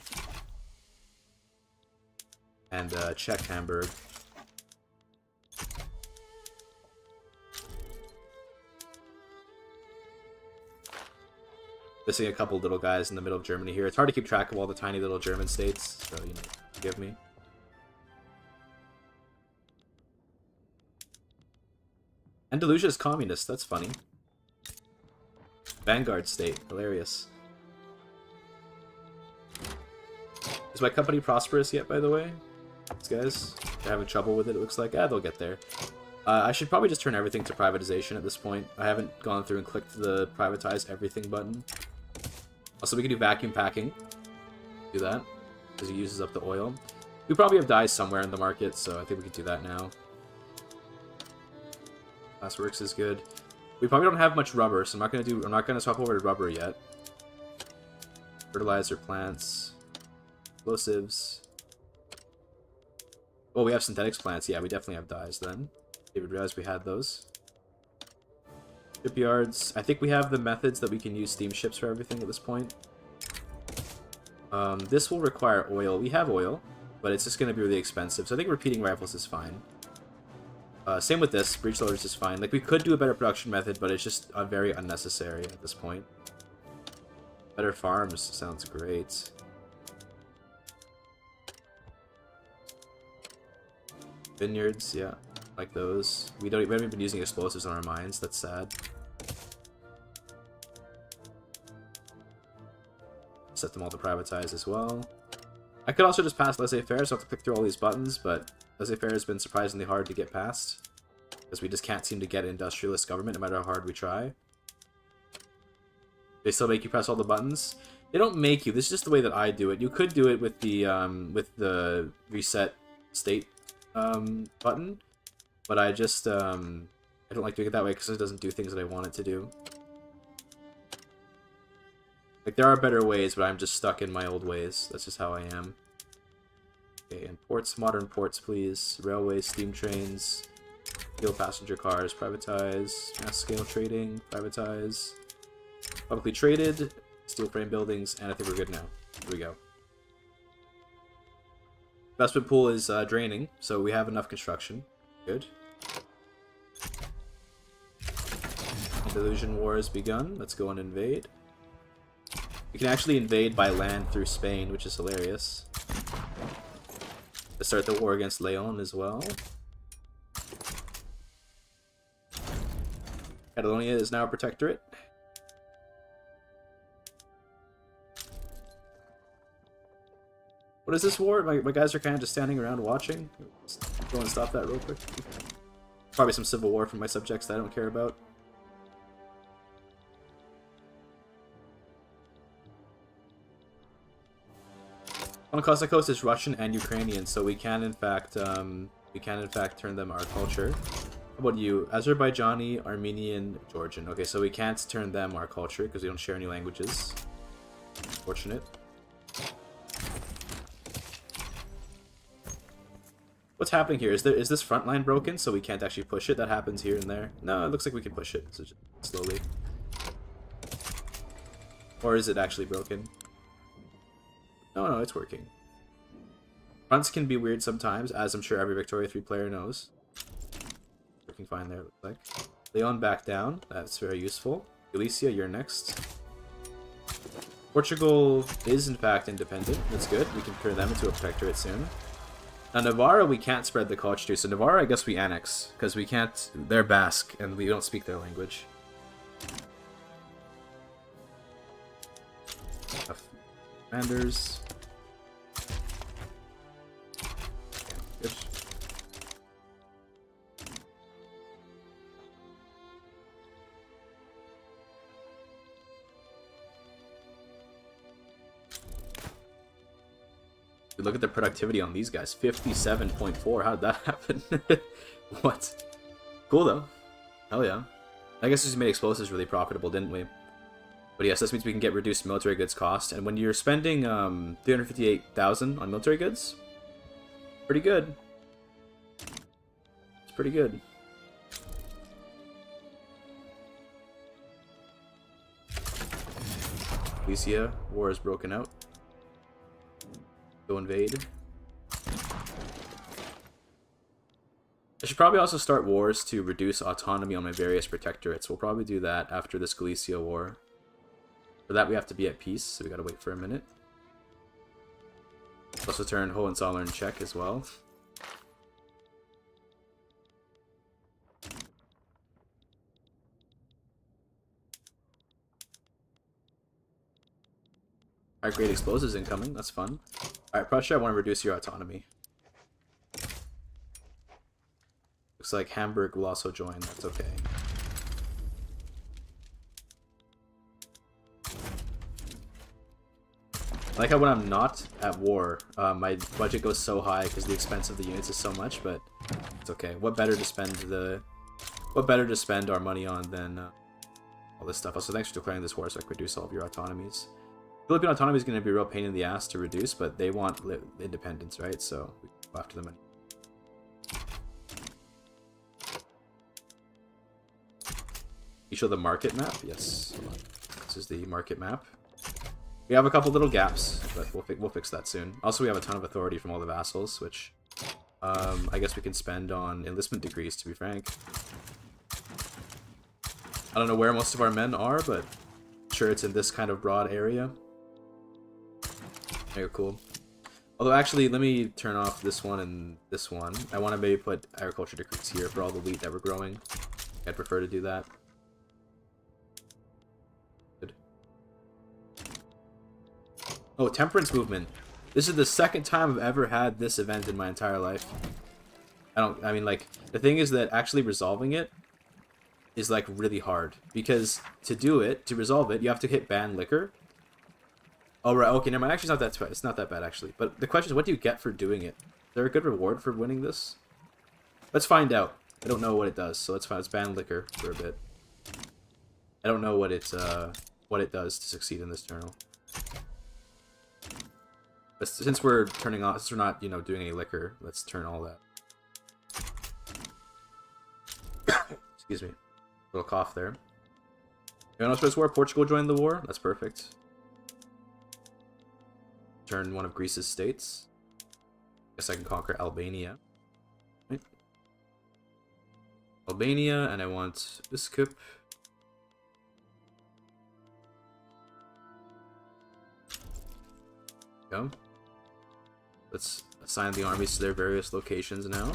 And Czech Hamburg. Missing a couple little guys in the middle of Germany here. It's hard to keep track of all the tiny little German states, so, you know, forgive me. Andalusia is communist, that's funny. Vanguard state, hilarious. Is my company prosperous yet, by the way? These guys are having trouble with it, it looks like. Ah, they'll get there. I should probably just turn everything to privatization at this point. I haven't gone through and clicked the privatize everything button. Also, we can do vacuum packing. Do that, because it uses up the oil. We probably have dyes somewhere in the market, so I think we can do that now. Glassworks is good. We probably don't have much rubber, so I'm not gonna swap over to rubber yet. Fertilizer plants, explosives. Oh, we have synthetics plants. Yeah, we definitely have dyes then. Didn't realize we had those. Shipyards. I think we have the methods that we can use steamships for everything at this point. This will require oil. We have oil, but it's just going to be really expensive. So I think repeating rifles is fine. Same with this. Breech loaders is fine. Like, we could do a better production method, but it's just very unnecessary at this point. Better farms sounds great. Vineyards, yeah. Like those. We haven't been using explosives on our mines. That's sad. Set them all to privatize as well. I could also just pass laissez-faire, so I have to click through all these buttons, but laissez-faire has been surprisingly hard to get past. Because we just can't seem to get an industrialist government no matter how hard we try. They still make you press all the buttons. They don't make you. This is just the way that I do it. You could do it with the reset state button. But I just, I don't like doing it that way because it doesn't do things that I want it to do. Like, there are better ways, but I'm just stuck in my old ways. That's just how I am. Okay, and ports, modern ports, please. Railways, steam trains, steel passenger cars, privatize. Mass scale trading, privatize. Publicly traded, steel frame buildings, and I think we're good now. Here we go. Investment pool is draining, so we have enough construction. Good. Delusion war has begun. Let's go and invade. We can actually invade by land through Spain, which is hilarious. Let's start the war against Leon as well. Catalonia is now a protectorate. What is this war? My guys are kind of just standing around watching. Let's go and stop that real quick. Probably some civil war from my subjects that I don't care about. On the coast is Russian and Ukrainian, so we can in fact turn them our culture. How about you? Azerbaijani, Armenian, Georgian. Okay, so we can't turn them our culture because we don't share any languages. Unfortunate. What's happening here? Is this front line broken so we can't actually push it? That happens here and there. No, it looks like we can push it. So just slowly. Or is it actually broken? No, it's working. Fronts can be weird sometimes, as I'm sure every Victoria 3 player knows. Working fine there, looks like. Leon back down. That's very useful. Galicia, you're next. Portugal is in fact independent. That's good. We can turn them into a protectorate soon. Now Navarra we can't spread the culture to, so Navarra I guess we annex, because we can't, they're Basque, and we don't speak their language. Commanders. Good. Look at the productivity on these guys. 57.4. How did that happen? What? Cool though. Hell yeah. I guess we just made explosives really profitable, didn't we? But yes, this means we can get reduced military goods cost. And when you're spending 358,000 on military goods, pretty good. It's pretty good. Galicia, war is broken out. Go invade. I should probably also start wars to reduce autonomy on my various protectorates. We'll probably do that after this Galicia war. For that we have to be at peace, so we gotta wait for a minute. Also turn Hohenzollern in check as well. Alright, great explosives incoming, that's fun. Alright, Prussia, I want to reduce your autonomy. Looks like Hamburg will also join, that's okay. I like how when I'm not at war, my budget goes so high because the expense of the units is so much, but it's okay. What better to spend our money on than all this stuff. Also, thanks for declaring this war so I can reduce all of your autonomies. Philippine autonomy is going to be a real pain in the ass to reduce, but they want independence, right? So we go after them. You show the market map? Yes. This is the market map. We have a couple little gaps, but we'll fix that soon. Also, we have a ton of authority from all the vassals, which I guess we can spend on enlistment degrees, to be frank. I don't know where most of our men are, but I'm sure it's in this kind of broad area. Very cool. Although, actually, let me turn off this one and this one. I want to maybe put agriculture decrees here for all the wheat that we're growing. I'd prefer to do that. Oh, temperance movement. This is the second time I've ever had this event in my entire life. I mean, like, the thing is that actually resolving it is, like, really hard. Because to do it, to resolve it, you have to hit ban liquor. Oh, right, okay, never mind. Actually, it's not that bad, actually. But the question is, what do you get for doing it? Is there a good reward for winning this? Let's find out. I don't know what it does, so let's find. Let's ban liquor for a bit. I don't know what it does to succeed in this journal. But since we're turning off, since we're not, you know, doing any liquor, let's turn all that. Excuse me. Little cough there. You want to war? Portugal joined the war? That's perfect. Turn one of Greece's states. Guess I can conquer Albania. Right. Albania, and I want Biskop. Go. Let's assign the armies to their various locations now.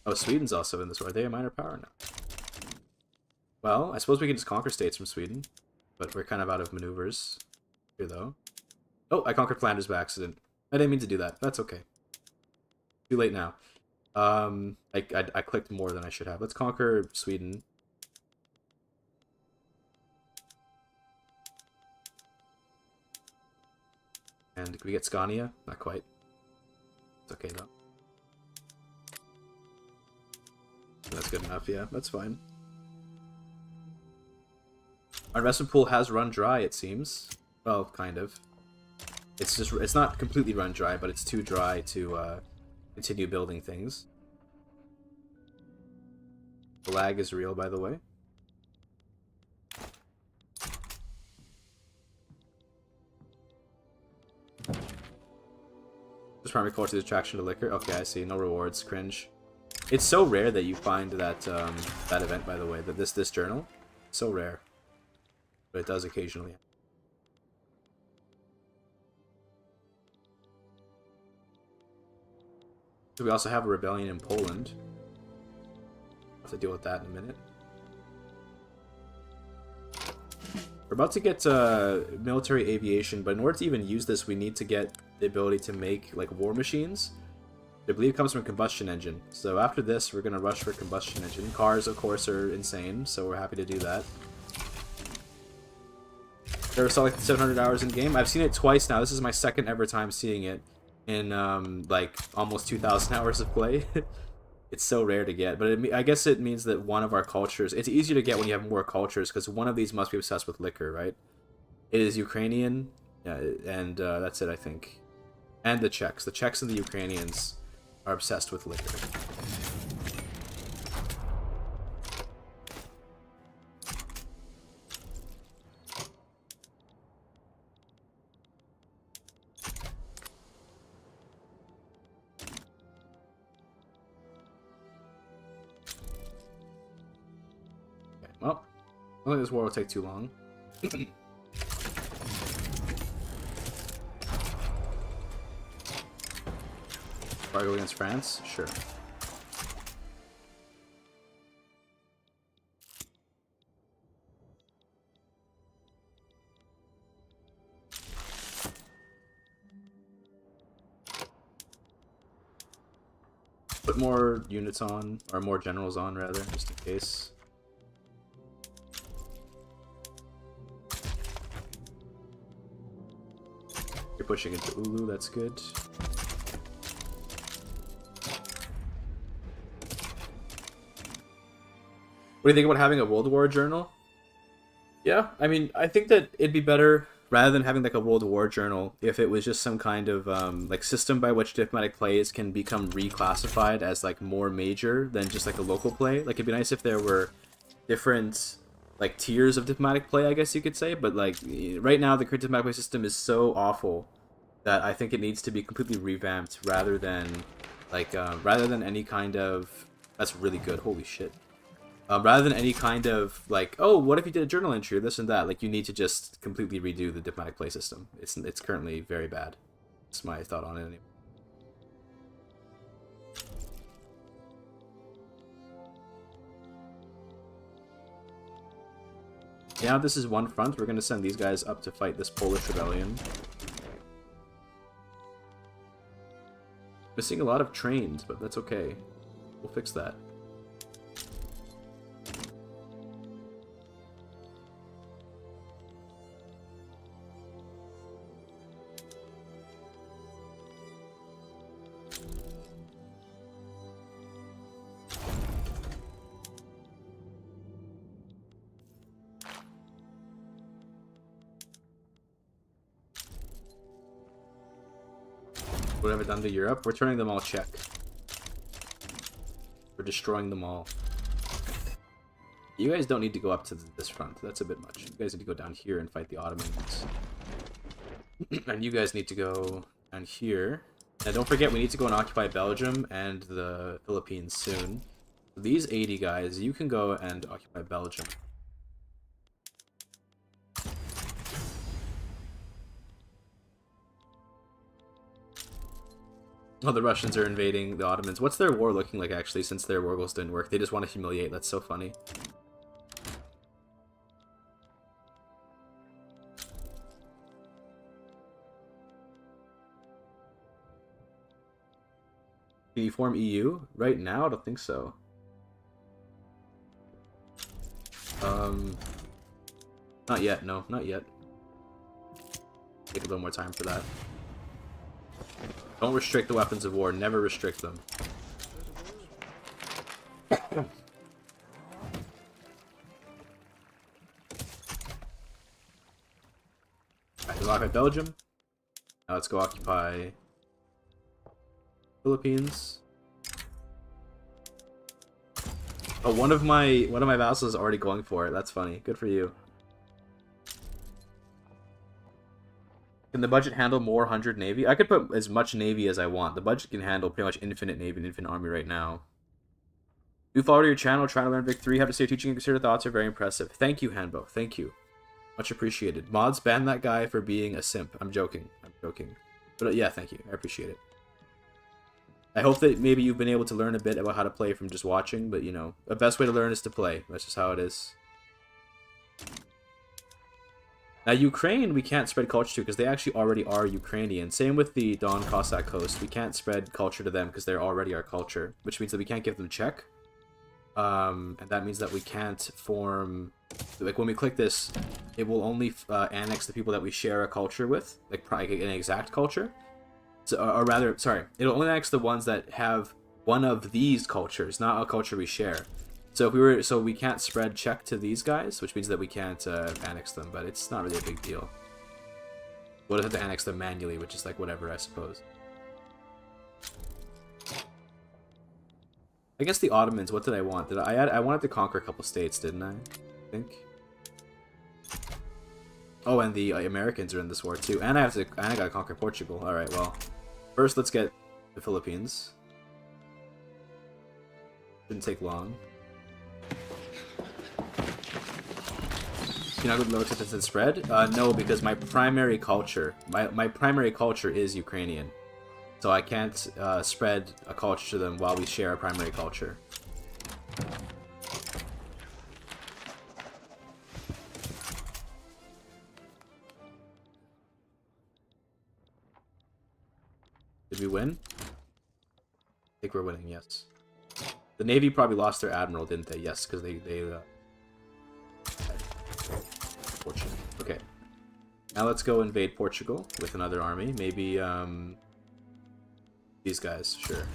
Oh, Sweden's also in this war. Are they a minor power now? Well, I suppose we can just conquer states from Sweden, but we're kind of out of maneuvers here, though. Oh, I conquered Flanders by accident. I didn't mean to do that. That's okay. Too late now. I clicked more than I should have. Let's conquer Sweden. And can we get Scania? Not quite. It's okay, though. That's good enough, yeah. That's fine. Our investment pool has run dry, it seems. Well, kind of. It's not completely run dry, but it's too dry to continue building things. The lag is real, by the way. Just primary culture is attraction to liquor. Okay, I see. No rewards. Cringe. It's so rare that you find that that event, by the way, that this journal. So rare. But it does occasionally. So we also have a rebellion in Poland. I'll have to deal with that in a minute. We're about to get military aviation, but in order to even use this, we need to get the ability to make like war machines. I believe it comes from combustion engine. So after this, we're going to rush for combustion engine. Cars, of course, are insane, so we're happy to do that. Ever saw like 700 hours in game? I've seen it twice now. This is my second ever time seeing it in like almost 2,000 hours of play. It's so rare to get, but I guess it means that one of our cultures, it's easier to get when you have more cultures, because one of these must be obsessed with liquor, right? It is Ukrainian, and that's it, I think. And the Czechs. The Czechs and the Ukrainians are obsessed with liquor. Well, I don't think this war will take too long. Embargo against France? Sure. Put more units on, or more generals on, rather, just in case. You're pushing into Ulu, that's good. What do you think about having a World War journal? Yeah, I mean, I think that it'd be better, rather than having like a World War journal, if it was just some kind of like system by which diplomatic plays can become reclassified as like more major than just like a local play. Like it'd be nice if there were different like tiers of diplomatic play, I guess you could say, but like right now the current diplomatic play system is so awful that I think it needs to be completely revamped rather than any kind of... That's really good, holy shit. Rather than any kind of like, oh, what if you did a journal entry or this and that? Like, you need to just completely redo the diplomatic play system. It's currently very bad. That's my thought on it anyway. Yeah, this is one front. We're going to send these guys up to fight this Polish rebellion. Missing a lot of trains, but that's okay. We'll fix that. Whatever done to Europe, we're turning them all Czech. We're destroying them all. You guys don't need to go up to this front. That's a bit much. You guys need to go down here and fight the Ottomans. And you guys need to go down here. And don't forget, we need to go and occupy Belgium and the Philippines soon. These 80 guys, you can go and occupy Belgium. Oh, the Russians are invading the Ottomans. What's their war looking like, actually, since their war goals didn't work? They just want to humiliate. That's so funny. Can you form EU? Right now, I don't think so. Not yet. No, not yet. Take a little more time for that. Don't restrict the weapons of war. Never restrict them. Alright, occupy Belgium. Now let's go occupy Philippines. Oh, one of my vassals is already going for it. That's funny. Good for you. Can the budget handle more 100 navy? I could put as much navy as I want. The budget can handle pretty much infinite navy and infinite army right now. You follow your channel, trying to learn Vic 3, have to say teaching and consider thoughts are very impressive. Thank you, Hanbo. Thank you. Much appreciated. Mods, ban that guy for being a simp. I'm joking. I'm joking. But yeah, thank you. I appreciate it. I hope that maybe you've been able to learn a bit about how to play from just watching, but you know, the best way to learn is to play. That's just how it is. Now, Ukraine, we can't spread culture to because they actually already are Ukrainian. Same with the Don Cossack coast. We can't spread culture to them because they're already our culture, which means that we can't give them Czech. And that means that we can't form... Like, when we click this, it will only annex the people that we share a culture with, like an exact culture. So, or rather, sorry, it'll only annex the ones that have one of these cultures, not a culture we share. So we can't spread Czech to these guys, which means that we can't annex them, but it's not really a big deal. We'll have to annex them manually, which is like whatever, I suppose. I guess the Ottomans, what did I want? I wanted to conquer a couple states, didn't I? I think. Oh, and the Americans are in this war too, and I gotta conquer Portugal. All right, well, first let's get the Philippines. Shouldn't take long. You're not going to lower acceptance and spread? No, because my primary culture, my primary culture is Ukrainian, so I can't spread a culture to them while we share a primary culture. Did we win? I think we're winning. Yes. The Navy probably lost their admiral, didn't they? Yes, because they Fortunate. Okay. Now let's go invade Portugal with another army. Maybe, these guys, sure.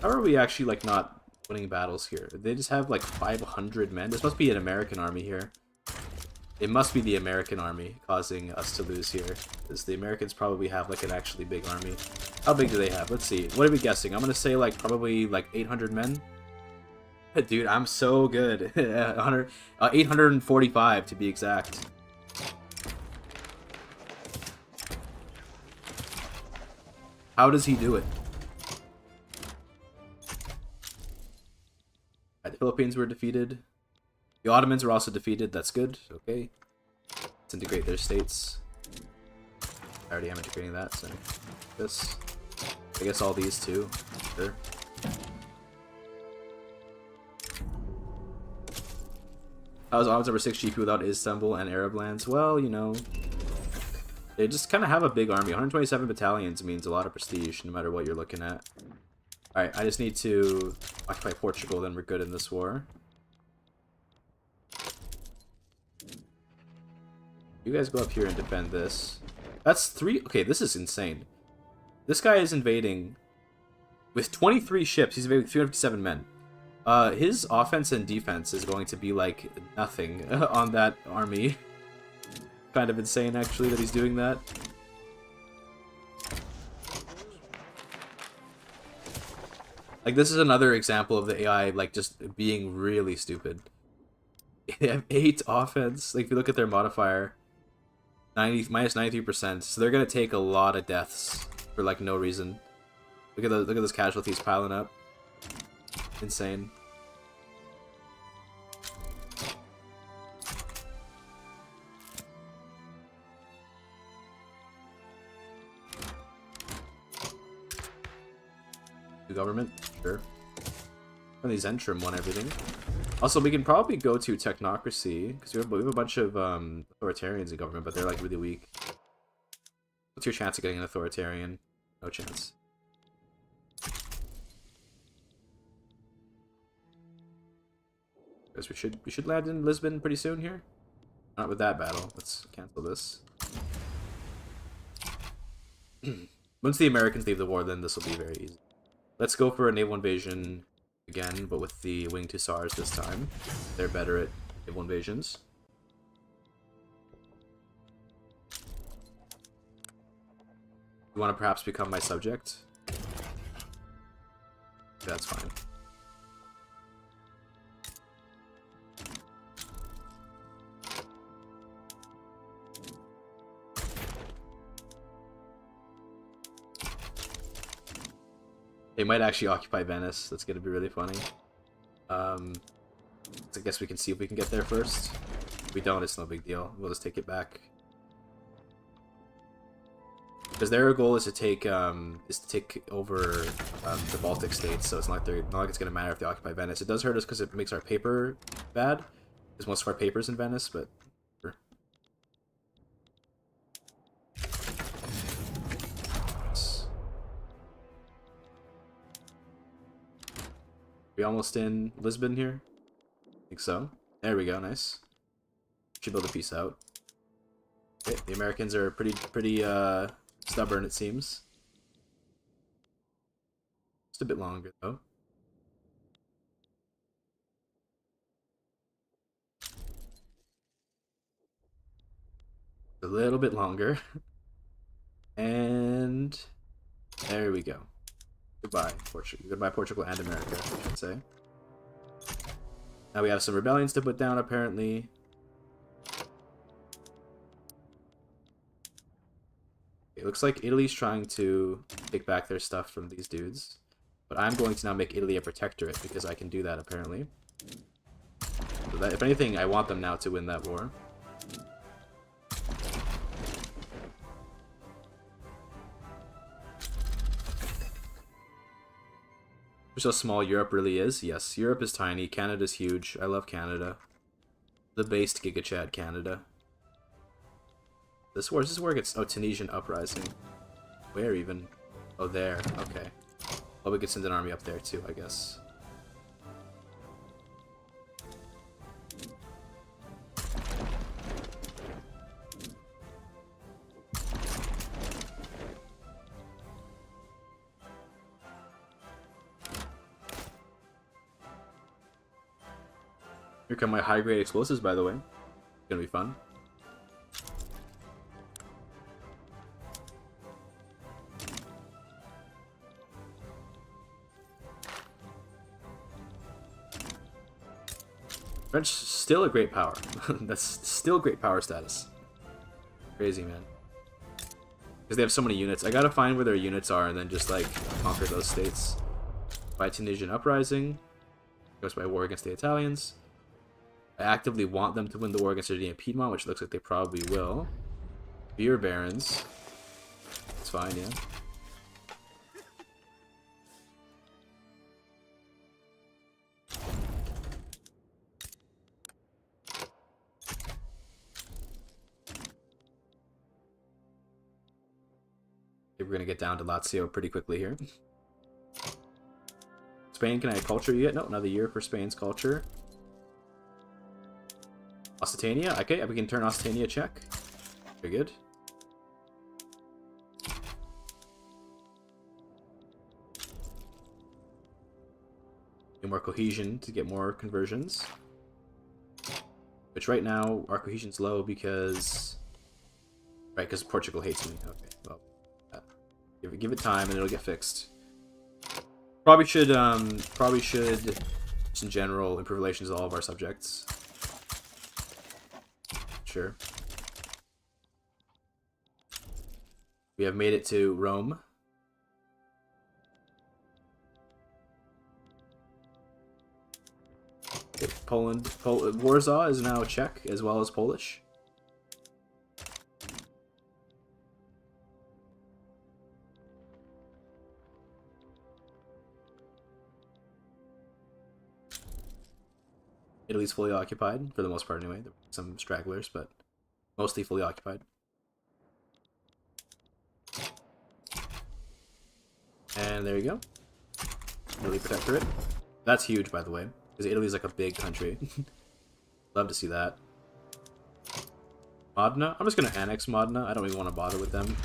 How are we actually, like, not winning battles here? They just have, like, 500 men? This must be an American army here. It must be the American army causing us to lose here. Because the Americans probably have, like, an actually big army. How big do they have? Let's see. What are we guessing? I'm gonna say, like, probably, like, 800 men? Dude, I'm so good. 845 to be exact. How does he do it? Right, the Philippines were defeated. The Ottomans were also defeated. That's good. Okay. Let's integrate their states. I already am integrating that, so this. I guess all these too. Sure. How's odds over 6 GP without Istanbul and Arab lands? Well, you know, they just kind of have a big army. 127 battalions means a lot of prestige, no matter what you're looking at. Alright, I just need to occupy Portugal, then we're good in this war. You guys go up here and defend this. That's 3... Okay, this is insane. This guy is invading with 23 ships. He's invading with 357 men. His offense and defense is going to be like nothing on that army. Kind of insane, actually, that he's doing that. Like, this is another example of the AI, like, just being really stupid. They have 8 offense. Like, if you look at their modifier, minus 93%. So they're gonna take a lot of deaths for, like, no reason. Look at those casualties piling up. Insane. The government, sure. And the Zentrum won everything. Also, we can probably go to technocracy because we have a bunch of authoritarians in government, but they're like really weak. your chance of getting an authoritarian? No chance. Guess we should land in Lisbon pretty soon here. Not with that battle. Let's cancel this. Once the Americans leave the war, then this will be very easy. Let's go for a naval invasion again, but with the winged hussars this time. They're better at naval invasions. You want to perhaps become my subject? That's fine. They might actually occupy Venice. That's gonna be really funny. So I guess we can see if we can get there first. If we don't, it's no big deal. We'll just take it back. Because their goal is to take over the Baltic states, so it's not like it's gonna matter if they occupy Venice. It does hurt us because it makes our paper bad, because most of our paper's in Venice, but. We almost in Lisbon here? I think so. There we go, nice. Should build a peace out. Okay, the Americans are pretty stubborn, it seems. Just a bit longer though. A little bit longer. And there we go. Goodbye, Portugal. Goodbye, Portugal and America, I should say. Now we have some rebellions to put down, apparently. It looks like Italy's trying to take back their stuff from these dudes. But I'm going to now make Italy a protectorate, because I can do that, apparently. So that, if anything, I want them now to win that war. Just how small Europe really is. Yes, Europe is tiny. Canada's huge. I love Canada. The based GIGACHAD Canada. This war gets... Oh, Tunisian uprising. Where even? Oh, there. Okay. Well, we could send an army up there too, I guess. Here come my high-grade explosives, by the way. It's gonna be fun. French still a great power. That's still great power status. Crazy, man. Because they have so many units. I gotta find where their units are and then just, like, conquer those states. By Tunisian uprising. Goes by war against the Italians. I actively want them to win the war against Sardinia and Piedmont, which looks like they probably will. Beer barons. It's fine, yeah. We're gonna get down to Lazio pretty quickly here. Spain, can I culture you yet? No, another year for Spain's culture. Occitania? Okay, we can turn Occitania check. Very good. Get more cohesion to get more conversions. Which right now, our cohesion's low because... Right, because Portugal hates me. Okay, well... Give it time and it'll get fixed. Probably should, just in general, improve relations with all of our subjects. Sure. We have made it to Rome. Okay, Warsaw is now Czech as well as Polish. Italy's fully occupied, for the most part anyway. There were some stragglers, but mostly fully occupied. And there you go. Italy Protectorate. That's huge, by the way, because Italy's like a big country. Love to see that. Modena? I'm just gonna annex Modena. I don't even want to bother with them.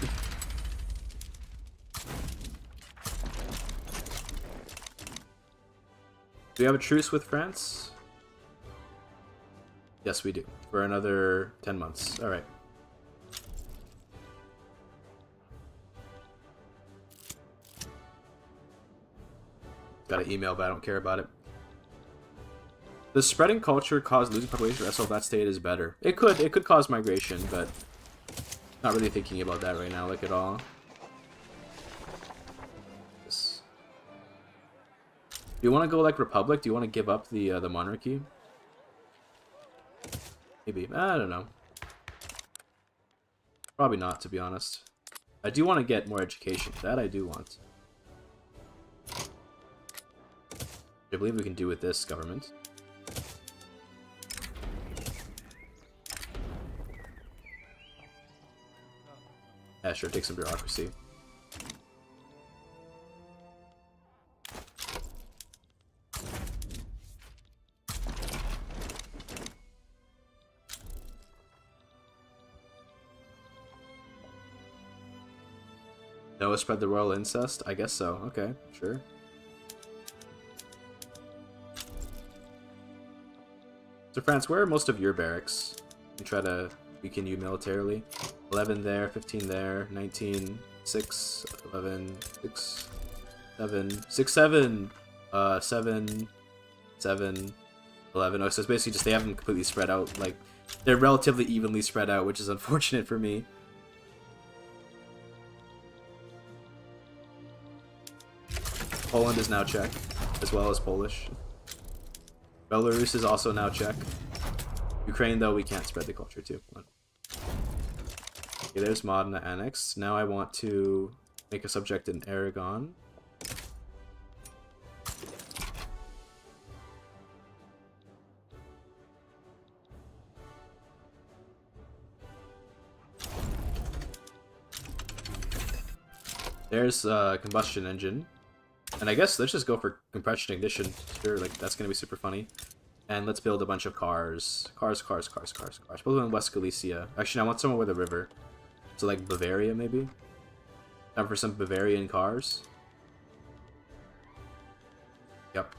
Do we have a truce with France? Yes, we do. For another 10 months. Alright. Got an email, but I don't care about it. Does spreading culture cause losing population, or SL if that state is better? It could cause migration, but not really thinking about that right now, like at all. Yes. Do you want to go like Republic? Do you want to give up the monarchy? Maybe. I don't know. Probably not, to be honest. I do want to get more education. That I do want. I believe we can do with this government. Yeah, sure, take some bureaucracy. Noah spread the royal incest? I guess so. Okay, sure. So France, where are most of your barracks? You try to weaken you militarily. 11 there, 15 there, 19, 6, 11, 6, 7, 6, 7, 7, 7, 11. Oh, so it's basically just they haven't completely spread out. Like, they're relatively evenly spread out, which is unfortunate for me. Poland is now Czech, as well as Polish. Belarus is also now Czech. Ukraine, though, we can't spread the culture to. Okay, there's Modena annexed. Now I want to make a subject in Aragon. There's a combustion engine. And I guess let's just go for compression ignition. Sure, like that's gonna be super funny. And let's build a bunch of cars. Cars. Build them in West Galicia. Actually, I want somewhere with a river. So like Bavaria, maybe? Time for some Bavarian cars. Yep.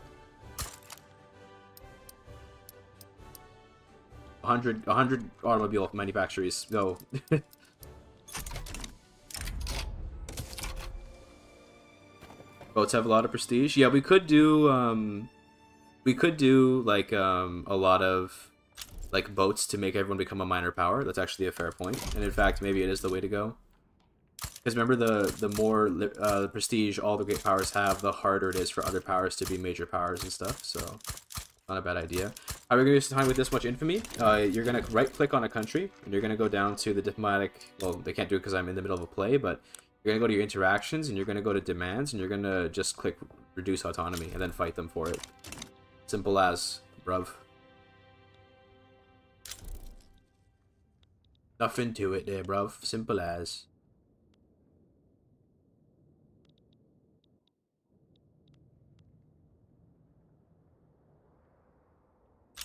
100 automobile manufacturers. Go. Boats have a lot of prestige. Yeah, we could do like a lot of like boats to make everyone become a minor power. That's actually a fair point, and in fact, maybe it is the way to go. Because remember, the more prestige all the great powers have, the harder it is for other powers to be major powers and stuff. So, not a bad idea. How are we gonna use time with this much infamy? You're gonna right-click on a country, and you're gonna go down to the diplomatic. Well, they can't do it because I'm in the middle of a play, but you're gonna go to your interactions, and you're gonna go to demands, and you're gonna just click reduce autonomy, and then fight them for it. Simple as, bruv. Nothing to it there, bruv. Simple as.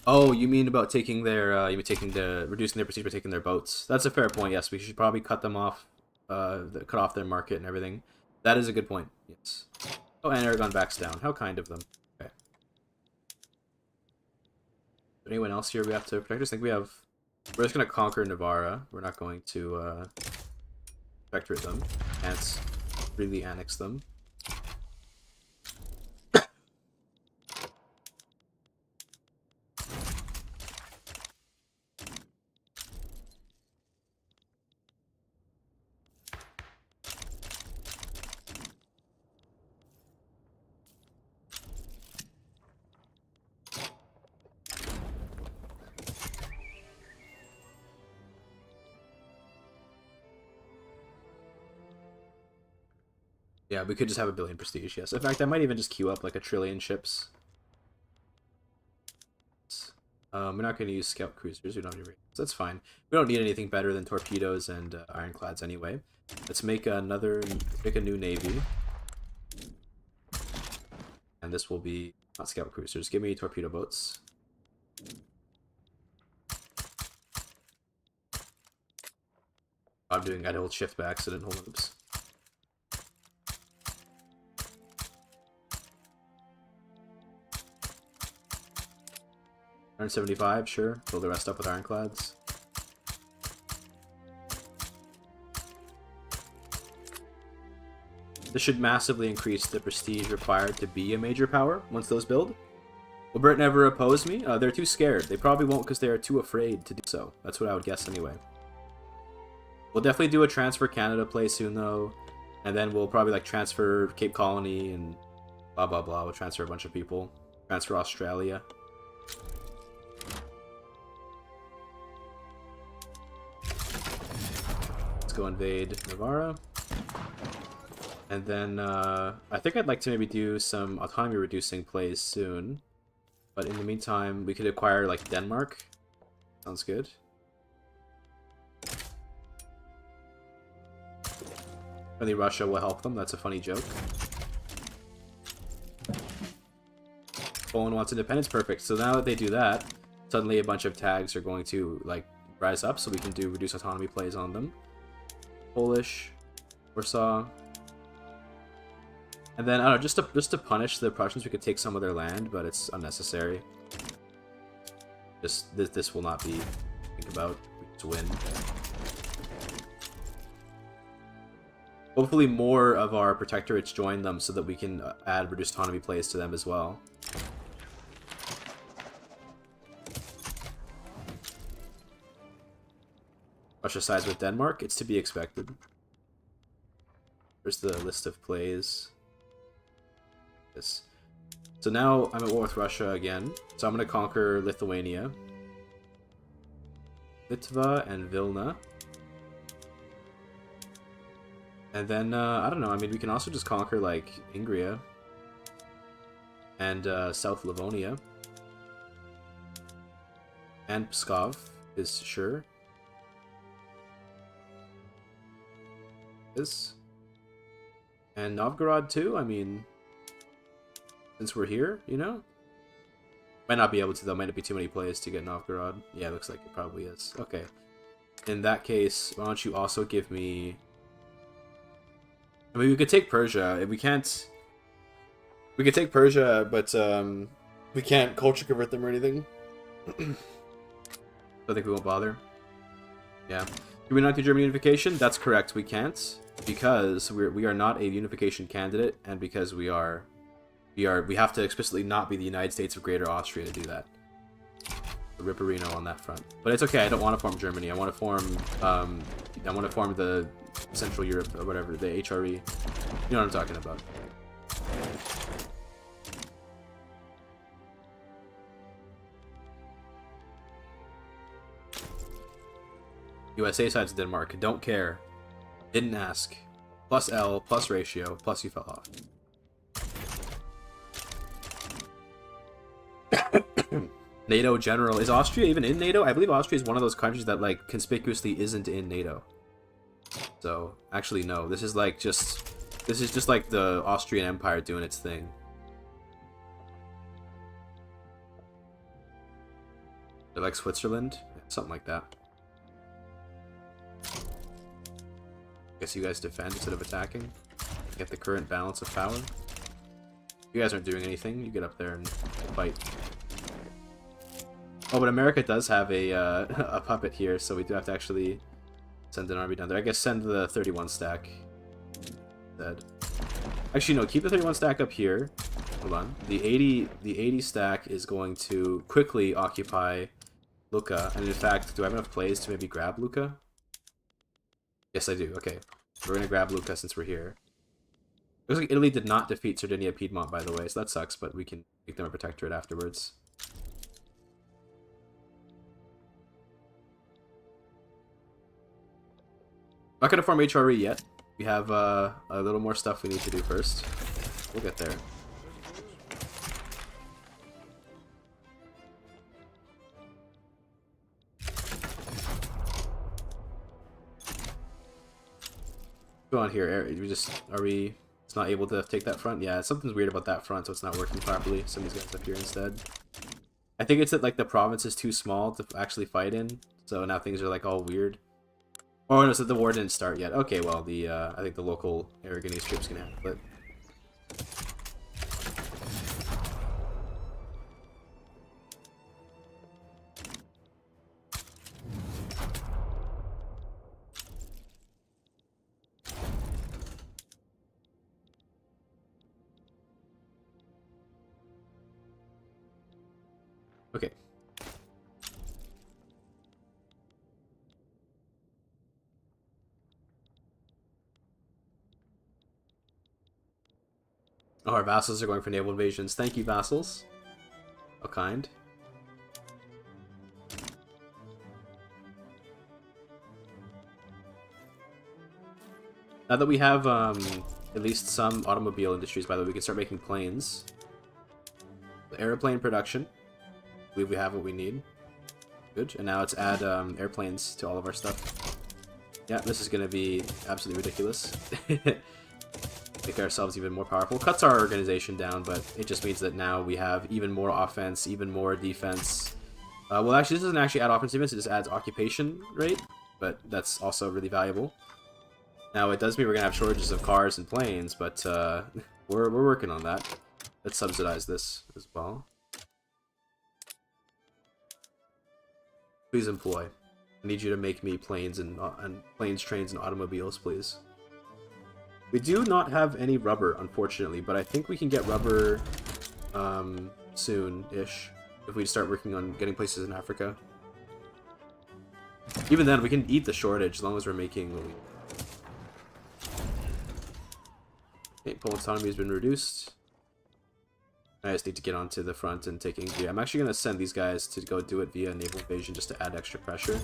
Oh, you mean about taking their, reducing their prestige by taking their boats. That's a fair point, yes. We should probably cut them off, cut off their market and everything. That is a good point, yes. Oh, and Aragon backs down. How kind of them. Okay. Anyone else here we have to protect? I think we have... We're just going to conquer Navarra. We're not going to, protectorate them. Can't really annex them. Yeah, we could just have 1 billion prestige, yes. In fact, I might even just queue up like 1 trillion ships. We're not going to use scout cruisers. We don't need so that's fine. We don't need anything better than torpedoes and ironclads anyway. Let's make a new navy. And this will be not scout cruisers. Give me torpedo boats. I'm doing. I hold shift by accident. Hold on. Oops. $175, sure. Fill the rest up with ironclads. This should massively increase the prestige required to be a major power once those build. Will Britain ever oppose me? They're too scared. They probably won't because they are too afraid to do so. That's what I would guess anyway. We'll definitely do a transfer Canada play soon though. And then we'll probably like transfer Cape Colony and blah blah blah. We'll transfer a bunch of people. Transfer Australia. Let's go invade Navarra. And then I think I'd like to maybe do some autonomy reducing plays soon. But in the meantime, we could acquire like Denmark. Sounds good. Only Russia will help them. That's a funny joke. Poland wants independence. Perfect. So now that they do that, suddenly a bunch of tags are going to like rise up, so we can do reduce autonomy plays on them. Polish, Warsaw. And then, I don't know, just to punish the Prussians, we could take some of their land, but it's unnecessary. This will not be think about to win. Hopefully more of our protectorates join them so that we can add reduced autonomy plays to them as well. Russia sides with Denmark, it's to be expected. Here's the list of plays. So now I'm at war with Russia again. So I'm going to conquer Lithuania, Litva, and Vilna. And then, I don't know, I mean, we can also just conquer, like, Ingria and South Livonia. And Pskov is sure. And Novgorod too, I mean... Since we're here, you know? Might not be able to, though. Might not be too many plays to get Novgorod. Yeah, it looks like it probably is. Okay. In that case, why don't you also give me... I mean, we could take Persia. We can't... We could take Persia, but we can't culture convert them or anything. I think we won't bother. Yeah. Can we not do German unification? That's correct. We can't. Because we are not a unification candidate, and because we have to explicitly not be the United States of Greater Austria to do that. The Ripperino on that front, but it's okay. I don't want to form Germany. I want to form the Central Europe or whatever, the HRE. You know what I'm talking about. USA sides Denmark. Don't care. Didn't ask. Plus L, plus ratio, plus you fell off. NATO general. Is Austria even in NATO? I believe Austria is one of those countries that, like, conspicuously isn't in NATO. So, actually, no. This is just like the Austrian Empire doing its thing. They're like Switzerland? Something like that. Guess you guys defend instead of attacking. Get the current balance of power. You guys aren't doing anything. You get up there and fight. Oh, but America does have a puppet here, so we do have to actually send an army down there. I guess send the 31 stack instead. Actually, no, keep the 31 stack up here. Hold on. The 80 stack is going to quickly occupy Lucca. And in fact, do I have enough plays to maybe grab Lucca? Yes, I do. Okay. We're going to grab Lucca since we're here. Looks like Italy did not defeat Sardinia Piedmont, by the way, so that sucks, but we can make them a protectorate afterwards. Not going to form HRE yet. We have a little more stuff we need to do first. We'll get there. Go on here. Are we It's not able to take that front. Yeah, something's weird about that front, so it's not working properly. Some of these guys up here instead. I think it's that like the province is too small to actually fight in, so now things are like all weird. Oh no, so the war didn't start yet. Okay, well the I think the local Aragonese troops can handle it. Okay. Oh, our vassals are going for naval invasions. Thank you, vassals. How kind. Now that we have at least some automobile industries, by the way, we can start making planes. The airplane production. I believe we have what we need. Good. And now let's add airplanes to all of our stuff. Yeah, this is going to be absolutely ridiculous. Make ourselves even more powerful. Cuts our organization down, but it just means that now we have even more offense, even more defense. Well, actually, this doesn't actually add offensive defense, it just adds occupation rate, but that's also really valuable. Now, it does mean we're going to have shortages of cars and planes, but we're working on that. Let's subsidize this as well. Please employ. I need you to make me planes and planes, trains, and automobiles, please. We do not have any rubber, unfortunately, but I think we can get rubber soon-ish if we start working on getting places in Africa. Even then, we can eat the shortage as long as we're making what we... Okay, Poland's autonomy has been reduced. I just need to get onto the front and take Ingria. I'm actually going to send these guys to go do it via naval invasion just to add extra pressure.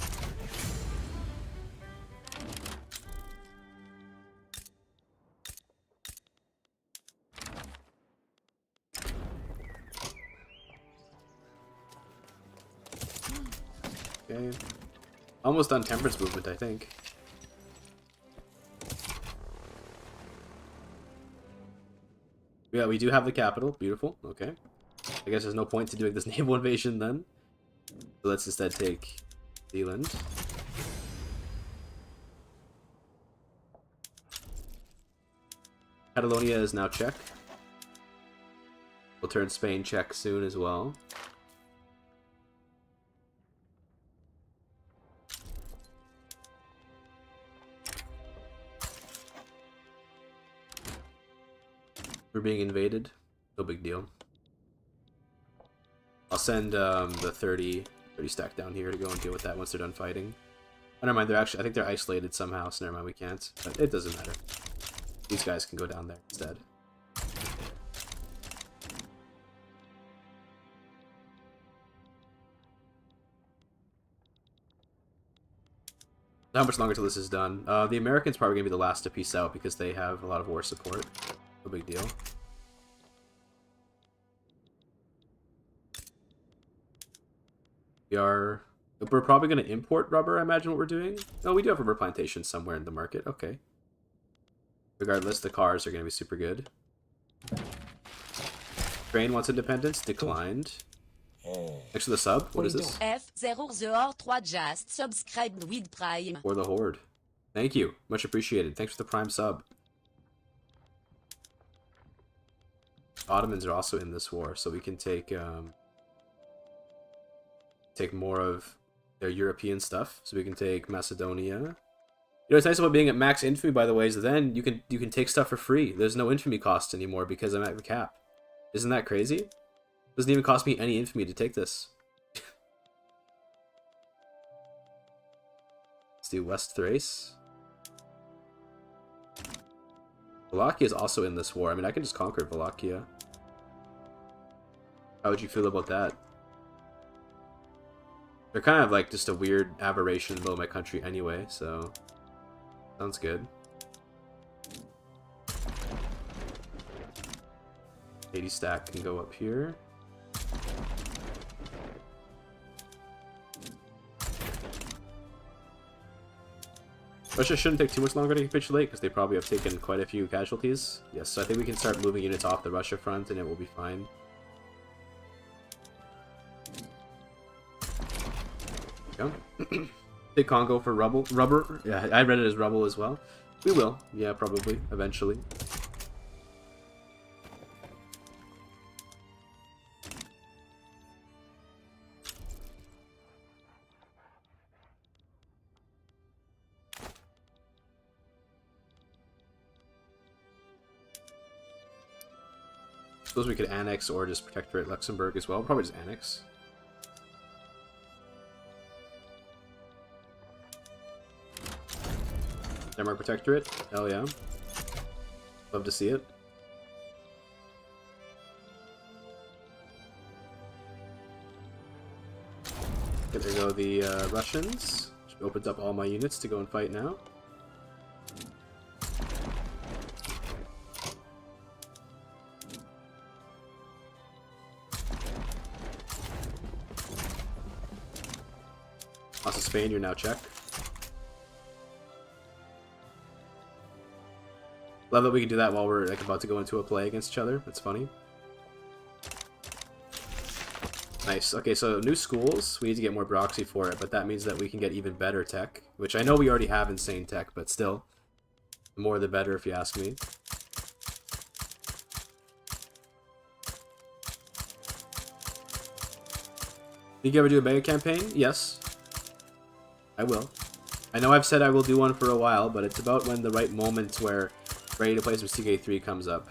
Okay. Almost done temperance movement, I think. Yeah, we do have the capital. Beautiful. Okay. I guess there's no point to doing this naval invasion then. So let's instead take Zealand. Catalonia is now Czech. We'll turn Spain Czech soon as well. We're being invaded. No big deal. I'll send the 30 stack down here to go and deal with that once they're done fighting. Oh, never mind, they're actually, I think they're isolated somehow, so never mind, we can't. But it doesn't matter. These guys can go down there instead. How much longer till this is done? The Americans probably gonna be the last to peace out because they have a lot of war support. No big deal. We're probably going to import rubber, I imagine what we're doing. Oh, we do have rubber plantations somewhere in the market. Okay. Regardless, the cars are going to be super good. Train wants independence. Declined. Next to the sub. What is this? F003 subscribed with Prime. Or the Horde. Thank you. Much appreciated. Thanks for the Prime sub. Ottomans are also in this war, so we can take more of their European stuff. So we can take Macedonia. You know, what's nice about being at max infamy, by the way, is then you can take stuff for free. There's no infamy cost anymore because I'm at the cap. Isn't that crazy? It doesn't even cost me any infamy to take this. Let's do West Thrace. Wallachia is also in this war. I mean, I can just conquer Wallachia. How would you feel about that? They're kind of like just a weird aberration in the middle of my country anyway, so... Sounds good. 80 stack can go up here. Russia shouldn't take too much longer to capitulate because they probably have taken quite a few casualties. Yes, so I think we can start moving units off the Russia front and it will be fine. There we go. Take Congo for rubber. Yeah, I read it as rubble as well. We will. Yeah, probably. Eventually. Suppose we could annex or just protectorate Luxembourg as well. Probably just annex. Denmark protectorate? Hell yeah. Love to see it. Okay, there go the Russians. Which opens up all my units to go and fight now. Also Spain, you're now Czech. Love that we can do that while we're like about to go into a play against each other. That's funny. Nice. Okay, so new schools. We need to get more bureaucracy for it, but that means that we can get even better tech, which I know we already have insane tech, but still, the more the better, if you ask me. Think you ever do a mega campaign? Yes. I will. I know I've said I will do one for a while, but it's about when the right moment where ready to play some CK3 comes up.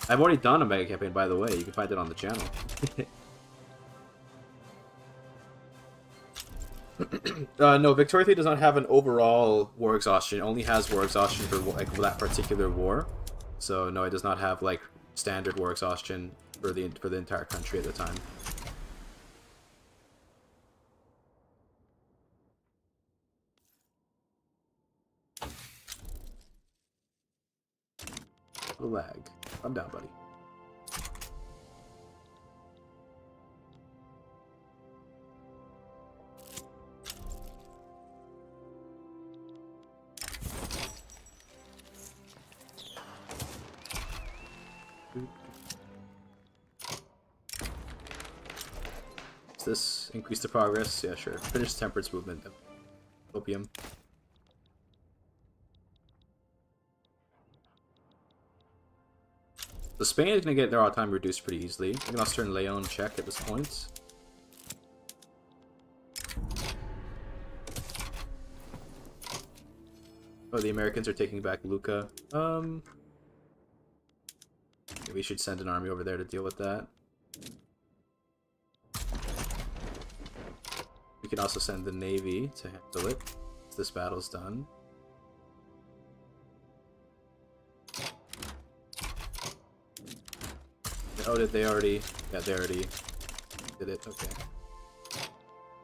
I've already done a mega campaign, by the way. You can find it on the channel. No, Victoria 3 does not have an overall war exhaustion. It only has war exhaustion for like that particular war. So no, it does not have like standard war exhaustion for the entire country at the time. The lag. I'm down, buddy. Does this increase the progress? Yeah, sure. Finish temperance movement. Opium. So Spain is going to get their autonomy reduced pretty easily. I can also turn Leon Czech at this point. Oh, the Americans are taking back Lucca. Maybe we should send an army over there to deal with that. We can also send the Navy to handle it once this battle's done. Oh, did they already? Yeah, they already did it. Okay.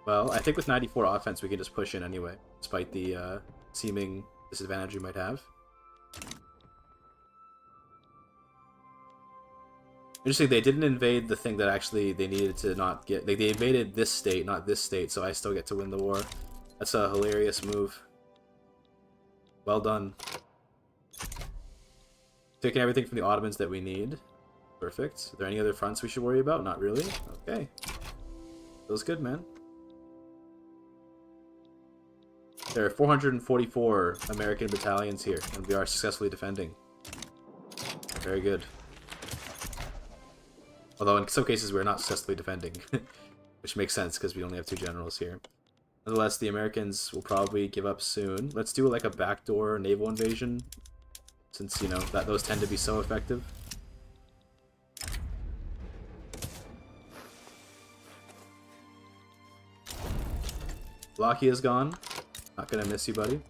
Well, I think with 94 offense, we can just push in anyway, despite the seeming disadvantage we might have. Interesting, they didn't invade the thing that actually they needed to not get. Like, they invaded this state, not this state, so I still get to win the war. That's a hilarious move. Well done. Taking everything from the Ottomans that we need. Perfect. Are there any other fronts we should worry about? Not really. Okay. Feels good, man. There are 444 American battalions here, and we are successfully defending. Very good. Although in some cases we're not successfully defending, which makes sense because we only have 2 generals here. Nonetheless, the Americans will probably give up soon. Let's do like a backdoor naval invasion, since, you know, those tend to be so effective. Wallachia is gone. Not gonna miss you, buddy.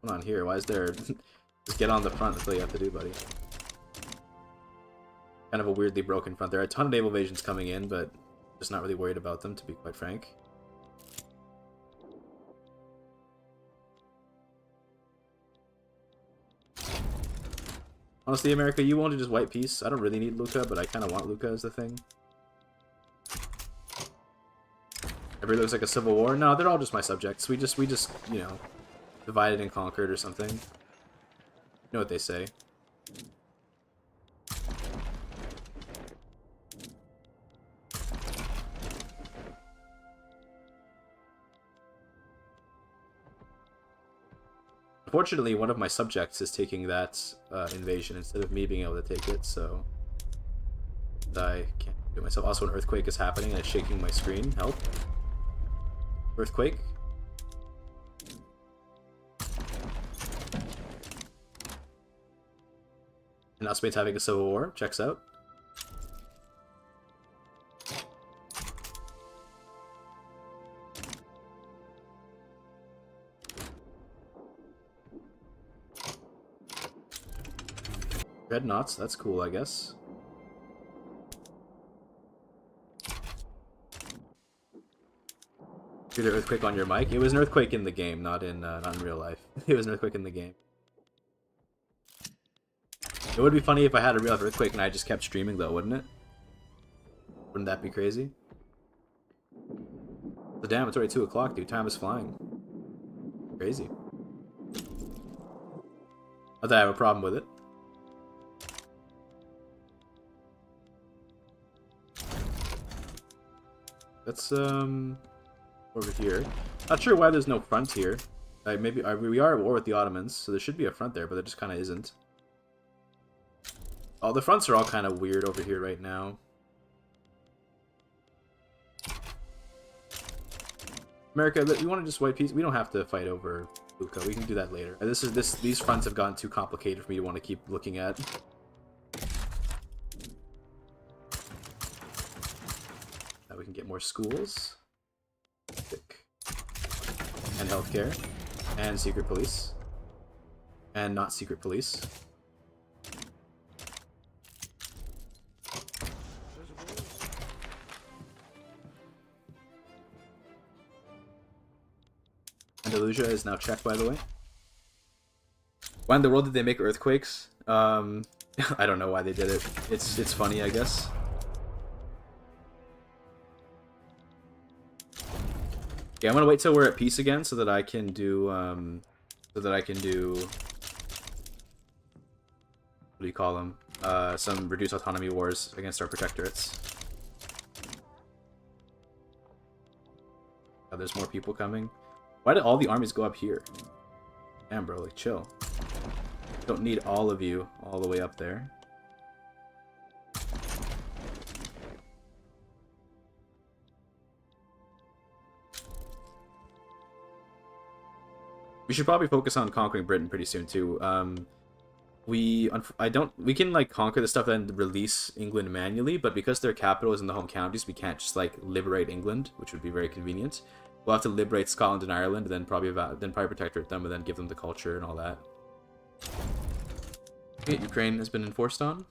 Hold on here. Why is there... Just get on the front. That's all you have to do, buddy. Kind of a weirdly broken front. There are a ton of naval invasions coming in, but just not really worried about them, to be quite frank. Honestly, America, you want to just white peace? I don't really need Lucca, but I kind of want Lucca as the thing. really looks like a civil war. No, they're all just my subjects. We just you know, divided and conquered or something. You know what they say. Unfortunately, one of my subjects is taking that invasion instead of me being able to take it, so I can't do it myself. Also, an earthquake is happening and it's shaking my screen. Help. Earthquake. And now Spain's having a civil war. Checks out. Dreadnoughts, that's cool, I guess. Did an earthquake on your mic? It was an earthquake in the game, not in real life. It was an earthquake in the game. It would be funny if I had a real life earthquake and I just kept streaming, though, wouldn't it? Wouldn't that be crazy? But damn, it's already 2 o'clock, dude. Time is flying. Crazy. Not that I have a problem with it. That's over here. Not sure why there's no front here. Maybe we are at war with the Ottomans, so there should be a front there, but there just kind of isn't. Oh, the fronts are all kind of weird over here right now. America, you want to just white peace? We don't have to fight over Luca. We can do that later. These fronts have gotten too complicated for me to want to keep looking at. Now we can get more schools. And healthcare. And secret police. And not secret police. Andalusia is now checked, by the way. Why in the world did they make earthquakes? I don't know why they did it. It's funny, I guess. Yeah, I'm gonna wait till we're at peace again so that I can do what do you call them? Some reduced autonomy wars against our protectorates. Oh, there's more people coming. Why did all the armies go up here? Damn, bro, like, chill. Don't need all of you all the way up there. We should probably focus on conquering Britain pretty soon too. We can like conquer the stuff and release England manually, but because their capital is in the home counties, we can't just like liberate England, which would be very convenient. We'll have to liberate Scotland and Ireland, and then probably protectorate them, and then give them the culture and all that. Okay, Ukraine has been enforced on.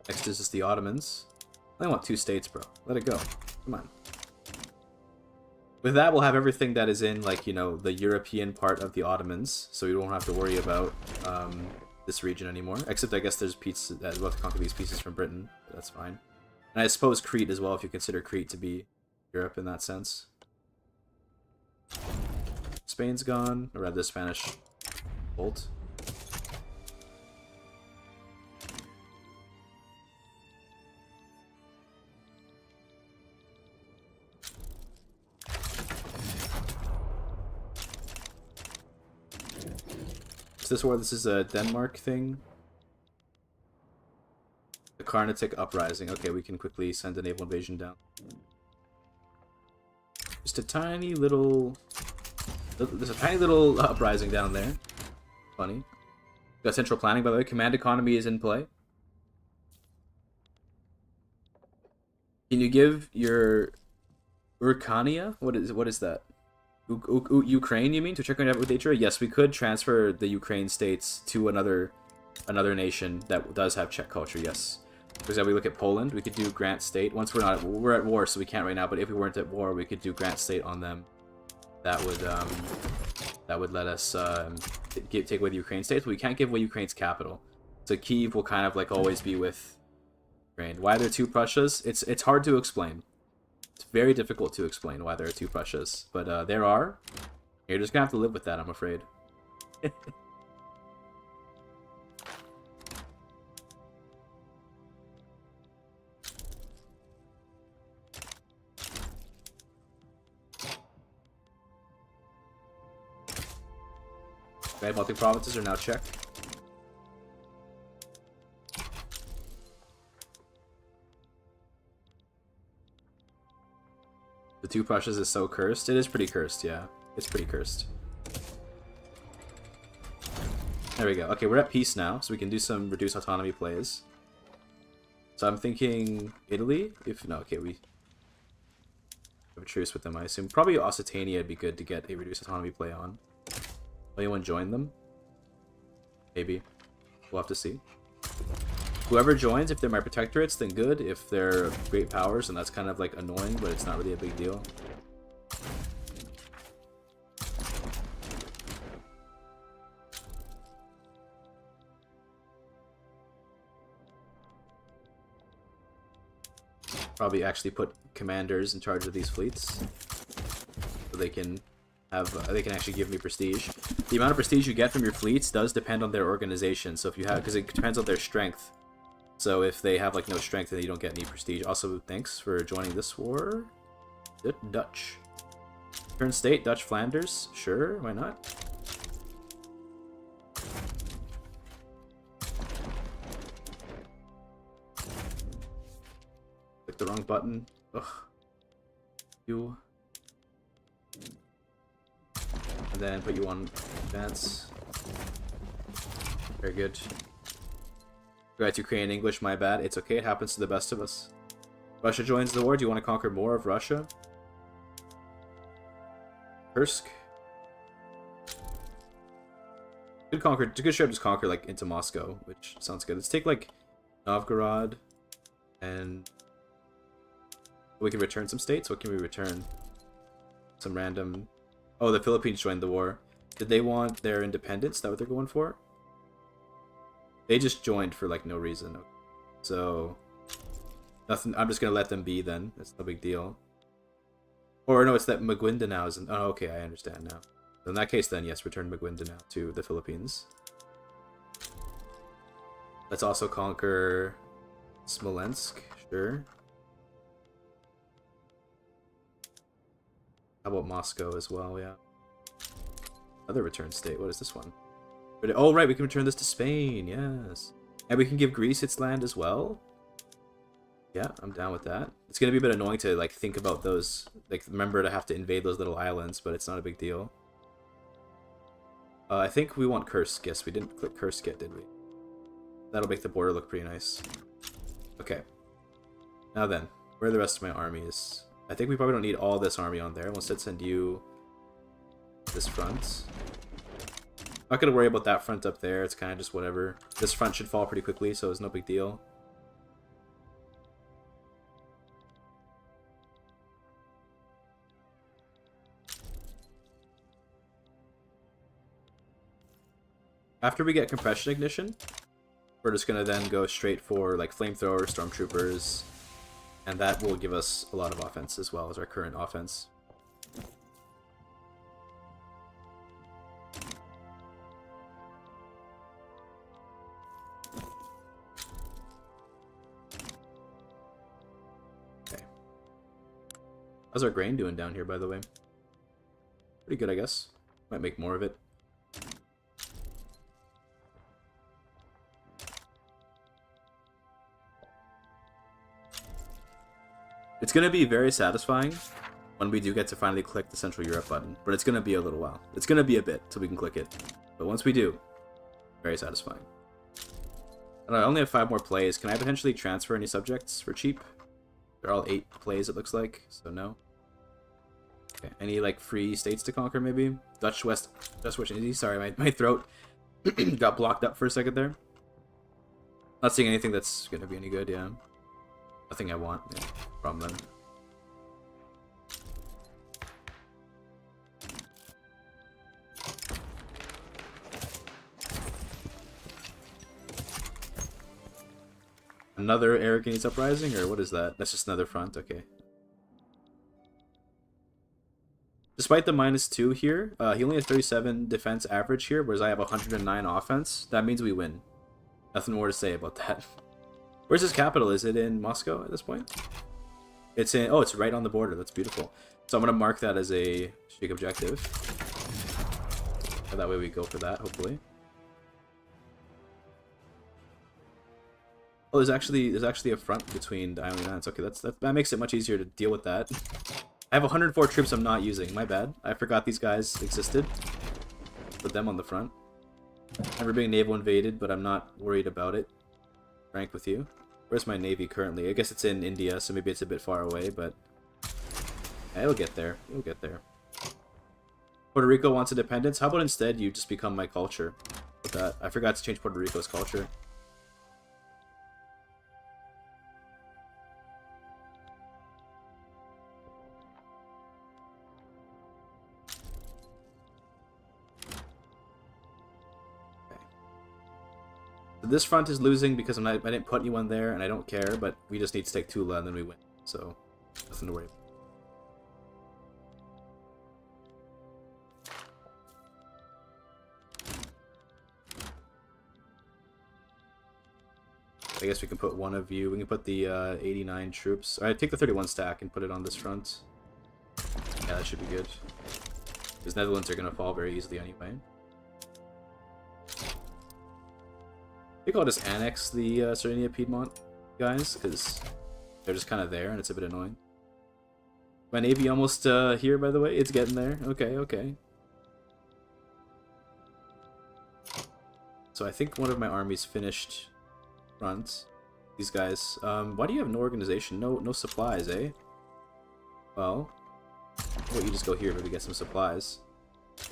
Next is just the Ottomans. I want 2 states, bro. Let it go. Come on. With that, we'll have everything that is in, like, you know, the European part of the Ottomans, so we won't have to worry about this region anymore. Except, I guess there's pieces that we'll have to conquer these pieces from Britain, but that's fine. And I suppose Crete as well, if you consider Crete to be Europe in that sense. Spain's gone, or rather the Spanish bolt. Is this where this is a Denmark thing? The Carnatic Uprising. Okay, we can quickly send a naval invasion down. Just a tiny little... There's a tiny little uprising down there. Funny. Got central planning, by the way. Command economy is in play. Can you give your Urkania? What is that? Ukraine, you mean? To check on it with Atria? Yes, we could transfer the Ukraine states to another nation that does have Czech culture, yes. For example, we look at Poland, we could do Grant State. Once we're at war, so we can't right now, but if we weren't at war, we could do Grant State on them. That would let us take away the Ukraine states, but we can't give away Ukraine's capital. So Kyiv will kind of like always be with Ukraine. Why are there 2 Prussias? It's hard to explain. It's very difficult to explain why there are two Prussias, but there are. You're just gonna have to live with that, I'm afraid. Okay, Baltic provinces are now Czech. The two Prussias is so cursed. It is pretty cursed, yeah. It's pretty cursed. There we go. Okay, we're at peace now, so we can do some reduced autonomy plays. So I'm thinking Italy? If no, okay, we have a truce with them, I assume. Probably Occitania would be good to get a reduced autonomy play on. Will anyone join them? Maybe. We'll have to see. Whoever joins, if they're my protectorates, then good. If they're great powers, then that's kind of like annoying, but it's not really a big deal. Probably actually put commanders in charge of these fleets, so they can actually give me prestige. The amount of prestige you get from your fleets does depend on their organization. So if you have, because it depends on their strength. So if they have like no strength, then you don't get any prestige. Also, thanks for joining this war. Dutch. Turn state, Dutch Flanders. Sure, why not? Click the wrong button. Ugh. You. And then put you on advance. Very good. Forgot Ukrainian English, my bad. It's okay, it happens to the best of us. Russia joins the war. Do you want to conquer more of Russia? Kursk. Good conquer. It's a good show to just conquer like into Moscow, which sounds good. Let's take like Novgorod, and we can return some states. What can we return? Some random. Oh, the Philippines joined the war. Did they want their independence? Is that what they're going for? They just joined for like no reason. So nothing. I'm just gonna let them be then. That's no big deal. Or no, it's that Maguindanao isn't. Oh, okay, I understand now. So in that case, then yes, return Maguindanao to the Philippines. Let's also conquer Smolensk. Sure. How about Moscow as well? Yeah. Another return state. What is this one? Oh, right, we can return this to Spain, yes. And we can give Greece its land as well. Yeah, I'm down with that. It's going to be a bit annoying to, like, think about those, like, remember to have to invade those little islands, but it's not a big deal. I think we want Kursk. Yes, we didn't click Kursk yet, did we? That'll make the border look pretty nice. Okay. Now then, where are the rest of my armies? I think we probably don't need all this army on there. We'll instead send you this front. Not gonna worry about that front up there, it's kind of just whatever. This front should fall pretty quickly, so it's no big deal. After we get compression ignition, we're just gonna then go straight for like flamethrowers, stormtroopers, and that will give us a lot of offense as well as our current offense. How's our grain doing down here, by the way? Pretty good, I guess. Might make more of it. It's going to be very satisfying when we do get to finally click the Central Europe button, but it's going to be a little while. It's going to be a bit till we can click it. But once we do, very satisfying. I only have 5 more plays. Can I potentially transfer any subjects for cheap? They're all 8 plays, it looks like, so no. Okay, any like free states to conquer maybe? Dutch West Indies. Sorry, my throat got blocked up for a second there. Not seeing anything that's gonna be any good, yeah. Nothing I want, yeah, from them. Another Aragonese uprising, or what is that? That's just another front, okay. Despite the -2 here, he only has 37 defense average here, whereas I have 109 offense. That means we win. Nothing more to say about that. Where's his capital? Is it in Moscow at this point? It's in... Oh, it's right on the border. That's beautiful. So I'm going to mark that as a streak objective. And that way we go for that, hopefully. Oh, there's actually a front between the Ionian Islands. Okay, that makes it much easier to deal with that. I have 104 troops I'm not using. My bad. I forgot these guys existed. Put them on the front. Never being naval invaded, but I'm not worried about it. Frank with you. Where's my navy currently? I guess it's in India, so maybe it's a bit far away, but yeah, it'll get there. It'll get there. Puerto Rico wants independence. How about instead you just become my culture? With that, I forgot to change Puerto Rico's culture. This front is losing because I didn't put anyone there, and I don't care, but we just need to take Tula, and then we win. So, nothing to worry about. I guess we can put one of you. We can put the 89 troops. Alright, take the 31 stack and put it on this front. Yeah, that should be good. Because Netherlands are going to fall very easily anyway. I think I'll just annex the Sardinia Piedmont guys, because they're just kind of there, and it's a bit annoying. My navy almost here, by the way. It's getting there. Okay, okay. So I think one of my armies finished front. These guys. Why do you have no organization? No supplies, eh? Well, you just go here, maybe get some supplies.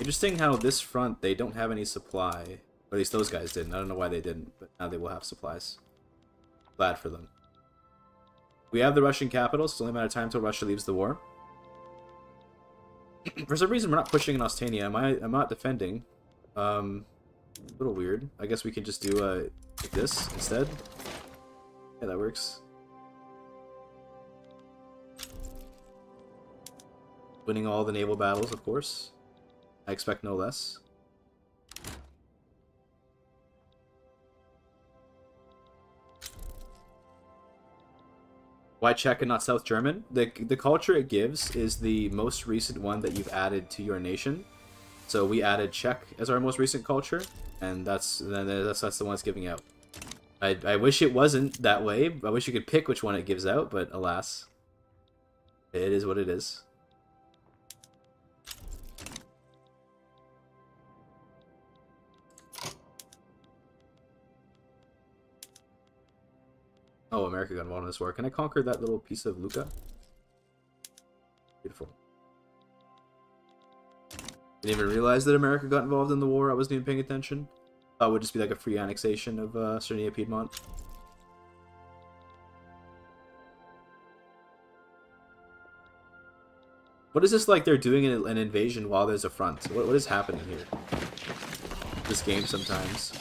Interesting how this front, they don't have any supply. Or at least those guys didn't. I don't know why they didn't, but now they will have supplies. Glad for them. We have the Russian capital, so it's only a matter of time until Russia leaves the war. For some reason, we're not pushing in Ostania. I'm not defending. A little weird. I guess we can just do like this instead. Yeah, that works. Winning all the naval battles, of course. I expect no less. Why Czech and not South German? The culture it gives is the most recent one that you've added to your nation. So we added Czech as our most recent culture, and that's the one it's giving out. I wish it wasn't that way. I wish you could pick which one it gives out, but alas, it is what it is. Oh, America got involved in this war. Can I conquer that little piece of Luca? Beautiful. Didn't even realize that America got involved in the war. I wasn't even paying attention. Thought it would just be like a free annexation of Sardinia Piedmont. What is this like they're doing an invasion while there's a front? What is happening here? This game sometimes.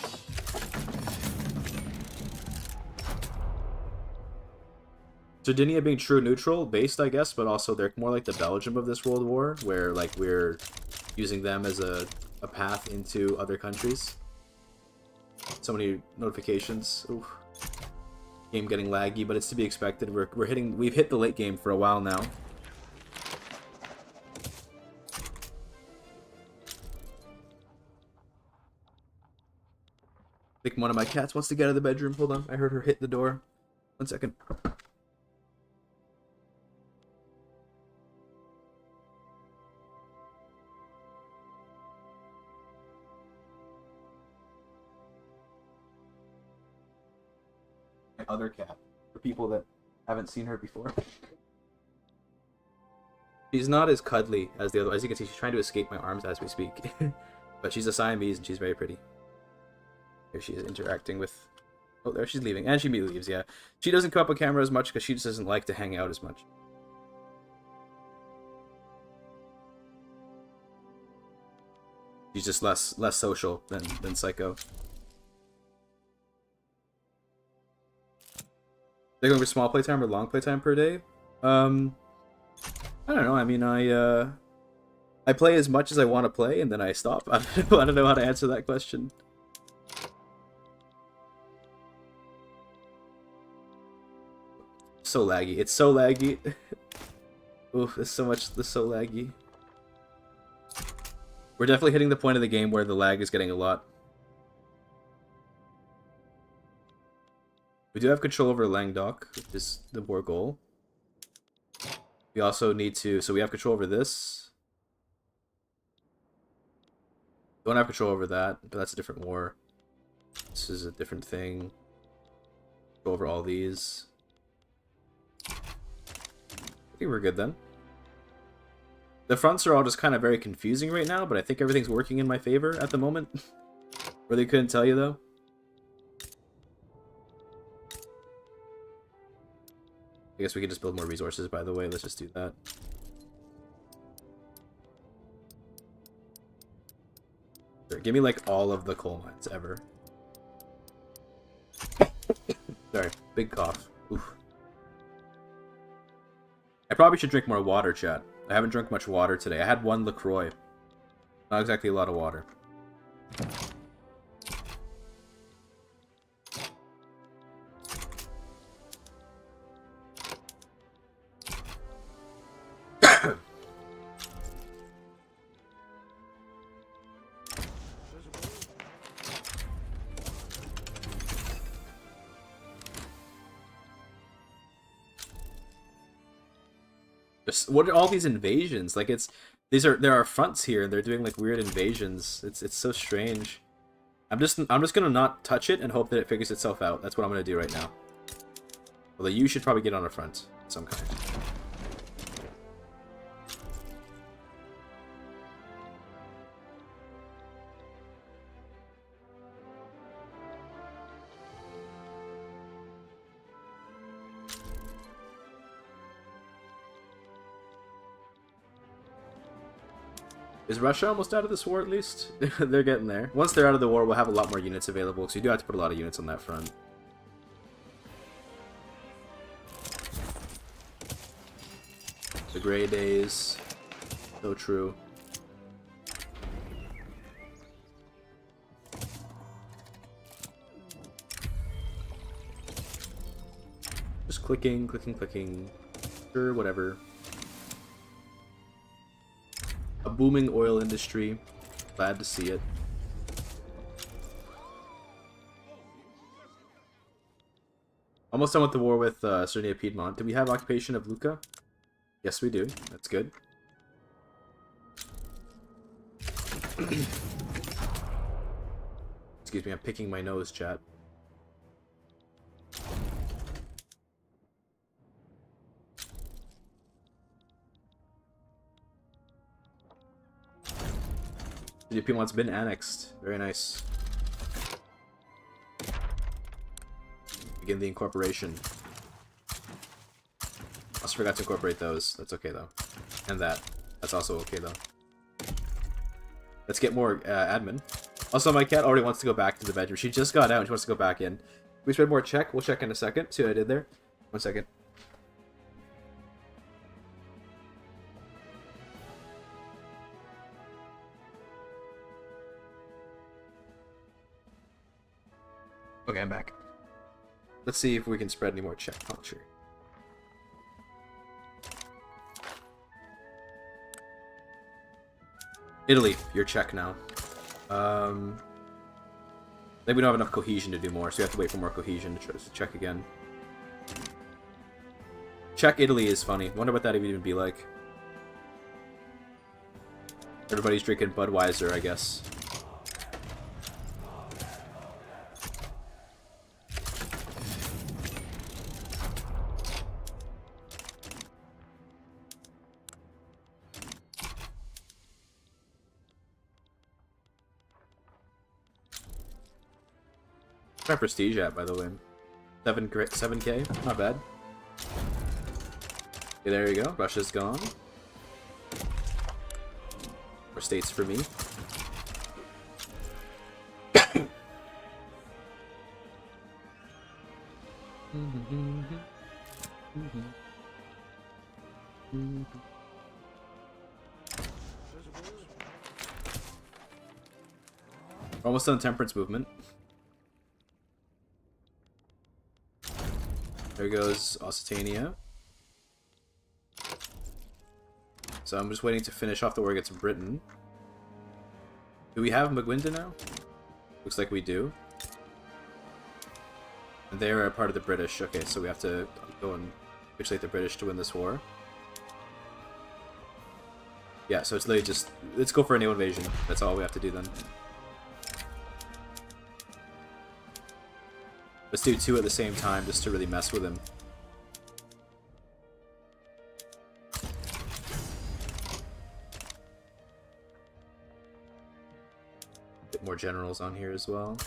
Sardinia being true neutral based, I guess, but also they're more like the Belgium of this World War, where like we're using them as a path into other countries. So many notifications. Oof. Game getting laggy, but it's to be expected. We've hit the late game for a while now. I think one of my cats wants to get out of the bedroom. Hold on, I heard her hit the door. 1 second. Other cat for people that haven't seen her before. She's not as cuddly as the other. As you can see, she's trying to escape my arms as we speak. But she's a Siamese and she's very pretty. Here she is interacting with... Oh, there she's leaving. And she immediately leaves, yeah. She doesn't come up on camera as much because she just doesn't like to hang out as much. She's just less social than Psycho. They're going for small playtime or long playtime per day? I don't know. I mean, I play as much as I want to play, and then I stop. I don't know how to answer that question. So laggy. It's so laggy. Oof, there's so laggy. We're definitely hitting the point of the game where the lag is getting a lot. We do have control over Languedoc, which is the war goal. We also need to... So we have control over this. Don't have control over that, but that's a different war. This is a different thing. Go over all these. I think we're good then. The fronts are all just kind of very confusing right now, but I think everything's working in my favor at the moment. Really couldn't tell you though. I guess we could just build more resources, by the way. Let's just do that. Sure, give me like all of the coal mines ever. Sorry, big cough. Oof. I probably should drink more water, chat. I haven't drunk much water today. I had one LaCroix. Not exactly a lot of water. What are all these invasions? Like there are fronts here and they're doing like weird invasions. It's so strange. I'm just gonna not touch it and hope that it figures itself out. That's what I'm gonna do right now. Although you should probably get on a front of some kind. Is Russia almost out of this war at least? They're getting there. Once they're out of the war, we'll have a lot more units available, so you do have to put a lot of units on that front. The gray days. So true. Just clicking, clicking, clicking. Sure, whatever. A booming oil industry. Glad to see it. Almost done with the war with Sardinia Piedmont. Do we have occupation of Lucca? Yes, we do. That's good. Excuse me, I'm picking my nose, chat. Sardinia Piedmont's been annexed. Very nice. Begin the incorporation. Also forgot to incorporate those. That's okay though. And that. That's also okay though. Let's get more admin. Also, my cat already wants to go back to the bedroom. She just got out and she wants to go back in. Can we spread more check? We'll check in a second. See what I did there? 1 second. Okay, I'm back. Let's see if we can spread any more check culture. Italy, you're check now. Then we don't have enough cohesion to do more, so we have to wait for more cohesion to check again. Check Italy is funny. Wonder what that would even be like. Everybody's drinking Budweiser, I guess. What's my prestige at, by the way? 7k? Not bad. Okay, there you go. Russia's gone. More states for me. Almost done temperance movement. There goes Occitania. So I'm just waiting to finish off the war against Britain. Do we have Magwinda now? Looks like we do. And they are a part of the British. Okay, so we have to go and capitulate the British to win this war. Yeah, so it's literally just... Let's go for a naval invasion. That's all we have to do then. Let's do 2 at the same time just to really mess with him. Bit more generals on here as well.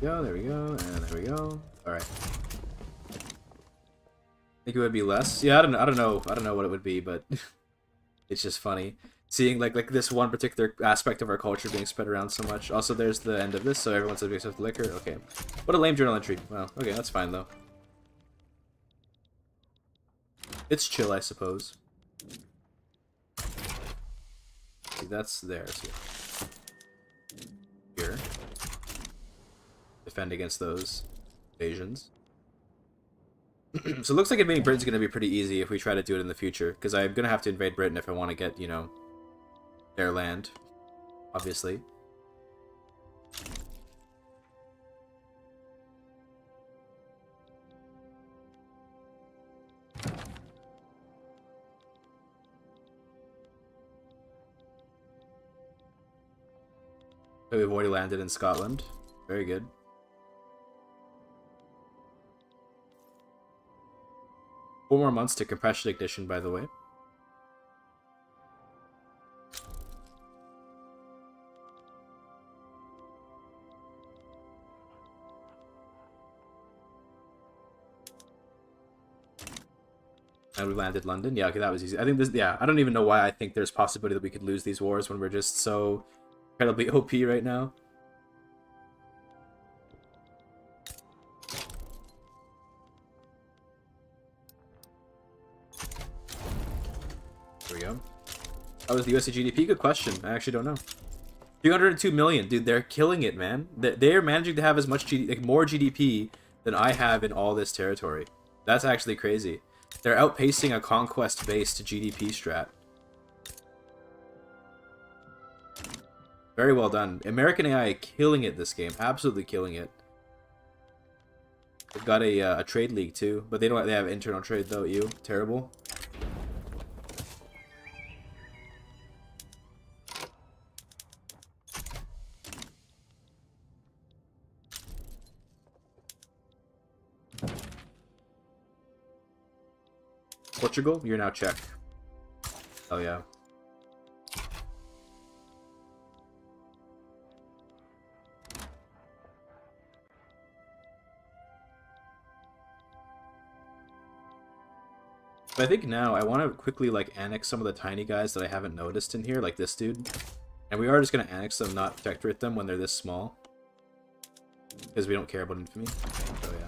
There we go, and there we go. Alright. Think it would be less? Yeah, I don't know what it would be, but it's just funny. Seeing like this one particular aspect of our culture being spread around so much. Also, there's the end of this, so everyone says except liquor. Okay. What a lame journal entry. Well, okay, that's fine, though. It's chill, I suppose. See, that's there. So here. Defend against those invasions. So it looks like invading Britain's going to be pretty easy if we try to do it in the future. Because I'm going to have to invade Britain if I want to get, you know, their land. Obviously. So we've already landed in Scotland. Very good. Four more months to compression ignition, by the way. And we landed London. Yeah, okay, that was easy. I think this, yeah, I don't even know why I think there's possibility that we could lose these wars when we're just so incredibly OP right now. There we go. How was the USD GDP? Good question. I actually don't know. 302 million, dude. They're killing it, man. They're managing to have as much more GDP than I have in all this territory. That's actually crazy. They're outpacing a conquest-based GDP strat. Very well done. American AI killing it this game. Absolutely killing it. They've got a trade league too, but they have internal trade though. Terrible. Portugal, you're now Czech. Oh yeah. But I think now I want to quickly like annex some of the tiny guys that I haven't noticed in here, like this dude. And we are just going to annex them, not protectorate them when they're this small. Because we don't care about infamy. So yeah.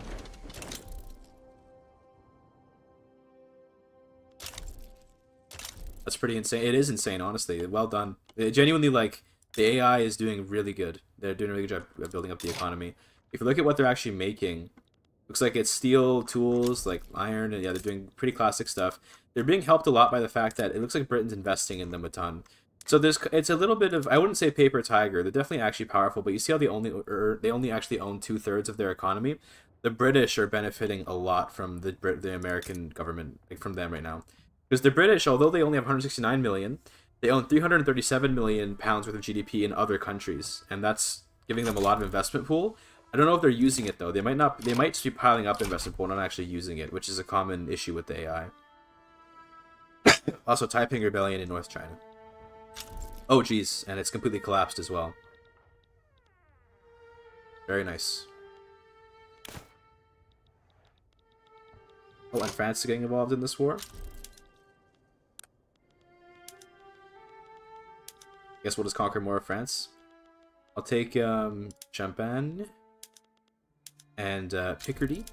That's pretty insane. It is insane, honestly. Well done. Genuinely, like, the AI is doing really good. They're doing a really good job of building up the economy. If you look at what they're actually making, looks like it's steel, tools, like iron, and yeah, they're doing pretty classic stuff. They're being helped a lot by the fact that it looks like Britain's investing in them a ton. So it's a little bit of, I wouldn't say paper tiger. They're definitely actually powerful, but you see how they only actually own 2/3 of their economy. The British are benefiting a lot from the American government, like from them right now. Because the British, although they only have 169 million, they own 337 million pounds worth of GDP in other countries, and that's giving them a lot of investment pool. I don't know if they're using it though. They might not. They might just be piling up investment pool, not actually using it, which is a common issue with the AI. Also, Taiping Rebellion in North China. Oh geez, and it's completely collapsed as well. Very nice. Oh, and France is getting involved in this war. Guess we'll just conquer more of France. I'll take Champagne and Picardy.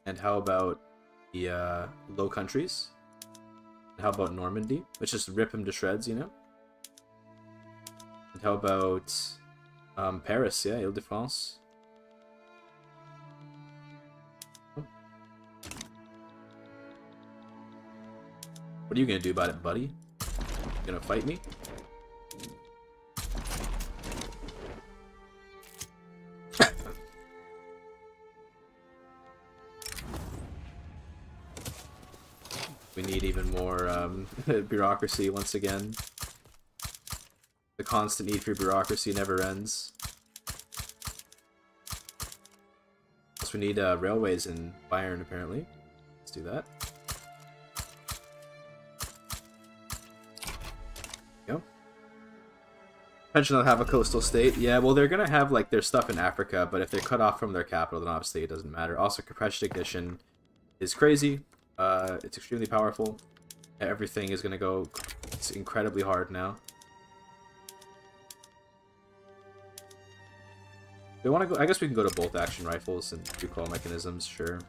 And how about the Low Countries? And how about Normandy? Let's just rip them to shreds, you know? How about Paris? Yeah, Ile-de-France. What are you gonna do about it, buddy? You gonna fight me? We need even more bureaucracy once again. The constant need for bureaucracy never ends. Plus we need railways in Bayern, apparently. Let's do that. Go. French don't have a coastal state. Yeah, well, they're gonna have like their stuff in Africa, but if they're cut off from their capital, then obviously it doesn't matter. Also, compression ignition is crazy. It's extremely powerful. Everything is gonna go. It's incredibly hard now. We want to go. I guess we can go to bolt action rifles and recoil mechanisms. Sure.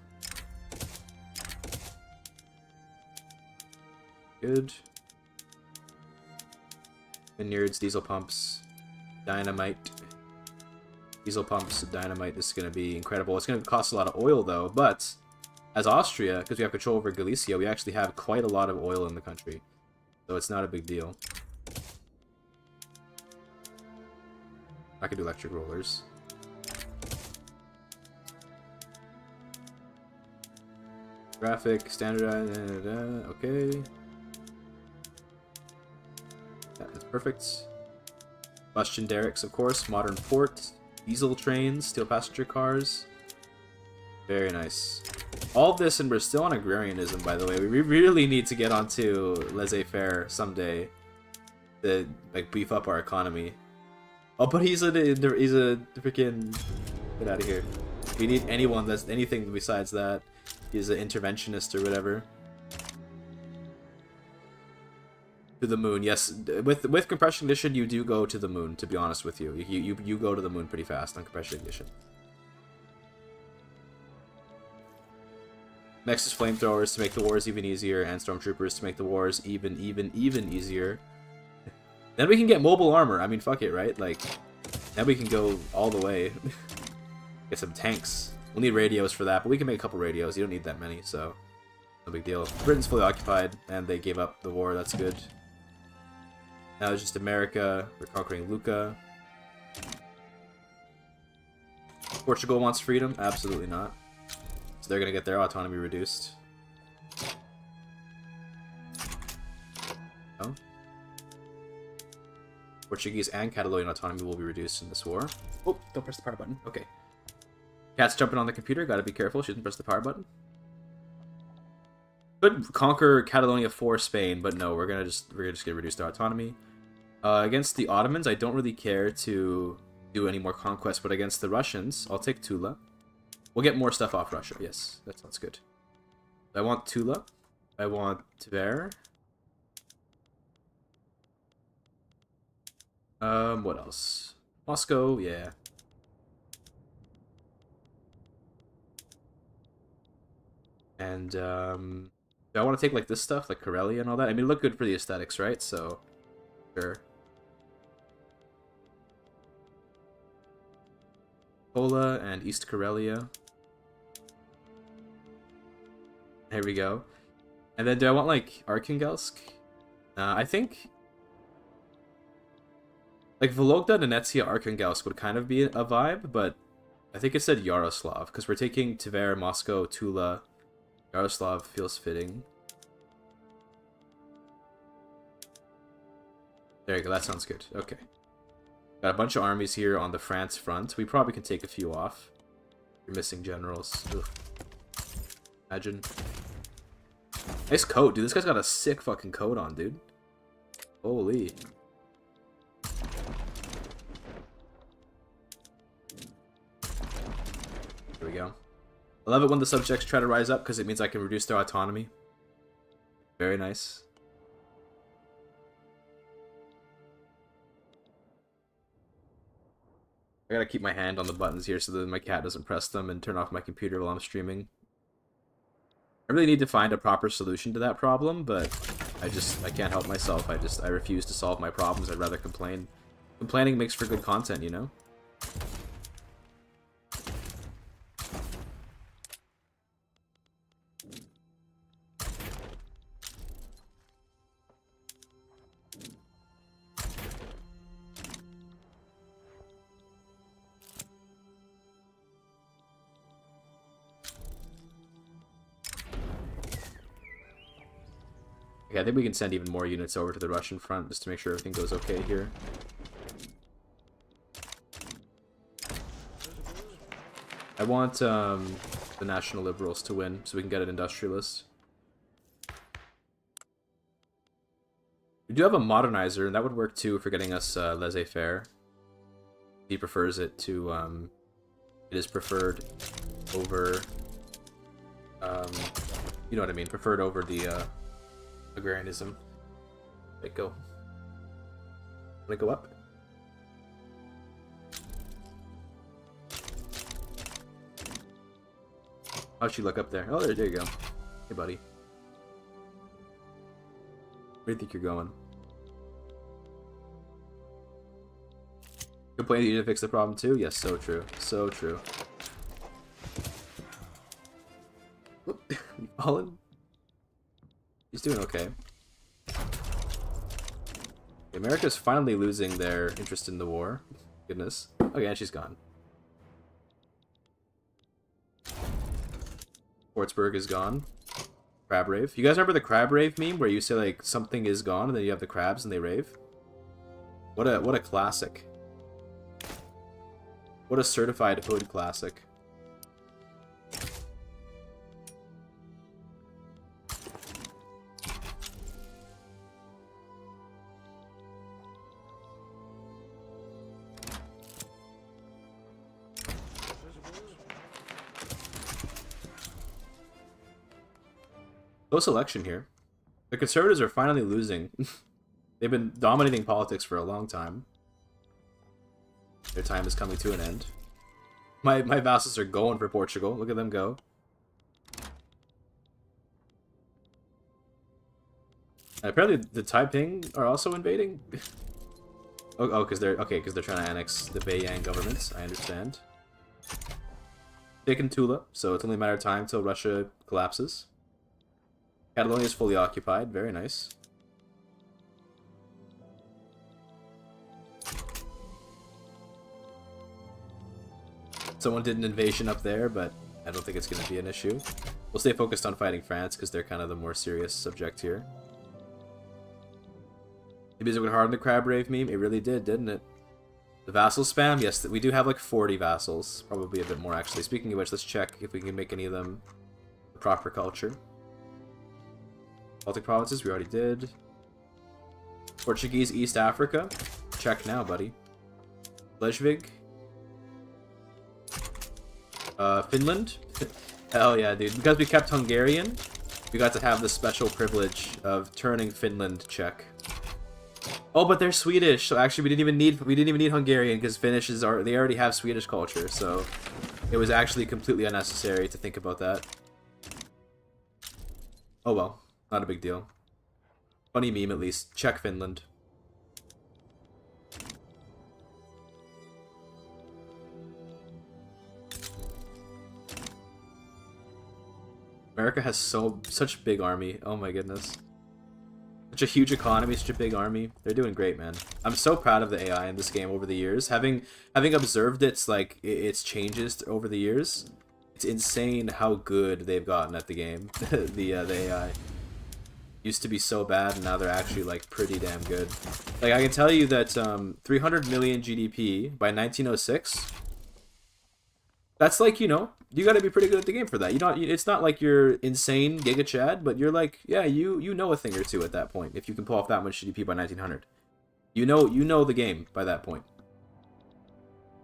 Good. Vineyards, diesel pumps, dynamite. Diesel pumps, dynamite. This is going to be incredible. It's going to cost a lot of oil, though. But as Austria, because we have control over Galicia, we actually have quite a lot of oil in the country. So it's not a big deal. I can do electric rollers. Graphic, standard, okay. That's perfect. Combustion derricks, of course. Modern port. Diesel trains. Steel passenger cars. Very nice. All of this, and we're still on agrarianism, by the way. We really need to get onto laissez-faire someday to like beef up our economy. Oh, but he's a freaking... Get out of here. We need anyone that's anything besides that. He's an interventionist or whatever. To the moon, yes. With compression ignition, you do go to the moon. To be honest with you, you go to the moon pretty fast on compression ignition. Next is flamethrowers to make the wars even easier, and stormtroopers to make the wars even easier. Then we can get mobile armor. I mean, fuck it, right? Like, then we can go all the way. Get some tanks. We'll need radios for that, but we can make a couple radios. You don't need that many, so no big deal. Britain's fully occupied, and they gave up the war. That's good. Now it's just America. We're conquering Lucca. Portugal wants freedom? Absolutely not. So they're gonna get their autonomy reduced. No. Portuguese and Catalonian autonomy will be reduced in this war. Oh, don't press the power button. Okay. Cat's jumping on the computer. Gotta be careful. She doesn't press the power button. Could conquer Catalonia for Spain, but no, we're gonna just get reduced our autonomy. Against the Ottomans, I don't really care to do any more conquests, but against the Russians, I'll take Tula. We'll get more stuff off Russia. Yes, that sounds good. I want Tula. I want Tver. What else? Moscow, yeah. And, do I want to take, like, this stuff, like Karelia and all that? I mean, it look good for the aesthetics, right? So, sure. Pola and East Karelia. There we go. And then do I want, like, Arkhangelsk? I think... Like, Vologda, Donetsk, Arkhangelsk would kind of be a vibe, but I think it said Yaroslav, because we're taking Tver, Moscow, Tula. Yaroslav feels fitting. There you go, that sounds good. Okay. Got a bunch of armies here on the France front. We probably can take a few off. You're missing generals. Ugh. Imagine. Nice coat, dude. This guy's got a sick fucking coat on, dude. Holy. Here we go. I love it when the subjects try to rise up because it means I can reduce their autonomy. Very nice. I gotta keep my hand on the buttons here so that my cat doesn't press them and turn off my computer while I'm streaming. I really need to find a proper solution to that problem, but I can't help myself. I refuse to solve my problems. I'd rather complain. Complaining makes for good content, you know? Okay, I think we can send even more units over to the Russian front just to make sure everything goes okay here. I want the National Liberals to win so we can get an industrialist. We do have a modernizer, and that would work too for getting us laissez-faire. He prefers it to, it is preferred over, you know what I mean, preferred over the, agrarianism. Let go. Let it go up. How'd she look up there? Oh, there you go. Hey, buddy. Where do you think you're going? Complain that you didn't fix the problem too? Yes, so true. So true. Whoop. You fallen? He's doing okay. America's finally losing their interest in the war. Goodness. Okay, and she's gone. Portsburg is gone. Crab rave. You guys remember the crab rave meme where you say like something is gone and then you have the crabs and they rave? What a classic. What a certified hood classic. Close election here. The Conservatives are finally losing. They've been dominating politics for a long time. Their time is coming to an end. My vassals are going for Portugal. Look at them go. And apparently the Taiping are also invading. Oh, because they're trying to annex the Beiyang governments. I understand. Taken Tula, so it's only a matter of time till Russia collapses. Catalonia is fully occupied. Very nice. Someone did an invasion up there, but I don't think it's going to be an issue. We'll stay focused on fighting France, because they're kind of the more serious subject here. Maybe it went hard on the crab rave meme? It really did, didn't it? The vassal spam? Yes, we do have like 40 vassals. Probably a bit more, actually. Speaking of which, let's check if we can make any of them the proper culture. Baltic provinces, we already did. Portuguese East Africa. Check now, buddy. Lejvig. Finland. Hell yeah, dude. Because we kept Hungarian, we got to have the special privilege of turning Finland Czech. Oh, but they're Swedish, so actually we didn't even need Hungarian because Finnish is they already have Swedish culture, so it was actually completely unnecessary to think about that. Oh well. Not a big deal. Funny meme, at least. Check Finland. America has such big army. Oh my goodness. Such a huge economy, such a big army. They're doing great, man. I'm so proud of the AI in this game over the years. Having observed its changes over the years, it's insane how good they've gotten at the game. the AI. Used to be so bad, and now they're actually, like, pretty damn good. Like, I can tell you that 300 million GDP by 1906, that's like, you know, you gotta be pretty good at the game for that. You know, it's not like you're insane GIGACHAD, but you're like, yeah, you know a thing or two at that point, if you can pull off that much GDP by 1900. You know the game by that point.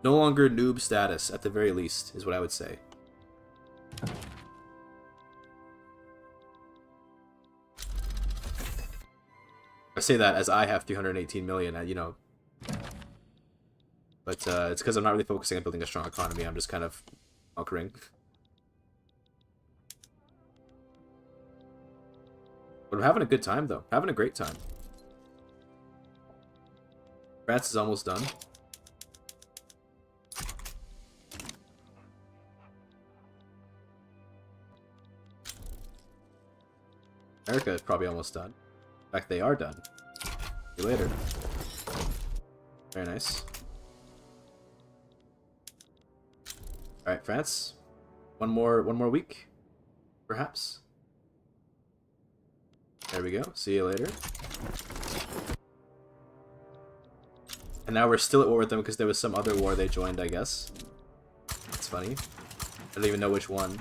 No longer noob status, at the very least, is what I would say. I say that as I have 318 million, you know. But it's because I'm not really focusing on building a strong economy. I'm just kind of conquering. But I'm having a good time, though. Having a great time. France is almost done. America is probably almost done. In fact, they are done. See you later. Very nice. Alright, France. One more week, perhaps. There we go. See you later. And now we're still at war with them because there was some other war they joined, I guess. It's funny. I don't even know which one.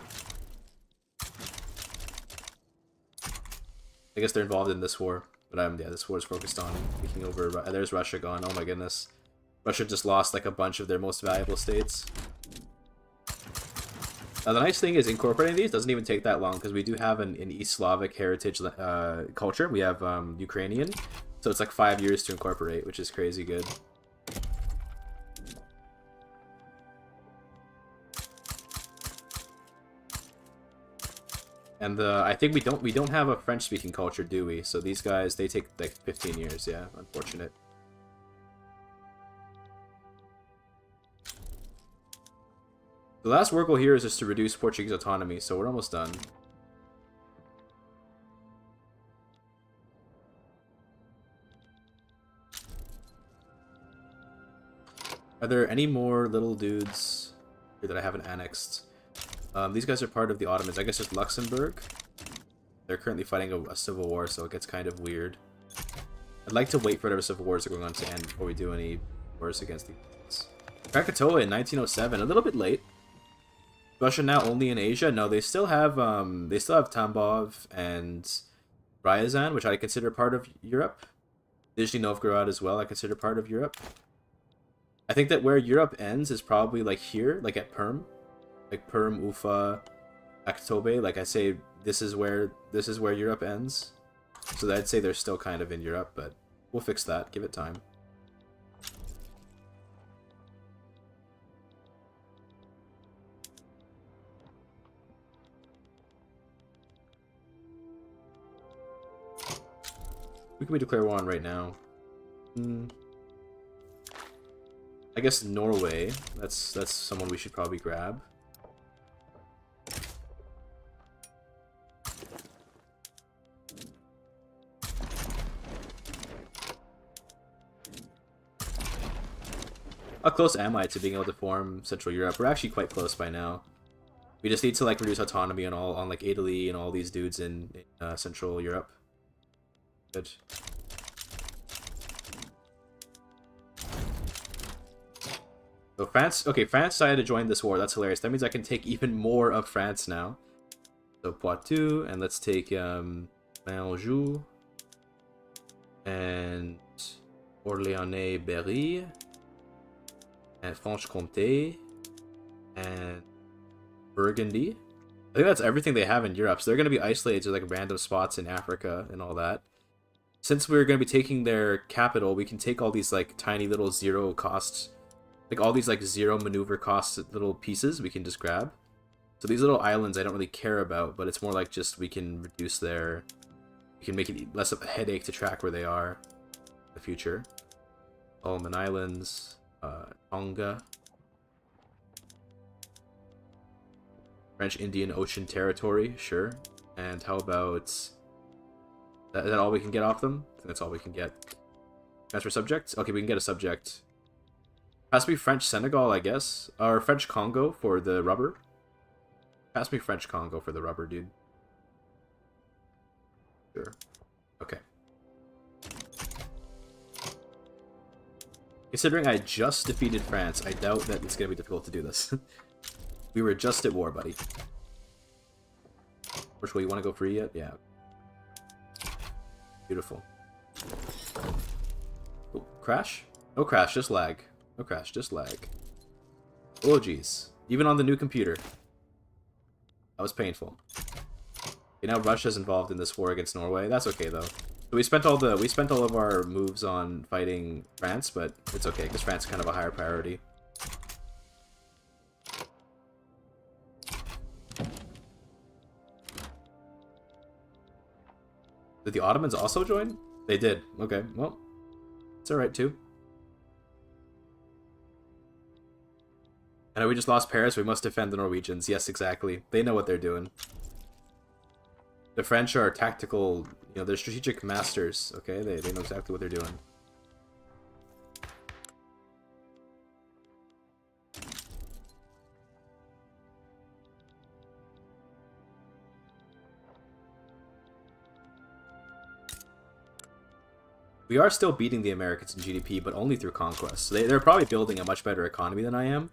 I guess they're involved in this war. But yeah, this war is focused on taking over. There's Russia gone. Oh my goodness. Russia just lost like a bunch of their most valuable states. Now, the nice thing is incorporating these doesn't even take that long because we do have an East Slavic heritage culture. We have Ukrainian, so it's like 5 years to incorporate, which is crazy good. And I think we don't have a French-speaking culture, do we? So these guys, they take like 15 years. Yeah, unfortunate. The last work goal here is just to reduce Portuguese autonomy, so we're almost done. Are there any more little dudes here that I haven't annexed? These guys are part of the Ottomans. I guess just Luxembourg. They're currently fighting a civil war, so it gets kind of weird. I'd like to wait for whatever civil wars are going on to end before we do any wars against these. Krakatoa in 1907, a little bit late. Russia now only in Asia? No, they still have Tambov and Ryazan, which I consider part of Europe. Nizhny Novgorod as well, I consider part of Europe. I think that where Europe ends is probably like here, like at Perm. Like Perm, Ufa, Aktobe. Like I say, this is where Europe ends. So I'd say they're still kind of in Europe, but we'll fix that. Give it time. Who can we declare war on right now? I guess Norway. That's someone we should probably grab. How close am I to being able to form Central Europe? We're actually quite close by now. We just need to like reduce autonomy on like Italy and all these dudes in Central Europe. Good. So France, okay, France decided to join this war. That's hilarious. That means I can take even more of France now. So Poitou, and let's take Anjou and Orléans-Berry and Franche-Comté and Burgundy. I think that's everything they have in Europe. So they're going to be isolated to like random spots in Africa and all that. Since we're going to be taking their capital, we can take all these like tiny little zero costs, like all these like zero maneuver cost little pieces we can just grab. So these little islands I don't really care about, but it's more like just we can reduce their, we can make it less of a headache to track where they are in the future. Solomon Islands, Tonga, French Indian Ocean Territory, sure. And how about, is that all we can get off them? I think that's all we can get. Transfer subjects? Okay, we can get a subject. Has to be French Senegal, I guess. Or French Congo for the rubber. Pass me French Congo for the rubber, dude. Sure. Okay. Considering I just defeated France, I doubt that it's going to be difficult to do this. We were just at war, buddy. Which way, you want to go free yet? Yeah. Beautiful. Oh, crash? No crash, just lag. No crash, just lag. Oh, jeez. Even on the new computer. That was painful. Okay, now Russia's involved in this war against Norway. That's okay though. So we spent all of our moves on fighting France, but it's okay because France is kind of a higher priority. Did the Ottomans also join? They did. Okay, well, it's alright too. I know we just lost Paris, we must defend the Norwegians. Yes, exactly. They know what they're doing. The French are tactical, you know, they're strategic masters, okay? They know exactly what they're doing. We are still beating the Americans in GDP, but only through conquest. So they're probably building a much better economy than I am,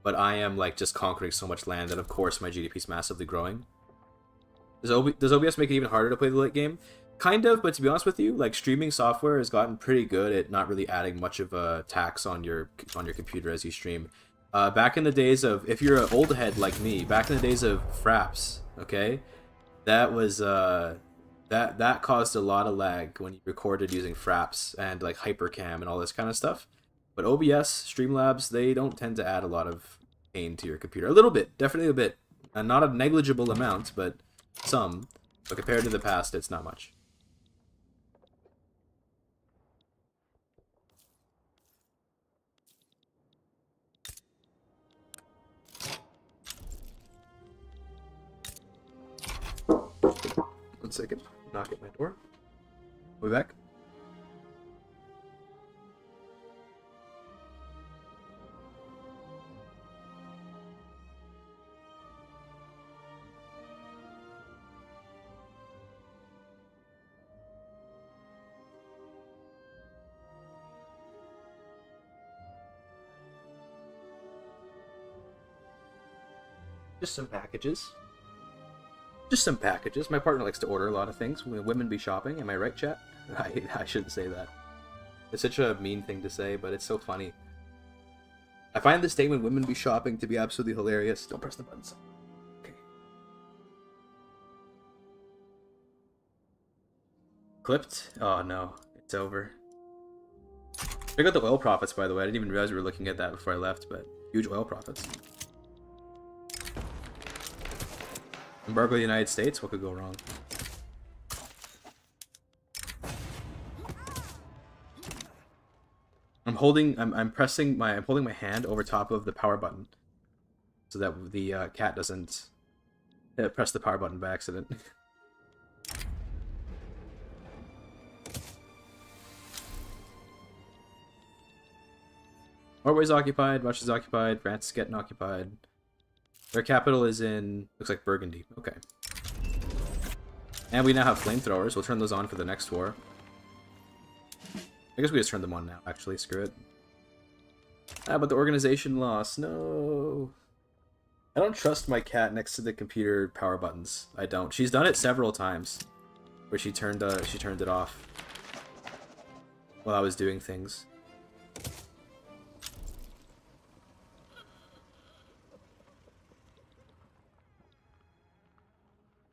but I am, like, just conquering so much land that, of course, my GDP is massively growing. Does OBS make it even harder to play the late game? Kind of, but to be honest with you, like, streaming software has gotten pretty good at not really adding much of a tax on your computer as you stream. Back in the days of, if you're an old head like me, back in the days of fraps, okay, that was that caused a lot of lag when you recorded using fraps and like hypercam and all this kind of stuff. But OBS, Streamlabs, they don't tend to add a lot of pain to your computer. A little bit, definitely a bit, and not a negligible amount, but some. But compared to the past, it's not much. One second. Knock at my door. We'll be back. Just some packages. Just some packages. My partner likes to order a lot of things. Women be shopping. Am I right, chat? I shouldn't say that. It's such a mean thing to say, but it's so funny. I find the statement "women be shopping" to be absolutely hilarious. Don't press the buttons. Okay. Clipped? Oh no, it's over. Check out the oil profits, by the way. I didn't even realize we were looking at that before I left, but huge oil profits. Embargo the United States? What could go wrong? I'm holding my hand over top of the power button so that the cat doesn't press the power button by accident. Norway's occupied, Russia's occupied, France is getting occupied. Their capital is in, looks like Burgundy. Okay. And we now have flamethrowers. We'll turn those on for the next war. I guess we just turn them on now, actually. Screw it. Ah, but the organization lost. No. I don't trust my cat next to the computer power buttons. I don't. She's done it several times where she turned it off while I was doing things.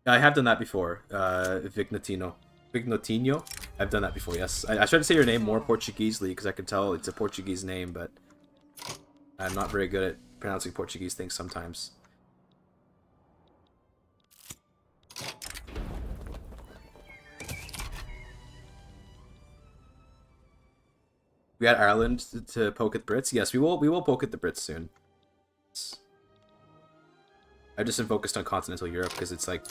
I have done that before, Vignotino. I've done that before, yes. I tried to say your name more Portuguesely because I can tell it's a Portuguese name, but I'm not very good at pronouncing Portuguese things sometimes. We got Ireland to poke at the Brits. Yes, we will poke at the Brits soon. I've just been focused on continental Europe because it's like,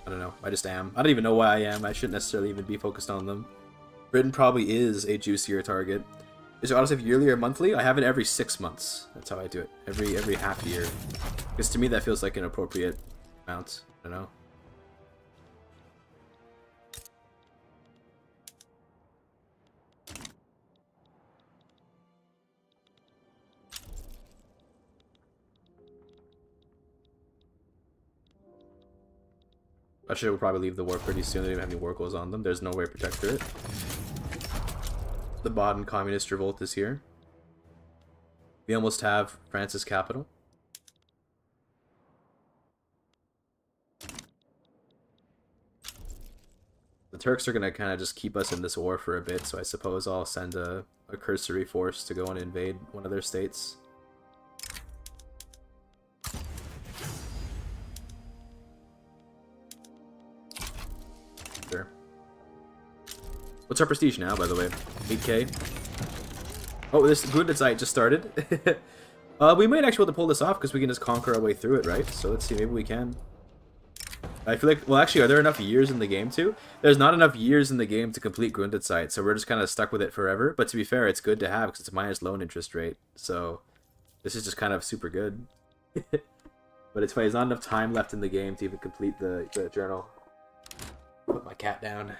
I don't know, I just am. I don't even know why I am. I shouldn't necessarily even be focused on them. Britain probably is a juicier target. Is it autosave yearly or monthly? I have it every 6 months. That's how I do it. Every half year. Because to me that feels like an appropriate amount. I don't know. Russia will probably leave the war pretty soon. They don't even have any war goals on them. There's no way to protect it. The Baden communist revolt is here. We almost have France's capital. The Turks are going to kind of just keep us in this war for a bit, so I suppose I'll send a cursory force to go and invade one of their states. What's our prestige now, by the way? 8k. Oh, this Grundezeit just started. We might actually be able to pull this off because we can just conquer our way through it, right? So let's see, maybe we can. I feel like, well, actually, are there enough years in the game too? There's not enough years in the game to complete Grundetzeit, so we're just kind of stuck with it forever. But to be fair, it's good to have because it's minus loan interest rate. So this is just kind of super good. But it's funny, there's not enough time left in the game to even complete the journal. Put my cat down.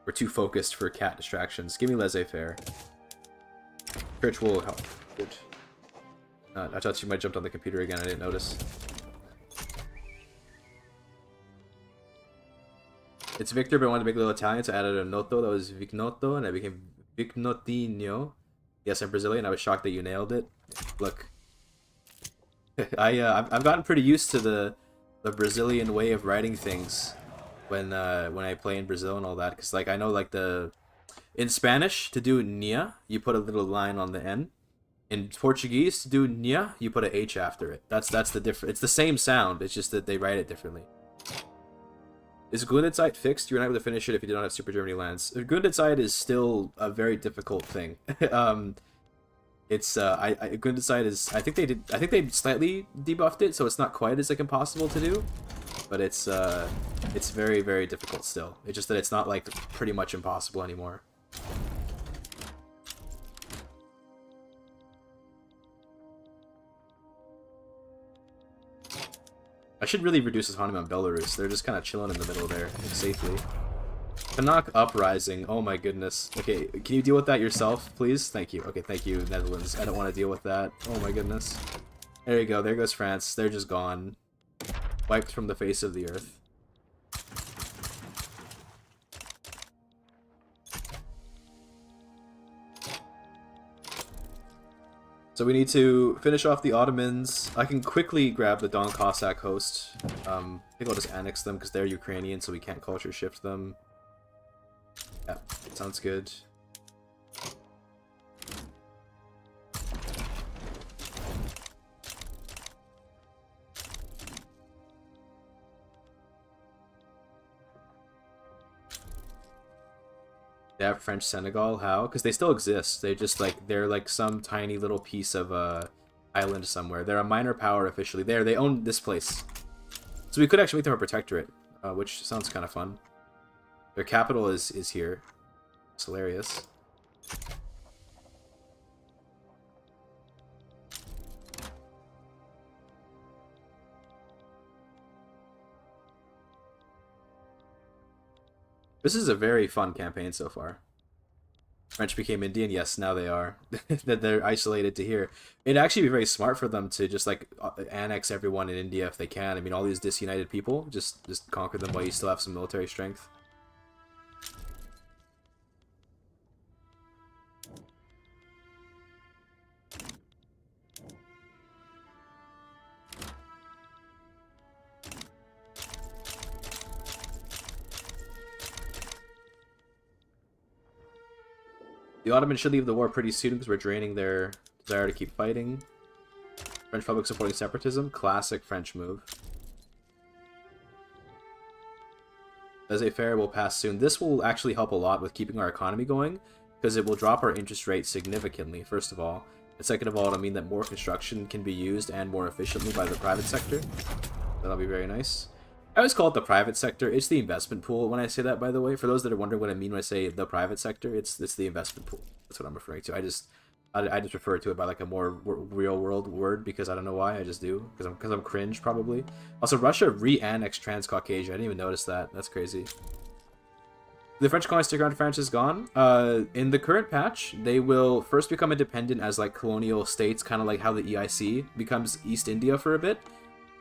We're too focused for cat distractions. Give me laissez-faire. Church will help. Good. I thought she might have jumped on the computer again. I didn't notice. It's Victor, but I wanted to make a little Italian, so I added a noto that was Vignoto, and I became Vignotinho. Yes, I'm Brazilian. I was shocked that you nailed it. Look, I've gotten pretty used to the Brazilian way of writing things when I play in Brazil and all that, because like I know like in Spanish to do nia, you put a little line on the n. In Portuguese to do nia, you put a h after it. That's the difference. It's the same sound. It's just that they write it differently. Is Grundetzeit fixed? You're not able to finish it if you do not have Super Germany lands. Grundetzeit is still a very difficult thing. Grundetzeit is. I think they slightly debuffed it, so it's not quite as like impossible to do, but it's very, very difficult still. It's just that it's not like pretty much impossible anymore. I should really reduce autonomy on Belarus. They're just kind of chilling in the middle there, safely. Canuck Uprising. Oh my goodness. Okay, can you deal with that yourself, please? Thank you. Okay, thank you, Netherlands. I don't want to deal with that. Oh my goodness. There you go. There goes France. They're just gone. Wiped from the face of the earth. So we need to finish off the Ottomans. I can quickly grab the Don Cossack host. I think I'll just annex them because they're Ukrainian, so we can't culture shift them. Yeah, sounds good. They have French Senegal? How? Because they still exist. They just like they're like some tiny little piece of island somewhere. They're a minor power officially. They own this place, so we could actually make them a protectorate, which sounds kind of fun. Their capital is here. It's hilarious. This is a very fun campaign so far. French became Indian. Yes, now they are. That they're isolated to here. It'd actually be very smart for them to just like annex everyone in India if they can. I mean, all these disunited people, just conquer them while you still have some military strength. The Ottomans should leave the war pretty soon because we're draining their desire to keep fighting. French public supporting separatism. Classic French move. Laissez-faire will pass soon. This will actually help a lot with keeping our economy going because it will drop our interest rate significantly, first of all. And second of all, it'll mean that more construction can be used and more efficiently by the private sector. That'll be very nice. I always call it the private sector. It's the investment pool when I say that, by the way. For those that are wondering what I mean when I say the private sector, it's the investment pool. That's what I'm referring to. I just refer to it by like a more real world word because I don't know why. I just do because I'm cringe probably. Also, Russia re-annexed Transcaucasia. I didn't even notice that. That's crazy. The French colony stick around France is gone. In the current patch, they will first become independent as like colonial states, kind of like how the EIC becomes East India for a bit.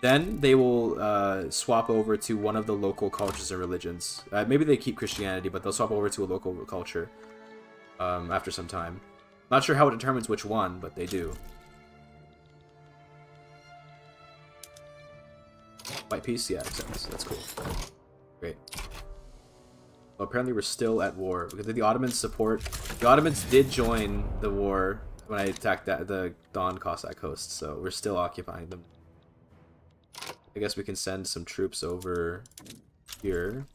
Then they will swap over to one of the local cultures and religions. Maybe they keep Christianity, but they'll swap over to a local culture after some time. Not sure how it determines which one, but they do. White peace? Yeah, exactly. That's cool. Great. Well, apparently we're still at war. Because the Ottomans support... The Ottomans did join the war when I attacked the Don Cossack host, so we're still occupying them. I guess we can send some troops over here.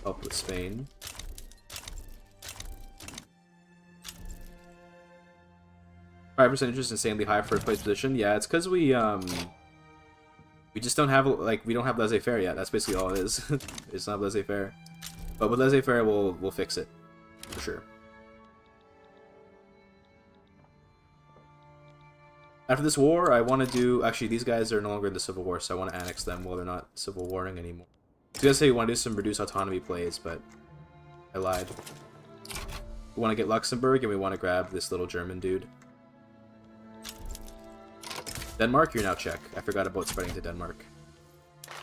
Help with Spain. I 5% interest, insanely high for a place position. Yeah, it's because we just don't have, like, we don't have laissez-faire yet. That's basically all it is. It's not laissez-faire. But with laissez-faire, we'll fix it. For sure. After this war, I want to do... Actually, these guys are no longer in the Civil War, so I want to annex them while they're not civil warring anymore. I was going to say we want to do some reduced autonomy plays, but I lied. We want to get Luxembourg, and we want to grab this little German dude. Denmark, you're now Czech. I forgot about spreading to Denmark.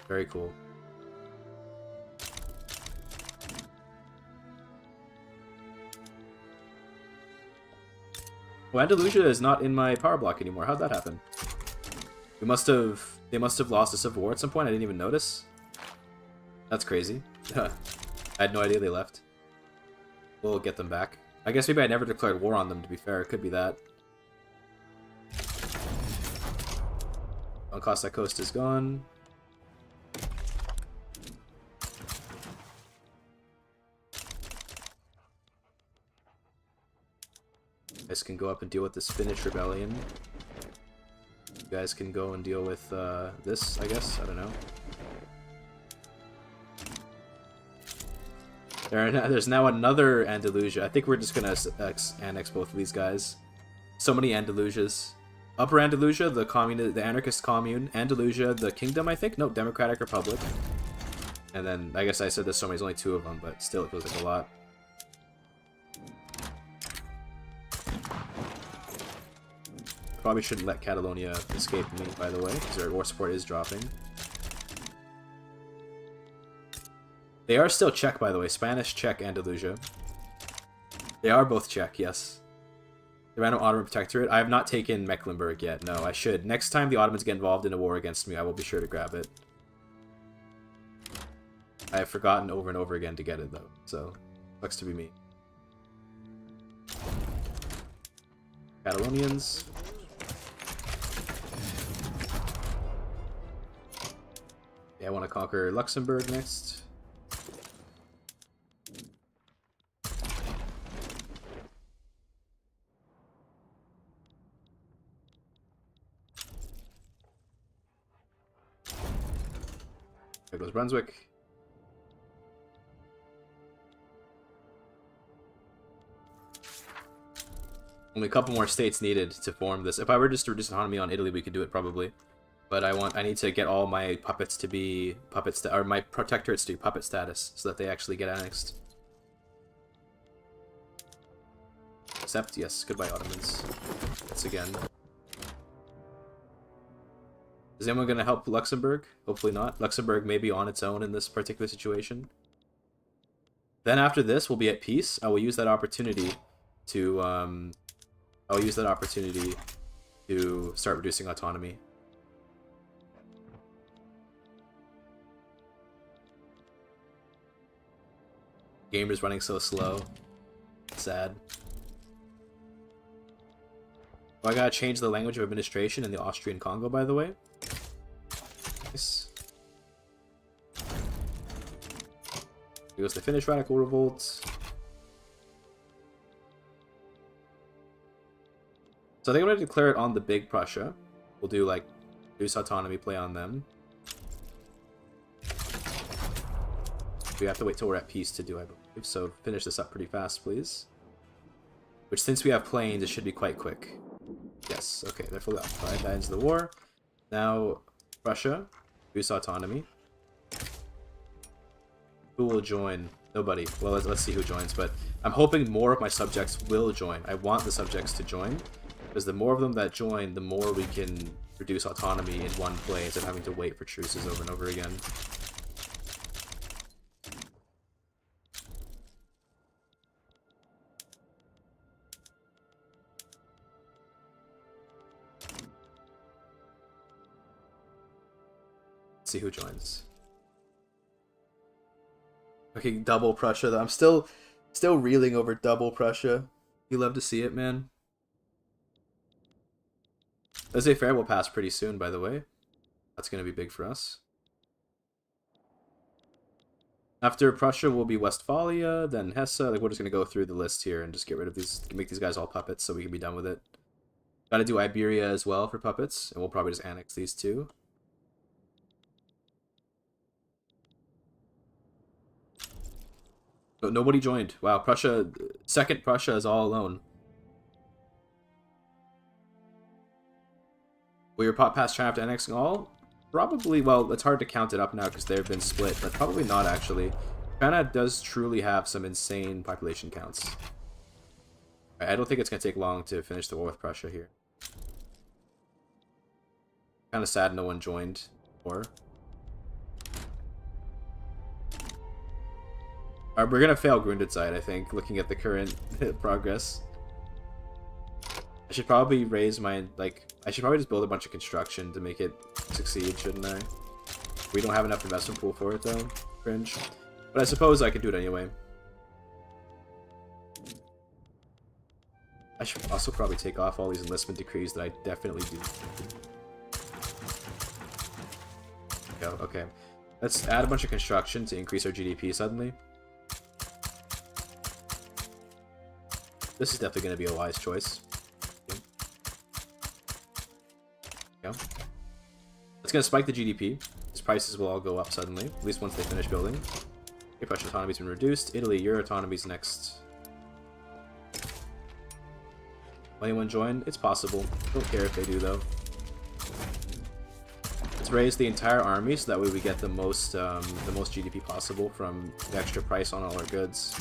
Very cool. Well, Andalusia is not in my power block anymore. How'd that happen? They must have lost a civil war at some point. I didn't even notice. That's crazy. I had no idea they left. We'll get them back. I guess maybe I never declared war on them, to be fair. It could be that. Cossack Coast is gone. You guys can go up and deal with this Finnish rebellion. You guys can go and deal with this, I guess. I don't know. There's now another Andalusia. I think we're just gonna annex both of these guys. So many Andalusias. Upper Andalusia, the anarchist commune. Andalusia, the kingdom, I think? No, Democratic Republic. And then, I guess I said there's so many, there's only 2 of them, but still it feels like a lot. Probably shouldn't let Catalonia escape me, by the way, because their war support is dropping. They are still Czech, by the way. Spanish, Czech, Andalusia. They are both Czech, yes. The Random Ottoman Protectorate. I have not taken Mecklenburg yet. No, I should. Next time the Ottomans get involved in a war against me, I will be sure to grab it. I have forgotten over and over again to get it, though. So, sucks to be me. Catalonians. Yeah, I want to conquer Luxembourg next. There goes Brunswick. Only a couple more states needed to form this. If I were just to reduce autonomy on Italy, we could do it probably. But I need to get all my puppets to be puppets, or my protectorates to be puppet status, so that they actually get annexed. Except, yes, goodbye Ottomans. Once again. Is anyone going to help Luxembourg? Hopefully not. Luxembourg may be on its own in this particular situation. Then after this, we'll be at peace. I will use that opportunity to start reducing autonomy. Game is running so slow. Sad. Oh, I gotta change the language of administration in the Austrian Congo, by the way. Nice. Here goes the Finnish Radical Revolt. So I think I'm going to declare it on the Big Prussia. We'll do, like, reduce autonomy play on them. We have to wait till we're at peace to do, I believe. So finish this up pretty fast, please. Which, since we have planes, it should be quite quick. Yes, okay, they're fully occupied. That ends the war. Now, Russia, reduce autonomy. Who will join? Nobody. Well, let's see who joins, but I'm hoping more of my subjects will join. I want the subjects to join, because the more of them that join, the more we can reduce autonomy in one play instead of having to wait for truces over and over again. Let's see who joins. Okay, double Prussia though. I'm still reeling over double Prussia. You love to see it, man. Laissez-faire will pass pretty soon, by the way. That's going to be big for us. After Prussia will be Westphalia, then Hesse. Like, we're just going to go through the list here and just get rid of these, make these guys all puppets so we can be done with it. Got to do Iberia as well for puppets, and we'll probably just annex these two. But nobody joined. Wow, Prussia, second Prussia is all alone. Will your pot pass China after annexing all? Probably, well, it's hard to count it up now because they've been split, but probably not actually. China does truly have some insane population counts. I don't think it's going to take long to finish the war with Prussia here. Kind of sad no one joined war. We're going to fail Grundenzeit, I think, looking at the current progress. I should probably raise my, like, I should probably just build a bunch of construction to make it succeed, shouldn't I? We don't have enough investment pool for it, though. Cringe. But I suppose I could do it anyway. I should also probably take off all these enlistment decrees that I definitely do. Go, okay. Let's add a bunch of construction to increase our GDP suddenly. This is definitely going to be a wise choice. Okay. It's going to spike the GDP. These prices will all go up suddenly, at least once they finish building. Okay, Prussian autonomy's been reduced. Italy, your autonomy's next. Will anyone join? It's possible. Don't care if they do, though. Let's raise the entire army so that way we get the most GDP possible from the extra price on all our goods.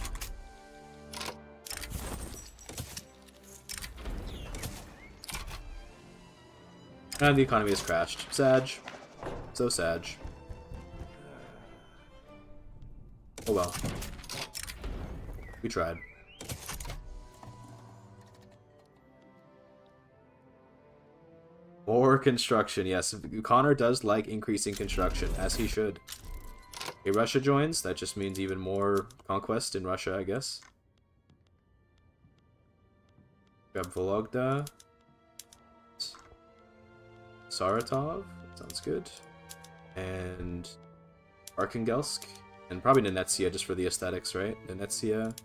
And the economy has crashed. Sag. So Sag. Oh well. We tried. More construction, yes. Connor does like increasing construction, as he should. Okay, Russia joins. That just means even more conquest in Russia, I guess. Grab Vologda. Saratov. Sounds good. And Arkhangelsk. And probably Nenetsia just for the aesthetics, right? Nenetsia.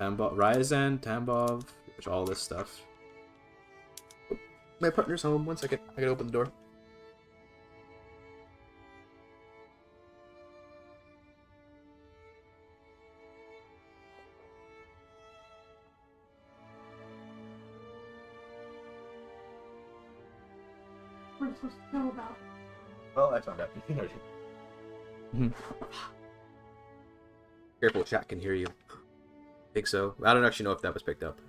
Ryazan, Tambov, all this stuff. Oh, my partner's home. 1 second. I gotta open the door. We're supposed to know about. Well, I found out. Careful, chat can hear you. I think so. I don't actually know if that was picked up.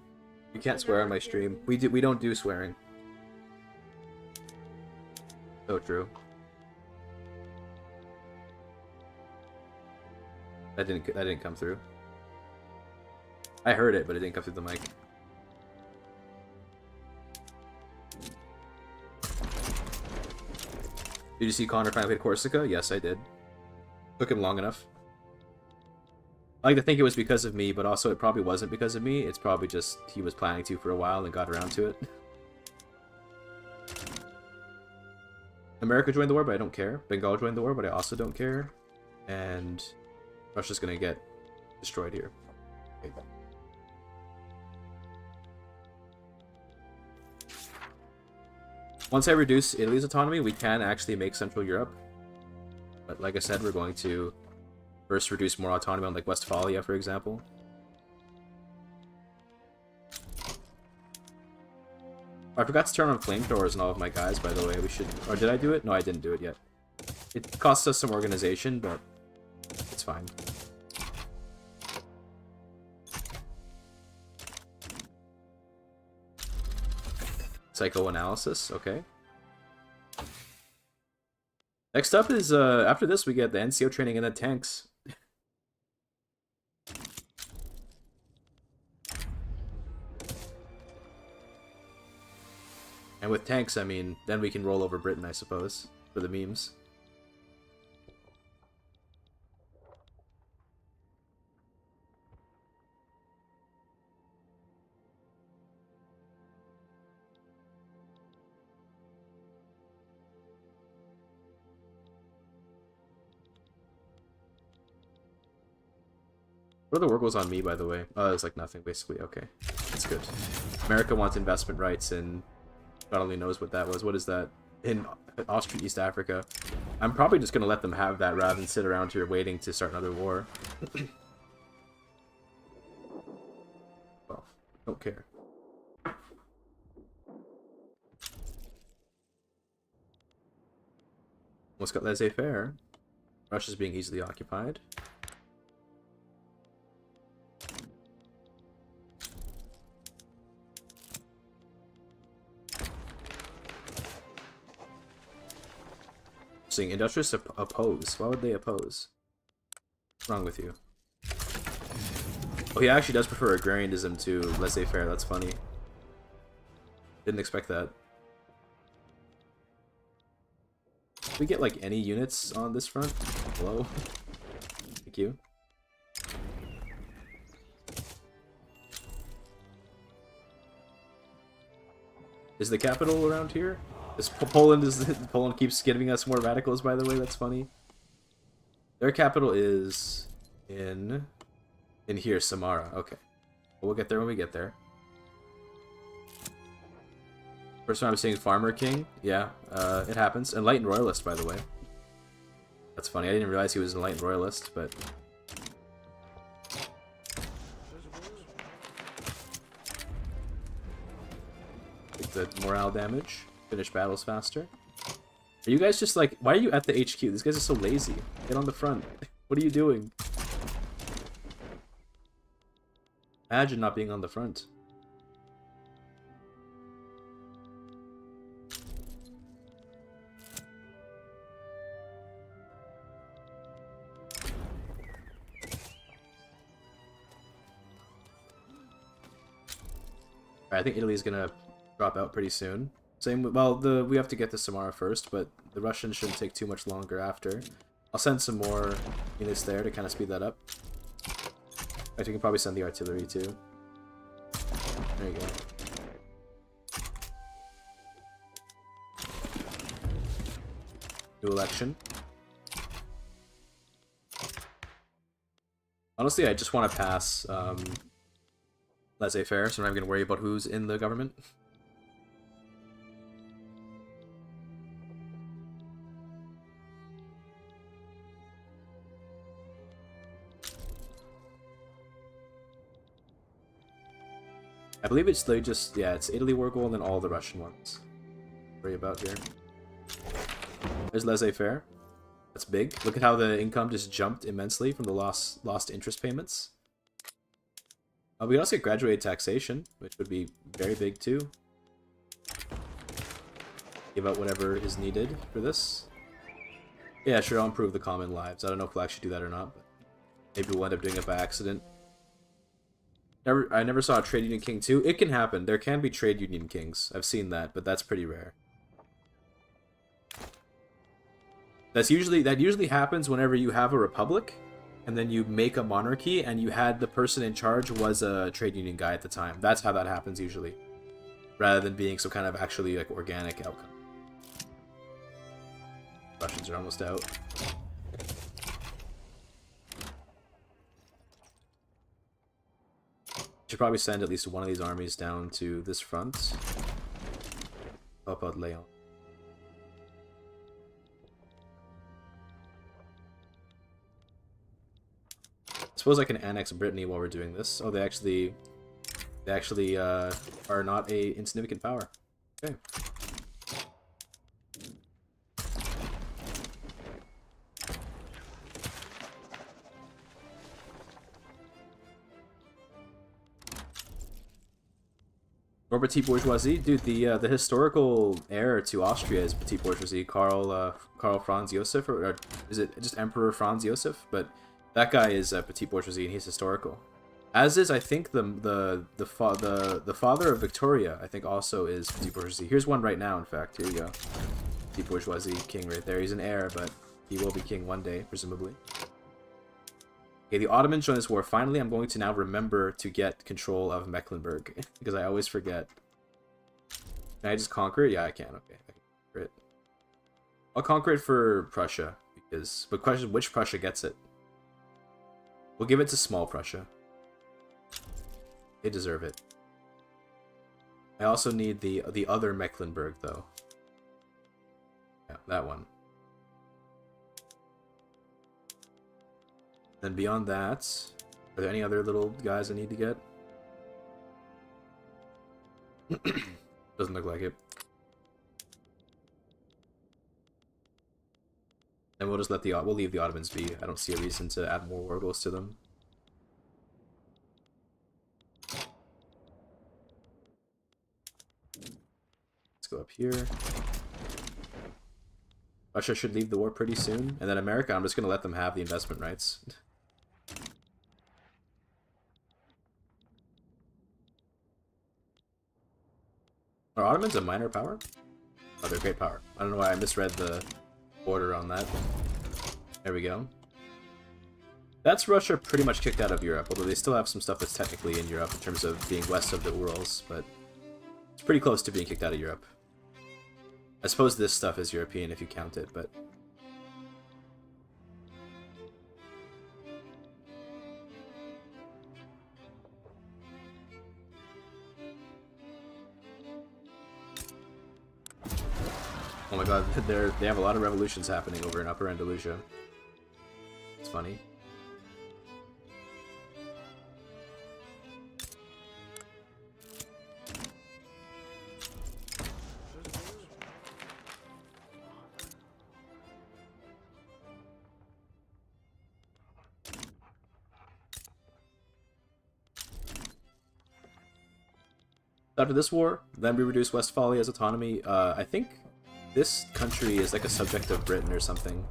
You can't swear on my stream. We don't do swearing. So true. That didn't come through. I heard it, but it didn't come through the mic. Did you see Connor finally played Corsica? Yes, I did. Took him long enough. I like to think it was because of me, but also it probably wasn't because of me. It's probably just he was planning to for a while and got around to it. America joined the war, but I don't care. Bengal joined the war, but I also don't care. And Russia's gonna get destroyed here. Okay. Once I reduce Italy's autonomy, we can actually make Central Europe. But like I said, we're going to first reduce more autonomy on like Westphalia, for example. I forgot to turn on flamethrowers on all of my guys, by the way. We should... Or did I do it? No, I didn't do it yet. It costs us some organization, but it's fine. Psychoanalysis, okay. Next up is, after this we get the NCO training and then tanks. And with tanks, I mean, then we can roll over Britain, I suppose, for the memes. What are the war goals on me, by the way? Oh, it's like nothing, basically. Okay, that's good. America wants investment rights, and God only knows what that was. What is that? In Austria, East Africa. I'm probably just going to let them have that rather than sit around here waiting to start another war. Well, don't care. What's got laissez-faire? Russia's being easily occupied. Interesting. Industrialists oppose. Why would they oppose? What's wrong with you? Oh, he actually does prefer agrarianism to laissez-faire. That's funny. Didn't expect that. Did we get, like, any units on this front? Hello? Thank you. Is the capital around here? Poland keeps giving us more radicals, by the way. That's funny. Their capital is in here, Samara. Okay. We'll get there when we get there. First time I'm seeing Farmer King. Yeah, it happens. Enlightened Royalist, by the way. That's funny. I didn't realize he was an Enlightened Royalist, but... Take the morale damage. Finish battles faster. Are you guys just like... Why are you at the HQ? These guys are so lazy. Get on the front. What are you doing? Imagine not being on the front. I think Italy's gonna drop out pretty soon. Same, well, we have to get to Samara first, but the Russians shouldn't take too much longer after. I'll send some more units there to kind of speed that up. I think you can probably send the artillery too. There you go. New election. Honestly, I just want to pass laissez-faire, so I'm not going to worry about who's in the government. I believe it's like just, yeah, it's Italy war goal and then all the Russian ones. Worry about here. There's laissez-faire. That's big. Look at how the income just jumped immensely from the lost interest payments. We can also get graduated taxation, which would be very big too. Give out whatever is needed for this. Yeah, sure, I'll improve the common lives. I don't know if we'll actually do that or not, but maybe we'll end up doing it by accident. I never saw a trade union king too. It can happen. There can be trade union kings. I've seen that, but that's pretty rare. That usually happens whenever you have a republic, and then you make a monarchy, and you had the person in charge was a trade union guy at the time. That's how that happens usually, rather than being some kind of actually like organic outcome. Russians are almost out. Should probably send at least one of these armies down to this front. Help out Leon. I suppose I can annex Brittany while we're doing this. Oh, they actually are not a insignificant power. Okay. Or Petit Bourgeoisie? Dude, the historical heir to Austria is Petit Bourgeoisie, Karl Franz Josef, or is it just Emperor Franz Josef? But that guy is Petit Bourgeoisie, and he's historical. As is, I think, the father of Victoria, I think, also is Petit Bourgeoisie. Here's one right now, in fact. Here you go. Petit Bourgeoisie king right there. He's an heir, but he will be king one day, presumably. Okay, the Ottomans join this war. Finally, I'm going to now remember to get control of Mecklenburg, because I always forget. Can I just conquer it? Yeah, I can. Okay, I can conquer it. I'll conquer it for Prussia, because... But question, which Prussia gets it? We'll give it to Small Prussia. They deserve it. I also need the other Mecklenburg, though. Yeah, that one. Then beyond that, are there any other little guys I need to get? Doesn't look like it. And we'll just we'll leave the Ottomans be. I don't see a reason to add more war goals to them. Let's go up here. Russia should leave the war pretty soon, and then America, I'm just gonna let them have the investment rights. Are Ottomans a minor power? Oh, they're a great power. I don't know why I misread the order on that. There we go. That's Russia pretty much kicked out of Europe, although they still have some stuff that's technically in Europe in terms of being west of the Urals, but it's pretty close to being kicked out of Europe. I suppose this stuff is European if you count it, but... Oh my god, they have a lot of revolutions happening over in Upper Andalusia. It's funny. After this war, then we reduce Westphalia's autonomy. I think this country is like a subject of Britain or something.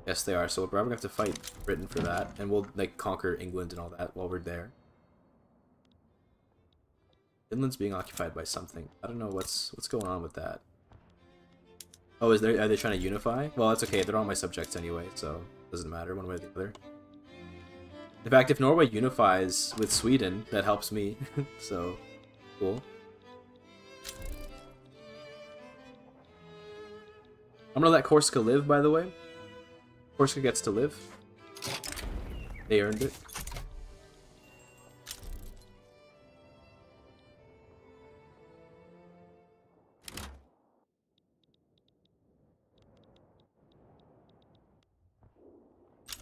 Yes, they are, so we're probably gonna have to fight Britain for that, and we'll like conquer England and all that while we're there. Finland's being occupied by something. I don't know what's going on with that. Oh, are they trying to unify? Well, that's okay. They're all my subjects anyway, so it doesn't matter one way or the other. In fact, if Norway unifies with Sweden, that helps me. So, cool. I'm gonna let Corsica live, by the way. Corsica gets to live. They earned it.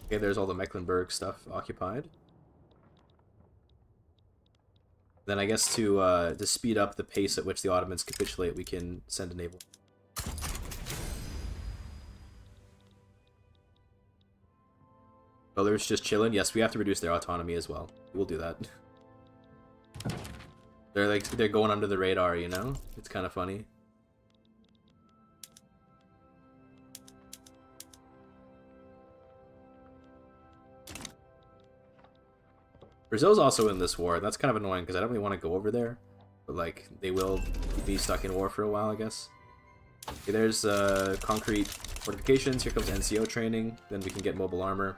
Okay, there's all the Mecklenburg stuff occupied. Then I guess to speed up the pace at which the Ottomans capitulate, we can send a naval. Belarus just chilling. Yes, we have to reduce their autonomy as well. We'll do that. They're going under the radar, you know? It's kind of funny. Brazil's also in this war, and that's kind of annoying because I don't really want to go over there. But, like, they will be stuck in war for a while, I guess. Okay, there's concrete fortifications. Here comes NCO training. Then we can get mobile armor.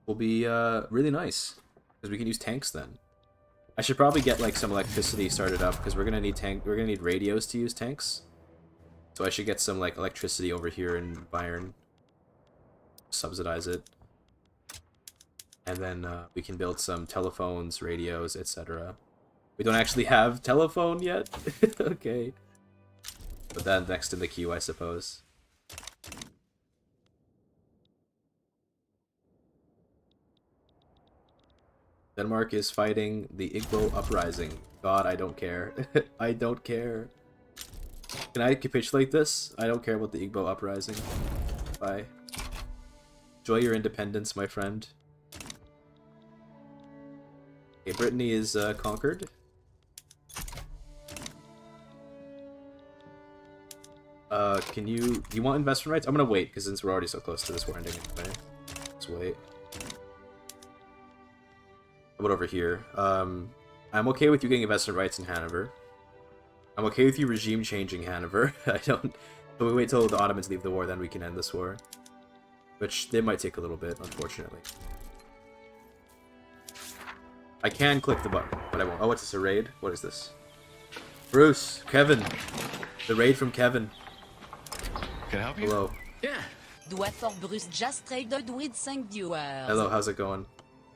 Will be really nice because we can use tanks then. I should probably get like some electricity started up because we're gonna need radios to use tanks. So I should get some like electricity over here in Bayern. Subsidize it. And then we can build some telephones, radios, etc. We don't actually have telephone yet. Okay. But then next in the queue, I suppose. Denmark is fighting the Igbo uprising. God, I don't care. I don't care. Can I capitulate this? I don't care about the Igbo uprising. Bye. Enjoy your independence, my friend. Okay, Brittany is conquered. Do you want investment rights? I'm gonna wait, because since we're already so close to this war ending anyway. Let's wait. How about over here? I'm okay with you getting investment rights in Hanover. I'm okay with you regime changing Hanover. I don't... But we wait till the Ottomans leave the war, then we can end this war. Which, they might take a little bit, unfortunately. I can click the button, but I won't. Oh, what's this, a raid? What is this? Bruce, Kevin. The raid from Kevin. Can I help you? Hello. Yeah. Doit fort brusque just traded with 5 viewers. Hello, how's it going?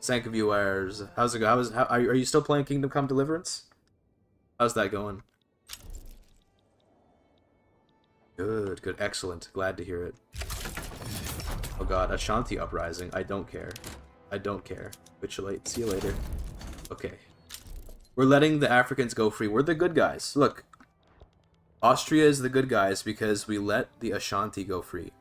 Thank you, viewers. How's it going? Are you still playing Kingdom Come Deliverance? How's that going? Good, good, excellent. Glad to hear it. Oh god, Ashanti Uprising. I don't care. I don't care. Capitulate. See you later. Okay. We're letting the Africans go free. We're the good guys. Look. Austria is the good guys because we let the Ashanti go free.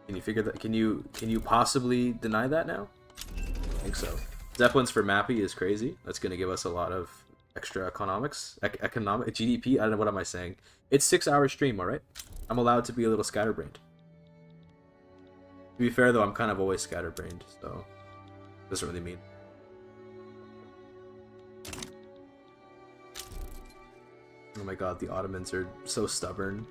Can you figure that? Can you possibly deny that now? I think so. Zeppelins for Mappy is crazy. That's going to give us a lot of extra economics. Economic GDP? I don't know, what am I saying? It's 6-hour stream, alright? I'm allowed to be a little scatterbrained. To be fair, though, I'm kind of always scatterbrained, so it doesn't really mean. Oh my god, the Ottomans are so stubborn.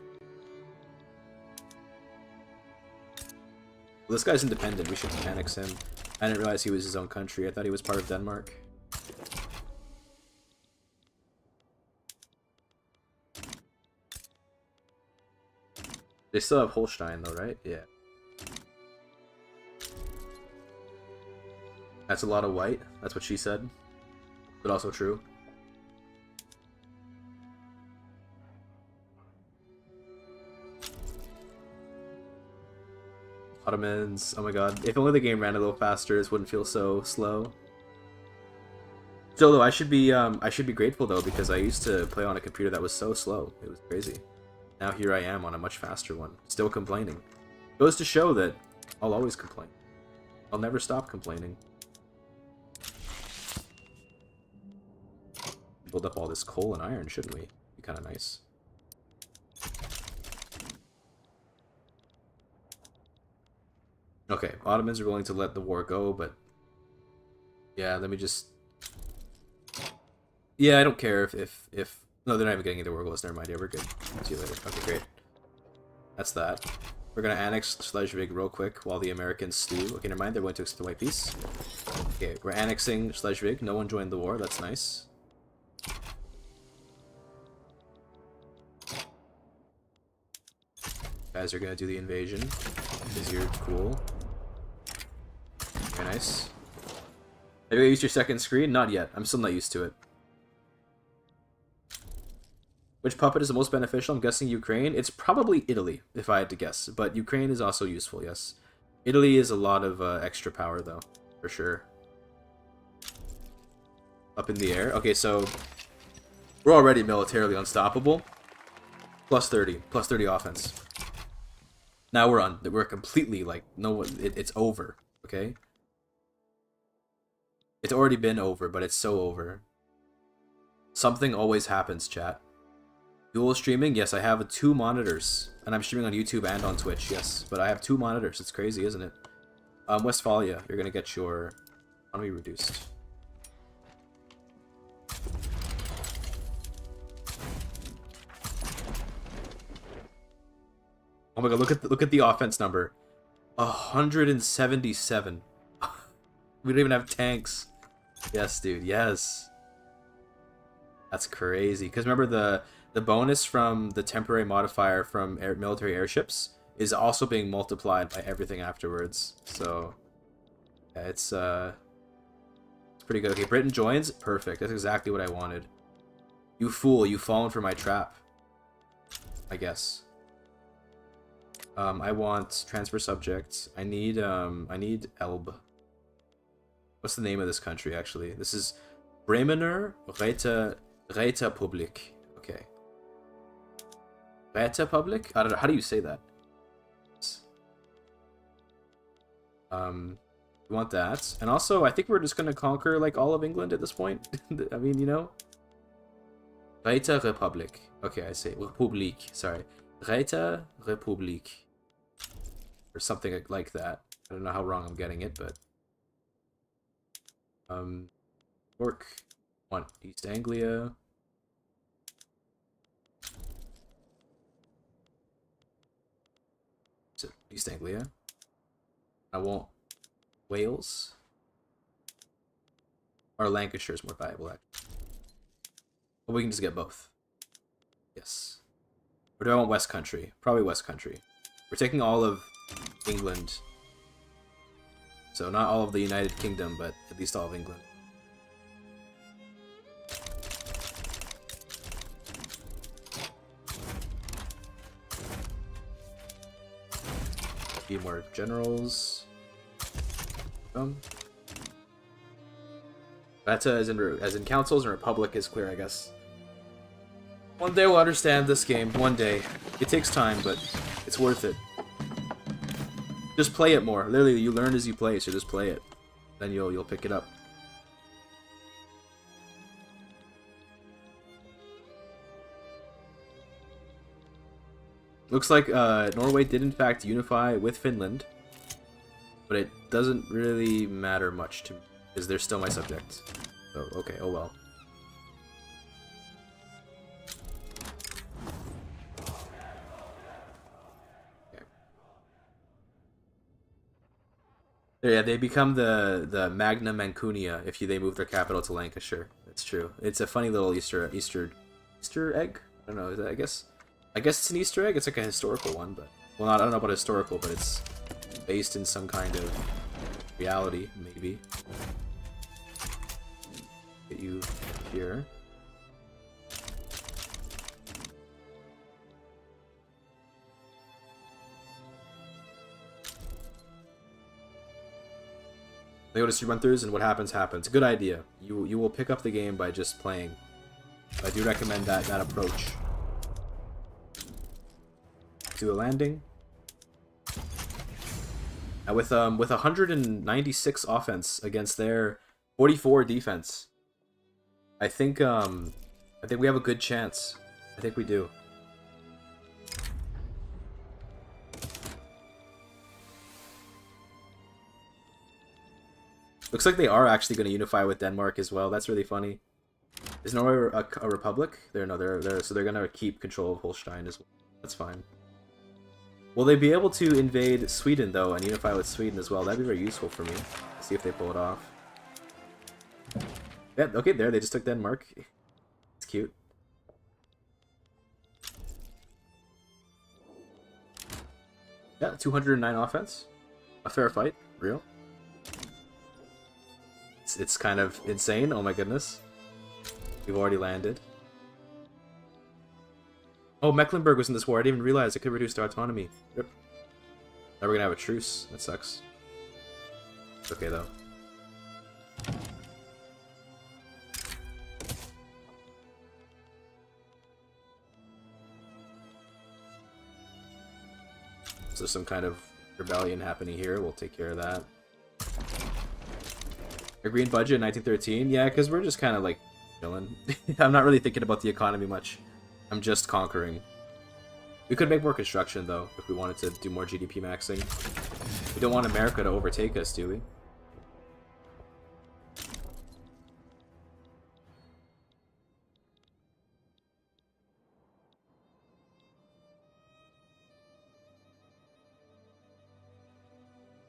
Well, this guy's independent. We should annex him. I didn't realize he was his own country. I thought he was part of Denmark. They still have Holstein, though, right? Yeah. That's a lot of white. That's what she said. But also true. Ottomans. Oh my god. If only the game ran a little faster, this wouldn't feel so slow. Still, though, I should be grateful, though, because I used to play on a computer that was so slow. It was crazy. Now here I am on a much faster one. Still complaining. Goes to show that I'll always complain. I'll never stop complaining. Build up all this coal and iron, shouldn't we? Be kind of nice. Okay, Ottomans are willing to let the war go, but yeah, let me just. Yeah, I don't care if no, they're not even getting either war goals. Never mind. Yeah, we're good. See you later. Okay, great. That's that. We're gonna annex Schleswig real quick while the Americans stew. Okay, never mind. They're going to accept the White Peace. Okay, we're annexing Schleswig. No one joined the war. That's nice. Guys are gonna do the invasion because you're cool. Very nice. Have you used your second screen? Not yet. I'm still not used to it. Which puppet is the most beneficial? I'm guessing Ukraine. It's probably Italy, if I had to guess. But Ukraine is also useful, yes. Italy is a lot of extra power, though. For sure. Up in the air. Okay, so we're already militarily unstoppable. Plus 30. Plus 30 offense. Now we're completely, like, no, it's over. Okay? It's already been over, but it's so over. Something always happens, chat. Dual streaming? Yes, I have 2 monitors. And I'm streaming on YouTube and on Twitch, yes. But I have 2 monitors. It's crazy, isn't it? Westphalia, you're gonna get your economy reduced. Oh my god, look at the offense number. 177. We don't even have tanks. Yes, dude, yes. That's crazy. Because remember the bonus from the temporary modifier from military airships is also being multiplied by everything afterwards. So yeah, it's pretty good. Okay, Britain joins. Perfect. That's exactly what I wanted. You fool, you've fallen for my trap. I guess. I want transfer subjects. I need Elbe. What's the name of this country actually? This is Bremener Räterepublik. Okay. Räterepublik? I don't know. How do you say that? We want that. And also, I think we're just gonna conquer like all of England at this point. I mean, you know. Räterepublik. Okay, I say Republik. Sorry. Räterepublik. Or something like that. I don't know how wrong I'm getting it, but York. Want East Anglia. So East Anglia. I want Wales. Or Lancashire is more valuable, actually. But we can just get both. Yes. Or do I want West Country? Probably West Country. We're taking all of England. So not all of the United Kingdom, but at least all of England. A few more generals. That's as in councils and republic is clear, I guess. One day we'll understand this game. One day. It takes time, but it's worth it. Just play it more. Literally, you learn as you play, so just play it. Then you'll pick it up. Looks like Norway did in fact unify with Finland, but it doesn't really matter much to me because they're still my subjects. So okay, oh well. Yeah, they become the Magna Mancunia if they move their capital to Lancashire. That's true. It's a funny little Easter egg. I don't know. Is that, I guess it's an Easter egg. It's like a historical one, but well, I don't know about historical, but it's based in some kind of reality, maybe. Get you here. They go to speed run-throughs, and what happens happens. Good idea. You will pick up the game by just playing. I do recommend that approach. Do a landing. And with 196 offense against their 44 defense, I think we have a good chance. I think we do. Looks like they are actually going to unify with Denmark as well. That's really funny. Is Norway a republic? So they're going to keep control of Holstein as well. That's fine. Will they be able to invade Sweden though and unify with Sweden as well? That'd be very useful for me. Let's see if they pull it off. Yeah, okay, there they just took Denmark. It's cute. Yeah, 209 offense. A fair fight, real. It's kind of insane. Oh my goodness. We've already landed. Oh, Mecklenburg was in this war. I didn't even realize it could reduce their autonomy. Yep. Now we're gonna have a truce. That sucks. It's okay though. So some kind of rebellion happening here. We'll take care of that. A green budget in 1913? Yeah, because we're just kind of like chilling. I'm not really thinking about the economy much. I'm just conquering. We could make more construction though, if we wanted to do more GDP maxing. We don't want America to overtake us, do we?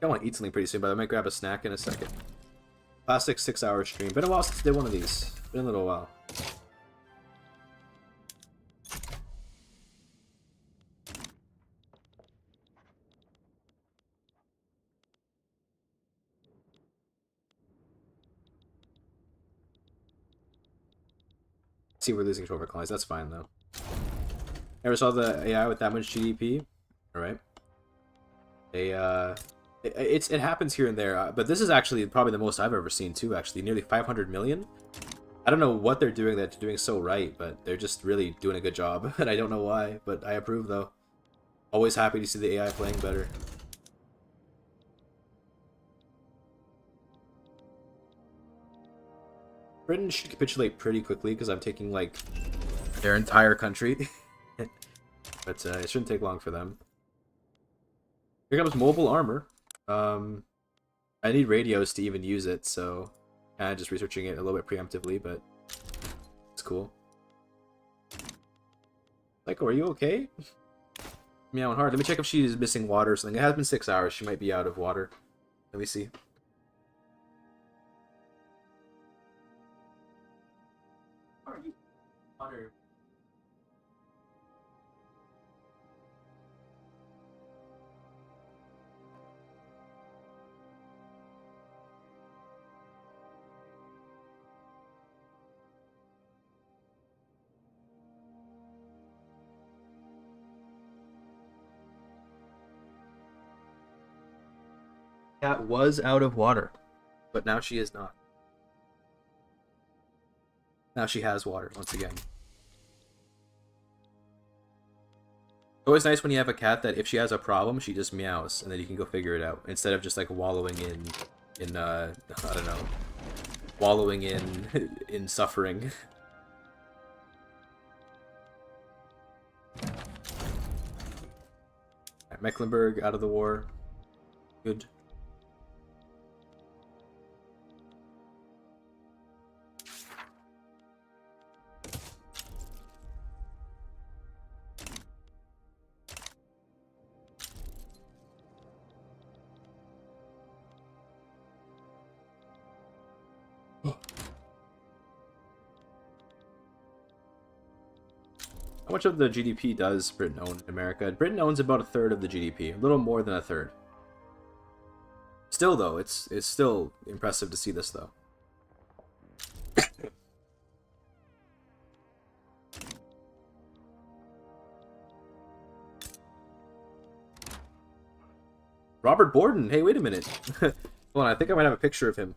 I want to eat something pretty soon, but I might grab a snack in a second. Classic 6-hour stream. Been a while since I did one of these. Been a little while. See, we're losing control of our colonies. That's fine though. Never saw the AI with that much GDP. All right. It happens here and there, but this is actually probably the most I've ever seen too. Actually, nearly 500 million. I don't know what they're doing that they're doing so right, but they're just really doing a good job, and I don't know why. But I approve though. Always happy to see the AI playing better. Britain should capitulate pretty quickly because I'm taking like their entire country, but it shouldn't take long for them. Here comes mobile armor. I need radios to even use it, so kind of just researching it a little bit preemptively, but it's cool. Psycho, are you okay? Meowing hard. Let me check if she's missing water or something. It has been 6 hours. She might be out of water. Let me see. Water. cat was out of water, but now she is not. Now she has water once again. Always nice when you have a cat that if she has a problem, she just meows, and then you can go figure it out instead of just like wallowing in I don't know, wallowing in suffering. Right, Mecklenburg out of the war. Good. How much of the GDP does Britain own in America? Britain owns about a third of the GDP, a little more than a third. Still, though, it's still impressive to see this, though. Robert Borden. Hey, wait a minute. Hold on, I think I might have a picture of him.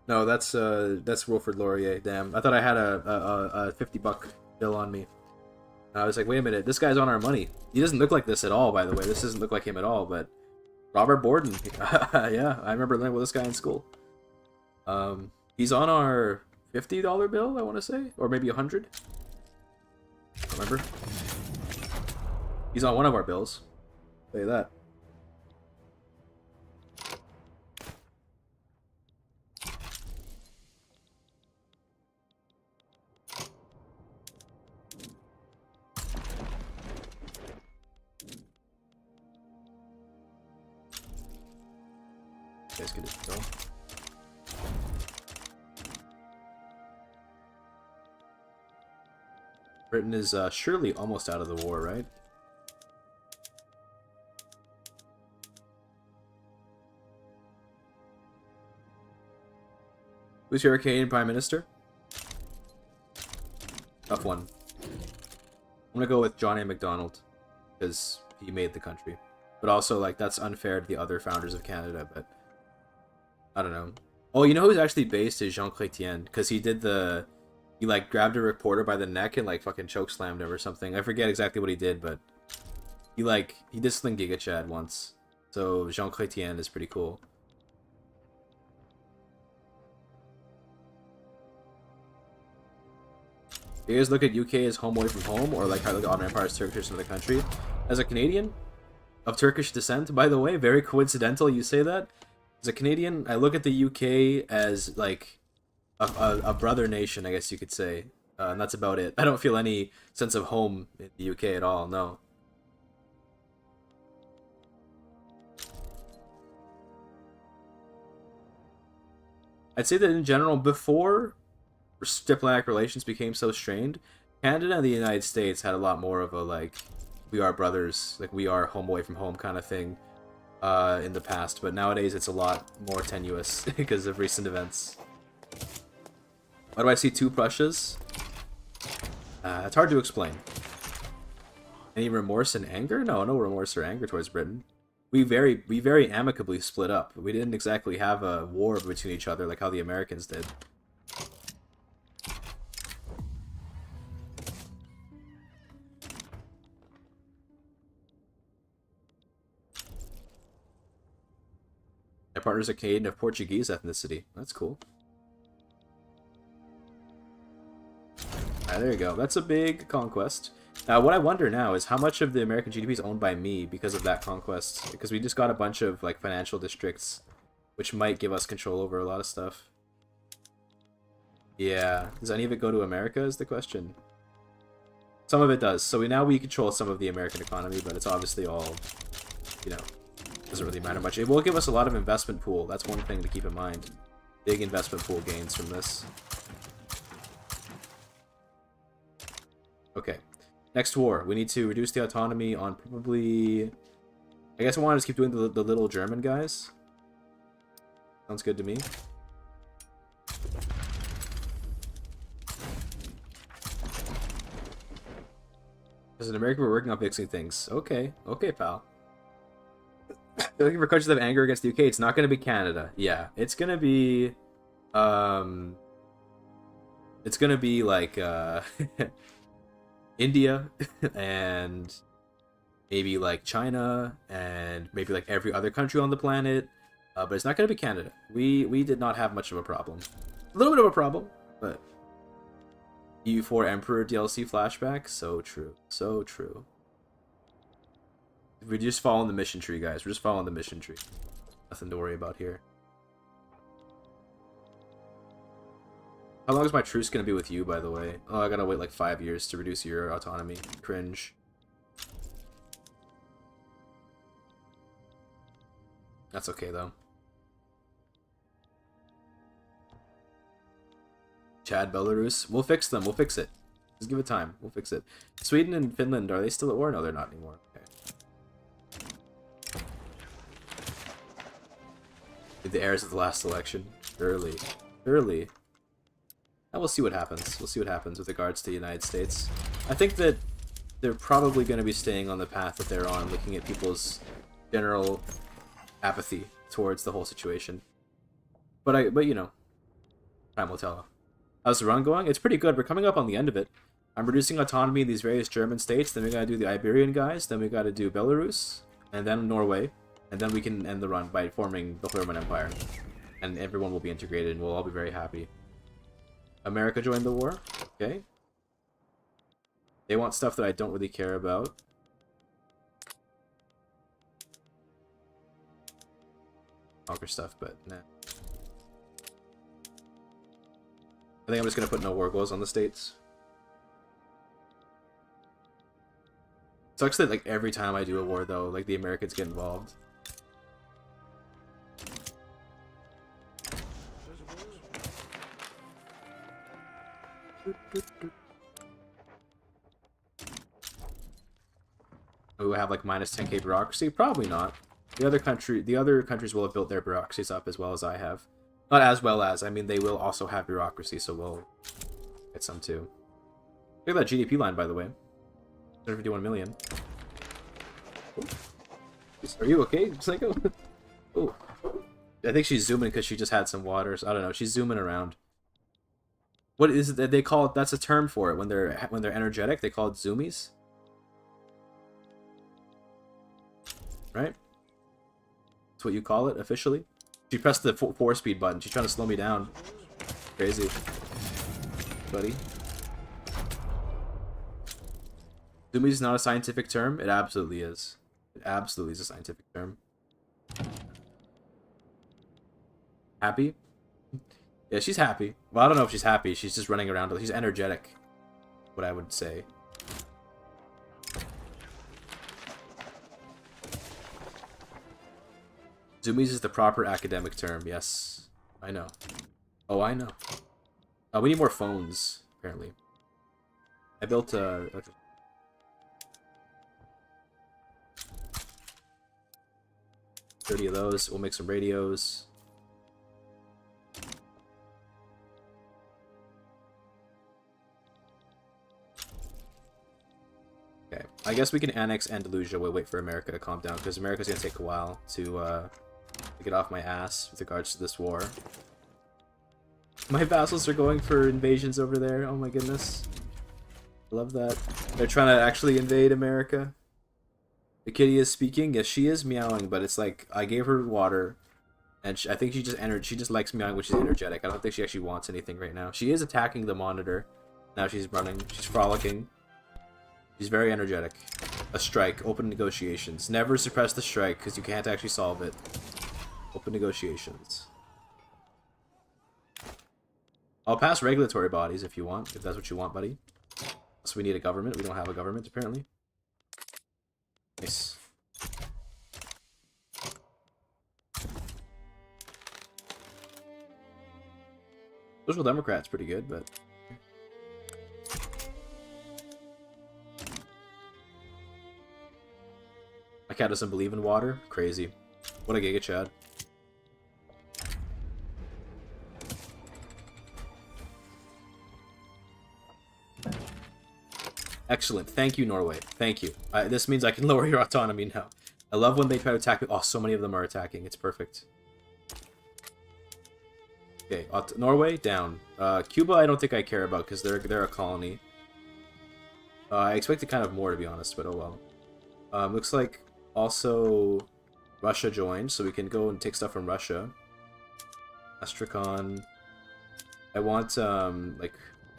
No, that's Wilfrid Laurier. Damn, I thought I had a $50 bill on me. I was like, wait a minute, this guy's on our money. He doesn't look like this at all, by the way. This doesn't look like him at all, but Robert Borden. Yeah, I remember learning with this guy in school. He's on our $50 bill, I want to say, or maybe 100. I don't remember. He's on one of our bills. Say that. You guys get it go. Britain is surely almost out of the war, right? Who's your Canadian Prime Minister? Tough one. I'm gonna go with John A. Macdonald, because he made the country. But also, like, that's unfair to the other founders of Canada, but I don't know. Oh, you know who's actually based is Jean Chrétien, because he did the... He, like, grabbed a reporter by the neck and, like, fucking chokeslammed him or something. I forget exactly what he did, but he, like, he did something GIGACHAD once. So Jean Chrétien is pretty cool. Do you guys look at UK as home away from home, or like how the Ottoman Empire is Turkish in the country? As a Canadian of Turkish descent, by the way, very coincidental you say that. As a Canadian, I look at the UK as like a brother nation, I guess you could say, and that's about it. I don't feel any sense of home in the UK at all. No. I'd say that in general, before diplomatic relations became so strained, Canada and the United States had a lot more of a, like, we are brothers, like, we are home away from home kind of thing in the past, but nowadays it's a lot more tenuous because of recent events. Why do I see two Prussias? It's hard to explain. Any remorse and anger? No, no remorse or anger towards Britain. We very amicably split up. We didn't exactly have a war between each other like how the Americans did. My partner's a Canadian of Portuguese ethnicity. That's cool. There you go. That's a big conquest. Now, what I wonder now is how much of the American GDP is owned by me because of that conquest. Because we just got a bunch of, like, financial districts, which might give us control over a lot of stuff. Yeah. Does any of it go to America is the question. Some of it does. So now we control some of the American economy, but it's obviously all, you know, doesn't really matter much. It will give us a lot of investment pool. That's one thing to keep in mind. Big investment pool gains from this. Okay. Next war. We need to reduce the autonomy on probably... I guess I want to just keep doing the little German guys. Sounds good to me. As an American, we're working on fixing things. Okay. Okay, pal. Looking for countries that have anger against the UK. It's not going to be Canada. Yeah, it's going to be, it's going to be like India and maybe like China and maybe like every other country on the planet. But it's not going to be Canada. We did not have much of a problem. A little bit of a problem, but EU4 Emperor DLC flashback. So true. So true. We're just following the mission tree, guys. We're just following the mission tree. Nothing to worry about here. How long is my truce going to be with you, by the way? Oh, I gotta wait like 5 years to reduce your autonomy. Cringe. That's okay, though. Chad, Belarus. We'll fix them. We'll fix it. Just give it time. We'll fix it. Sweden and Finland, are they still at war? No, they're not anymore. Okay. The heirs of the last election. Early. Early. And we'll see what happens. We'll see what happens with regards to the United States. I think that they're probably going to be staying on the path that they're on, looking at people's general apathy towards the whole situation. But you know, time will tell. How's the run going? It's pretty good. We're coming up on the end of it. I'm reducing autonomy in these various German states. Then we gotta do the Iberian guys. Then we gotta do Belarus, and then Norway, and then we can end the run by forming the Roman Empire, and everyone will be integrated, and we'll all be very happy. America joined the war. Okay. They want stuff that I don't really care about. Conquer stuff, but nah. I think I'm just gonna put no war goals on the states. Sucks that like every time I do a war though, like the Americans get involved. We will have like minus 10k bureaucracy? Probably not. The other countries will have built their bureaucracies up as well as I have. Not as well as, I mean, they will also have bureaucracy, so we'll get some too. Look at that GDP line, by the way. 151 million. Ooh. Are you okay, Psycho? Oh, I think she's zooming because she just had some water. So I don't know. She's zooming around. What is it that they call it? That's a term for it when they're energetic. They call it zoomies, right? That's what you call it officially. She pressed the 4-speed button. She's trying to slow me down. Crazy, buddy. Zoomies is not a scientific term. It absolutely is. It absolutely is a scientific term. Happy? Yeah, she's happy. Well, I don't know if she's happy. She's just running around. She's energetic, what I would say. Zoomies is the proper academic term. Yes, I know. Oh, I know. We need more phones, apparently. I built a... 30 of those. We'll make some radios. Okay, I guess we can annex Andalusia. We'll wait for America to calm down, because America's gonna take a while to get off my ass with regards to this war. My vassals are going for invasions over there. Oh my goodness. I love that. They're trying to actually invade America. The kitty is speaking. Yes, she is meowing, but it's like I gave her water, and I think she just likes meowing when she's energetic. I don't think she actually wants anything right now. She is attacking the monitor. Now she's running. She's frolicking. She's very energetic. A strike. Open negotiations. Never suppress the strike because you can't actually solve it. Open negotiations. I'll pass regulatory bodies if you want, if that's what you want, buddy. So we need a government. We don't have a government, apparently. Nice. Social Democrat's pretty good, but... My cat doesn't believe in water? Crazy. What a GIGACHAD. Excellent. Thank you, Norway. Thank you. This means I can lower your autonomy now. I love when they try to attack me. Oh, so many of them are attacking. It's perfect. Okay, Norway, down. Cuba, I don't think I care about, because they're a colony. I expected kind of more, to be honest, but oh well. Looks like also Russia joined, so we can go and take stuff from Russia. Astrakhan. I want, like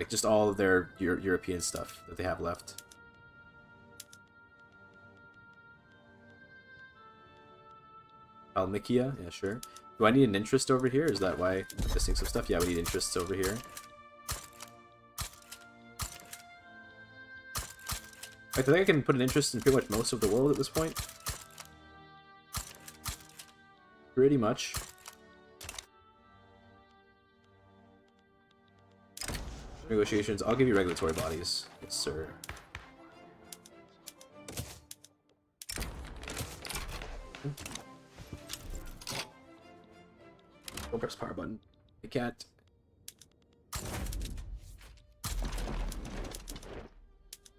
just all of their European stuff that they have left. Kalmykia, yeah, sure. Do I need an interest over here? Is that why I'm missing some stuff? Yeah, we need interests over here. I think I can put an interest in pretty much most of the world at this point. Pretty much. Negotiations. I'll give you regulatory bodies. Yes, sir. Don't press power button. I can't.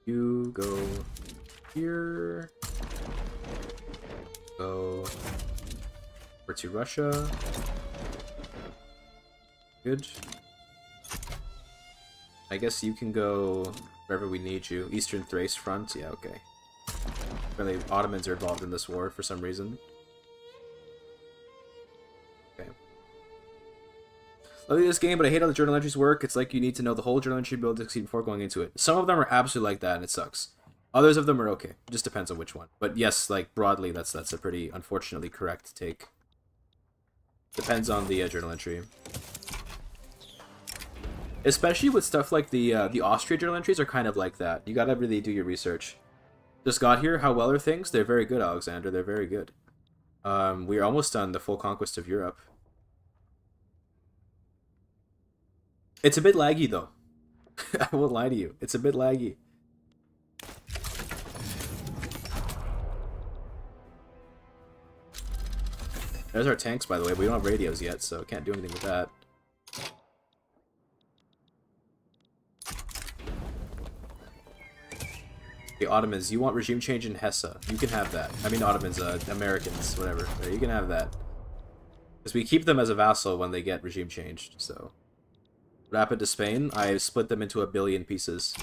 You go here. Go over to Russia. Good. I guess you can go wherever we need you. Eastern Thrace front. Yeah, okay. Apparently Ottomans are involved in this war for some reason. Okay. Love this game, but I hate how the journal entries work. It's like you need to know the whole journal entry build to succeed before going into it. Some of them are absolutely like that, and it sucks. Others of them are okay. It just depends on which one. But yes, like broadly, that's a pretty unfortunately correct take. Depends on the journal entry. Especially with stuff like the Austria journal entries are kind of like that. You gotta really do your research. Just got here. How well are things? They're very good, Alexander. They're very good. We're almost done the full conquest of Europe. It's a bit laggy, though. I won't lie to you. It's a bit laggy. There's our tanks, by the way. We don't have radios yet, so can't do anything with that. Okay, Ottomans, you want regime change in Hesse. You can have that. I mean Ottomans, Americans, whatever. You can have that. Because we keep them as a vassal when they get regime changed, so... Rapid to Spain, I split them into 1 billion pieces.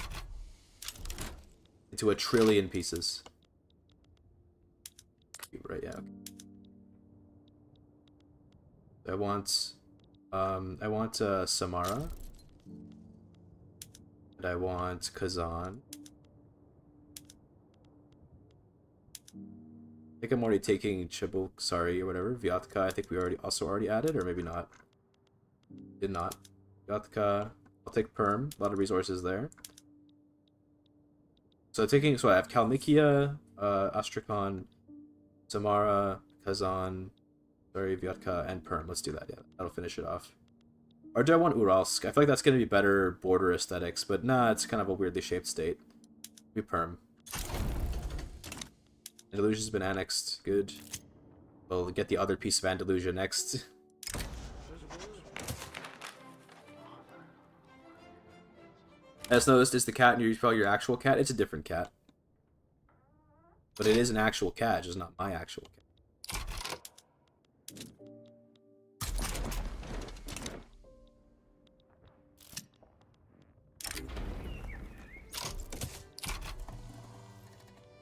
Into 1 trillion pieces. Right, yeah. I want Samara. And I want Kazan. I think I'm already taking Sorry or whatever. Vyatka, I think we already added, or maybe not. Did not. Vyatka, I'll take Perm. A lot of resources there. So I have Kalmykia, Astrakhan, Samara, Kazan, Vyatka, and Perm. Let's do that, yeah. That'll finish it off. Or do I want Uralsk? I feel like that's going to be better border aesthetics, but nah, it's kind of a weirdly shaped state. Be Perm. Andalusia's been annexed. Good. We'll get the other piece of Andalusia next. As noticed, is the cat in your actual cat? It's a different cat. But it is an actual cat, just not my actual cat.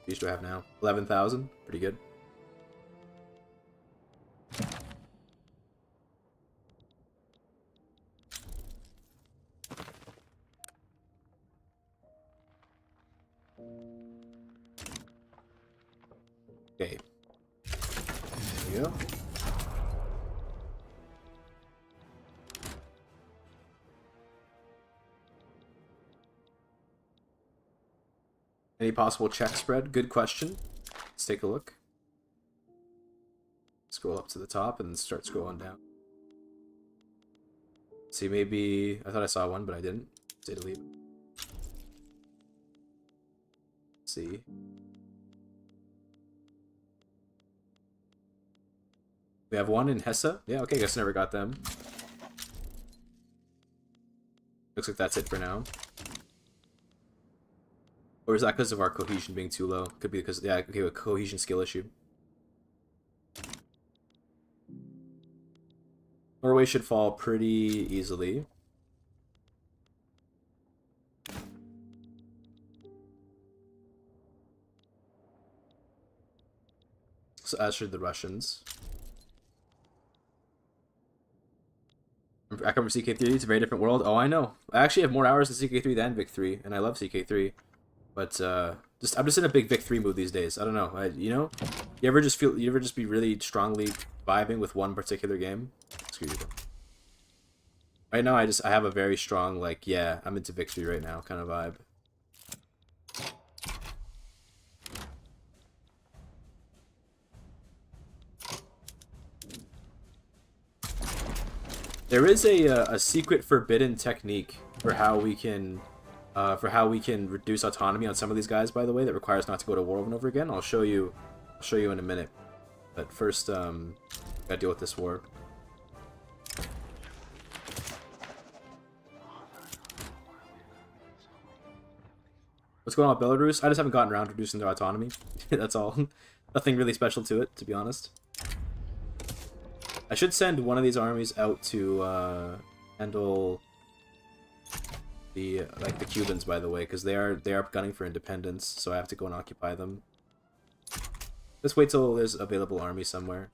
How much do I have now? 11,000? Pretty good. Okay. There you go. Any possible check spread? Good question. Let's take a look. Scroll up to the top and start scrolling down. See, maybe... I thought I saw one, but I didn't. Say delete. Let's see. We have one in Hesse. Yeah, okay, guess I never got them. Looks like that's it for now. Or is that because of our cohesion being too low? Could be because, yeah, okay, a cohesion skill issue. Norway should fall pretty easily. So as should the Russians. I come from CK3, it's a very different world. Oh, I know. I actually have more hours in CK3 than Vic3, and I love CK3. But I'm just in a big Vic3 mood these days. I don't know. You ever just be really strongly vibing with one particular game? Screw you. Right now I have a very strong, like, yeah, I'm into Vic3 right now kind of vibe. There is a secret forbidden technique for how we can reduce autonomy on some of these guys, by the way, that requires not to go to war over and over again. I'll show you in a minute. But first, gotta deal with this war. What's going on with Belarus? I just haven't gotten around to reducing their autonomy. That's all. Nothing really special to it, to be honest. I should send one of these armies out to handle the Cubans, by the way, because they are gunning for independence, so I have to go and occupy them. Let's wait till there's available army somewhere.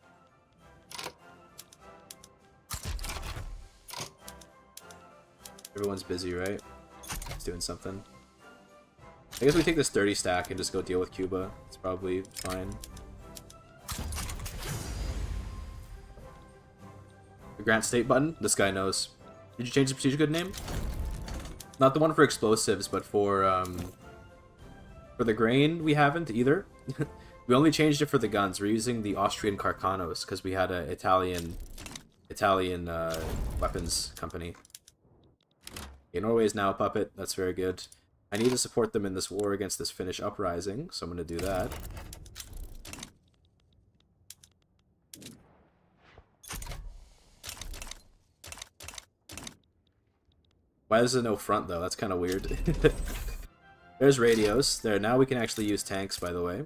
Everyone's busy, right? It's doing something. I guess we take this 30 stack and just go deal with Cuba. It's probably fine. The Grant State button? This guy knows. Did you change the procedure code name? Not the one for explosives, but for the grain we haven't either. We only changed it for the guns. We're using the Austrian Carcanos because we had an Italian weapons company. Okay, Norway is now a puppet. That's very good. I need to support them in this war against this Finnish uprising, so I'm going to do that. Why is there no front, though? That's kind of weird. There's radios. There, now we can actually use tanks, by the way.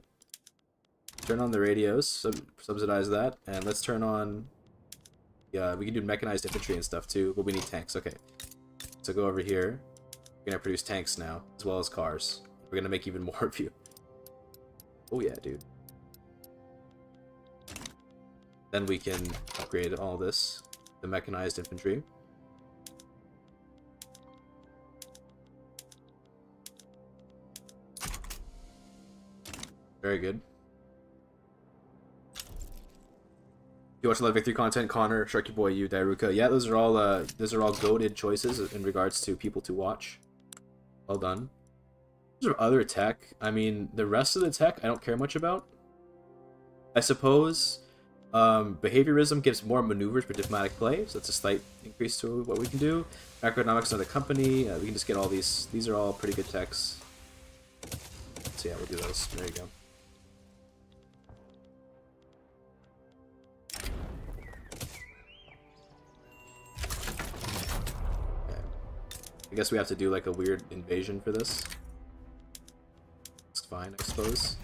Turn on the radios, subsidize that, and let's turn on... Yeah, we can do mechanized infantry and stuff, too, but we need tanks. Okay. So go over here. We're gonna produce tanks now, as well as cars. We're gonna make even more of you. Oh yeah, dude. Then we can upgrade all this. The mechanized infantry. Very good. You watch a lot of Victory content, Connor, Sharky Boy, you, Dairuka. Yeah, those are all goated choices in regards to people to watch. Well done. There's other tech. I mean, the rest of the tech I don't care much about. I suppose behaviorism gives more maneuvers for diplomatic play, so that's a slight increase to what we can do. Macroeconomics, another company. We can just get all these. These are all pretty good techs. So yeah, we'll do those. There you go. I guess we have to do like a weird invasion for this. It's fine, I suppose.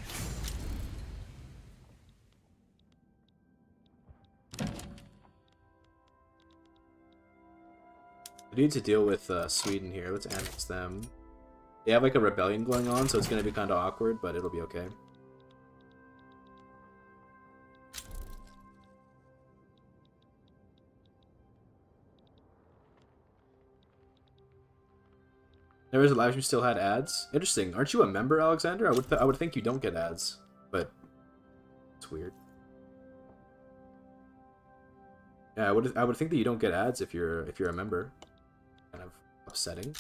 We need to deal with Sweden here. Let's annex them. They have like a rebellion going on, so it's going to be kind of awkward, but it'll be okay. There is a live stream still had ads. Interesting. Aren't you a member, Alexander? I would think you don't get ads, but it's weird. Yeah, I would think that you don't get ads if you're a member. Kind of upsetting.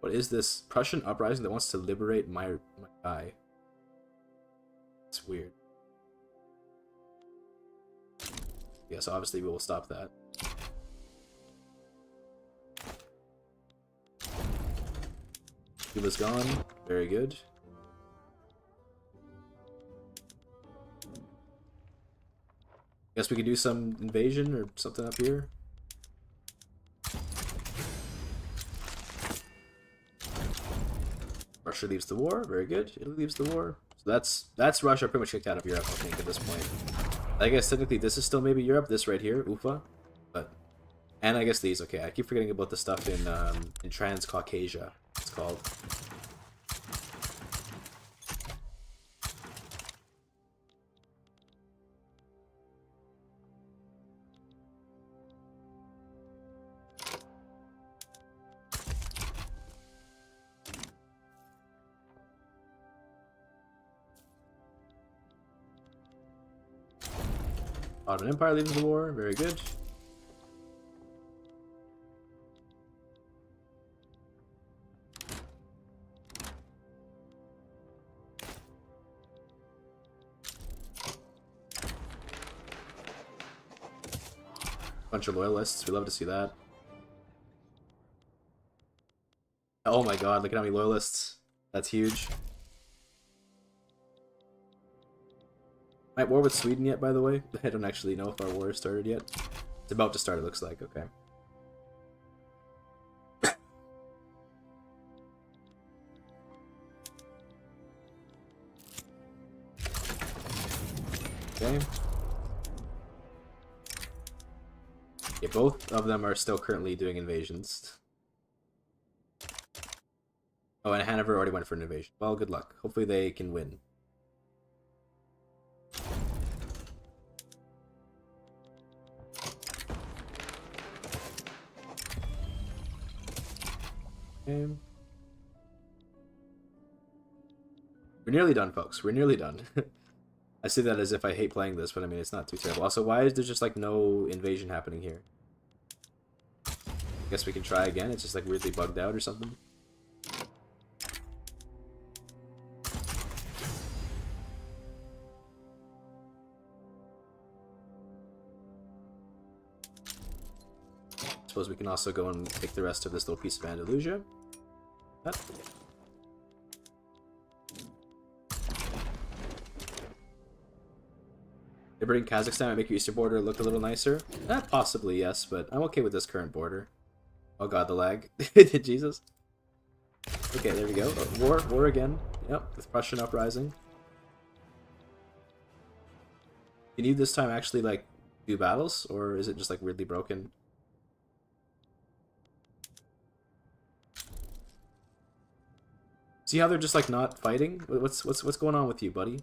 What is this Prussian uprising that wants to liberate my guy? It's weird. Yes, obviously we will stop that. Cuba's gone. Very good. Guess we could do some invasion or something up here. Russia leaves the war. Very good. Italy leaves the war. So that's Russia pretty much kicked out of Europe, I think, at this point. I guess technically this is still maybe Europe, this right here, Ufa. But and I guess these, okay. I keep forgetting about the stuff in Transcaucasia, it's called. Ottoman Empire leaves the war, very good. Bunch of loyalists, we love to see that. Oh my god, look at how many loyalists. That's huge. Am I at war with Sweden yet, by the way? I don't actually know if our war has started yet. It's about to start, it looks like. Okay. Okay. Yeah, both of them are still currently doing invasions. Oh, and Hanover already went for an invasion. Well, good luck. Hopefully they can win. Okay. We're nearly done, folks. We're nearly done. I say that as if I hate playing this, but I mean, it's not too terrible. Also, why is there just, like, no invasion happening here? I guess we can try again. It's just, like, weirdly bugged out or something. Suppose we can also go and take the rest of this little piece of Andalusia. That. Liberating Kazakhstan might make your eastern border look a little nicer. Possibly, yes, but I'm okay with this current border. Oh god, the lag. Jesus. Okay, there we go. War again. Yep, with Prussian uprising. Can you this time actually, like, do battles? Or is it just, like, weirdly broken? See how they're just, like, not fighting? What's going on with you, buddy?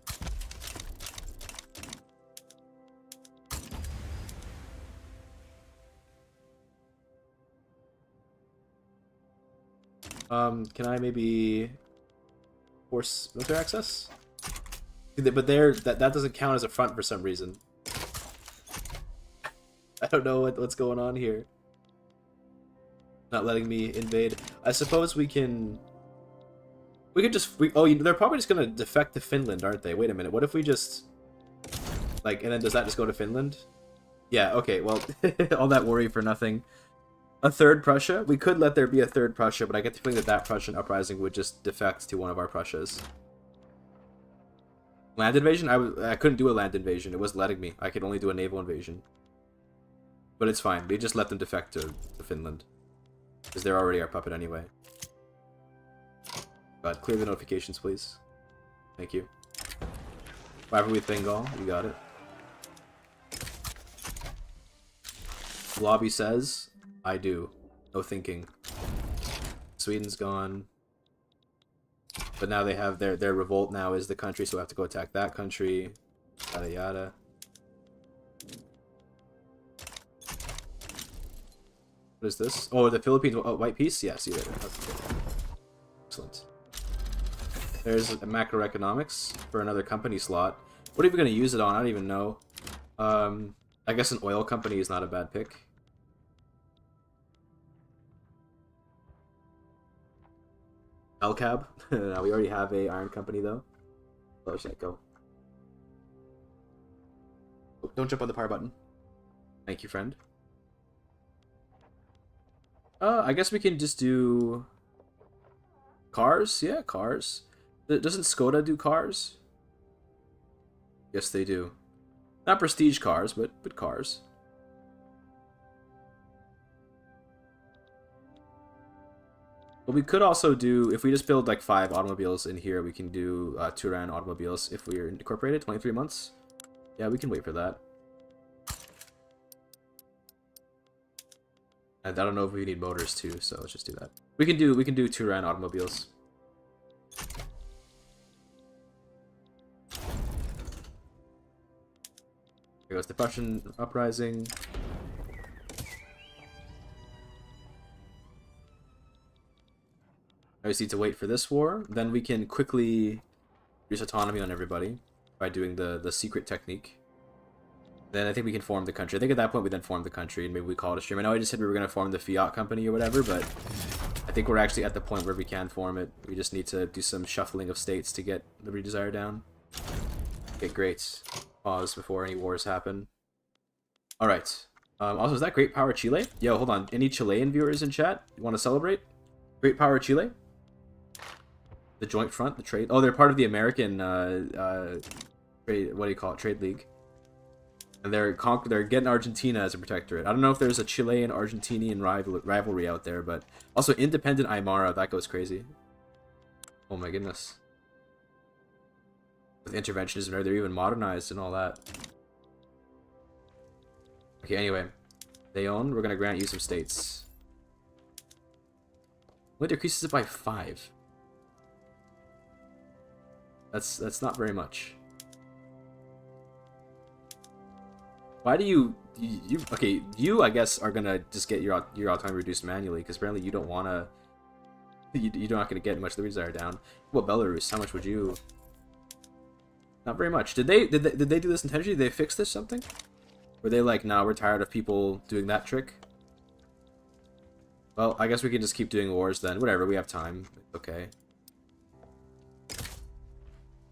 Can I maybe force military access? But that doesn't count as a front for some reason. I don't know what's going on here. Not letting me invade. I suppose we can. We could just. They're probably just gonna defect to Finland, aren't they? Wait a minute. What if we just, like, and then does that just go to Finland? Yeah. Okay. Well, all that worry for nothing. A third Prussia? We could let there be a third Prussia, but I get the feeling that Prussian uprising would just defect to one of our Prussias. Land invasion? I couldn't do a land invasion. It wasn't letting me. I could only do a naval invasion. But it's fine. We just let them defect to Finland. Because they're already our puppet anyway. God, clear the notifications, please. Thank you. Rivalry with Bengal. You got it. Lobby says... I do. No thinking. Sweden's gone. But now they have their revolt now is the country, so we have to go attack that country. Yada yada. What is this? Oh, the Philippines. Oh, white peace? Yeah, see you later. Excellent. There's a macroeconomics for another company slot. What are we going to use it on? I don't even know. I guess an oil company is not a bad pick. LCAB. No, we already have a iron company though. Oh, should I go? Oh, don't jump on the power button. Thank you, friend. I guess we can just do cars. Yeah, cars. Doesn't Skoda do cars? Yes, they do. Not prestige cars, but cars. But we could also do, if we just build like 5 automobiles in here, we can do Turan automobiles if we are incorporated, 23 months. Yeah, we can wait for that. And I don't know if we need motors too, so let's just do that. We can do Turan automobiles. Here goes the Prussian uprising. I just need to wait for this war. Then we can quickly reduce autonomy on everybody by doing the secret technique. Then I think we can form the country. I think at that point we then form the country and maybe we call it a stream. I know I just said we were going to form the Fiat company or whatever, but I think we're actually at the point where we can form it. We just need to do some shuffling of states to get Liberty Desire down. Okay, great. Pause before any wars happen. Alright. Also, is that Great Power Chile? Yo, hold on. Any Chilean viewers in chat? You want to celebrate? Great Power Chile? The Joint Front? The trade... Oh, they're part of the American, trade... What do you call it? Trade League. And they're getting Argentina as a protectorate. I don't know if there's a Chilean-Argentinian rivalry out there, but... Also, independent Aymara. That goes crazy. Oh my goodness. With interventionism, they're even modernized and all that. Okay, anyway. Leon, we're gonna grant you some states. Only decreases it by 5. That's not very much. Why do you okay, you I guess are gonna just get your autonomy reduced manually, because apparently you don't wanna you're not gonna get much of the desire down. Well, Belarus, how much would you? Not very much. Did they do this intentionally? Did they fix this something? Were they like, nah, we're tired of people doing that trick? Well, I guess we can just keep doing wars then. Whatever, we have time. Okay.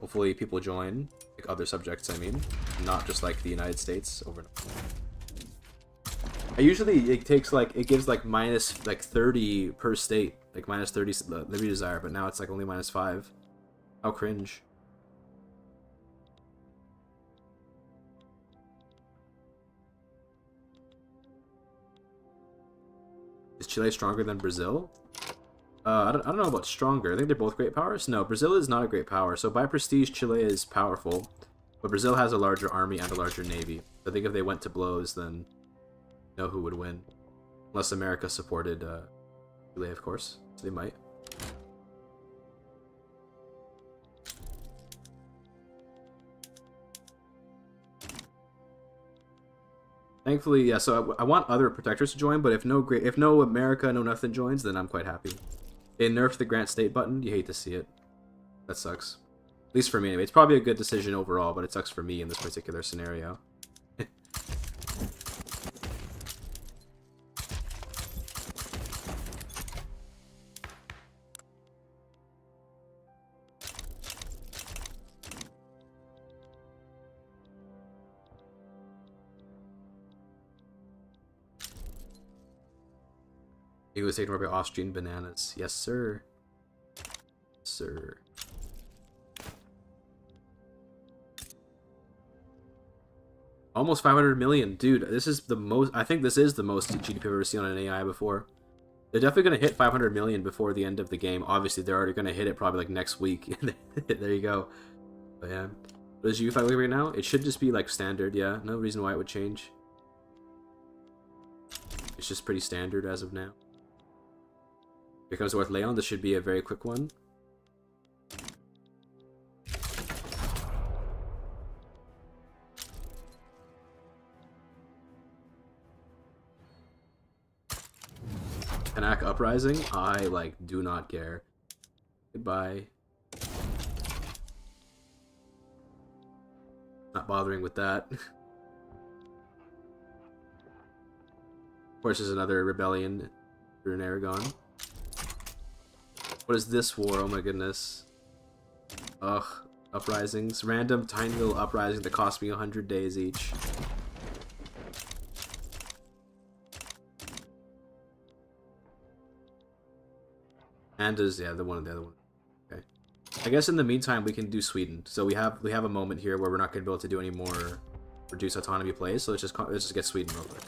Hopefully people join. Like other subjects, I mean. Not just like the United States over and over. Usually it takes like, it gives like minus like 30 per state. Like minus 30 Liberty Desire, but now it's like only minus 5. How cringe. Is Chile stronger than Brazil? I don't know about stronger. I think they're both great powers. No, Brazil is not a great power. So by prestige, Chile is powerful. But Brazil has a larger army and a larger navy. I think if they went to blows, then you know who would win. Unless America supported Chile, of course. So they might. Thankfully, yeah, so I want other protectors to join, but if no America, no nothing joins, then I'm quite happy. They nerfed the grant state button. You hate to see it. That sucks. At least for me anyway. It's probably a good decision overall, but it sucks for me in this particular scenario. He was taken over by Austrian bananas. Yes, sir. Sir. Almost 500 million. Dude, this is the most... I think this is the most GDP I've ever seen on an AI before. They're definitely going to hit 500 million before the end of the game. Obviously, they're already going to hit it probably like next week. There you go. But yeah. What is Unifying Europe right now? It should just be like standard, yeah. No reason why it would change. It's just pretty standard as of now. Here comes North Leon. This should be a very quick one. Kanak Uprising? I, like, do not care. Goodbye. Not bothering with that. Of course, there's another rebellion in Aragon. What is this war? Oh my goodness. Ugh. Uprisings. Random tiny little uprising that cost me 100 days each. And is, yeah, the other one. Okay. I guess in the meantime we can do Sweden. So we have a moment here where we're not going to be able to do any more reduced autonomy plays. So let's just get Sweden real quick.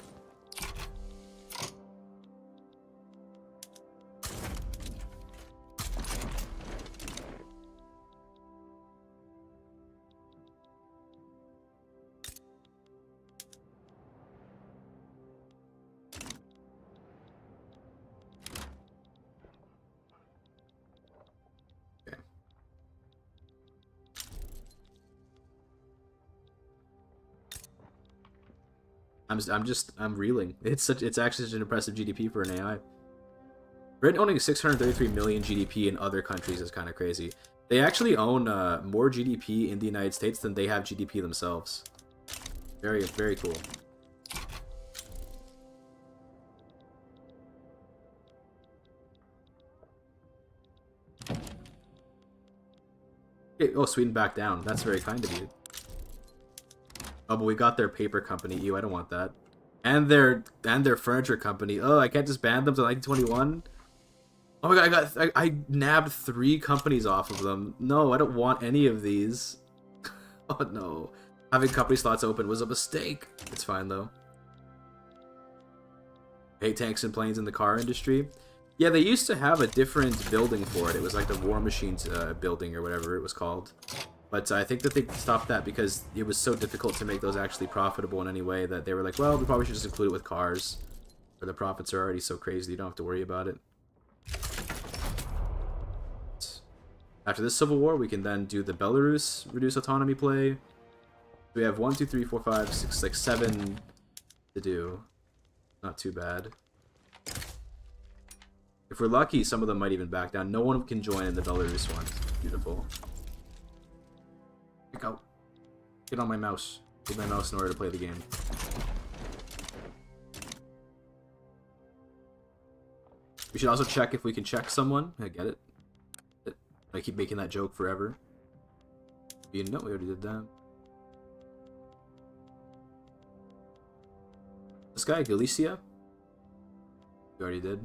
I'm reeling. It's actually such an impressive GDP for an AI. Britain owning 633 million GDP in other countries is kind of crazy. They actually own more GDP in the United States than they have GDP themselves. Very, very cool. Okay, oh, Sweden back down. That's very kind of you. Oh, but we got their paper company. Ew, I don't want that. And their furniture company. Oh, I can't just ban them to 1921. Oh my god, I nabbed 3 companies off of them. No, I don't want any of these. Oh no. Having company slots open was a mistake. It's fine though. Hate tanks and planes in the car industry. Yeah, they used to have a different building for it. It was like the War Machines building or whatever it was called. But I think that they stopped that because it was so difficult to make those actually profitable in any way that they were like, well, we probably should just include it with cars. Where the profits are already so crazy, you don't have to worry about it. After this civil war, we can then do the Belarus reduce autonomy play. We have 1, 2, 3, 4, 5, 6, like 7 to do. Not too bad. If we're lucky, some of them might even back down. No one can join in the Belarus one. Beautiful. Pick out. Get on my mouse. Get my mouse in order to play the game. We should also check if we can check someone. I get it. I keep making that joke forever. You know, we already did that. This guy, Galicia? We already did.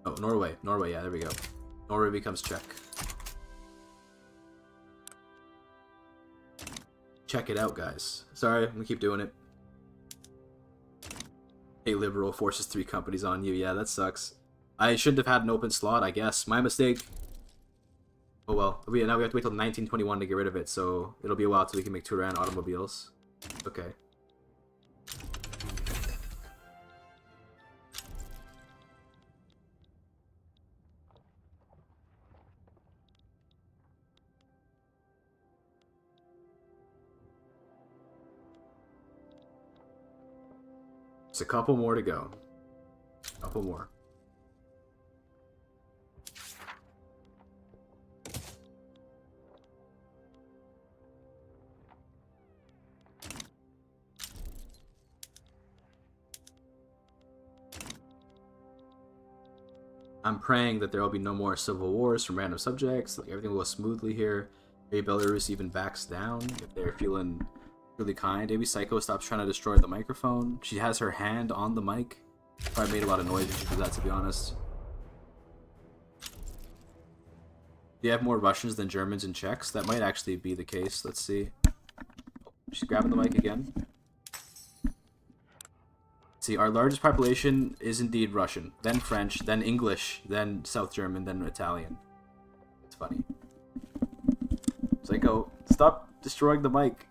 Oh, Norway. Norway, yeah, there we go. Norway becomes Czech. Check it out, guys. Sorry, I'm gonna keep doing it. Hey, liberal forces 3 companies on you. Yeah, that sucks. I shouldn't have had an open slot, I guess. My mistake. Oh well. Now we have to wait till 1921 to get rid of it, so it'll be a while till we can make Turan automobiles. Okay. Just a couple more to go. Couple more. I'm praying that there will be no more civil wars from random subjects. Like everything will go smoothly here. Maybe Belarus even backs down if they're feeling really kind. Maybe Psycho stops trying to destroy the microphone. She has her hand on the mic. Probably made a lot of noise when she did that, to be honest. Do you have more Russians than Germans and Czechs? That might actually be the case. Let's see. She's grabbing the mic again. See, our largest population is indeed Russian, then French, then English, then South German, then Italian. It's funny. Psycho, stop destroying the mic.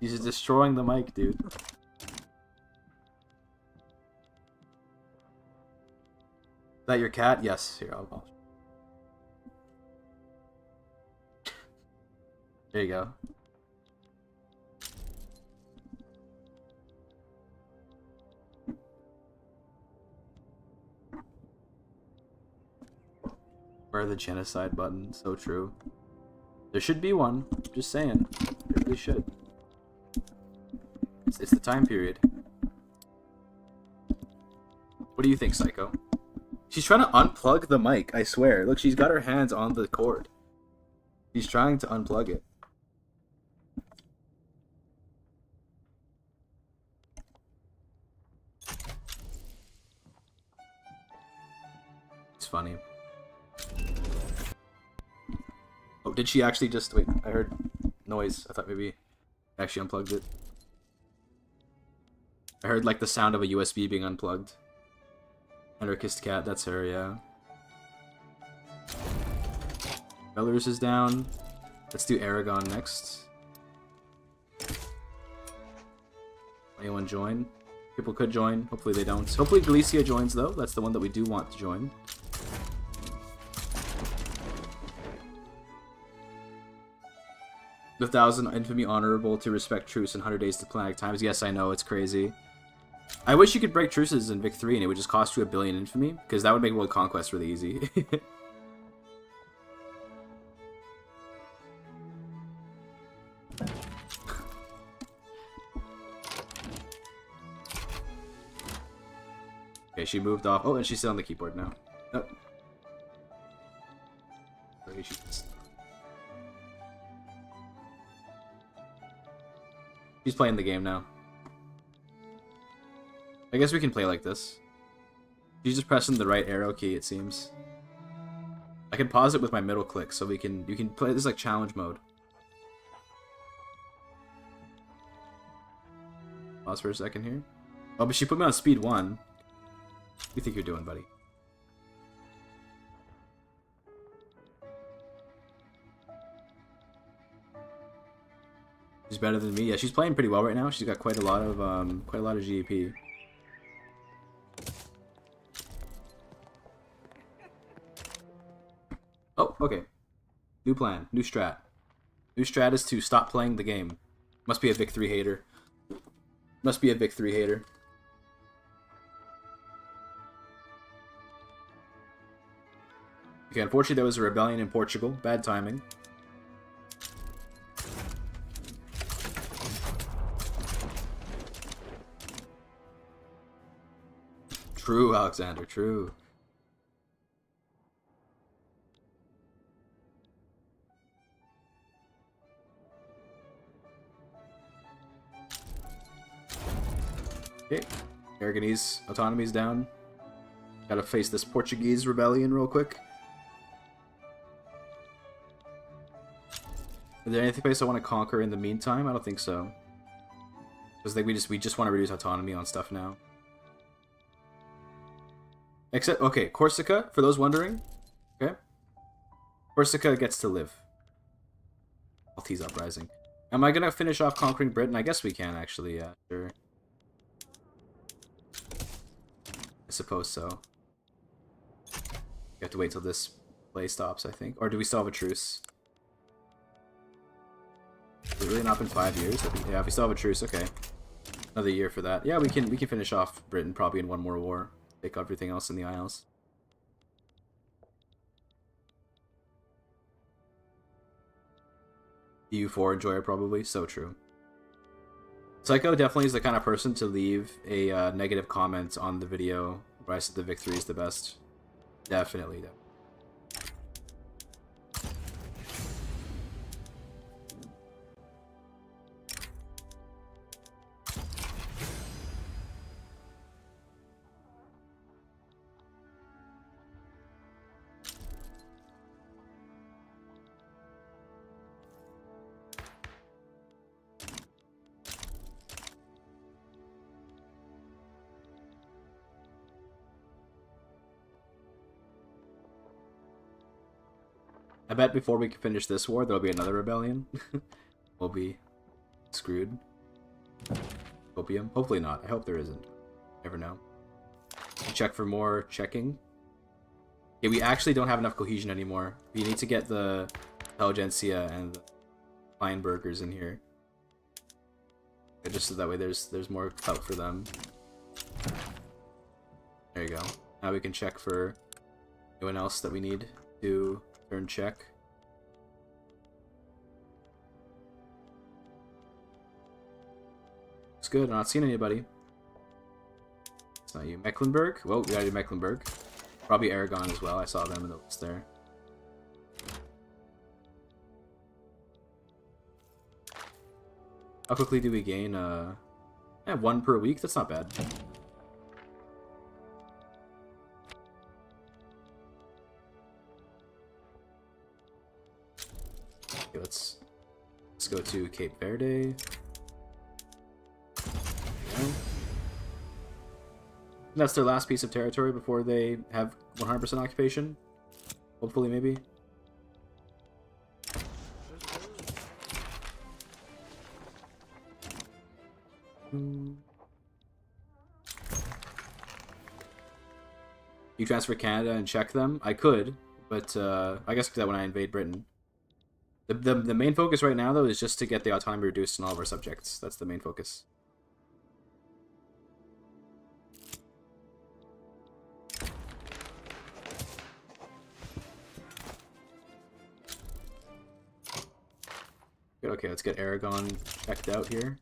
He's just destroying the mic, dude. Is that your cat? Yes. Here, I'll... There you go. Where are the genocide button? So true. There should be one. Just saying. There really should. It's the time period. What do you think, Psycho? She's trying to unplug the mic, I swear. Look, she's got her hands on the cord. She's trying to unplug it. It's funny. Oh, did she actually just... Wait, I heard noise. I thought maybe I actually unplugged it. I heard like the sound of a USB being unplugged. Anarchist cat, that's her, yeah. Belarus is down. Let's do Aragon next. Anyone join? People could join. Hopefully they don't. Hopefully Galicia joins though. That's the one that we do want to join. The 1,000 infamy honorable to respect truce and 100 days diplomatic times. Yes, I know, it's crazy. I wish you could break truces in Vic 3 and it would just cost you 1 billion infamy, because that would make world conquest really easy. Okay, she moved off. Oh, and she's still on the keyboard now. Nope. She's playing the game now. I guess we can play like this. She's just pressing the right arrow key, it seems. I can pause it with my middle click, so you can play this like challenge mode. Pause for a second here. Oh, but she put me on speed 1. What do you think you're doing, buddy? She's better than me. Yeah, she's playing pretty well right now. She's got quite a lot of GEP. Oh, okay. New plan, new strat. New strat is to stop playing the game. Must be a Vic 3 hater. Must be a Vic 3 hater. Okay, unfortunately there was a rebellion in Portugal. Bad timing. True, Alexander, true. Okay, Aragonese autonomy's down. Gotta face this Portuguese rebellion real quick. Is there anything place I want to conquer in the meantime? I don't think so. Because like we just want to reduce autonomy on stuff now. Except, okay, Corsica, for those wondering. Okay. Corsica gets to live. Maltese uprising. Am I gonna finish off conquering Britain? I guess we can, actually, yeah, sure. I suppose so. We have to wait till this play stops, I think. Or do we still have a truce? Has it really not been 5 years? Yeah, if we still have a truce, okay. Another year for that. Yeah, we can finish off Britain probably in one more war. Take everything else in the Isles. EU4 enjoyer probably. So true. Psycho definitely is the kind of person to leave a negative comment on the video where I said the Vic 3 is the best. Definitely. I bet before we can finish this war, there'll be another rebellion. We'll be screwed. Opium? Hopefully not. I hope there isn't. Never know. Check for more checking. Yeah, we actually don't have enough cohesion anymore. We need to get the intelligentsia and the Kleinburgers in here. Just so that way there's more clout for them. There you go. Now we can check for anyone else that we need to turn check. Looks good. I'm not seeing anybody. It's not you. Mecklenburg? Well, we gotta do Mecklenburg. Probably Aragon as well. I saw them in the list there. How quickly do we gain? 1 per week? That's not bad. Okay, let's go to Cape Verde. And that's their last piece of territory before they have 100% occupation. Hopefully, maybe. You transfer Canada and check them? I could, but I guess that when I invade Britain. The main focus right now, though, is just to get the autonomy reduced in all of our subjects. That's the main focus. Good, okay, let's get Aragon checked out here.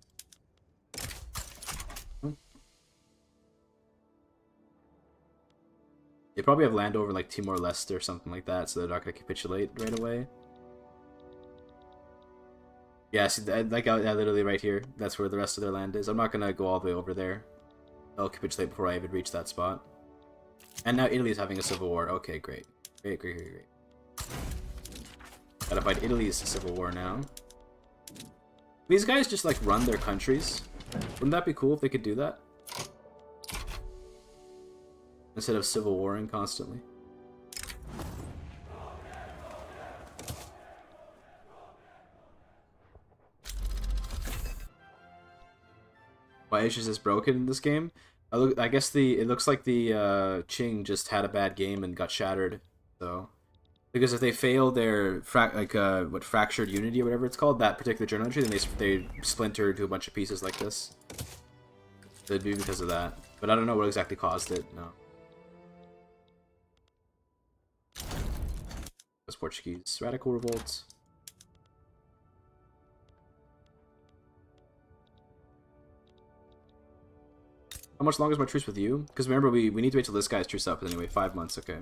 They probably have land over like Timor-Leste or something like that, so they're not going to capitulate right away. Yeah, see, like literally right here. That's where the rest of their land is. I'm not going to go all the way over there. I'll capitulate before I even reach that spot. And now Italy's having a civil war. Okay, great. Great. Gotta fight Italy's civil war now. These guys just like run their countries. Wouldn't that be cool if they could do that? Instead of civil warring constantly. Why is this broken in this game? I guess it looks like the Qing just had a bad game and got shattered. So, because if they fail their fractured unity or whatever it's called, that particular journal entry, then they splinter into a bunch of pieces like this. It'd be because of that, but I don't know what exactly caused it. No. That's Portuguese radical revolt. How much longer is my truce with you? Because remember, we need to wait till this guy's truce up. But anyway, 5 months, okay.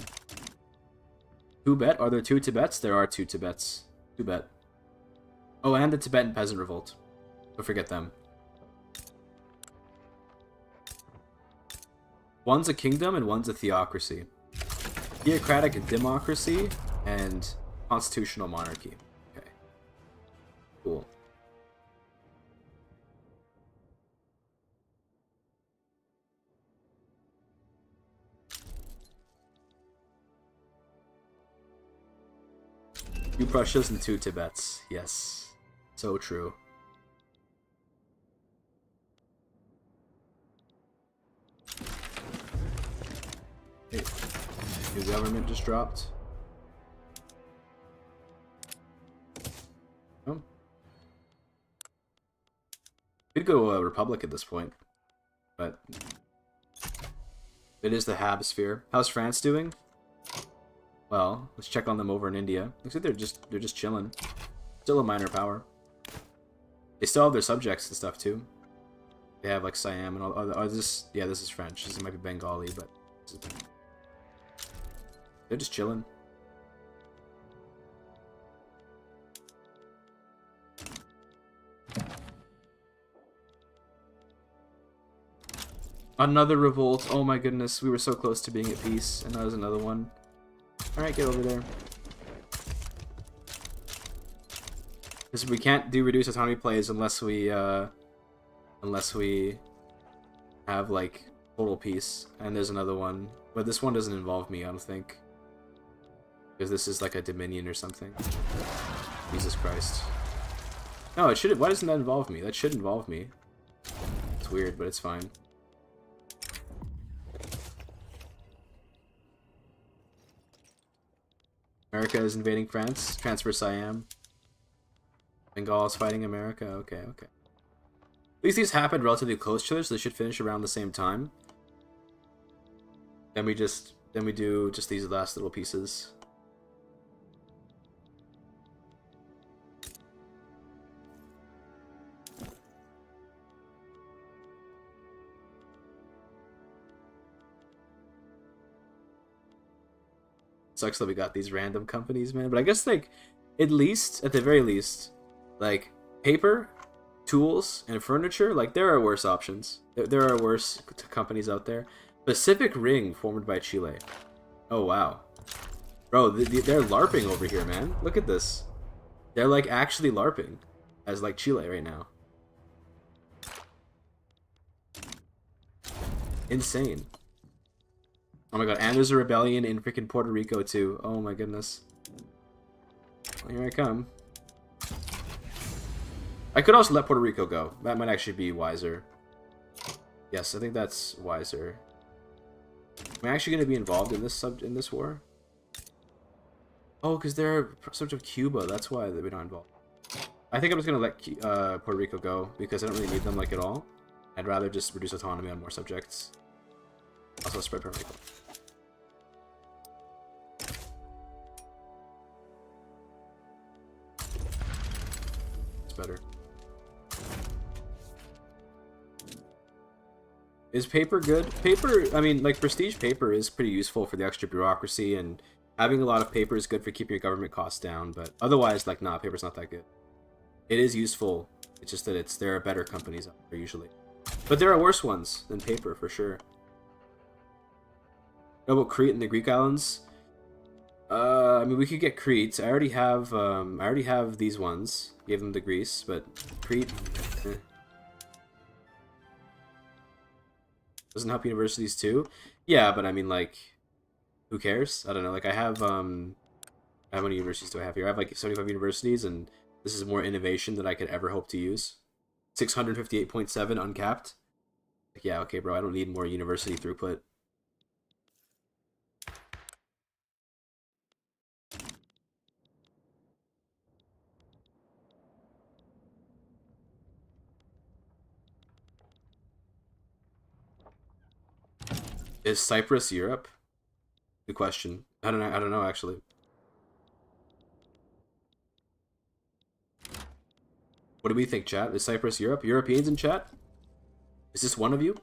Tibet? Are there 2 Tibets? There are 2 Tibets. Tibet. Oh, and the Tibetan Peasant Revolt. Don't forget them. One's a kingdom and one's a theocracy. Theocratic democracy and constitutional monarchy. Okay. Cool. Two Prussias and 2 Tibets. Yes. So true. Hey, new government just dropped. Oh. We'd go a republic at this point, but it is the Habsphere. How's France doing? Well, let's check on them over in India. Looks like they're just chilling. Still a minor power. They still have their subjects and stuff too. They have like Siam and all. Oh, yeah, this is French. This might be Bengali, but they're just chilling. Another revolt. Oh my goodness, we were so close to being at peace, and that was another one. Alright, get over there. Because we can't do reduced autonomy plays unless we have like total peace. And there's another one, but this one doesn't involve me, I don't think, because this is like a dominion or something. Jesus Christ! No, it should. Why doesn't that involve me? That should involve me. It's weird, but it's fine. America is invading France. Transfer Siam. Bengal is fighting America. Okay. At least these happened relatively close to each other, so they should finish around the same time. Then we do just these last little pieces. Sucks that we got these random companies, man. But I guess, like, at the very least, like, paper, tools, and furniture, like, there are worse options. There are worse companies out there. Pacific Ring, formed by Chile. Oh, wow. Bro, they're LARPing over here, man. Look at this. They're, like, actually LARPing as, like, Chile right now. Insane. Oh my god, and there's a rebellion in freaking Puerto Rico too. Oh my goodness. Well, here I come. I could also let Puerto Rico go. That might actually be wiser. Yes, I think that's wiser. Am I actually going to be involved in this war? Oh, because they're such of Cuba. That's why we're not involved. I think I'm just gonna let Puerto Rico go because I don't really need them like at all. I'd rather just reduce autonomy on more subjects. Also spread Puerto Rico. It's better. Is paper good? Paper, I mean, like, prestige paper is pretty useful for the extra bureaucracy, and having a lot of paper is good for keeping your government costs down, but otherwise, like, nah, paper's not that good. It is useful, it's just that there are better companies out there, usually. But there are worse ones than paper, for sure. How about Crete and the Greek islands? I mean, we could get Crete. I already have these ones. Gave them to Greece, but Crete... Doesn't help universities too? Yeah, but I mean, like, who cares? I don't know. Like, I have, how many universities do I have here? I have, like, 75 universities, and this is more innovation than I could ever hope to use. 658.7 uncapped. Like, yeah, okay, bro, I don't need more university throughput. Is Cyprus Europe? Good question. I don't know, actually. What do we think, chat? Is Cyprus Europe? Europeans in chat? Is this one of you?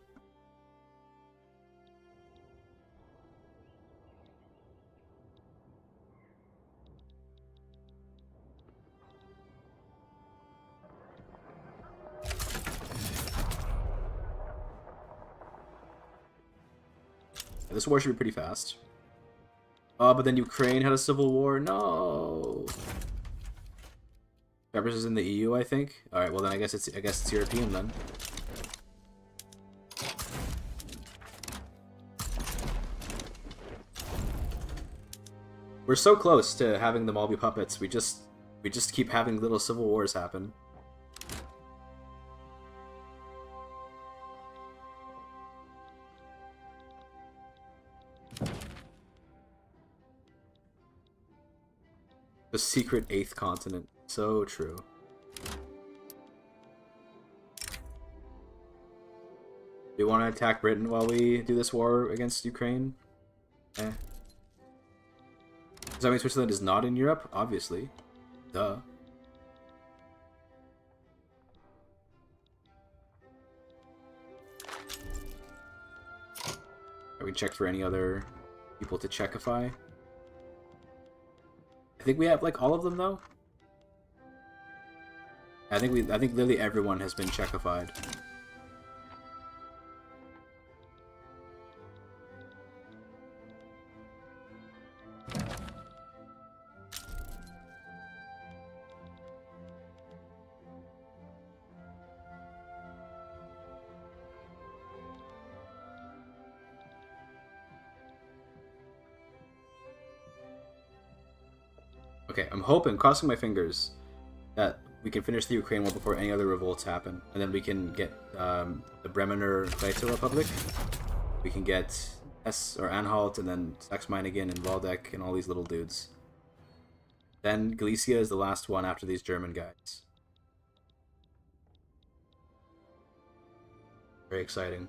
Yeah, this war should be pretty fast. Oh, but then Ukraine had a civil war. No. Cyprus is in the EU, I think. All right, well then I guess it's European then. We're so close to having them all be puppets. We just keep having little civil wars happen. The secret 8th continent. So true. Do you want to attack Britain while we do this war against Ukraine? Eh. Does that mean Switzerland is not in Europe? Obviously. Duh. Are we check for any other people to checkify? I think we have like all of them though. I think literally everyone has been checkified. Okay, I'm hoping, crossing my fingers, that we can finish the Ukraine war before any other revolts happen, and then we can get the Bremener Weiter Republic. We can get Anhalt, and then Sachs-Meiningen and Waldeck and all these little dudes. Then Galicia is the last one after these German guys. Very exciting.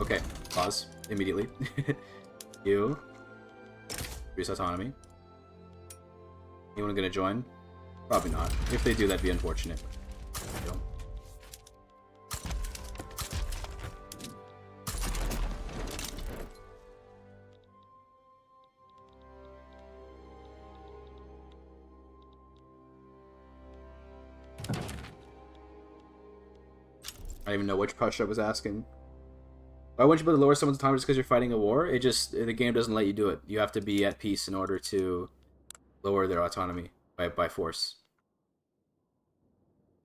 Okay, pause immediately. You reduce autonomy. Anyone gonna join? Probably not. If they do, that'd be unfortunate. They don't. I don't even know which Prussia was asking. Why wouldn't you be able to lower someone's autonomy just because you're fighting a war? The game doesn't let you do it. You have to be at peace in order to lower their autonomy by force.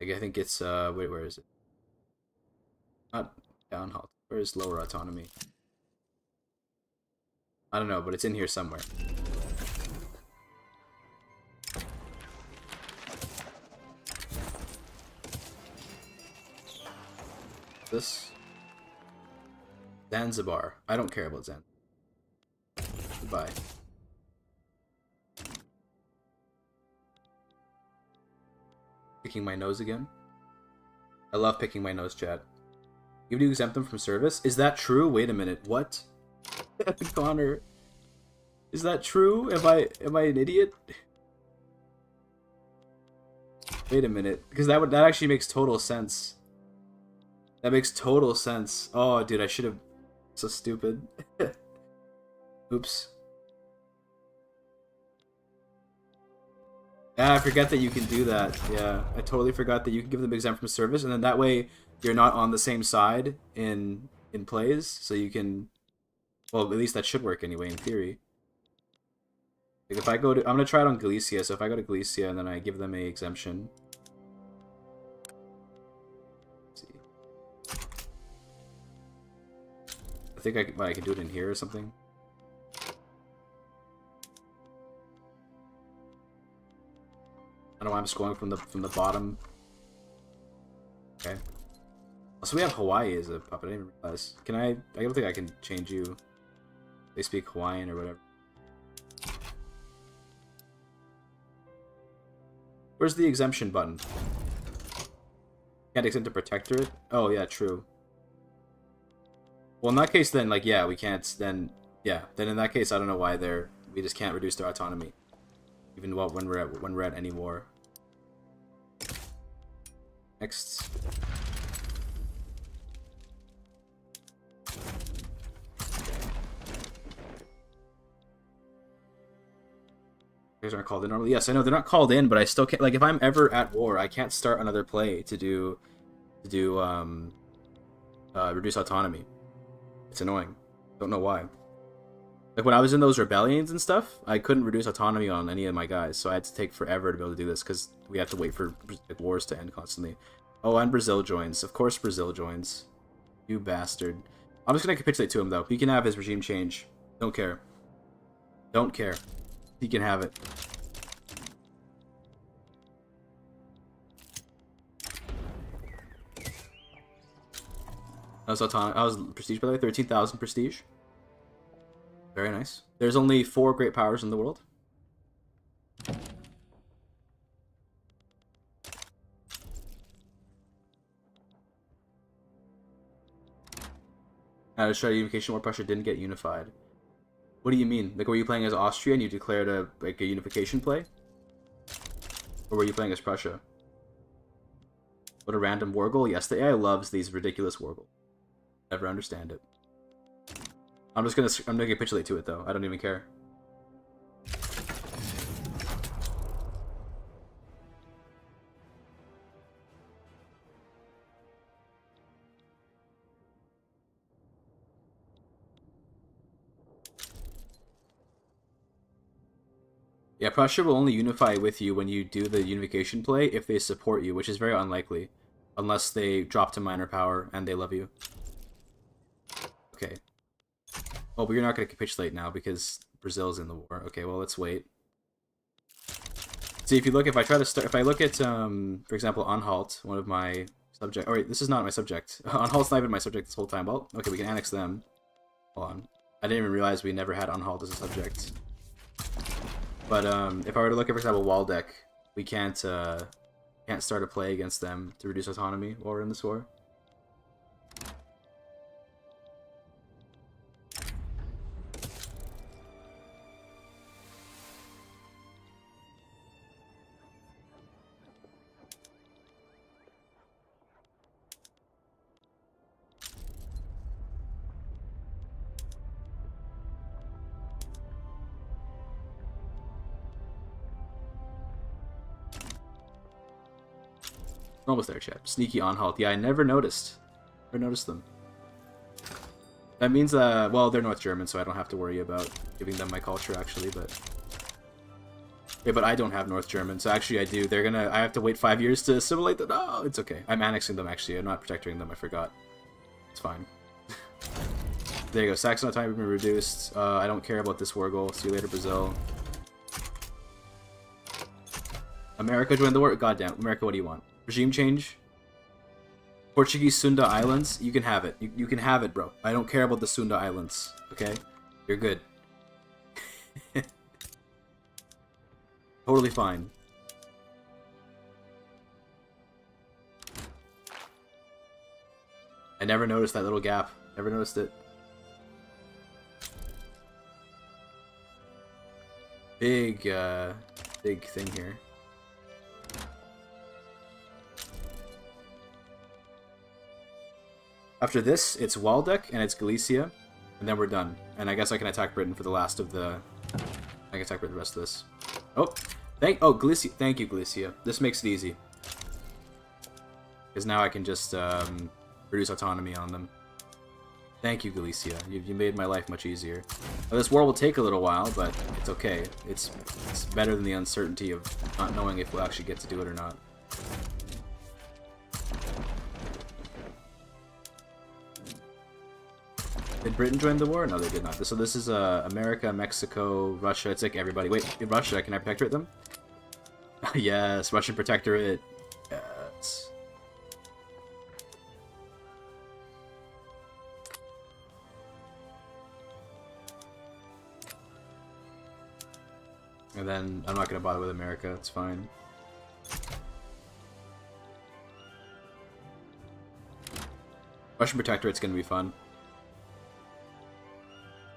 Like, I think it's, wait, where is it? Not downhaul. Where is lower autonomy? I don't know, but it's in here somewhere. This? Zanzibar. I don't care about Zanzibar. Goodbye. Picking my nose again. I love picking my nose, chat. Even to exempt them from service? Is that true? Wait a minute. What? Connor. Is that true? Am I an idiot? Wait a minute. Because that actually makes total sense. That makes total sense. Oh, dude, I should have... So stupid. Oops. Yeah, I forget that you can do that. Yeah, I totally forgot that you can give them exempt from service, and then that way you're not on the same side in plays, so you can... Well, at least that should work anyway, in theory. Like if I go to... I'm gonna try it on Galicia, so if I go to Galicia and then I give them a exemption... Let's see. I think I can do it in here or something. I don't know why I'm scrolling from the bottom. Okay. So we have Hawaii as a puppet. I didn't even realize. Can I don't think I can change you. They speak Hawaiian or whatever. Where's the exemption button? Can't exempt a protectorate? Oh yeah, true. Well, in that case, then like yeah, we can't. Then yeah, then in that case, I don't know why we just can't reduce their autonomy, even when we're at any war. Next. Guys aren't called in normally. Yes, I know they're not called in, but I still can't. Like, if I'm ever at war, I can't start another play to do reduce autonomy. It's annoying. Don't know why. Like when I was in those rebellions and stuff, I couldn't reduce autonomy on any of my guys, so I had to take forever to be able to do this because we have to wait for wars to end constantly. Oh, and Brazil joins. Of course, Brazil joins. You bastard. I'm just gonna capitulate to him though. He can have his regime change. Don't care. Don't care. He can have it. I was prestige by the way, 13,000 prestige. Very nice. There's only 4 great powers in the world. Australia Unification War Prussia didn't get unified. What do you mean? Like, were you playing as Austria and you declared a unification play? Or were you playing as Prussia? What a random war goal? Yes, the AI loves these ridiculous war goals. Never understand it. I'm gonna capitulate to it though. I don't even care. Yeah, Prussia will only unify with you when you do the unification play if they support you, which is very unlikely. Unless they drop to minor power and they love you. Okay. Oh, but you're not going to capitulate now because Brazil's in the war. Okay, well, let's wait. See, if I look at, for example, Anhalt, one of my subject... Oh, wait, this is not my subject. Anhalt's not even my subject this whole time. Well, okay, we can annex them. Hold on. I didn't even realize we never had Anhalt as a subject. But if I were to look at, for example, Waldeck, we can't start a play against them to reduce autonomy while we're in this war. Almost there, chap. Sneaky Anhalt. Yeah, I never noticed. Never noticed them. That means, well, they're North German, so I don't have to worry about giving them my culture, actually, but... Yeah, but I don't have North German, so actually I do. I have to wait 5 years to assimilate them. No, it's okay. I'm annexing them, actually. I'm not protecting them, I forgot. It's fine. There you go. Saxon autonomy been reduced. I don't care about this war goal. See you later, Brazil. America joined the war? Goddamn. America, what do you want? Regime change? Portuguese Sunda Islands, you can have it. You can have it, bro. I don't care about the Sunda Islands, okay? You're good. Totally fine. I never noticed that little gap. Never noticed it. Big thing here. After this, it's Waldeck and it's Galicia, and then we're done. And I guess I can attack Britain for the last of the... I can attack Britain the rest of this. Oh, Galicia. Thank you, Galicia. This makes it easy. Because now I can just reduce autonomy on them. Thank you, Galicia. You made my life much easier. Now, this war will take a little while, but it's okay. It's better than the uncertainty of not knowing if we'll actually get to do it or not. Did Britain join the war? No, they did not. So this is America, Mexico, Russia. It's like everybody. Wait, in Russia, can I protectorate them? Yes, Russian protectorate. Yes. And then I'm not going to bother with America. It's fine. Russian protectorate's going to be fun.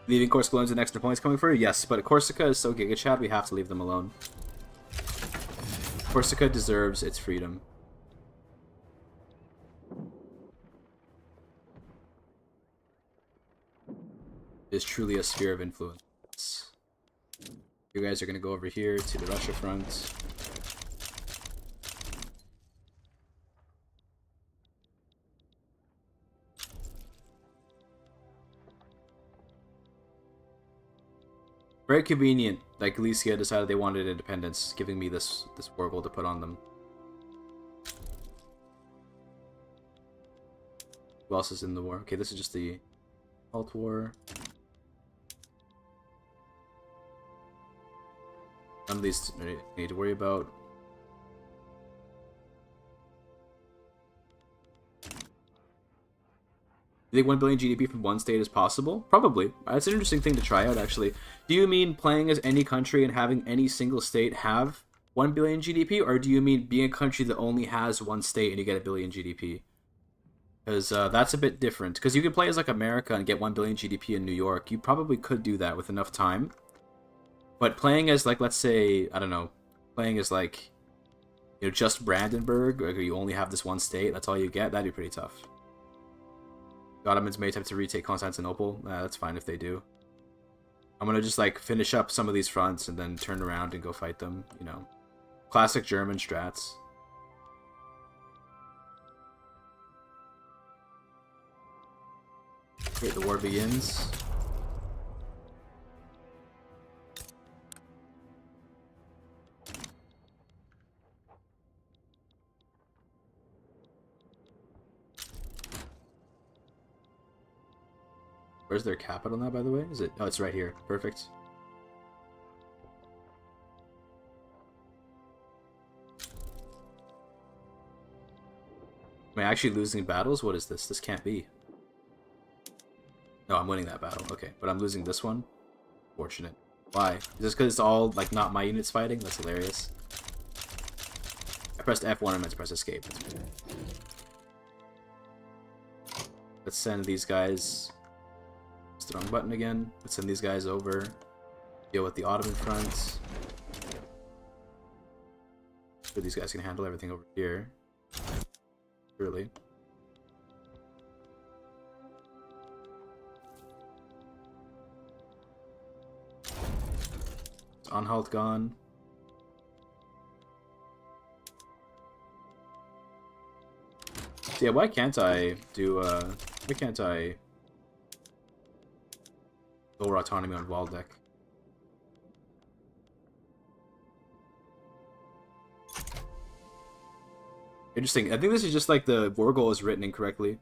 Leaving Corsica alone is an extra points coming for you? Yes, but Corsica is so GIGACHAD, we have to leave them alone. Corsica deserves its freedom. It is truly a sphere of influence. You guys are going to go over here to the Russia front. Very convenient that Galicia decided they wanted independence, giving me this war goal to put on them. Who else is in the war? Okay, this is just the alt war. None of these I need to worry about. You think 1 billion GDP from one state is possible? Probably. That's an interesting thing to try out, actually. Do you mean playing as any country and having any single state have 1 billion GDP? Or do you mean being a country that only has one state and you get 1 billion GDP? Because that's a bit different. Because you could play as like America and get 1 billion GDP in New York. You probably could do that with enough time. But playing as like, let's say, I don't know, playing as like, you know, just Brandenburg, or you only have this one state, that's all you get, that'd be pretty tough. The Ottomans may attempt to retake Constantinople. That's fine if they do. I'm gonna just like finish up some of these fronts and then turn around and go fight them, you know. Classic German strats. Okay, the war begins. Where's their capital now, by the way? Is it? Oh, it's right here. Perfect. Am I actually losing battles? What is this? This can't be. No, I'm winning that battle. Okay, but I'm losing this one. Fortunate. Why? Is this because it's all, like, not my units fighting? That's hilarious. I pressed F1 and meant to press escape. Let's send these guys... It's the wrong button again. Let's send these guys over. Deal with the Ottoman front. Sure, these guys can handle everything over here. Surely. Is Anhalt gone? So yeah, why can't I do, why can't I lower autonomy on Waldeck? Interesting. I think this is just like the war goal is written incorrectly.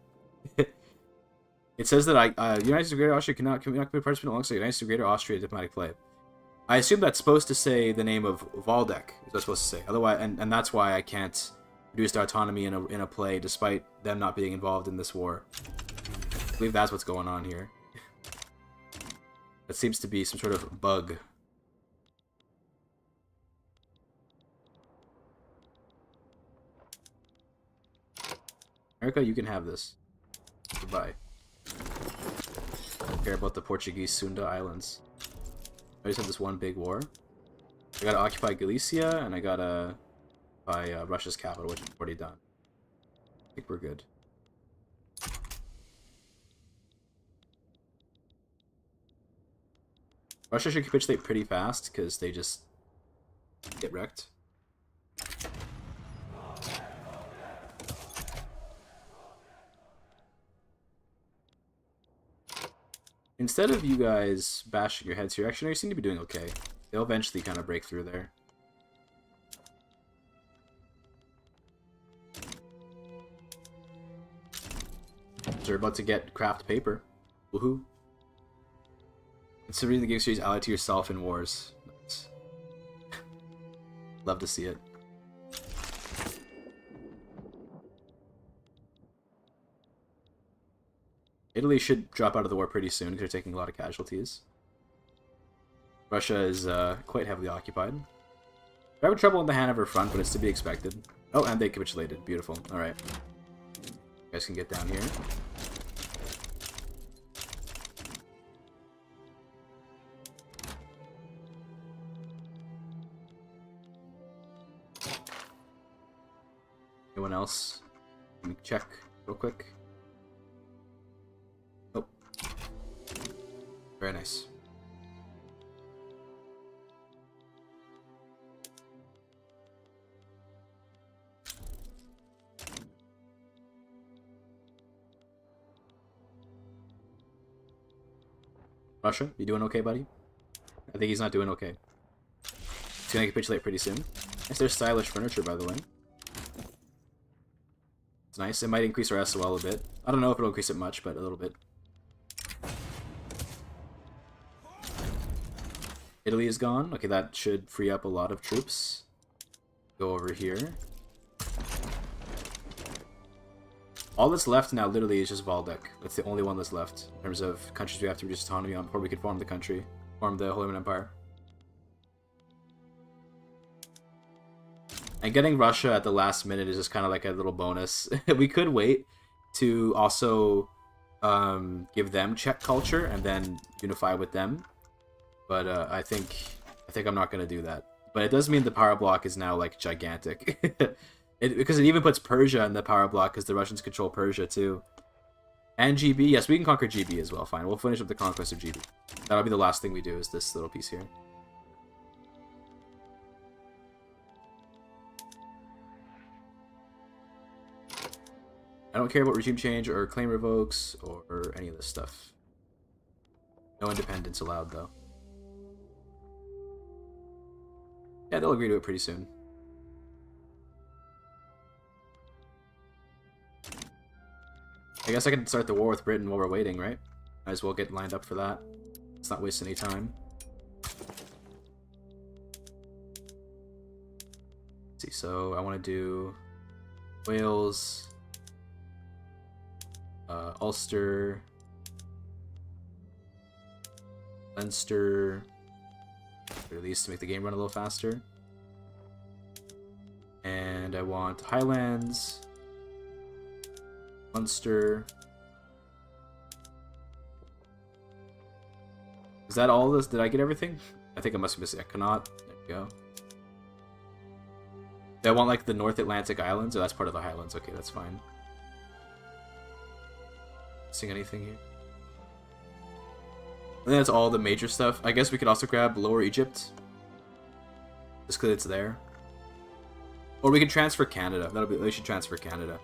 It says that United States of Greater Austria cannot be participant alongside United States of Greater Austria diplomatic play. I assume that's supposed to say the name of Waldeck. Is that supposed to say? Otherwise, and that's why I can't reduced autonomy in a play despite them not being involved in this war. I believe that's what's going on here. That seems to be some sort of bug. America, you can have this. Goodbye. I don't care about the Portuguese Sunda Islands. I just have this one big war. I gotta occupy Galicia, and I gotta buy Russia's capital, which I've already done. I think we're good. Russia should capitulate pretty fast, because they just get wrecked. Instead of you guys bashing your heads here, actually, no, you seem to be doing okay. They'll eventually kind of break through there. So we're about to get craft paper. Woohoo. Considering the game series allied to yourself in wars. Nice. Love to see it. Italy should drop out of the war pretty soon because they're taking a lot of casualties. Russia is quite heavily occupied. They're having trouble on the Hanover front, but it's to be expected. Oh, and they capitulated. Beautiful. Alright. You guys can get down here. Anyone else? Let me check real quick. Oh. Very nice. Russia, you doing okay, buddy? I think he's not doing okay. He's gonna capitulate pretty soon. Nice, there's stylish furniture, by the way. It's nice. It might increase our SOL a bit. I don't know if it'll increase it much, but a little bit. Italy is gone. Okay, that should free up a lot of troops. Go over here. All that's left now literally is just Valdek. That's the only one that's left in terms of countries we have to reduce autonomy on before we could form the country. Form the Holy Roman Empire. And getting Russia at the last minute is just kind of like a little bonus. We could wait to also give them Czech culture and then unify with them. But I think I'm not going to do that. But it does mean the power block is now like gigantic. Because it even puts Persia in the power block because the Russians control Persia too. And GB. Yes, we can conquer GB as well. Fine. We'll finish up the conquest of GB. That'll be the last thing we do is this little piece here. I don't care about regime change or claim revokes or any of this stuff. No independence allowed, though. Yeah, they'll agree to it pretty soon. I guess I can start the war with Britain while we're waiting, right? Might as well get lined up for that. Let's not waste any time. Let's see, so I want to do Wales... Ulster, Leinster, or at least to make the game run a little faster. And I want Highlands, Munster. Is that all this? Did I get everything? I think I must be missing Connaught. There we go. Do I want like the North Atlantic Islands? Oh, that's part of the Highlands. Okay, that's fine. Missing anything here? And that's all the major stuff. I guess we could also grab Lower Egypt. Just because it's there. Or we can transfer Canada. We should transfer Canada.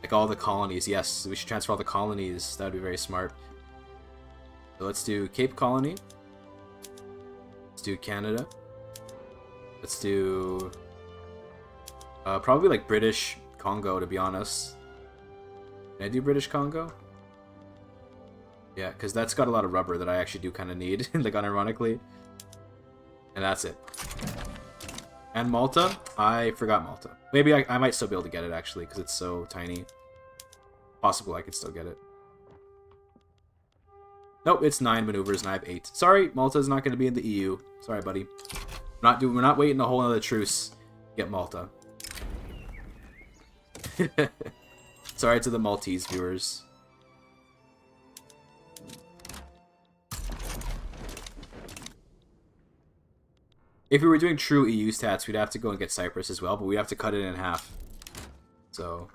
Like all the colonies. Yes, we should transfer all the colonies. That would be very smart. So let's do Cape Colony. Let's do Canada. Let's do... probably like British Congo, to be honest. Can I do British Congo? Yeah, because that's got a lot of rubber that I actually do kind of need, like unironically. And that's it. And Malta? I forgot Malta. Maybe I might still be able to get it, actually, because it's so tiny. Possible I could still get it. Nope, it's 9 maneuvers and I have 8. Sorry, Malta's not going to be in the EU. Sorry, buddy. We're not waiting a whole other truce to get Malta. Sorry to the Maltese viewers. If we were doing true EU stats, we'd have to go and get Cyprus as well, but we'd have to cut it in half. So...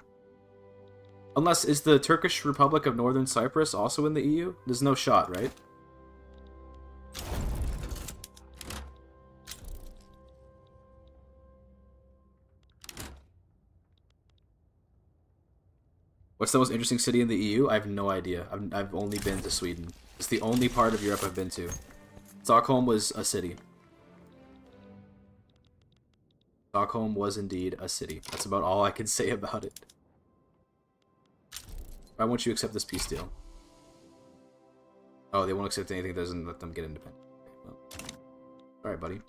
Unless, is the Turkish Republic of Northern Cyprus also in the EU? There's no shot, right? What's the most interesting city in the EU? I have no idea. I've only been to Sweden. It's the only part of Europe I've been to. Stockholm was a city. Stockholm was indeed a city. That's about all I can say about it. Why won't you accept this peace deal? Oh, they won't accept anything that doesn't let them get independent. Okay, well. Alright, buddy.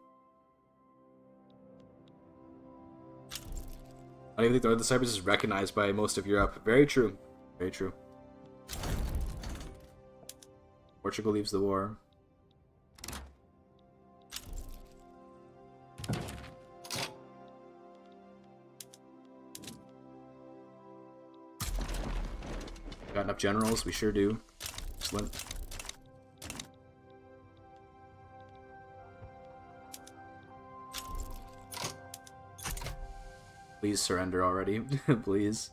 I don't even think the Northern Cyprus is recognized by most of Europe. Very true. Very true. Portugal leaves the war. Got enough generals? We sure do. Excellent. Please surrender already. Please.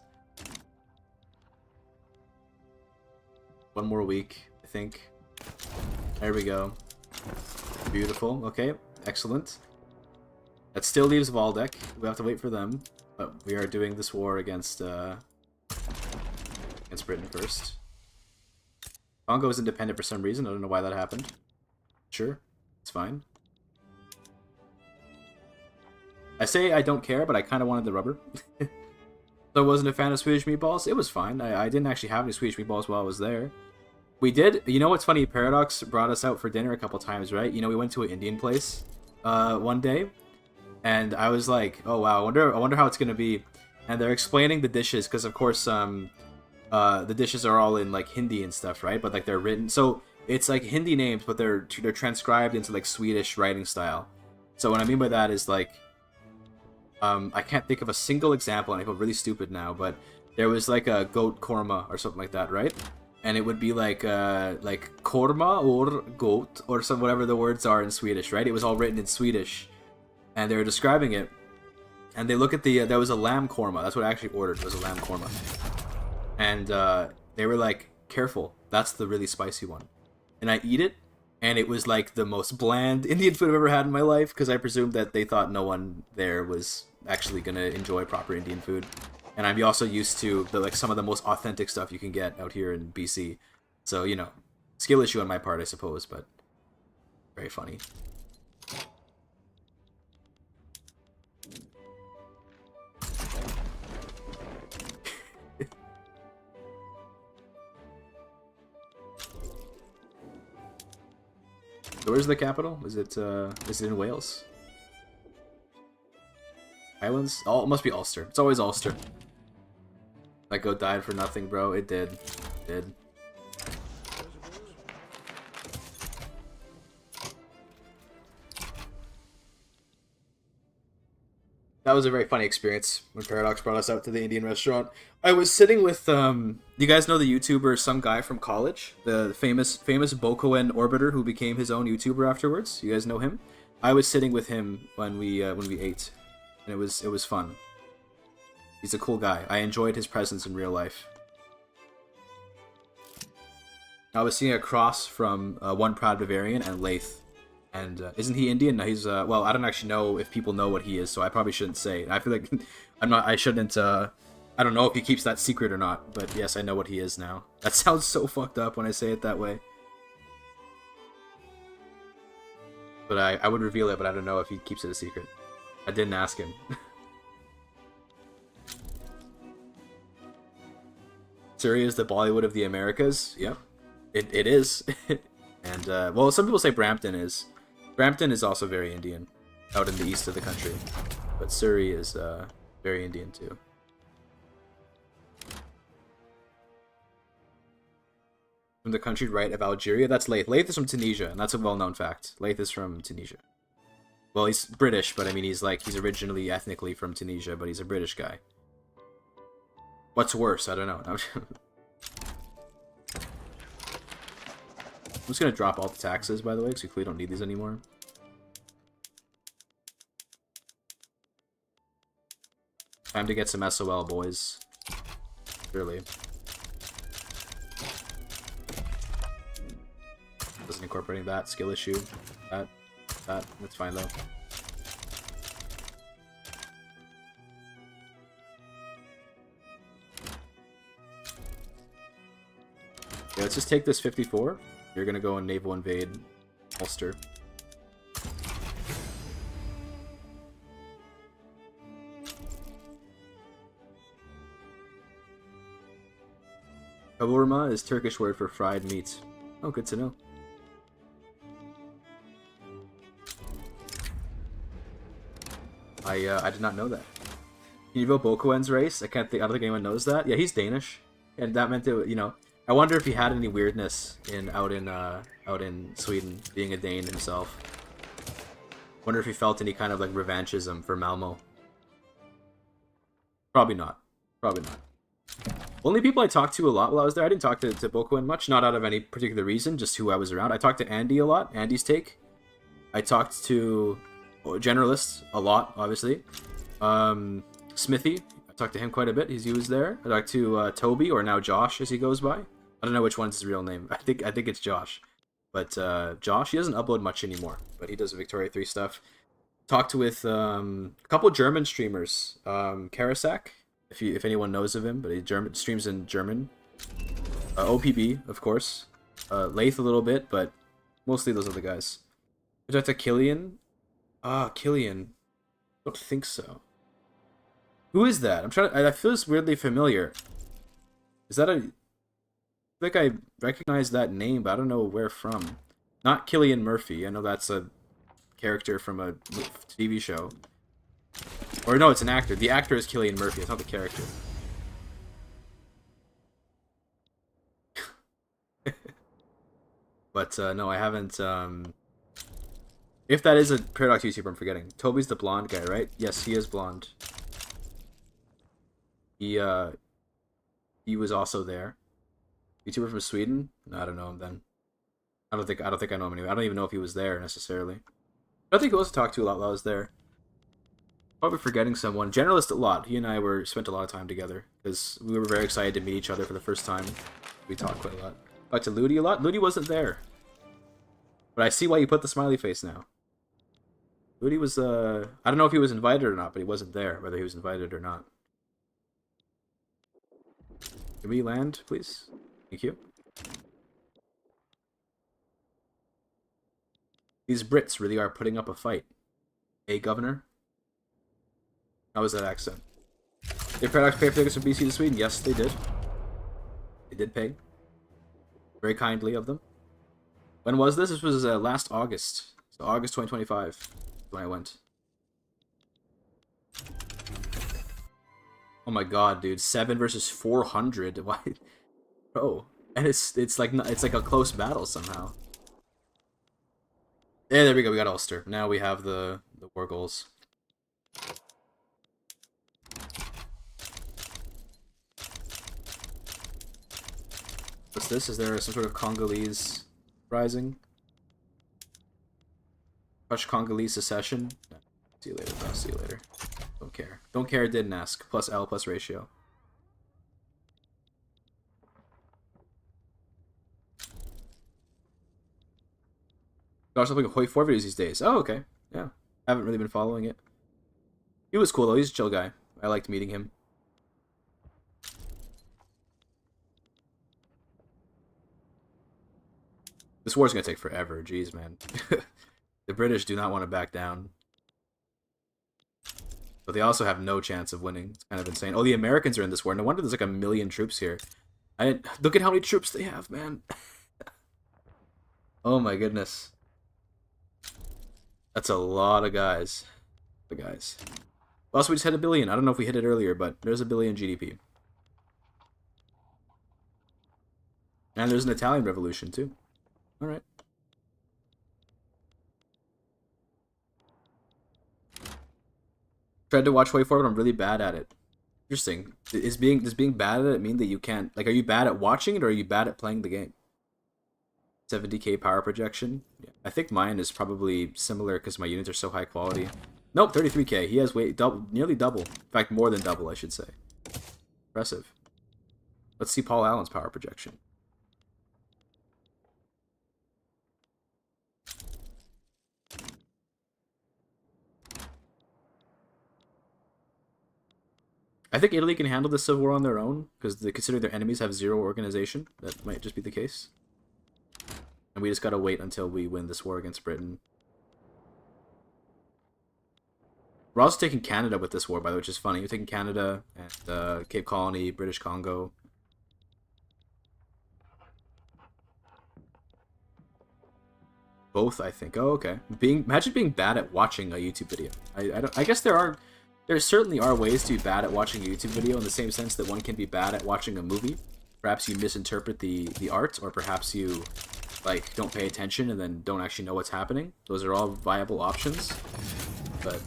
One more week, I think. There we go. Beautiful. Okay, excellent. That still leaves Waldeck. We have to wait for them. But we are doing this war against Britain first. Congo is independent for some reason. I don't know why that happened. Sure, it's fine. I say I don't care, but I kind of wanted the rubber. So I wasn't a fan of Swedish meatballs. It was fine. I didn't actually have any Swedish meatballs while I was there. We did. You know what's funny? Paradox brought us out for dinner a couple times, right? You know, we went to an Indian place one day, and I was like, "Oh wow, I wonder how it's gonna be." And they're explaining the dishes because, of course, the dishes are all in like Hindi and stuff, right? But like they're written, so it's like Hindi names, but they're transcribed into like Swedish writing style. So what I mean by that is like, I can't think of a single example, and I feel really stupid now, but there was like a goat korma or something like that, right? And it would be like korma or goat or some whatever the words are in Swedish, right? It was all written in Swedish, and they were describing it, and they look at the there was a lamb korma. That's what I actually ordered. It was a lamb korma. And they were like, careful, that's the really spicy one. And I eat it, and it was like the most bland Indian food I've ever had in my life, because I presumed that they thought no one there was actually going to enjoy proper Indian food. And I'm also used to some of the most authentic stuff you can get out here in BC. So, you know, skill issue on my part, I suppose, but very funny. So where's the capital? Is it in Wales? Highlands? Oh, it must be Ulster. It's always Ulster. That goat died for nothing, bro. It did. It did. That was a very funny experience when Paradox brought us out to the Indian restaurant. I was sitting with, you guys know the YouTuber, some guy from college? The famous Bokoen orbiter who became his own YouTuber afterwards? You guys know him? I was sitting with him when we ate, and it was fun. He's a cool guy. I enjoyed his presence in real life. I was seeing a cross from One Proud Bavarian and Lath. And isn't he Indian? No, he's well, I don't actually know if people know what he is, so I probably shouldn't say. I feel like I shouldn't I don't know if he keeps that secret or not, but yes, I know what he is now. That sounds so fucked up when I say it that way. But I would reveal it, but I don't know if he keeps it a secret. I didn't ask him. Surrey is the Bollywood of the Americas. Yep, it is. And well, some people say Brampton is. Brampton is also very Indian, out in the east of the country. but Surrey is very Indian too. From the country right of Algeria, that's Laith. Laith is from Tunisia, and that's a well-known fact. Laith is from Tunisia. Well, he's British, but I mean, he's originally ethnically from Tunisia, but he's a British guy. What's worse? I don't know. I'm just gonna drop all the taxes, by the way, because we clearly don't need these anymore. Time to get some SOL, boys. Really. Doesn't incorporating that skill issue. That's fine though. Yeah, let's just take this 54. You're gonna go and naval invade Ulster. Kavurma is Turkish word for fried meat. Oh, good to know. I did not know that. Can you vote Bokoen's race? I don't think anyone knows that. Yeah, he's Danish, and that meant that, you know. I wonder if he had any weirdness out in Sweden, being a Dane himself. Wonder if he felt any kind of like revanchism for Malmo. Probably not. Probably not. Only people I talked to a lot while I was there. I didn't talk to Bokoen much, not out of any particular reason, just who I was around. I talked to Andy a lot. Andy's take. I talked to generalists a lot, obviously. Smithy, I talked to him quite a bit. He was there. I talked to Toby, or now Josh, as he goes by. I don't know which one's his real name. I think it's Josh. But Josh, he doesn't upload much anymore, but he does Victoria 3 stuff. Talked with a couple German streamers. Karasak, if anyone knows of him, but he streams in German. OPB, of course. Laith a little bit, but mostly those other guys. I talked to Killian. Killian. I don't think so. Who is that? I feel this weirdly familiar. Is that I think I recognize that name, but I don't know where from. Not Killian Murphy. I know that's a character from a TV show. Or no, it's an actor. The actor is Killian Murphy. It's not the character. But no, I haven't. If that is a Paradox YouTuber, I'm forgetting. Toby's the blonde guy, right? Yes, he is blonde. He was also there. YouTuber from Sweden? No, I don't know him then. I don't think I know him anyway. I don't even know if he was there necessarily. I think who else to talk to a lot while I was there. Probably forgetting someone. Generalist a lot. He and I spent a lot of time together because we were very excited to meet each other for the first time. We talked quite a lot. Talked to Ludi a lot. Ludi wasn't there, but I see why you put the smiley face now. Ludi was I don't know if he was invited or not, but he wasn't there. Whether he was invited or not. Can we land, please? Thank you. These Brits really are putting up a fight. Hey, Governor? How was that accent? Did Paradox pay for tickets from BC to Sweden? Yes, they did. They did pay. Very kindly of them. When was this? This was last August. So August 2025 when I went. Oh my god, dude. 7 versus 400. Why? Bro. And it's like a close battle somehow. Yeah, there we go. We got Ulster. Now we have the war goals. What's this? Is there some sort of Congolese rising? Crush Congolese secession? No. See you later, bro. See you later. Don't care. Don't care, didn't ask. Plus L plus ratio. Gosh, I'm like Hoi 4 videos these days. Oh, okay. Yeah. Haven't really been following it. He was cool, though. He's a chill guy. I liked meeting him. This war's gonna take forever. Jeez, man. The British do not want to back down. But they also have no chance of winning. It's kind of insane. Oh, the Americans are in this war. No wonder there's like 1 million troops here. Look at how many troops they have, man. Oh my goodness. That's a lot of guys. Also, we just hit 1 billion. I don't know if we hit it earlier, but there's 1 billion GDP. And there's an Italian revolution, too. Alright. Tried to watch Way Forward, but I'm really bad at it. Interesting. Does being bad at it mean that you can't... Like, are you bad at watching it, or are you bad at playing the game? 70k power projection. Yeah. I think mine is probably similar because my units are so high quality. Nope, 33k. He has nearly double. In fact, more than double, I should say. Impressive. Let's see Paul Allen's power projection. I think Italy can handle the civil war on their own because considering their enemies have 0 organization. That might just be the case. And we just gotta wait until we win this war against Britain. We're also taking Canada with this war, by the way, which is funny. We're taking Canada and Cape Colony, British Congo. Both, I think. Oh, okay. Imagine being bad at watching a YouTube video. I guess there certainly are ways to be bad at watching a YouTube video in the same sense that one can be bad at watching a movie. Perhaps you misinterpret the art, or perhaps you like don't pay attention and then don't actually know what's happening. Those are all viable options, but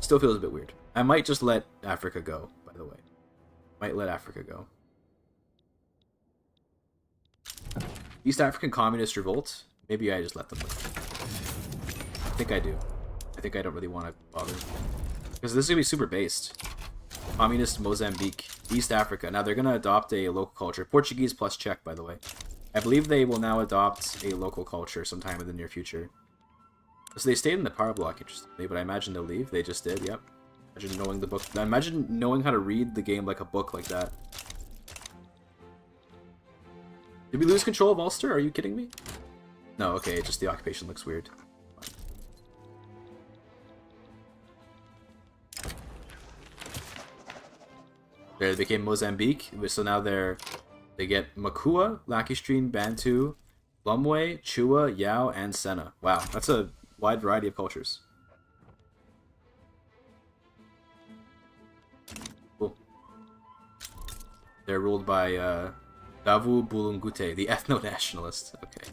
still feels a bit weird. I might just let Africa go, by the way. Might let Africa go. East African Communist Revolt. Maybe I just let them live. I think I do. I think I don't really want to bother. Because this is going to be super based. Communist Mozambique. East Africa. Now they're going to adopt a local culture. Portuguese plus Czech, by the way. I believe they will now adopt a local culture sometime in the near future. So they stayed in the power block, interestingly, but I imagine they'll leave. They just did, yep. Imagine knowing the book. Imagine knowing how to read the game like a book like that. Did we lose control of Ulster? Are you kidding me? No, okay, just the occupation looks weird. There, they became Mozambique, so now they get Makua, Lacustrine, Bantu, Lumwe, Chua, Yao, and Sena. Wow, that's a wide variety of cultures. Cool. They're ruled by Davu Bulungute, the ethno-nationalist. Okay.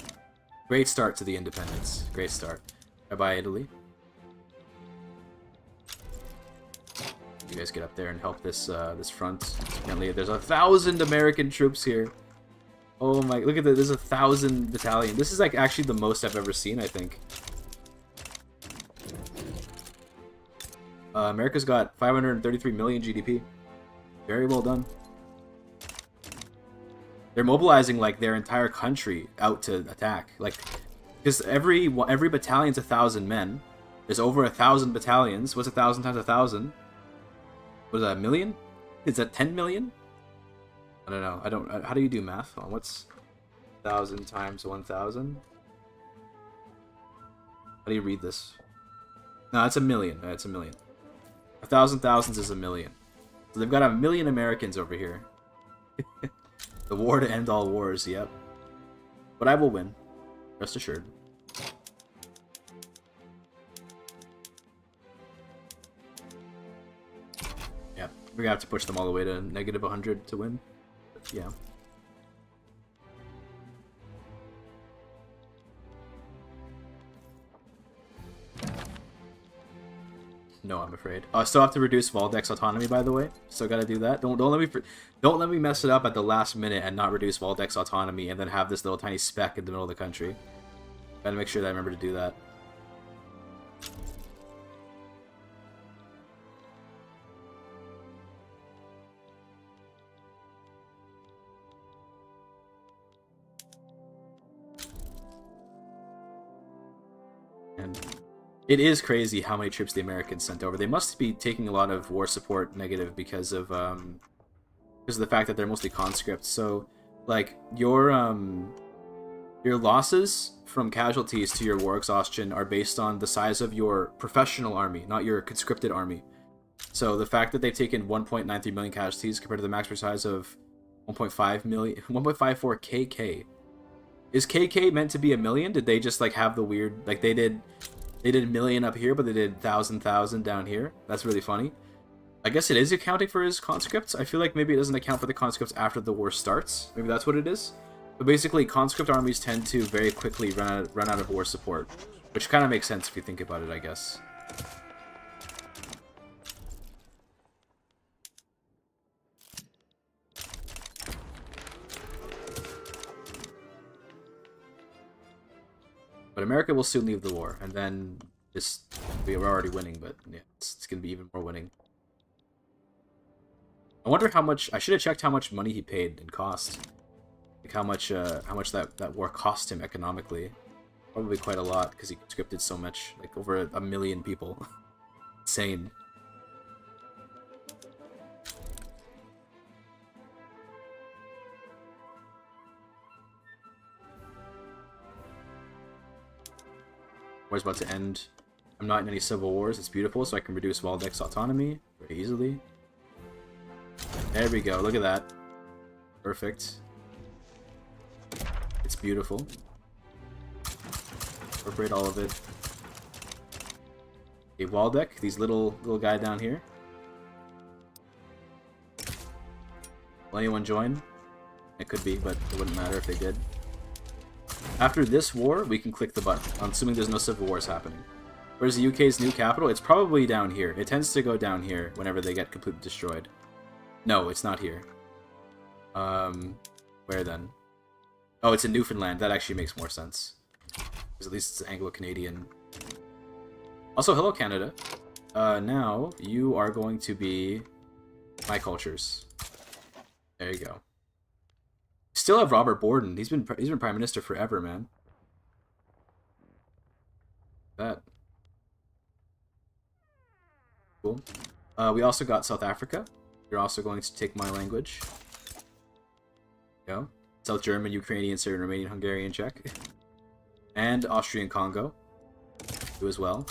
Great start to the independence. Great start. Bye-bye, Italy. You guys get up there and help this this front. Apparently, there's 1,000 American troops here. Oh my! Look at that. There's 1,000 battalion. This is like actually the most I've ever seen. I think. America's got 533 million GDP. Very well done. They're mobilizing like their entire country out to attack. Like, because every battalion's 1,000 men. There's over 1,000 battalions. What's 1,000 times 1,000? What is that, a million? Is that 10 million? I don't know. How do you do math? Oh, what's 1,000 times 1,000? How do you read this? No, it's a million. It's a million. 1,000 thousands is a million. So they've got 1 million Americans over here. The war to end all wars, yep. But I will win. Rest assured. Yeah, we're gonna have to push them all the way to negative 100 to win. But yeah. No, I'm afraid. I still have to reduce Waldeck's autonomy, by the way. Still gotta do that. Don't let me mess it up at the last minute and not reduce Waldeck's autonomy and then have this little tiny speck in the middle of the country. Gotta make sure that I remember to do that. And it is crazy how many troops the Americans sent over. They must be taking a lot of war support negative because of the fact that they're mostly conscripts. So, like, your losses from casualties to your war exhaustion are based on the size of your professional army, not your conscripted army. So the fact that they've taken 1.93 million casualties compared to the maximum size of 1.5 million, 1.54 KK. Is KK meant to be a million? Did they just like have the weird, like they did They did million up here, but they did thousand down here. That's really funny. I guess it is accounting for his conscripts. I feel like maybe it doesn't account for the conscripts after the war starts. Maybe that's what it is. But basically, conscript armies tend to very quickly run out of war support, which kind of makes sense if you think about it, I guess. But America will soon leave the war, and then just we are already winning, but yeah, it's gonna be even more winning. I wonder how much. I should have checked how much money he paid in cost, like how much that war cost him economically. Probably quite a lot because he conscripted so much, like over a million people. Insane. War's about to end. I'm not in any civil wars. It's beautiful, so I can reduce Waldeck's autonomy very easily. There we go. Look at that. Perfect. It's beautiful. Incorporate all of it. Okay, Waldeck, these little guy down here. Will anyone join? It could be, but it wouldn't matter if they did. After this war, we can click the button. I'm assuming there's no civil wars happening. Where's the UK's new capital? It's probably down here. It tends to go down here whenever they get completely destroyed. No, it's not here. Where then? Oh, it's in Newfoundland. That actually makes more sense. Because at least it's Anglo-Canadian. Also, hello, Canada. Now, you are going to be my cultures. There you go. Still have Robert Borden. He's been Prime Minister forever, man. That. Cool. We also got South Africa. You're also going to take my language. Go. South German, Ukrainian, Syrian, Romanian, Hungarian, Czech. And Austrian Congo. You as well.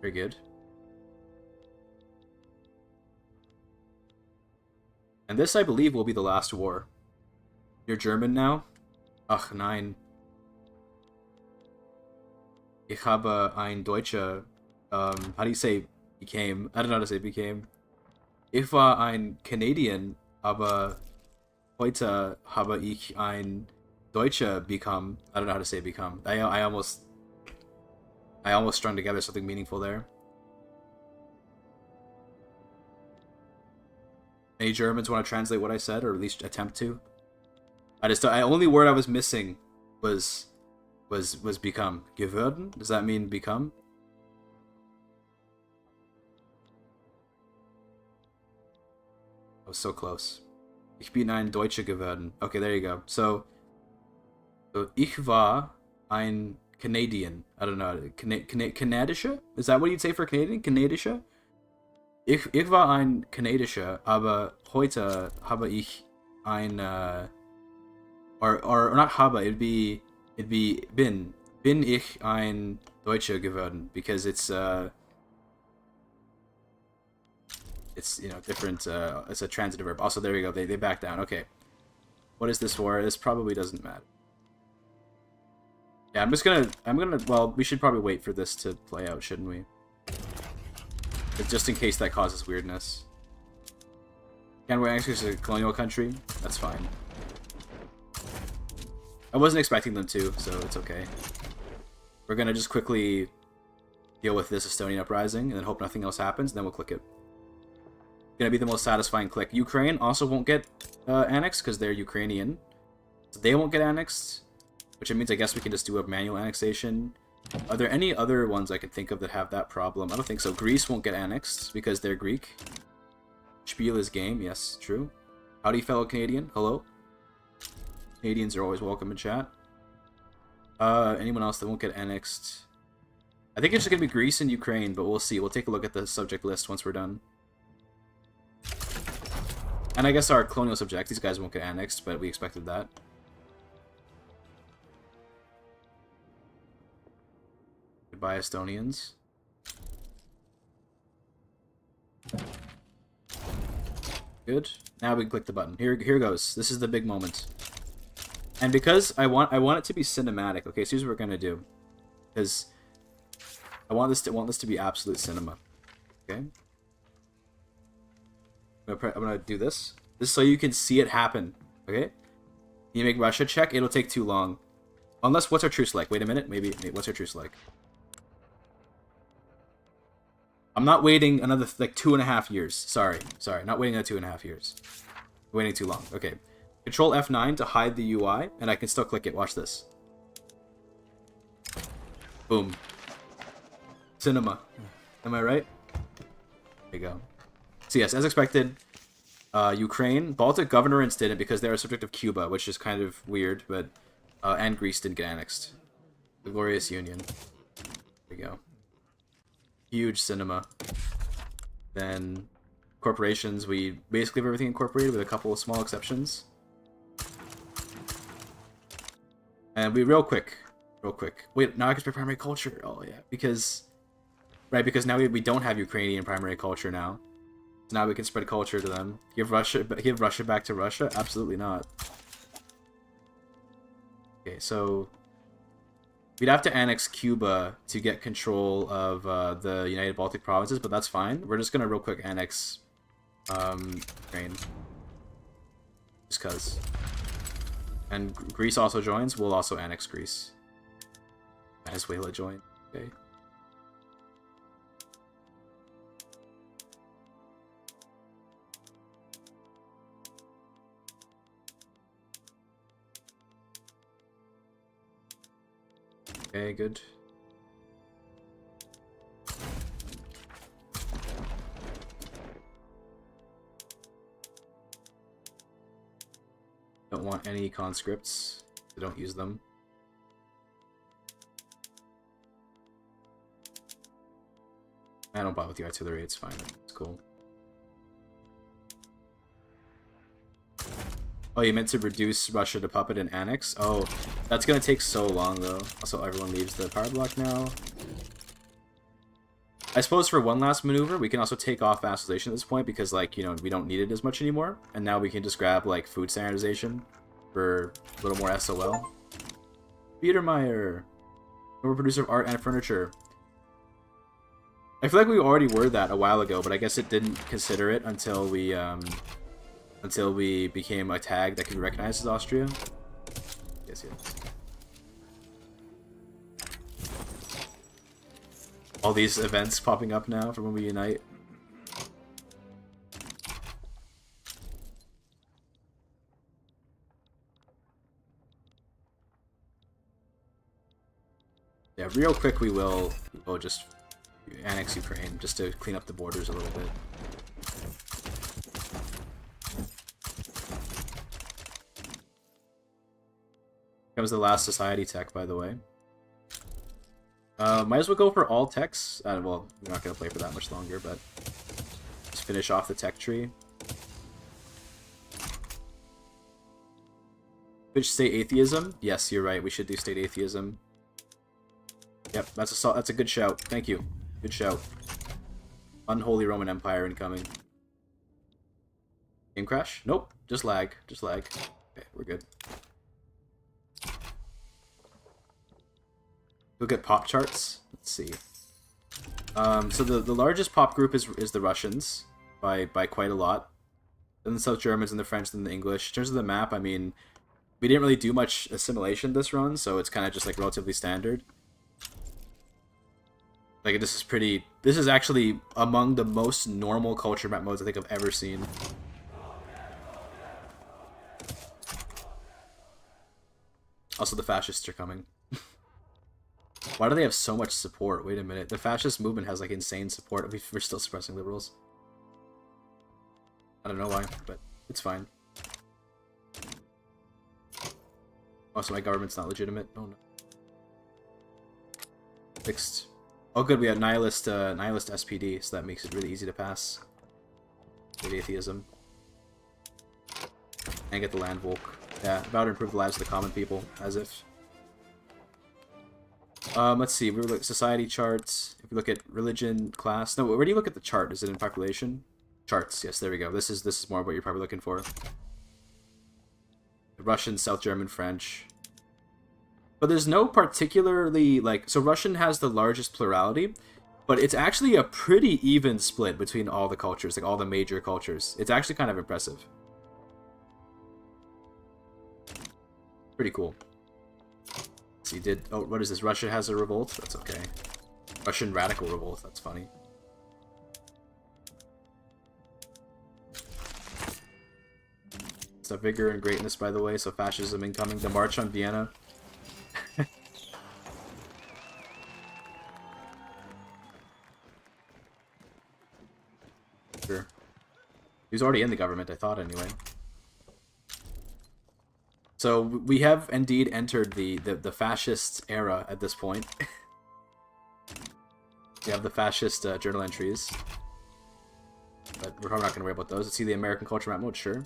Very good. And this, I believe, will be the last war. You're German now? Ach, nein. Ich habe ein Deutscher... how do you say became? I don't know how to say became. Ich war ein Canadian, aber heute habe ich ein Deutscher become. I don't know how to say become. I almost strung together something meaningful there. Any Germans want to translate what I said, or at least attempt to? I only word I was missing was become. Geworden? Does that mean become? I was so close. Ich bin ein Deutscher geworden. Okay, there you go. So ich war ein Canadian. I don't know. Kanadischer? Is that what you'd say for Canadian? Kanadischer? Ich war ein Kanadischer, aber heute habe ich ein or not habe, it'd be bin ich ein Deutscher geworden, because it's you know, different, it's a transitive verb. Also, there we go, they back down. Okay, what is this for? This probably doesn't matter. Yeah, I'm gonna well, we should probably wait for this to play out, shouldn't we? Just in case that causes weirdness. Can we annex a colonial country? That's fine. I wasn't expecting them to, so it's okay. We're gonna just quickly deal with this Estonian uprising and then hope nothing else happens, and then we'll click it. Gonna be the most satisfying click. Ukraine also won't get annexed because they're Ukrainian. So they won't get annexed, which means I guess we can just do a manual annexation. Are there any other ones I can think of that have that problem? I don't think so. Greece won't get annexed because they're Greek. Spiel is game. Yes, true. Howdy, fellow Canadian. Hello. Canadians are always welcome in chat. Anyone else that won't get annexed? I think it's just going to be Greece and Ukraine, but we'll see. We'll take a look at the subject list once we're done. And I guess our colonial subject, these guys won't get annexed, but we expected that. Goodbye, Estonians. Good. Now we can click the button. Here goes. This is the big moment. And because I want it to be cinematic. Okay, so here's what we're gonna do. because I want this to be absolute cinema. Okay. I'm gonna do this. This is so you can see it happen. Okay. You make Russia check. It'll take too long. Unless, what's our truce like? Wait a minute. Maybe what's our truce like? I'm not waiting another, like, 2.5 years. Sorry. Not waiting another 2.5 years. Waiting too long. Okay. Control F9 to hide the UI, and I can still click it. Watch this. Boom. Cinema. Am I right? There you go. So yes, as expected, Ukraine, Baltic governors didn't because they're a subject of Cuba, which is kind of weird, but and Greece didn't get annexed. The glorious union. There you go. Huge cinema. Then corporations, we basically have everything incorporated with a couple of small exceptions. And we real quick. Wait, now I can spread primary culture. Oh yeah, because now we don't have Ukrainian primary culture now. So now we can spread culture to them. Give Russia back to Russia? Absolutely not. Okay, so we'd have to annex Cuba to get control of the United Baltic Provinces, but that's fine. We're just gonna real quick annex Ukraine. Just cause. And Greece also joins. We'll also annex Greece. Venezuela join. Okay. Okay, good. Don't want any conscripts. So don't use them. I don't bother with the artillery, it's fine. It's cool. Oh, you meant to reduce Russia to puppet and annex? Oh, that's gonna take so long, though. Also, everyone leaves the power block now. I suppose for one last maneuver, we can also take off vassalization at this point, because, like, you know, we don't need it as much anymore. And now we can just grab, like, food standardization for a little more SOL. Biedermeier. We're a producer of art and furniture. I feel like we already were that a while ago, but I guess it didn't consider it until we became a tag that can be recognized as Austria. Yes. All these events popping up now from when we unite. Yeah, real quick we will just annex Ukraine, just to clean up the borders a little bit. Comes the last society tech, by the way. Might as well go for all techs. Well, we're not going to play for that much longer, but just finish off the tech tree. Should state atheism? Yes, you're right. We should do state atheism. Yep, that's a good shout. Thank you. Good shout. Unholy Roman Empire incoming. Game crash? Nope. Just lag. Just lag. Okay, we're good. Look at pop charts. Let's see. So the largest pop group is the Russians by quite a lot. Then the South Germans and the French, then the English. In terms of the map, I mean, we didn't really do much assimilation this run, so it's kind of just like relatively standard. Like this is actually among the most normal culture map modes I think I've ever seen. Also, the fascists are coming. Why do they have so much support? Wait a minute. The fascist movement has like insane support. We're still suppressing liberals. I don't know why, but it's fine. Oh, so my government's not legitimate? Oh no. Fixed. Oh good, we have nihilist SPD, so that makes it really easy to pass. Good atheism. And get the land volk. Yeah, about to improve the lives of the common people, as if. Let's see, we look at society charts. If we look at religion, class. No, where do you look at the chart? Is it in population? Charts, yes, there we go. This is more what you're probably looking for. The Russian, South German, French. But there's no particularly, like, so Russian has the largest plurality, but it's actually a pretty even split between all the cultures, like all the major cultures. It's actually kind of impressive. Pretty cool. So you did, oh, what is this? Russia has a revolt? That's okay. Russian radical revolt, that's funny. It's a vigor and greatness, by the way, so fascism incoming. The March on Vienna. Sure. He was already in the government, I thought, anyway. So we have indeed entered the fascist era at this point. We have the fascist journal entries. But we're probably not going to worry about those. Let's see the American culture map mode, sure.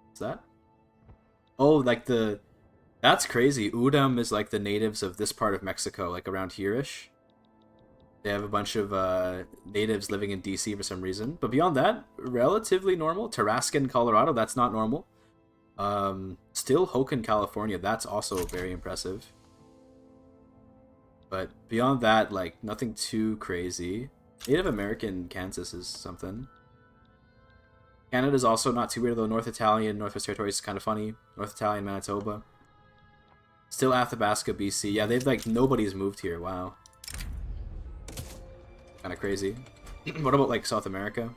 What's that? Oh, like the... That's crazy. Udam is like the natives of this part of Mexico, like around here-ish. They have a bunch of natives living in DC for some reason. But beyond that, relatively normal. Tarascan, Colorado, that's not normal. Still Hoken, California, that's also very impressive. But beyond that, like, nothing too crazy. Native American Kansas is something. Canada's also not too weird, though. North Italian, Northwest Territories is kind of funny. North Italian, Manitoba. Still Athabasca, BC. Yeah, they've, like, nobody's moved here. Wow. Kind of crazy. What about, like, South America?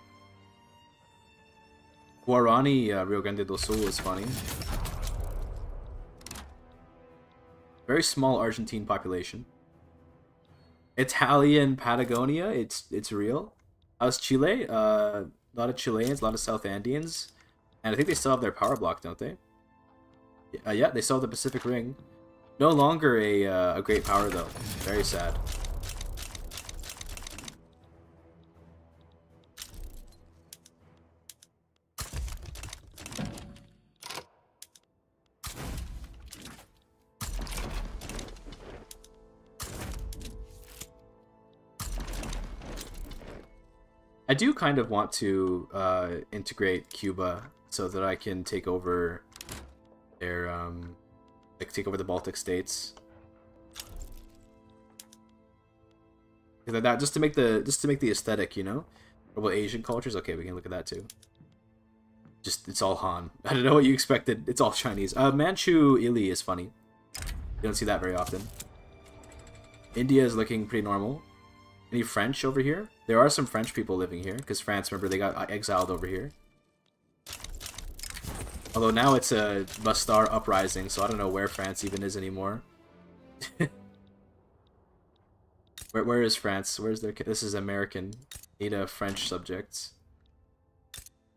Guarani, Rio Grande do Sul is funny. Very small Argentine population. Italian Patagonia, it's real. How's Chile? A lot of Chileans, a lot of South Andeans. And I think they still have their power block, don't they? Yeah, they still have the Pacific Ring. No longer a great power, though. Very sad. I do kind of want to integrate Cuba so that I can take over their like take over the Baltic states. Like that, just to make the aesthetic, you know. What about Asian cultures? Okay, we can look at that too. Just it's all Han. I don't know what you expected. It's all Chinese. Manchu Ili is funny. You don't see that very often. India is looking pretty normal. Any French over here? There are some French people living here, because France, remember, they got exiled over here. Although now it's a Bastar uprising, so I don't know where France even is anymore. Where is France? Where's their... This is American. Need a French subject.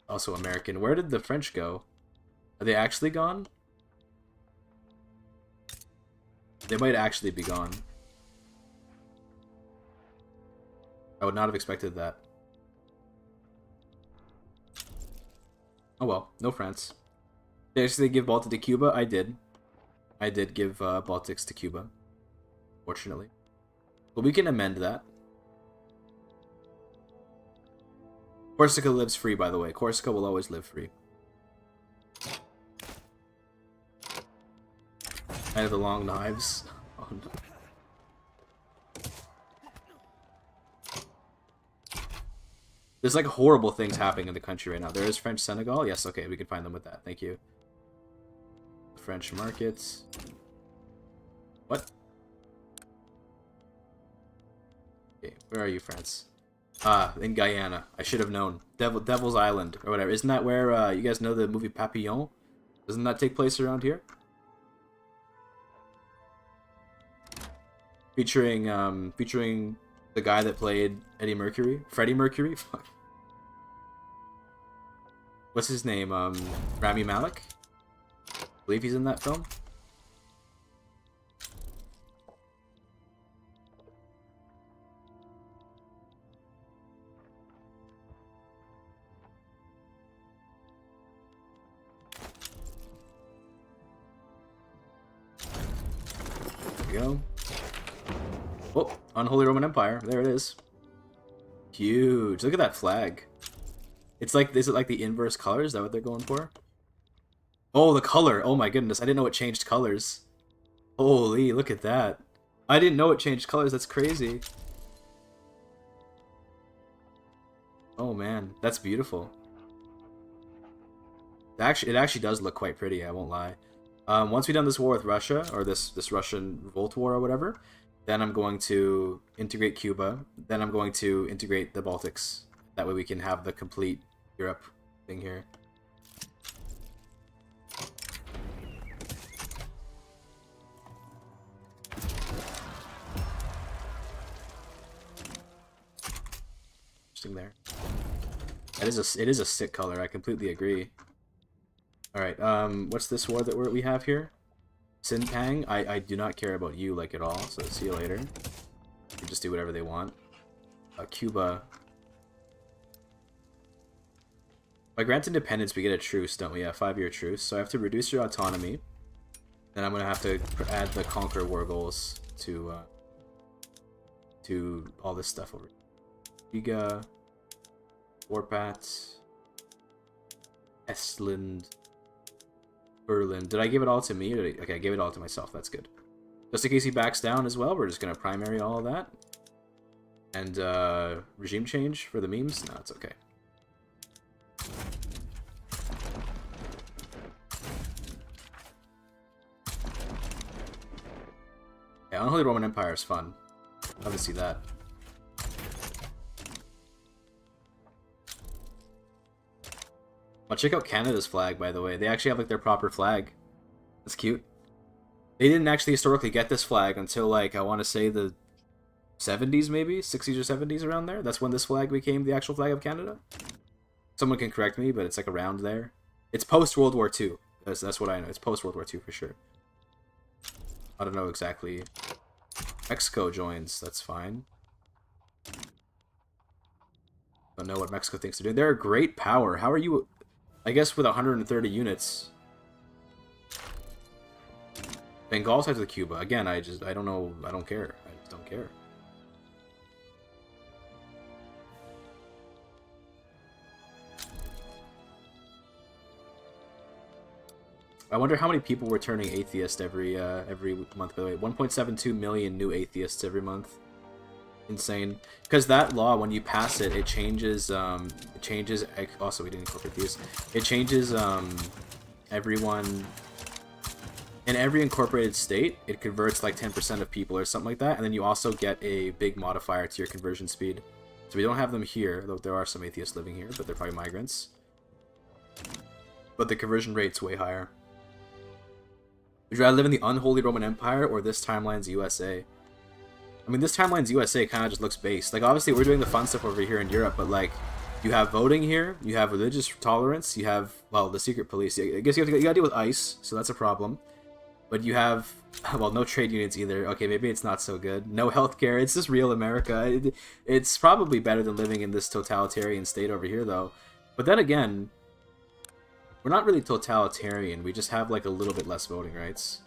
Also American. Where did the French go? Are they actually gone? They might actually be gone. I would not have expected that. Oh well, no France. Did I actually give Baltic to Cuba? I did. I did give Baltics to Cuba. Fortunately. But we can amend that. Corsica lives free, by the way. Corsica will always live free. I have the long knives. Oh no. There's like horrible things happening in the country right now. There is French Senegal. Yes, okay, we can find them with that. Thank you. French markets. What? Okay, where are you, France? Ah, in Guyana. I should have known. Devil's Island or whatever. Isn't that where you guys know the movie Papillon? Doesn't that take place around here? Featuring featuring the guy that played Eddie Mercury? Freddie Mercury? Fuck. What's his name? Rami Malek? I believe he's in that film. There we go. Oh, Unholy Roman Empire. There it is. Huge. Look at that flag. It's like, is it like the inverse color? Is that what they're going for? Oh, the color. Oh my goodness. I didn't know it changed colors. Holy, look at that. I didn't know it changed colors. That's crazy. Oh man, that's beautiful. It actually does look quite pretty, I won't lie. Once we've done this war with Russia, or this Russian revolt war or whatever, then I'm going to integrate Cuba. Then I'm going to integrate the Baltics. That way we can have the complete Europe thing here. Interesting there. It is a sick color. I completely agree. All right. What's this war that we have here? Sintang. I do not care about you like at all. So see you later. You can just do whatever they want. Cuba. By grant independence, we get a truce, don't we? A 5-year truce. So I have to reduce your autonomy. Then I'm gonna have to add the conquer war goals to all this stuff over here. Riga, Warpat, Estland, Berlin. Did I give it all to me? Okay, I gave it all to myself. That's good. Just in case he backs down as well, we're just gonna primary all of that. And regime change for the memes? No, it's okay. Yeah, Unholy Roman Empire is fun. Love to see that. Oh, check out Canada's flag, by the way. They actually have like their proper flag. That's cute. They didn't actually historically get this flag until like I want to say the 70s, maybe 60s or 70s, around there. That's when this flag became the actual flag of Canada. Someone can correct me, but it's like around there. It's post World War II. That's what I know. It's post World War II for sure. I don't know exactly. Mexico joins. That's fine. Don't know what Mexico thinks they're doing. They're a great power. How are you? I guess with 130 units. Bengal sides with Cuba. Again, I don't know. I don't care. I just don't care. I wonder how many people were turning atheist every month. By the way, 1.72 million new atheists every month. Insane. Because that law, when you pass it, it changes. It changes. Also, we didn't incorporate these. It changes everyone. In every incorporated state, it converts like 10% of people or something like that, and then you also get a big modifier to your conversion speed. So we don't have them here, though there are some atheists living here, but they're probably migrants. But the conversion rate's way higher. Would you rather live in the unholy Roman Empire or this timeline's USA? I mean, this timeline's USA kind of just looks based. Like, obviously, we're doing the fun stuff over here in Europe, but, like, you have voting here, you have religious tolerance, you have, well, the secret police. I guess you gotta deal with ICE, so that's a problem. But you have, well, no trade unions either. Okay, maybe it's not so good. No healthcare. It's just real America. It's probably better than living in this totalitarian state over here, though. But then again, we're not really totalitarian. We just have, like, a little bit less voting rights.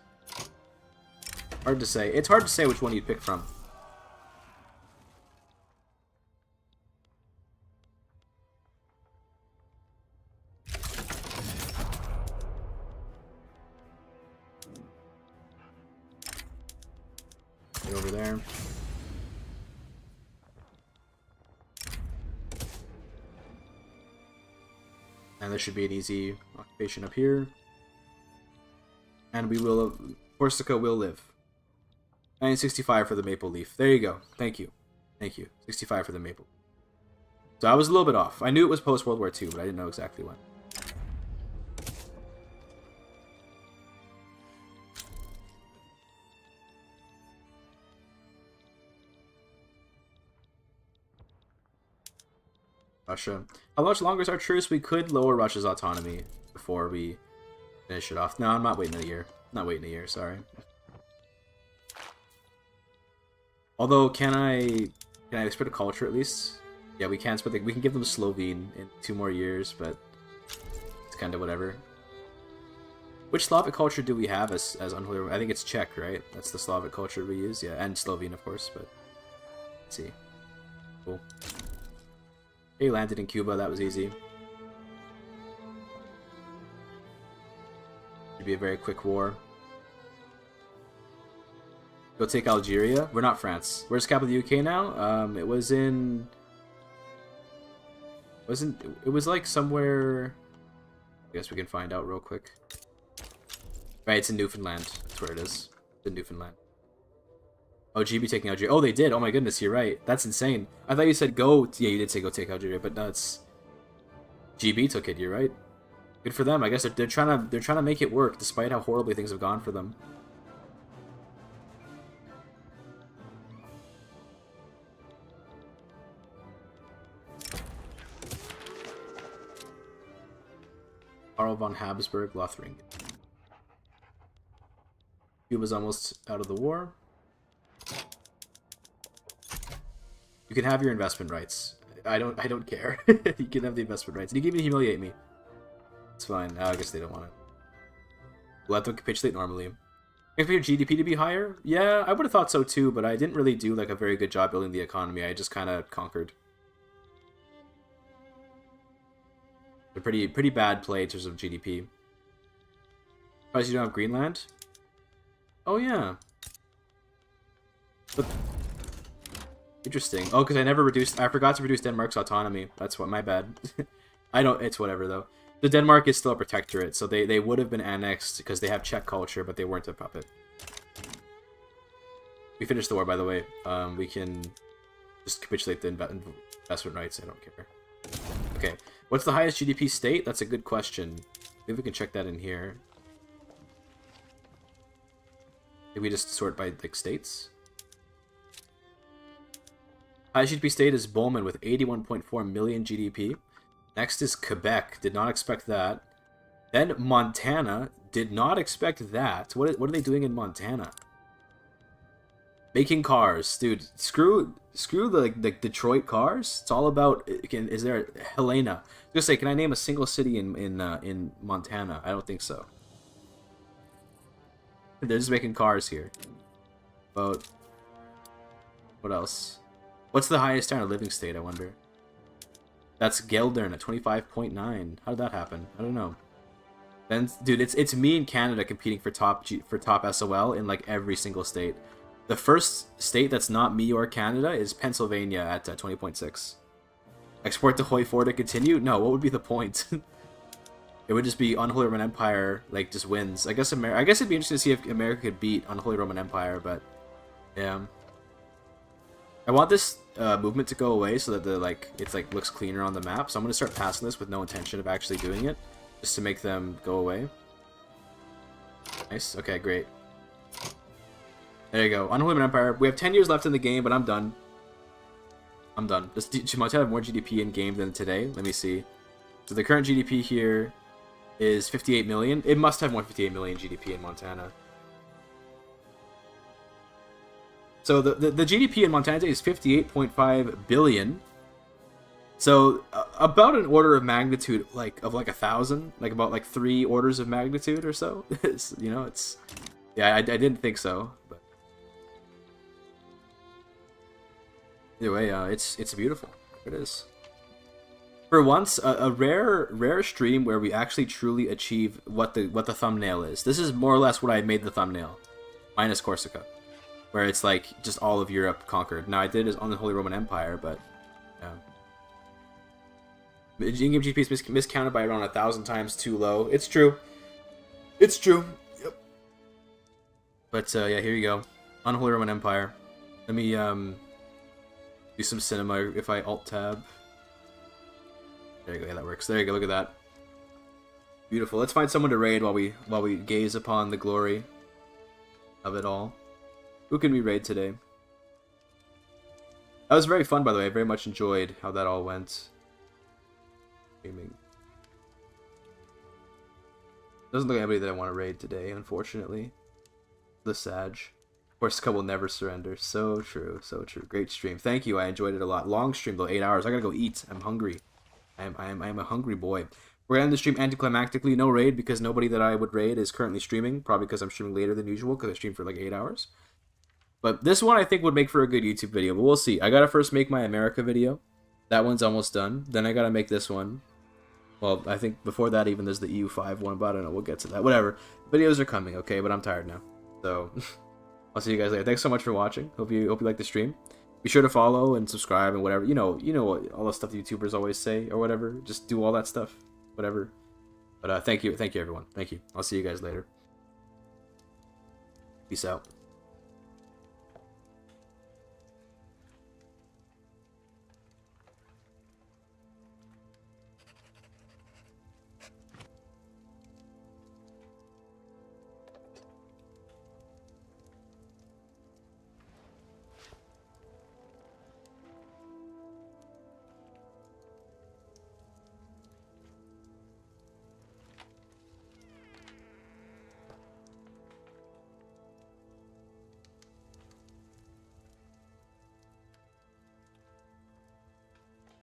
Hard to say. It's hard to say which one you'd pick from. Get over there. And there should be an easy occupation up here. And we will... Corsica will live. 1965 for the Maple Leaf. There you go. Thank you. Thank you. 65 for the Maple. So I was a little bit off. I knew it was post-World War II, but I didn't know exactly when. Russia. How much longer is our truce? We could lower Russia's autonomy before we finish it off. No, I'm not waiting a year. Not waiting a year, sorry. Although, can I spread a culture at least? Yeah, we can spread. We can give them Slovene in 2 more years, but it's kind of whatever. Which Slavic culture do we have as unholy? I think it's Czech, right? That's the Slavic culture we use. Yeah, and Slovene, of course. But let's see. Cool. He landed in Cuba. That was easy. Should be a very quick war. Go take Algeria. We're not France. Where's the capital of the UK now? It was in... It was like somewhere... I guess we can find out real quick. Right, it's in Newfoundland. That's where it is. It's in Newfoundland. Oh, GB taking Algeria. Oh, they did. Oh my goodness, you're right. That's insane. I thought you said go... Yeah, you did say go take Algeria, but no, it's... GB took it, you're right. Good for them. I guess they're trying to make it work, despite how horribly things have gone for them. Karl von Habsburg, Lothringen. Cuba's almost out of the war. You can have your investment rights. I don't care. You can have the investment rights. And you can even humiliate me. It's fine. I guess they don't want it. Let them capitulate normally. Expect your GDP to be higher? Yeah, I would have thought so too, but I didn't really do like a very good job building the economy. I just kind of conquered. A pretty bad play in terms of GDP. Surprised you don't have Greenland? Oh yeah. But interesting. Oh, because I forgot to reduce Denmark's autonomy. That's what my bad. It's whatever though. The Denmark is still a protectorate, so they would have been annexed because they have Czech culture, but they weren't a puppet. We finished the war, by the way. We can just capitulate the investment rights. I don't care. Okay. What's the highest GDP state? That's a good question. Maybe we can check that in here. Maybe we just sort by like states. Highest GDP state is Bowman with 81.4 million GDP. Next is Quebec. Did not expect that. Then Montana. Did not expect that. What are they doing in Montana? Making cars, dude. Screw the Detroit cars. It's all about. Is there Helena? I was gonna say, can I name a single city in Montana? I don't think so. They're just making cars here. But what else? What's the highest standard of living state? I wonder. That's Geldern at 25.9. How did that happen? I don't know. Then, dude, it's me and Canada competing for top SOL in like every single state. The first state that's not me or Canada is Pennsylvania at 20.6. Export to Hoi 4 to continue? No, what would be the point? It would just be Unholy Roman Empire, like, just wins. I guess it'd be interesting to see if America could beat Unholy Roman Empire, but yeah. I want this movement to go away so that it's looks cleaner on the map. So I'm gonna start passing this with no intention of actually doing it, just to make them go away. Nice. Okay, great. There you go. Unholy Roman Empire. We have 10 years left in the game, but I'm done. I'm done. Does Montana have more GDP in game than today? Let me see. So the current GDP here is 58 million. It must have more 58 million GDP in Montana. So the GDP in Montana is 58.5 billion. So about an order of magnitude, like 1,000, like about like 3 orders of magnitude or so. You know, it's yeah. I didn't think so, but either way, it's beautiful. It is. For once, a rare stream where we actually truly achieve what the thumbnail is. This is more or less what I made the thumbnail, minus Corsica, where it's like just all of Europe conquered. Now I did it on the Holy Roman Empire, but yeah. In-game GDP is miscounted by around 1,000 times too low. It's true. It's true. Yep. But yeah, here you go. Unholy Roman Empire. Let me do some cinema if I alt tab. There you go. Yeah, that works. There you go. Look at that. Beautiful. Let's find someone to raid while we gaze upon the glory of it all. Who can we raid today? That was very fun, by the way. I very much enjoyed how that all went. Gaming. Doesn't look like anybody that I want to raid today, unfortunately. The Sag. Corsica will never surrender. So true, so true. Great stream. Thank you. I enjoyed it a lot. Long stream though, 8 hours. I gotta go eat. I'm hungry. I am a hungry boy. We're gonna end the stream anticlimactically. No raid because nobody that I would raid is currently streaming. Probably because I'm streaming later than usual because I streamed for like 8 hours. But this one I think would make for a good YouTube video. But we'll see. I gotta first make my America video. That one's almost done. Then I gotta make this one. Well, I think before that even there's the EU5 one, but I don't know. We'll get to that. Whatever. Videos are coming, okay? But I'm tired now. So I'll see you guys later. Thanks so much for watching. Hope you like the stream. Be sure to follow and subscribe and whatever. You know what all the stuff the YouTubers always say or whatever. Just do all that stuff, whatever. But thank you everyone. Thank you. I'll see you guys later. Peace out.